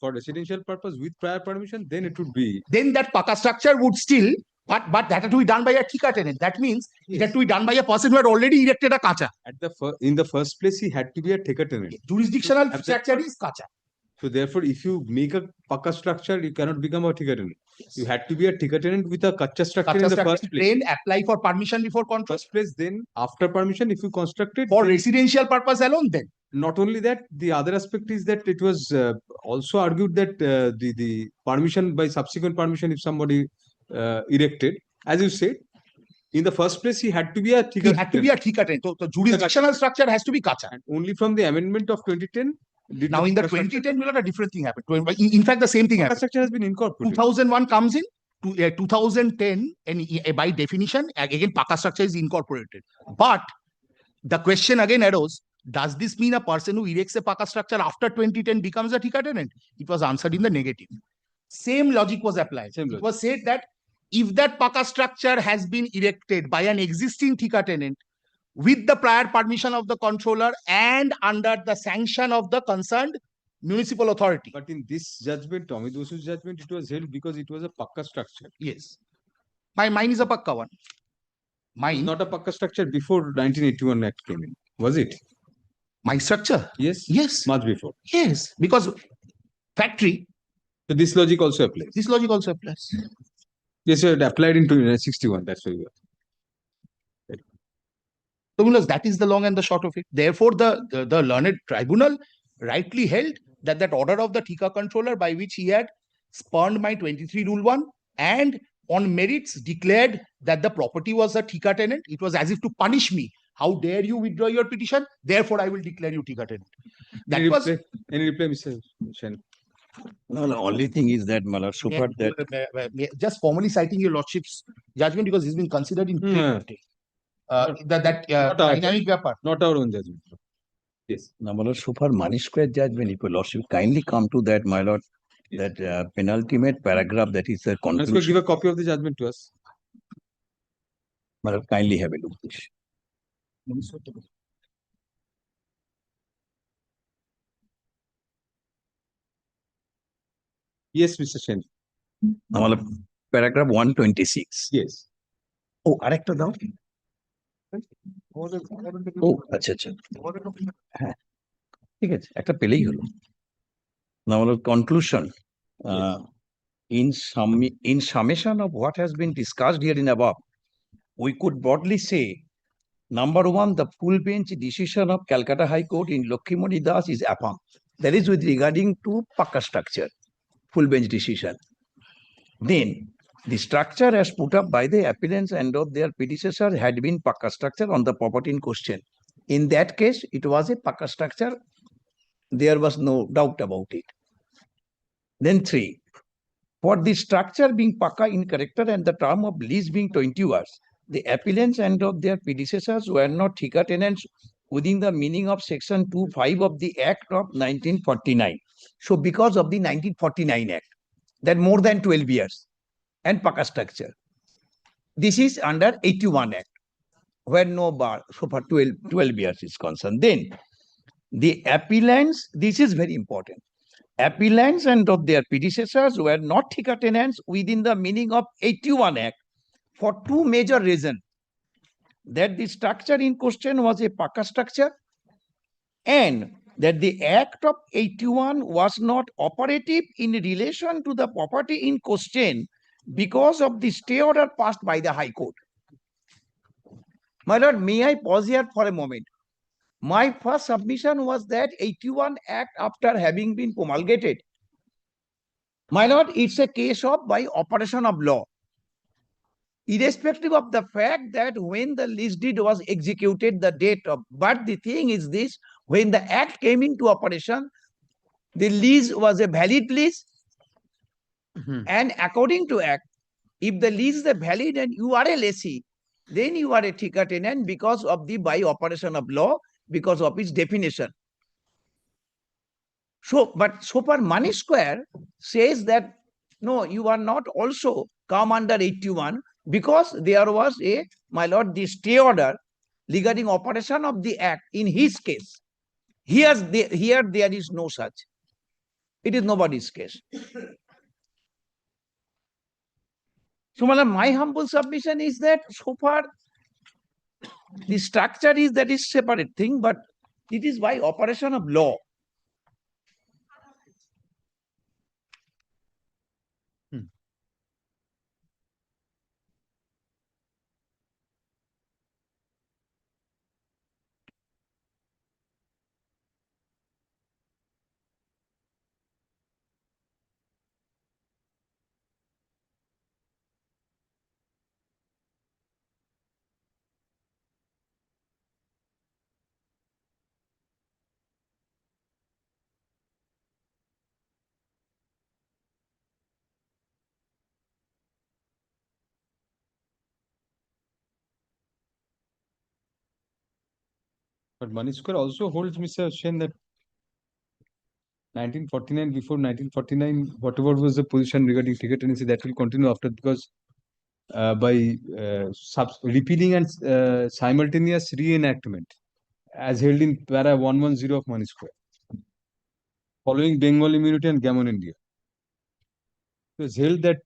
for residential purpose with prior permission, then it would be. Then that Paka structure would still, but that had to be done by a Thika tenant. That means it had to be done by a person who had already erected a Kacha. In the first place, he had to be a Thika tenant. Jurisdictional structure is Kacha. So therefore, if you make a Paka structure, you cannot become a Thika tenant. Yes. You had to be a Thika tenant with a Kacha structure in the first place. Then apply for permission before contract. First place, then after permission, if you construct it. For residential purpose alone then. Not only that, the other aspect is that it was also argued that the permission by subsequent permission, if somebody erected, as you said, in the first place, he had to be a Thika tenant. He had to be a Thika tenant. So the jurisdictional structure has to be Kacha. And only from the amendment of 2010. Now in the 2010, a different thing happened. In fact, the same thing happened. Structure has been incorporated. 2001 comes in, 2010, and by definition, again, Paka structure is incorporated. But the question again arose, does this mean a person who erects a Paka structure after 2010 becomes a Thika tenant? It was answered in the negative. Same logic was applied. It was said that if that paka structure has been erected by an existing thika tenant with the prior permission of the controller and under the sanction of the concerned municipal authority. But in this judgment, Tommy Dosu's judgment, it was held because it was a pakka structure. Yes. Mine is a pakka one. Mine. Not a pakka structure before 1981 Act came in, was it? My structure? Yes. Yes. Much before. Yes. Because factory. So this logic also applies. This logic also applies. Yes, it applied in 1961. That's why you are. That is the long and the short of it. Therefore, the learned tribunal rightly held that that order of the Thika controller by which he had spurned my 23 Rule 1 and on merits declared that the property was a Thika tenant. It was as if to punish me. How dare you withdraw your petition? Therefore, I will declare you Thika tenant. That Any was reply, Mr. Shen? No, the only thing is that, Malad, super that just formally citing your lordship's judgment because he's been considered in dynamic paper. Not our own judgment. Yes. Now, my lord, so far, money square judgment, if your lordship kindly come to that, my lord, that penultimate paragraph that is the conclusion. Let's go give a copy of the judgment to us. My lord, kindly have a look at this. Yes, Mr. Shen. Now, my lord, paragraph 126. Yes. Oh, আরেকটা দাও। ও আচ্ছা আচ্ছা হ্যাঁ ঠিক আছে একটা পেলেই হলো না হলো conclusion in summation of what has been discussed here in above we could broadly say number one the full bench decision of Calcutta High Court in Lokshimani Das is affirmed, that is with regarding to pakka structure full bench decision. Then the structure as put up by the appellants and of their predecessor had been pakka structure on the property in question. In that case, it was a pakka structure. There was no doubt about it. Then 3, for the structure being pakka in character and the term of lease being 20 years, the appellants and of their predecessors were not thika tenants within the meaning of section 2(5) of the Act of 1949. So because of the 1949 Act, that more than 12 years, and pakka structure. This is under 81 Act, where no bar, so for 12 years is concerned. Then the appellants, this is very important. Appellants and of their predecessors were not thika tenants within the meaning of 81 Act for 2 major reasons. That the structure in question was a pakka structure and that the Act of 81 was not operative in relation to the property in question because of the stay order passed by the High Court. My lord, may I pause here for a moment? My first submission was that 81 Act after having been promulgated, my lord, it's a case of by operation of law. Irrespective of the fact that when the lease deed was executed, the date of, but the thing is this, when the Act came into operation, the lease was a valid lease. And according to Act, if the lease is valid and you are a lessee, then you are a thika tenant because of the by operation of law, because of its definition. So, but so far Money Square says that, no, you are not also come under 81 because there was a, my lord, the stay order regarding operation of the Act in his case. Here there is no such. It is nobody's case. So, my humble submission is that so far the structure is that is separate thing, but it is by operation of law. But Money Square also holds, Mr. Shen, that 1949, before 1949, whatever was the position regarding thika tenancy, that will continue after, because by repealing and simultaneous reenactment as held in para 110 of Money Square following Bengal immunity and Gammon India. It was held that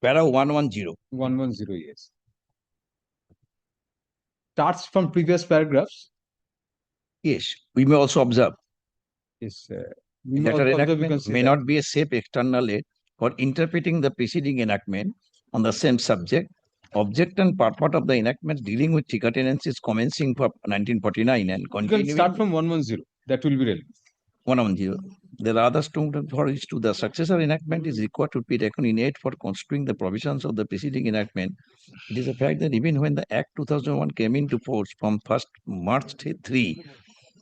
para 110. 110, yes. Starts from previous paragraphs. Yes, we may also observe. Yes, Later enactment may not be a safe external aid for interpreting the preceding enactment on the same subject. Object and purport of the enactment dealing with thicker tenancies commencing from 1949 and continuing. You can start from 110. That will be relevant. 110. There are other students for which to the successor enactment is required to be taken in aid for construing the provisions of the preceding enactment. It is a fact that even when the Act 2001 came into force from 1st March 3,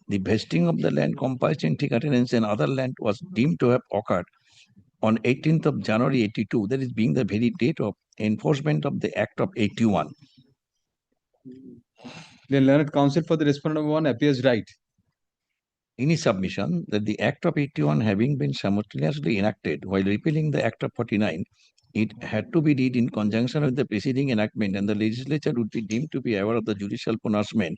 the vesting of the land comprised in thicker tenancy and other land was deemed to have occurred on 18th of January 82, that is being the very date of enforcement of the Act of 81. The learned counsel for the respondent 1 appears right. Any submission that the Act of 81 having been simultaneously enacted while repealing the Act of 49, it had to be read in conjunction with the preceding enactment, and the legislature would be deemed to be aware of the judicial pronouncement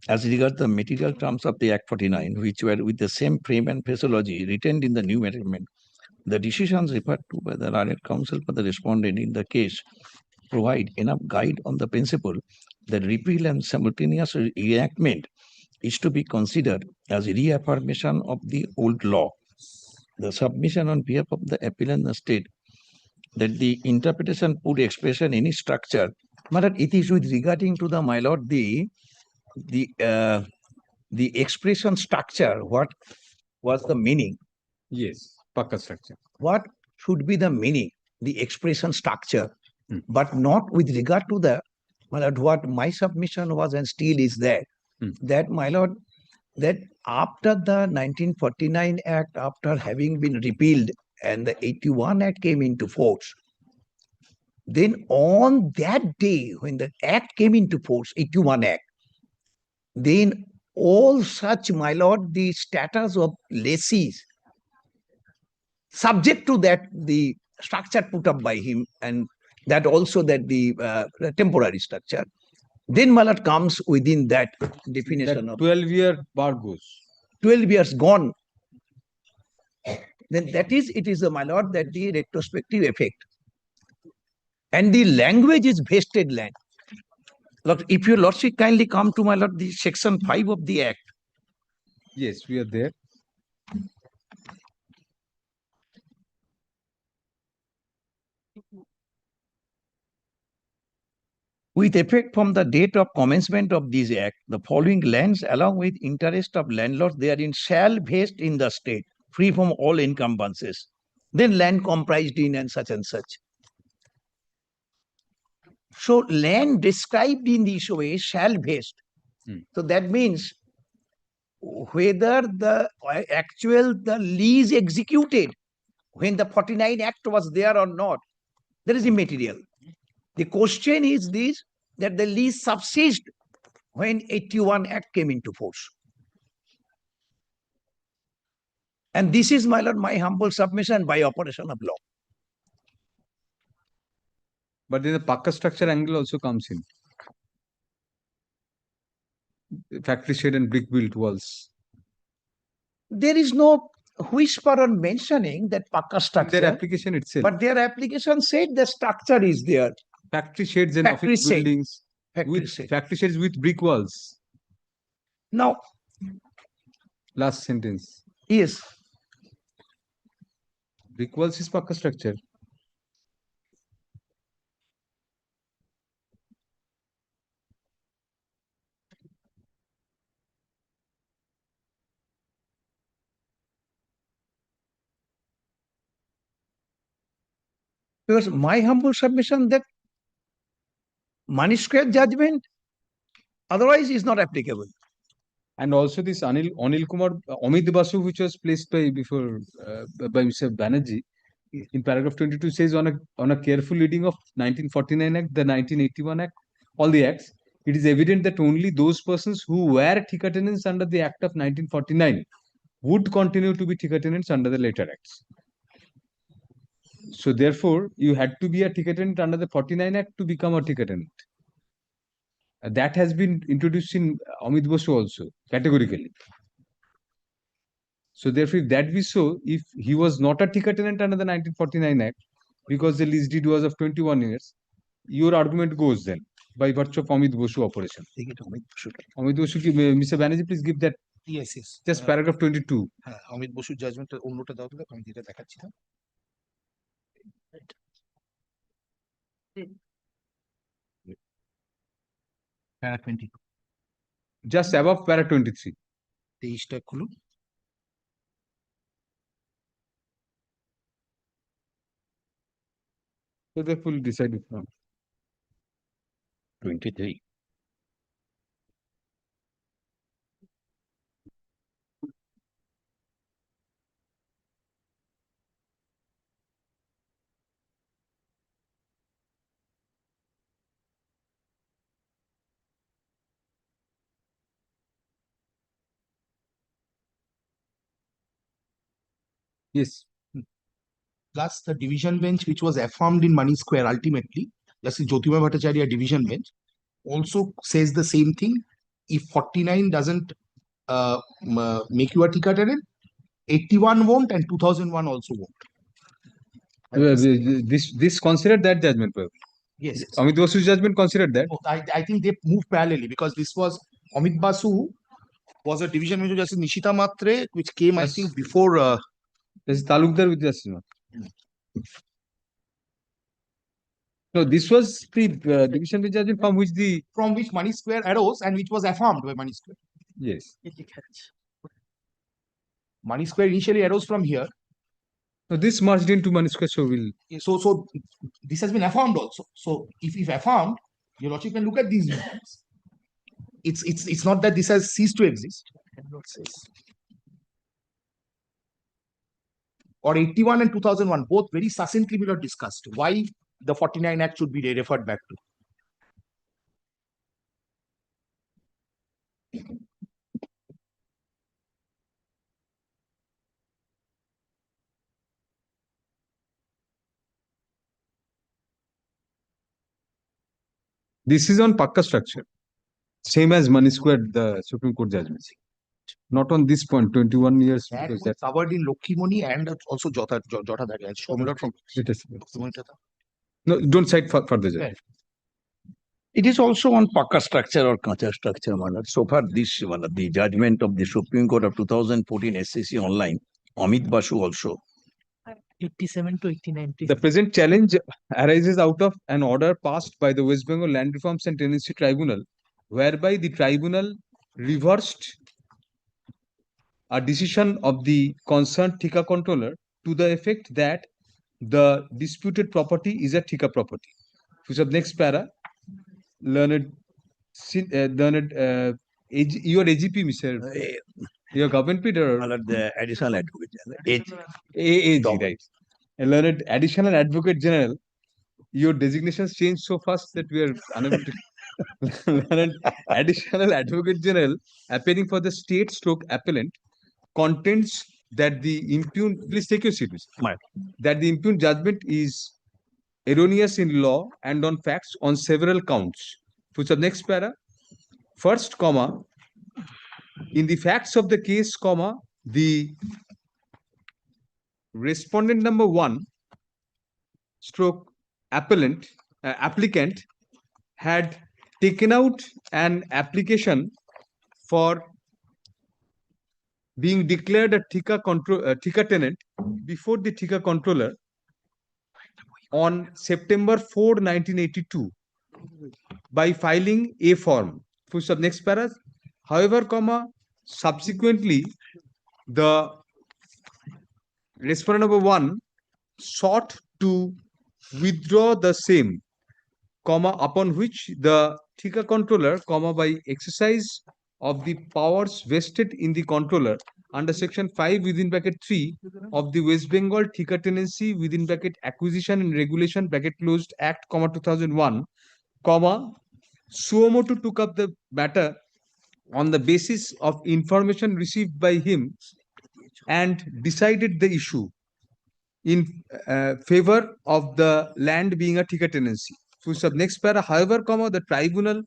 as regards the material terms of the Act 49, which were with the same frame and phraseology retained in the new amendment. The decisions referred to by the learned counsel for the respondent in the case provide enough guide on the principle that repeal and simultaneous enactment is to be considered as reaffirmation of the old law. The submission on behalf of the appellant state that the interpretation would expression any structure, but it is with regarding to the, my lord, the expression structure, what was the meaning? Yes, Pakka structure. What should be the meaning, the expression structure, but not with regard to the, my lord, what my submission was and still is there. That, my lord, that after the 1949 Act, after having been repealed and the 81 Act came into force, then on that day when the Act came into force, 81 Act, then all such, my lord, the status of lessees, subject to that, the structure put up by him, and that also that the temporary structure, then, my lord, comes within that definition of 12-year bar goes. 12 years gone. Then that is, it is, my lord, that the retrospective effect. And the language is vested land. Lord, if your lordship kindly come to, my lord, the section 5 of the Act. Yes, we are there. With effect from the date of commencement of this Act, the following lands along with interest of landlords therein shall vest in the state, free from all encumbrances. Then land comprised in and such and such. So land described in this way shall vest. So that means whether the the lease executed when the 49 Act was there or not, that is immaterial. The question is this, that the lease subsisted when 81 Act came into force. And this is, my lord, my humble submission by operation of law. But then the Pakka structure angle also comes in. Factory shed and brick built walls. There is no whisper on mentioning that Pakka structure. Their application itself. But their application said the structure is there. Factory sheds and Factory office shed. buildings. Factory shed. Factory sheds with brick walls. Now, last sentence. Yes. Brick walls is Pakka structure. Because my humble submission that Money Square judgment otherwise is not applicable. And also this Anil Kumar Amit Basu, which was placed by before by Mr. Banerjee, in paragraph 22 says on a careful reading of 1949 Act, the 1981 Act, all the acts, it is evident that only those persons who were thicker tenants under the Act of 1949 would continue to be thicker tenants under the later acts. So therefore, you had to be a ticket tenant under the 49 Act to become a ticket tenant. That has been introduced in Amit Basu also, categorically. So therefore, if that be so, if he was not a ticket tenant under the 1949 Act, because the lease deed was of 21 years, your argument goes then by virtue of Amit Basu operation. Amit Basu, Mr. Banerjee, please give that. Yes, yes. Just paragraph 22. Amit বসুর judgement অন্যটা দাও তো, আমি যেটা দেখাচ্ছি না। প্যারা 22, Just above para 23. 23টা খুলুন। So therefore, we'll decide it from 23. Yes. Plus the division bench which was affirmed in Money Square ultimately, Justice Jyotima Bhattacharya division bench, also says the same thing. If 49 doesn't make you a ticket tenant, 81 won't and 2001 also won't. This considered that judgment, probably. Yes. Amit Basu's judgment considered that. No, I think they moved parallelly because this was Amit Basu was a division bench of Justice Nishita Matre, which came, I think, before. This is Talukdar with Justice Matre. No, this was the division bench judgment from which Money Square arose and which was affirmed by Money Square. Yes. Money Square initially arose from here. So this merged into Money Square, so we'll. So this has been affirmed also. So if affirmed, your lordship can look at these numbers. It's not that this has ceased to exist. Or 81 and 2001, both very succinctly we have discussed why the 49 Act should be referred back to. This is on Pakka structure. Same as Money Square, the Supreme Court judgment. Not on this point, 21 years. That was covered in Lokimoni and also Jota Dhari. No, don't cite further. Right. It is also on Pakka structure or Kacha structure. So far, this the judgment of the Supreme Court of 2014 SCC online, Amit Basu also. 87 to 89. The present challenge arises out of an order passed by the West Bengal Land Reforms and Tenancy Tribunal, whereby the tribunal reversed a decision of the concerned Thika controller to the effect that the disputed property is a Thika property. Which of next para, your AGP, Mr. Your government Peter. The additional advocate. AG, right. A learned additional advocate general. Your designations changed so fast that we are unable to. Learned additional advocate general appearing for the state stroke appellant contends that the impugned, please take your seat, that the impugned judgment is erroneous in law and on facts on several counts. Which of next para? First, comma, in the facts of the case, comma, the respondent number 1 stroke applicant had taken out an application for being declared a Thika tenant before the Thika controller on September 4, 1982 by filing a form. Push up next para. However, comma, subsequently the respondent number 1 sought to withdraw the same, comma, upon which the Thika controller, comma, by exercise of the powers vested in the controller under section 5 within bracket 3 of the West Bengal Thika Tenancy within bracket Acquisition and Regulation bracket closed Act, comma, 2001, comma, Suomoto took up the matter on the basis of information received by him and decided the issue. in favor of the land being a Thika tenancy. Full stop. Next para, however, comma, the tribunal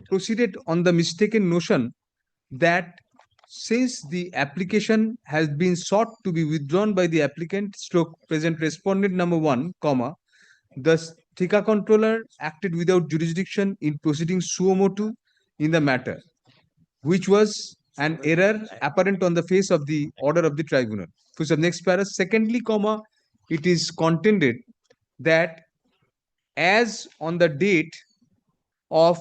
proceeded on the mistaken notion that since the application has been sought to be withdrawn by the applicant stroke present respondent number 1, comma, the Thika controller acted without jurisdiction in proceeding suo motu in the matter, which was an error apparent on the face of the order of the tribunal. For the next para, secondly, comma, it is contended that as on the date of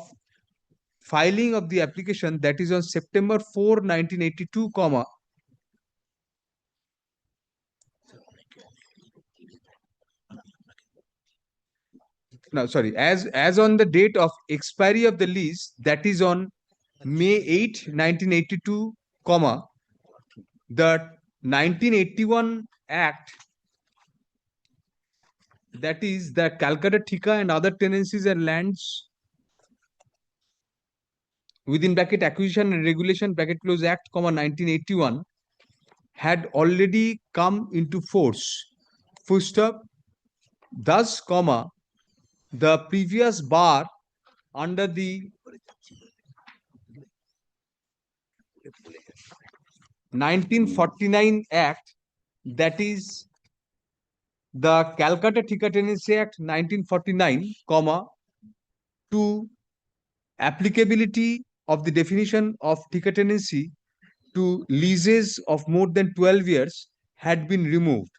filing of the application, that is on September 4, 1982, comma, no, sorry, as on the date of expiry of the lease, that is on May 8, 1982, comma, the 1981 Act, that is the Calcutta Thika and other tenancies and lands within bracket acquisition and regulation bracket close Act, comma, 1981 had already come into force. Full stop. Thus, comma, the previous bar under the 1949 Act, that is the Calcutta Thika Tenancy Act 1949, comma, to applicability of the definition of Thika tenancy to leases of more than 12 years had been removed.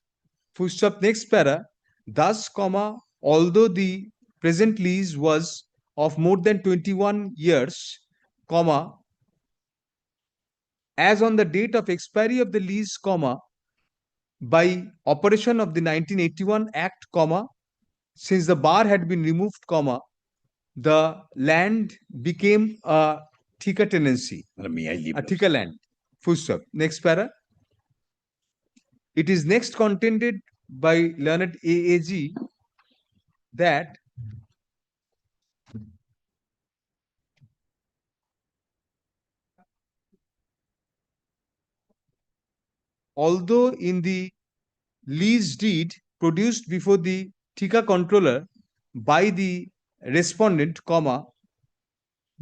Full stop. Next para. Thus, comma, although the present lease was of more than 21 years, comma, as on the date of expiry of the lease, comma, by operation of the 1981 Act, comma, since the bar had been removed, comma, the land became a Thika tenancy, a Thika land. Full stop. Next para. It is next contended by learned AAG that although in the lease deed produced before the Thika controller by the respondent, comma,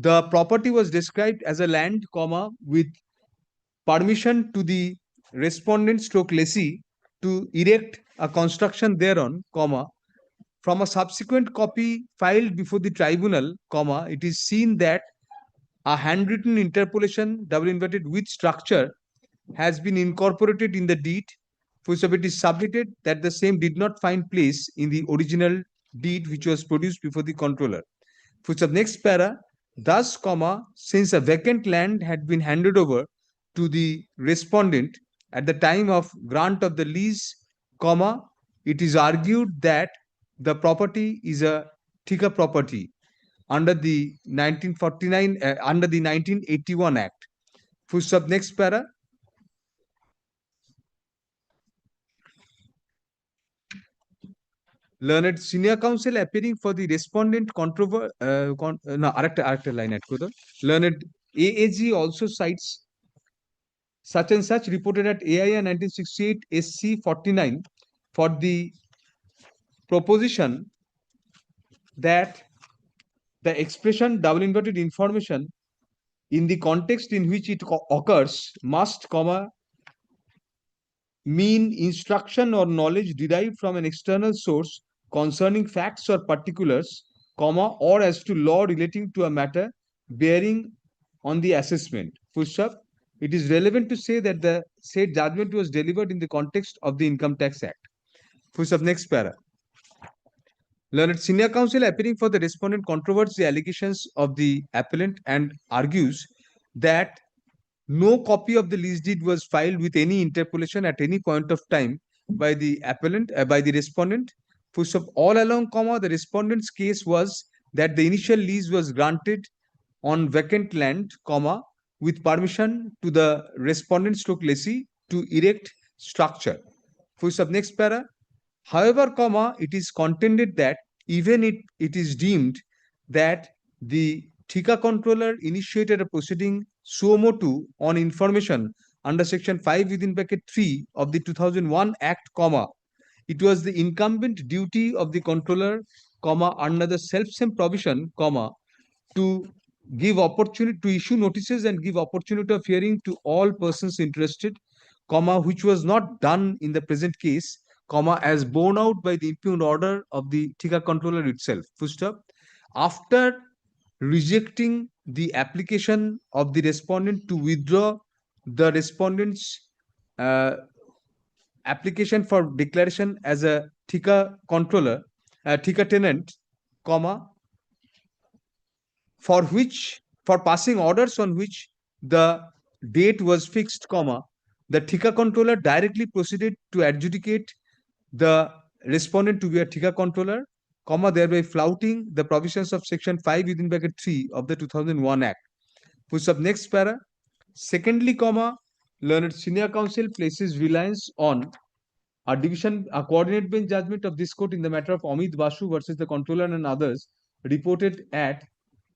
the property was described as a land, comma, with permission to the respondent stroke lessee to erect a construction thereon, comma, from a subsequent copy filed before the tribunal, comma, it is seen that a handwritten interpolation double inverted with structure has been incorporated in the deed, for which it is submitted that the same did not find place in the original deed which was produced before the controller. For the next para, thus, comma, since a vacant land had been handed over to the respondent at the time of grant of the lease, comma, it is argued that the property is a Thika property under the 1949 under the 1981 Act. Full stop. Next para. Learned senior counsel appearing for the respondent line at Kuda. Learned AAG also cites such and such reported at AIA 1968 SC 49 for the proposition that the expression double inverted information in the context in which it occurs must, comma, mean instruction or knowledge derived from an external source concerning facts or particulars, comma, or as to law relating to a matter bearing on the assessment. Full stop. It is relevant to say that the said judgment was delivered in the context of the Income Tax Act. Full stop. Next para. Learned senior counsel appearing for the respondent controverts the allegations of the appellant and argues that no copy of the lease deed was filed with any interpolation at any point of time by the appellant, by the respondent. Full stop. All along, comma, the respondent's case was that the initial lease was granted on vacant land, comma, with permission to the respondent stroke lessee to erect structure. Full stop. Next para. However, comma, it is contended that even it is deemed that the Thika controller initiated a proceeding suo motu on information under section 5 within bracket 3 of the 2001 Act, comma, it was the incumbent duty of the controller, comma, under the self-same provision, comma, to give opportunity to issue notices and give opportunity of hearing to all persons interested, comma, which was not done in the present case, comma, as borne out by the impugned order of the Thika controller itself. Full stop. After rejecting the application of the respondent to withdraw the respondent's application for declaration as a Thika controller, Thika tenant, comma, for passing orders on which the date was fixed, comma, the Thika controller directly proceeded to adjudicate the respondent to be a Thika controller, comma, thereby flouting the provisions of section 5 within bracket 3 of the 2001 Act. Push up next para. Secondly, comma, learned senior counsel places reliance on a coordinate bench judgment of this court in the matter of Amit Basu versus the controller and others, reported at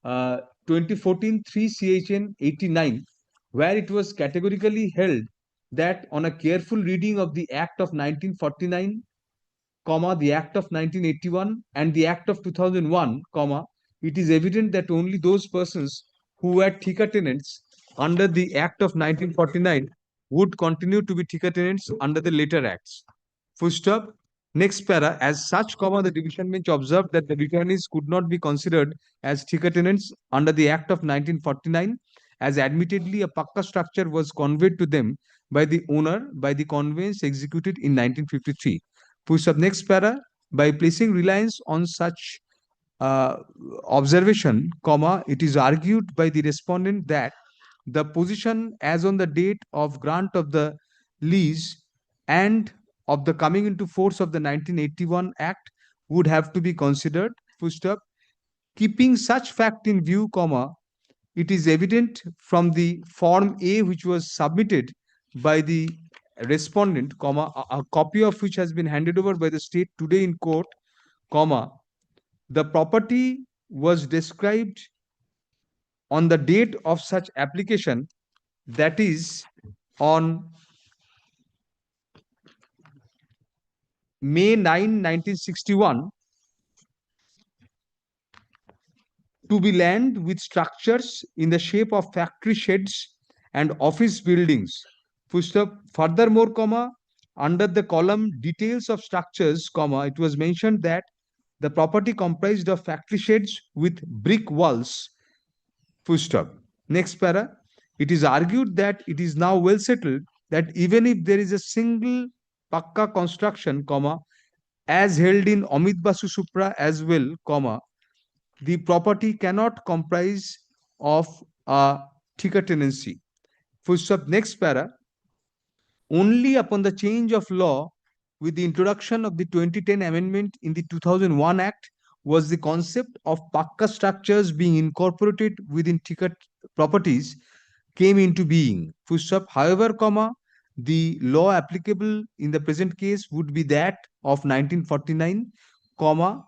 2014 3 CHN 89, where it was categorically held that on a careful reading of the Act of 1949, comma, the Act of 1981 and the Act of 2001, comma, it is evident that only those persons who were Thika tenants under the Act of 1949 would continue to be Thika tenants under the later acts. Full stop. Next para. As such, comma, the division bench observed that the returnees could not be considered as Thika tenants under the Act of 1949, as admittedly a pakka structure was conveyed to them by the owner by the conveyance executed in 1953. Push up next para. By placing reliance on such observation, comma, it is argued by the respondent that the position as on the date of grant of the lease and of the coming into force of the 1981 Act would have to be considered. Full stop. Keeping such fact in view, comma, it is evident from the Form A which was submitted by the respondent, comma, a copy of which has been handed over by the state today in court, comma, the property was described on the date of such application, that is on May 9, 1961, to be land with structures in the shape of factory sheds and office buildings. Furthermore, comma, under the column details of structures, comma, it was mentioned that the property comprised of factory sheds with brick walls. Full stop. Next para. It is argued that it is now well settled that even if there is a single pakka construction, comma, as held in Amit Basu Supra as well, comma, the property cannot comprise of a Thika tenancy. Full stop. Next para. Only upon the change of law with the introduction of the 2010 amendment in the 2001 Act was the concept of pakka structures being incorporated within Thika properties came into being. Full stop. However, comma, the law applicable in the present case would be that of 1949, comma,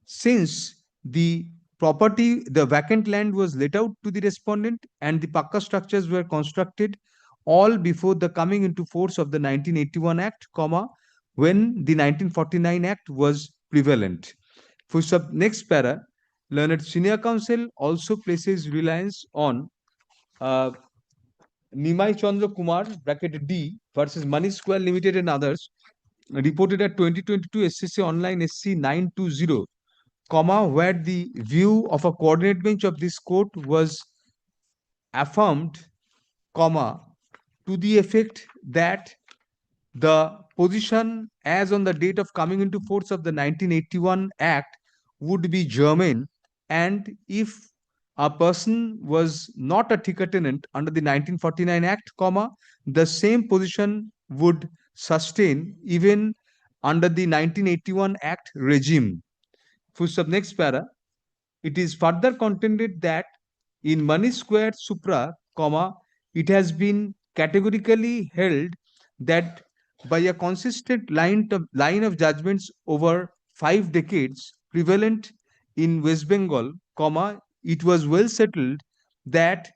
since the property, the vacant land was let out to the respondent and the pakka structures were constructed all before the coming into force of the 1981 Act, comma, when the 1949 Act was prevalent. For next para, learned senior counsel also places reliance on Nimai Chandra Kumar bracket D versus Money Square Limited and others, reported at 2022 SCC Online SC 920, comma, where the view of a coordinate bench of this court was affirmed, comma, to the effect that the position as on the date of coming into force of the 1981 Act would be germane, and if a person was not a Thika tenant under the 1949 Act, comma, the same position would sustain even under the 1981 Act regime. Full stop. Next para. It is further contended that in Money Square Supra, comma, it has been categorically held that by a consistent line of judgments over 5 decades prevalent in West Bengal, comma, it was well settled that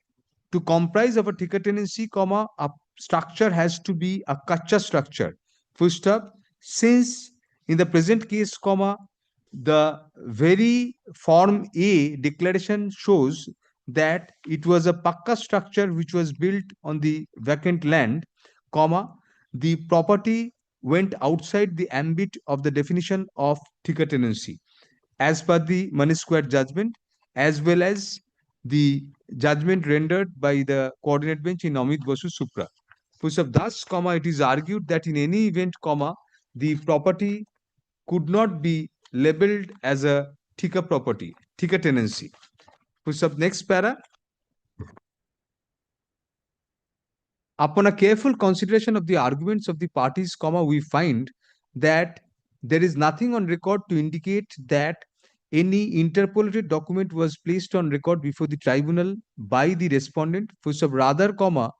to comprise of a Thika tenancy, comma, a structure has to be a kacha structure. Full stop. Since in the present case, comma, the very Form A declaration shows that it was a pakka structure which was built on the vacant land, comma, the property went outside the ambit of the definition of thika tenancy as per the money square judgment, as well as the judgment rendered by the coordinate bench in Amit Basu Supra. Thus, comma, it is argued that in any event, comma, the property could not be labeled as a thika property, thika tenancy. Next para. Upon a careful consideration of the arguments of the parties, comma, we find that there is nothing on record to indicate that any interpolated document was placed on record before the tribunal by the respondent. Rather, comma,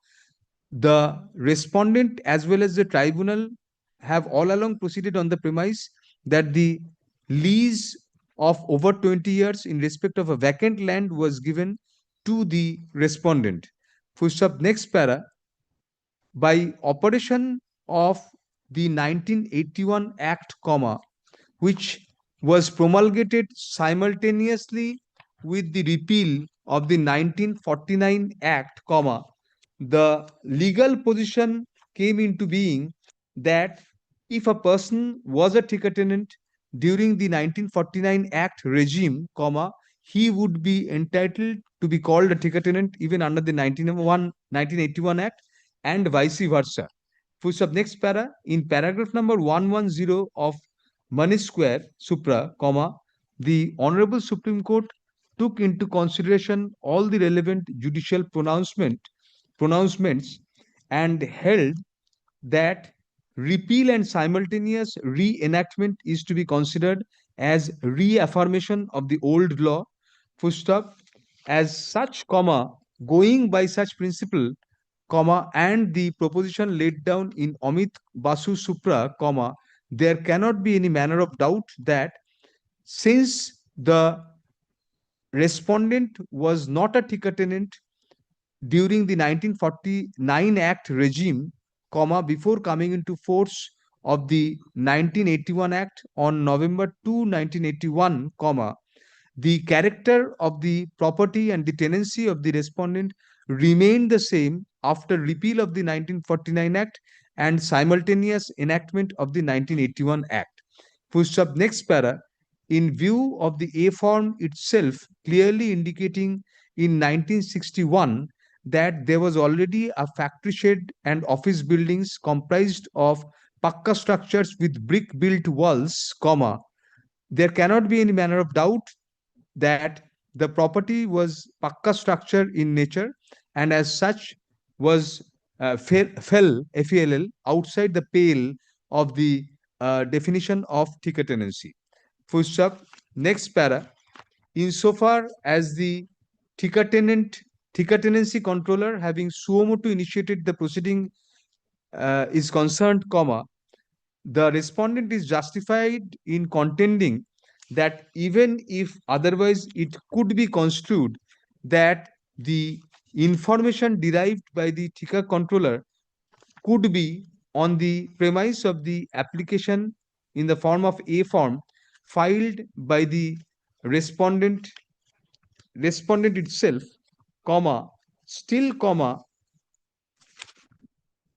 the respondent as well as the tribunal have all along proceeded on the premise that the lease of over 20 years in respect of a vacant land was given to the respondent. Next para. By operation of the 1981 Act, comma, which was promulgated simultaneously with the repeal of the 1949 Act, comma, the legal position came into being that if a person was a thika tenant during the 1949 Act regime, comma, he would be entitled to be called a thika tenant even under the 1981 Act, and vice versa. Next para. In paragraph number 110 of Money Square Supra, comma, the Honorable Supreme Court took into consideration all the relevant judicial pronouncements and held that repeal and simultaneous reenactment is to be considered as reaffirmation of the old law. As such, comma, going by such principle, comma, and the proposition laid down in Amit Basu Supra, comma, there cannot be any manner of doubt that since the respondent was not a thika tenant during the 1949 Act regime, comma, before coming into force of the 1981 Act on November 2, 1981, comma, the character of the property and the tenancy of the respondent remained the same after repeal of the 1949 Act and simultaneous enactment of the 1981 Act. Next para. In view of the A form itself clearly indicating in 1961 that there was already a factory shed and office buildings comprised of pakka structures with brick built walls, comma, there cannot be any manner of doubt that the property was pakka structure in nature and as such was fell FELL outside the pale of the definition of thika tenancy. Next para. Insofar as the thika tenancy controller having suo motu initiated the proceeding is concerned, comma, the respondent is justified in contending that even if otherwise it could be construed that the information derived by the thika controller could be on the premise of the application in the form of A form filed by the respondent itself, comma, still, comma,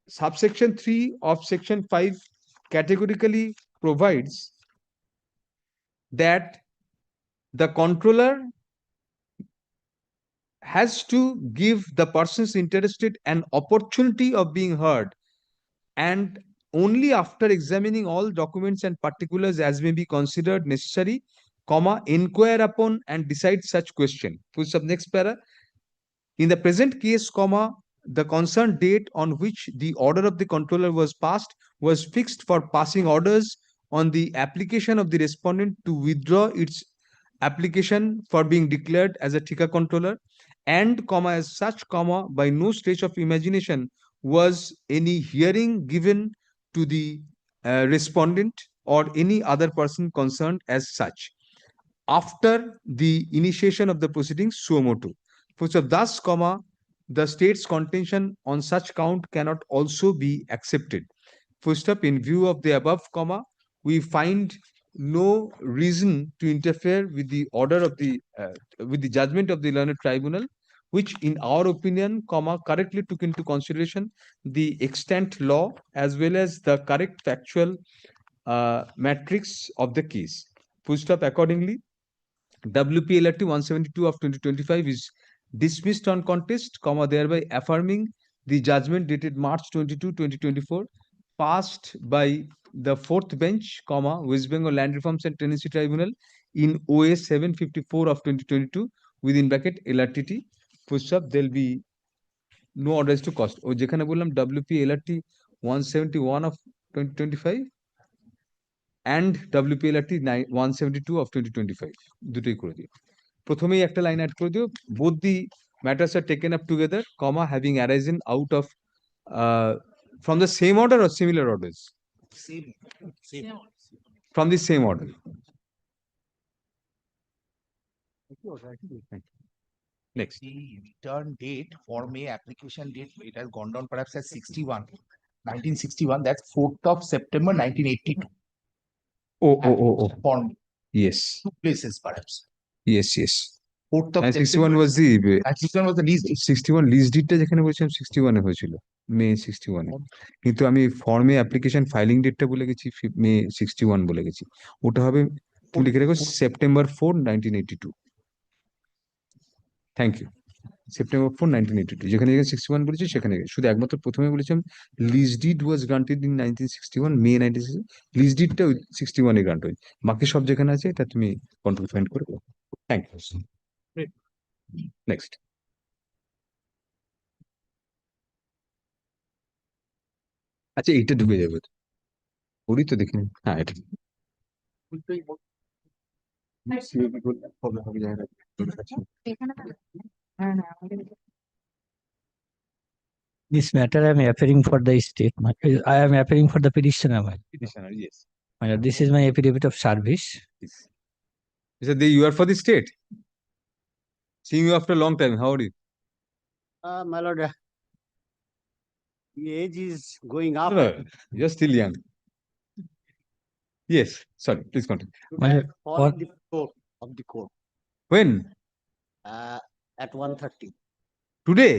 subsection 3 of section 5 categorically provides that the controller has to give the persons interested an opportunity of being heard, and only after examining all documents and particulars as may be considered necessary, comma, inquire upon and decide such question. Next para. In the present case, comma, the concerned date on which the order of the controller was passed was fixed for passing orders on the application of the respondent to withdraw its application for being declared as a thika controller, and, comma, as such, comma, by no stretch of imagination was any hearing given to the respondent or any other person concerned as such after the initiation of the proceedings suo motu. Thus, comma, the state's contention on such count cannot also be accepted. First up, in view of the above, comma, we find no reason to interfere with the order of the with the judgment of the learned tribunal, which in our opinion, comma, correctly took into consideration the extant law as well as the correct factual matrix of the case. Full stop. Accordingly, WPLRT 172 of 2025 is dismissed on contest, comma, thereby affirming the judgment dated March 22, 2024, passed by the fourth bench, comma, West Bengal Land Reforms and Tenancy Tribunal in OA 754 of 2022 within bracket LRTT. Full stop. There'll be no orders to cost. ও যেখানে বললাম WPLRT 171 of 2025 and WPLRT 172 of 2025 দুটোই করে দিও। প্রথমেই একটা line add করে দিও, both the matters are taken up together, comma, having arisen out of from the same order or similar orders? Same. From the same order. Next. The return date, Form A application date, it has gone down perhaps as 1961, that's 4th of September 1982. Oh. Form Yes. two places perhaps. Yes. 4th of 61 was the 61 was the least date. 61 list ডিটটা যেখানে বলছিলাম 61 এ হয়েছিল, মে 61 এ, কিন্তু আমি ফর্মে application filing ডেটটা বলে গেছি মে 61 বলে গেছি। ওটা হবে, তুমি লিখে রাখো সেপ্টেম্বর 4, 1982। Thank you. সেপ্টেম্বর 4, 1982, যেখানে 61 বলেছি সেখানে শুধু একমাত্র প্রথমে বলেছিলাম lease deed was granted in 1961, May 1961, lease ডিডটা 61 এ গ্রান্ট হয়, বাকি সব যেখানে আছে এটা তুমি কন্ট্রোল ফাইন্ড করে দাও। Thank you. নেক্সট। আচ্ছা, এইটা ঢুকে যাবে, ওরই তো দেখিনি। হ্যাঁ, এটা This matter I am appearing for the state. I am appearing for the petitioner. petitioner, yes. This is my affidavit of service. You are for the state. Seeing you after a long time. How are you? My lord, the age is going up. No, you're still young. Yes, sorry, please continue. For the floor of the court. When? At 1:30. Today?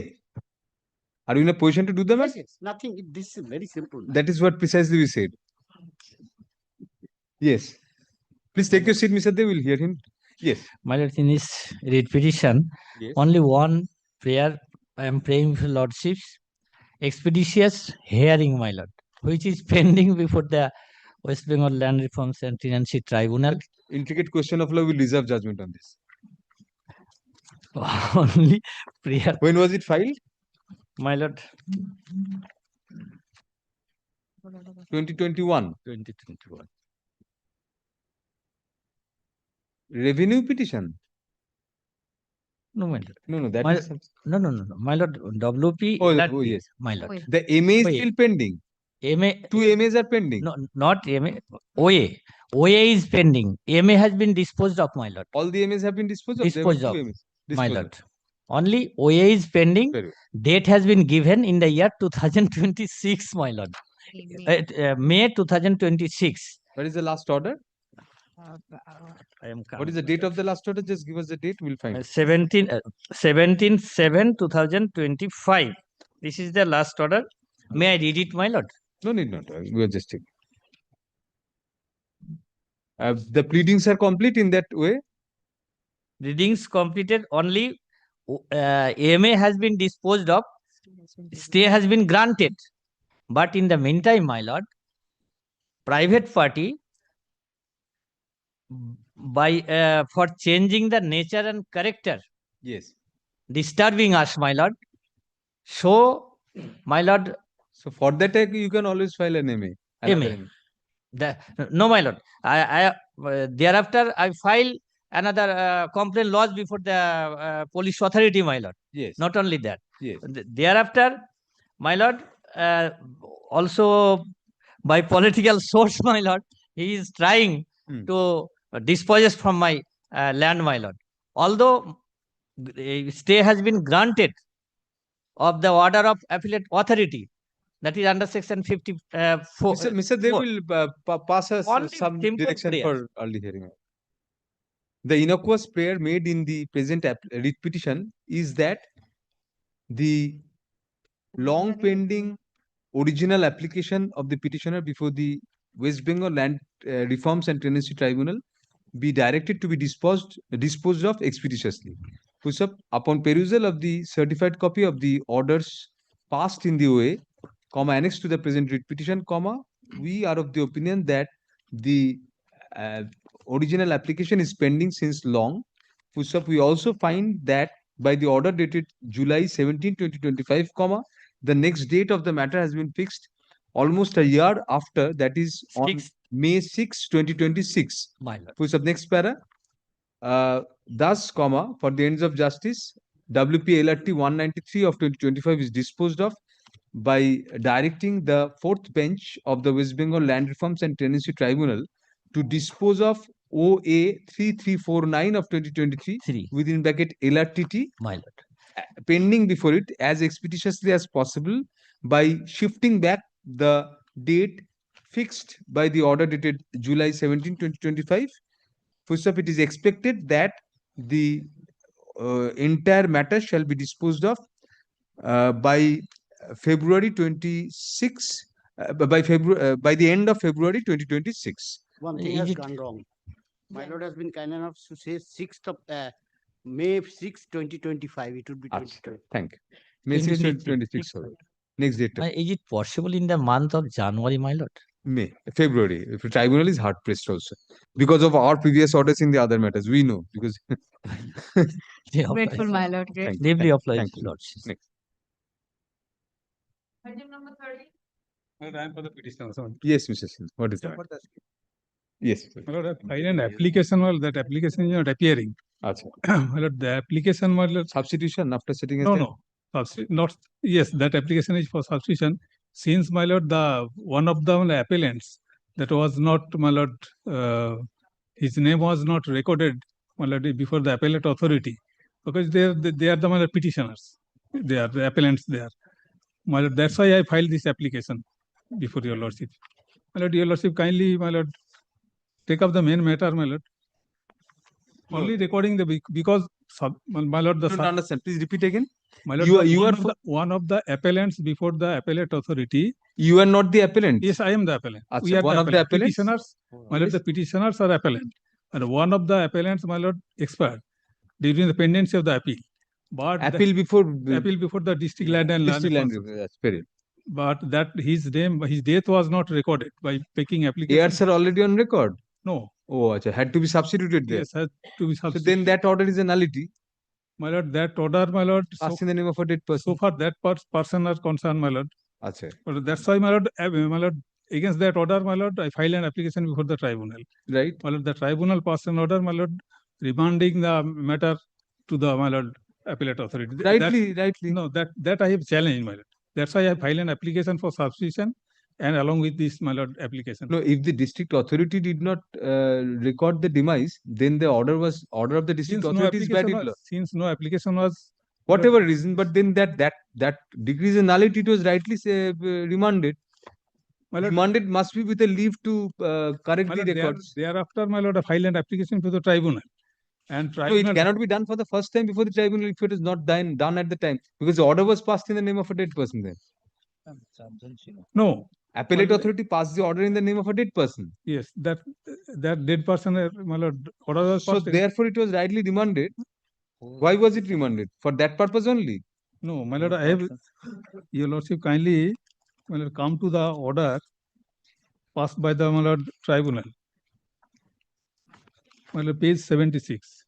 Are you in a position to do the math? Yes, nothing. This is very simple. That is what precisely we said. Yes. Please take your seat, Mr. Dev. We'll hear him. Yes. My lord, in this read petition, Yes. only one prayer I am praying for lordships, expeditious hearing, my lord, which is pending before the West Bengal Land Reforms and Tenancy Tribunal. Intricate question of law, will reserve judgment on this. Only prayer. When was it filed? My lord, 2021. 2021. Revenue petition? No, my lord. No, that My, is no. My lord, WP. Oh, yes. My lord. The MA is OA. still pending. MA. Two MAs are pending. No, not MA. OA. OA is pending. MA has been disposed of, my lord. All the MAs have been disposed of. Disposed There of, were two MAs. my Disposed lord. of. Only OA is pending. Very well. Date has been given in the year 2026, my lord. May 2026. What is the last order? I am What is the date of the last order? Just give us the date, we'll find it. 17/7/2025. This is the last order. May I read it, my lord? No need, not. We are just checking. The pleadings are complete in that way. Readings completed. Only MA has been disposed of. Stay has been granted. But in the meantime, my lord, private party, by for changing the nature and character, Yes. disturbing us, my lord. So, my lord. So for that, you can always file an MA. MA. No, my lord. Thereafter, I file another complaint lodged before the police authority, my lord. Yes. Not only that. Yes. Thereafter, my lord, also by political source, my lord, he is trying to dispose from my land, my lord. Although stay has been granted, of the order of appellate authority, that is under section 54. Mr. They will pass us Only some simple direction prayer. for early hearing. The innocuous prayer made in the present writ petition is that the long pending original application of the petitioner before the West Bengal Land Reforms and Tenancy Tribunal be directed to be disposed of expeditiously. Push up upon perusal of the certified copy of the orders passed in the OA, annexed to the present writ petition, we are of the opinion that the original application is pending since long. Push up, we also find that by the order dated July 17, 2025, the next date of the matter has been fixed almost a year after, that is on May 6, 2026. Push up next para. Thus, for the ends of justice, WP LRT 193 of 2025 is disposed of by directing the fourth bench of the West Bengal Land Reforms and Tenancy Tribunal to dispose of OA 3349 of 2023 within bracket LRTT, pending before it as expeditiously as possible by shifting back the date fixed by the order dated July 17, 2025. First up, it is expected that the entire matter shall be disposed of by February 26, by the end of February 2026. One thing has gone wrong. My lord has been kind enough to say 6th of May 6, 2025. It would be 2025. Thank you. May 6, 2026. Next date. Is it possible in the month of January, my lord? May, February. If the tribunal is hard pressed also. Because of our previous orders in the other matters. We know. Because Grateful, my lord. Thank you. Deeply Thank you. obliged, Thank you. lordship. Next. Item number 30. I am for the petition. Yes, Mr. Singh. What is that? Yes. My lord, I file an application, well, that application is not appearing. Achha. My lord, the application, my lord, Substitution after setting no, aside? no, not, yes, that application is for substitution. Since, my lord, the one of the appellants that was not, my lord, his name was not recorded, my lord, before the appellate authority, because they are the, my lord, petitioners. They are the appellants there. My lord, that's why I filed this application before your lordship. My lord, your lordship, kindly, my lord, take up the main matter, my lord. Only recording the because my lord, the I don't understand. Please repeat again. my lord, You are one of the appellants before the appellate authority. You are not the appellant. Yes, I am the appellant. Achha, We are one of the appellants? petitioners. My lord, the petitioners are appellant, and one of the appellants, my lord, expired during the pendency of the appeal. But appeal before the district land and district land. Responsibility. Period. But that his name, his death was not recorded by taking application. Heirs are already on record. No. Oh, achha, had to be substituted there. Yes, had to be substituted. So then that order is a nullity. My lord, that order, my lord, Passed in the name of a dead person. so far that person are concerned, my lord. Achha. But that's why, my lord, against that order, my lord, I filed an application before the tribunal. Right. My lord, the tribunal passed an order, my lord, remanding the matter to the, my lord, appellate authority. Rightly. No, that I have challenged, my lord. That's why I filed an application for substitution and along with this, my lord, application. No, if the district authority did not record the demise, then the order of the district authority is bad in law. Since no application was, whatever reason, but then that decrease in nullity, it was rightly remanded. Remanded must be with a leave to correct the records. Thereafter, my lord, I filed an application to the tribunal. And tribunal, so it cannot be done for the first time before the tribunal if it is not done at the time, because the order was passed in the name of a dead person then. No. Appellate authority passed the order in the name of a dead person. Yes, that dead person, my lord, order was so passed. Therefore, it was rightly remanded. Why was it remanded? For that purpose only? No, my lord, I have, your lordship, kindly, my lord, come to the order passed by the, my lord, tribunal. My lord, page 76.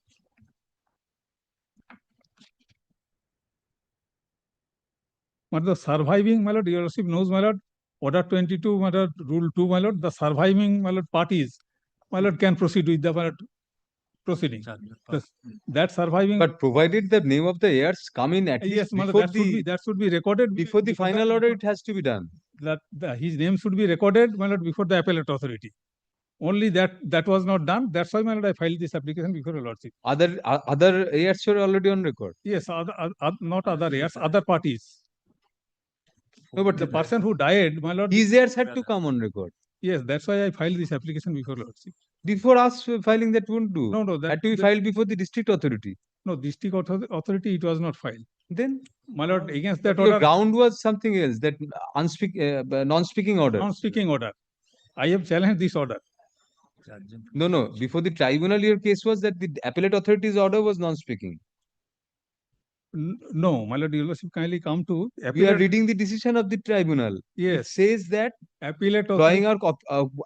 But the surviving, my lord, your lordship knows, my lord, order 22, my lord, rule 2, my lord, the surviving, my lord, parties, my lord, can proceed with the, my lord, proceeding. That surviving. But provided the name of the heirs come in at least before that should be recorded before the final order, it has to be done. That his name should be recorded, my lord, before the appellate authority. Only that was not done. That's why, my lord, I filed this application before your lordship. Other heirs were already on record. Yes, not other heirs, other parties. No, but The person who died, my lord. His heirs had to come on record. Yes, that's why I filed this application before lordship. Before us filing, that won't do. No, Had to be filed before the district authority. No, district authority, it was not filed. Then, my lord, against that your order. ground was something else, that non-speaking order. Non-speaking order. I have challenged this order. No. Before the tribunal, your case was that the appellate authority's order was non-speaking. No, my lord, your lordship, kindly come to. We are reading the decision of the tribunal. Yes. It says that appellate drawing our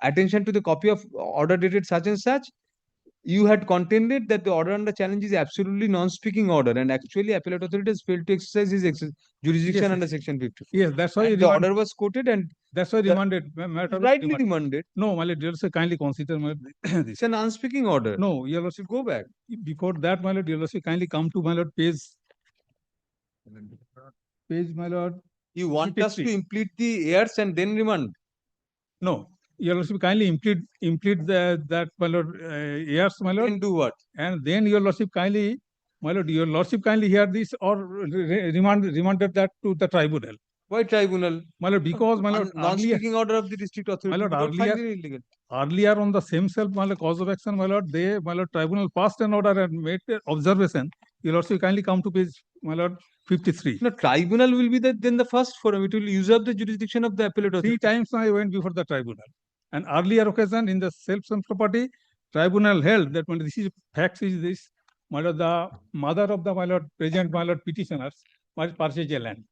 attention to the copy of order dated such and such, you had contended that the order under challenge is absolutely non-speaking order, and actually appellate authority has failed to exercise his jurisdiction Yes, under yes. section 54. Yes, that's why the order was quoted, and that's why remanded. Rightly remanded. No, my lord, your lordship, kindly consider my this. It's an unspeaking order. No, your lordship, go back. Before that, my lord, your lordship, kindly come to my lord page, my lord. You want us to implead the heirs and then remand? No, your lordship, kindly implead that my lord heirs, my lord. Then do what? And then your lordship, kindly, my lord, your lordship, kindly hear this or remanded that to the tribunal. Why tribunal? My lord, because, my lord, non-speaking order of the district authority. My lord, earlier on the same self, my lord, cause of action, my lord, my lord, tribunal passed an order and made observation. Your lordship, kindly come to page, my lord, 53. No, tribunal will be then the first forum. It will usurp the jurisdiction of the appellate authority. 3 times I went before the tribunal. An earlier occasion in the self-same property, tribunal held that when this is facts is this, my lord, the mother of the, my lord, present, my lord, petitioners was purchased a land.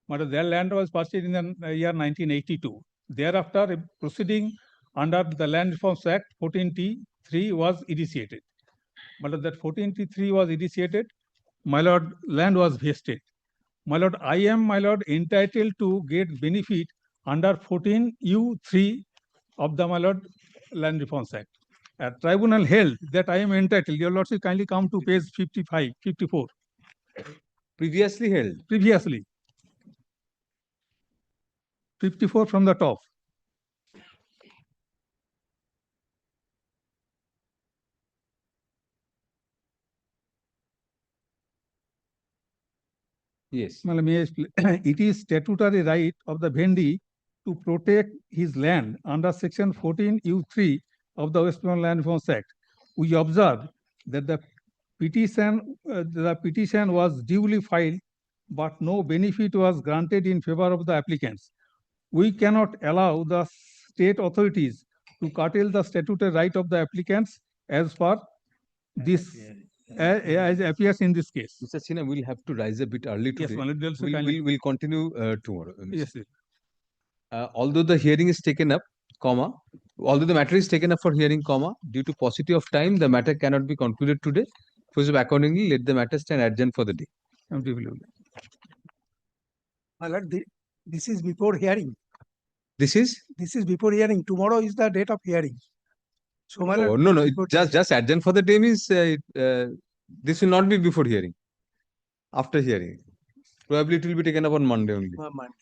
My lord, their land was purchased in the year 1982. Thereafter, a proceeding under the Land Reforms Act 14T3 was initiated. My lord, that 14T3 was initiated. My lord, land was vested. My lord, I am, my lord, entitled to get benefit under 14U3 of the, my lord, Land Reforms Act. A tribunal held that I am entitled. Your lordship, kindly come to page 54. Previously held. Previously. 54 from the top. Yes. It is statutory right of the vendee to protect his land under section 14U3 of the West Bengal Land Reforms Act. We observe that the petition was duly filed, but no benefit was granted in favor of the applicants. We cannot allow the state authorities to curtail the statutory right of the applicants as per this, as appears in this case. Mr. Sinha, we'll have to rise a bit early today. Yes, we'll continue tomorrow. Yes, sir. Although the hearing is taken up, although the matter is taken up for hearing, due to paucity of time, the matter cannot be concluded today. So accordingly, let the matter stand adjourned for the day. My lord, this is before hearing. This is before hearing. Tomorrow is the date of hearing. So, my lord, no. Just adjourn for the day means this will not be before hearing. After hearing, probably it will be taken up on Monday only. Monday.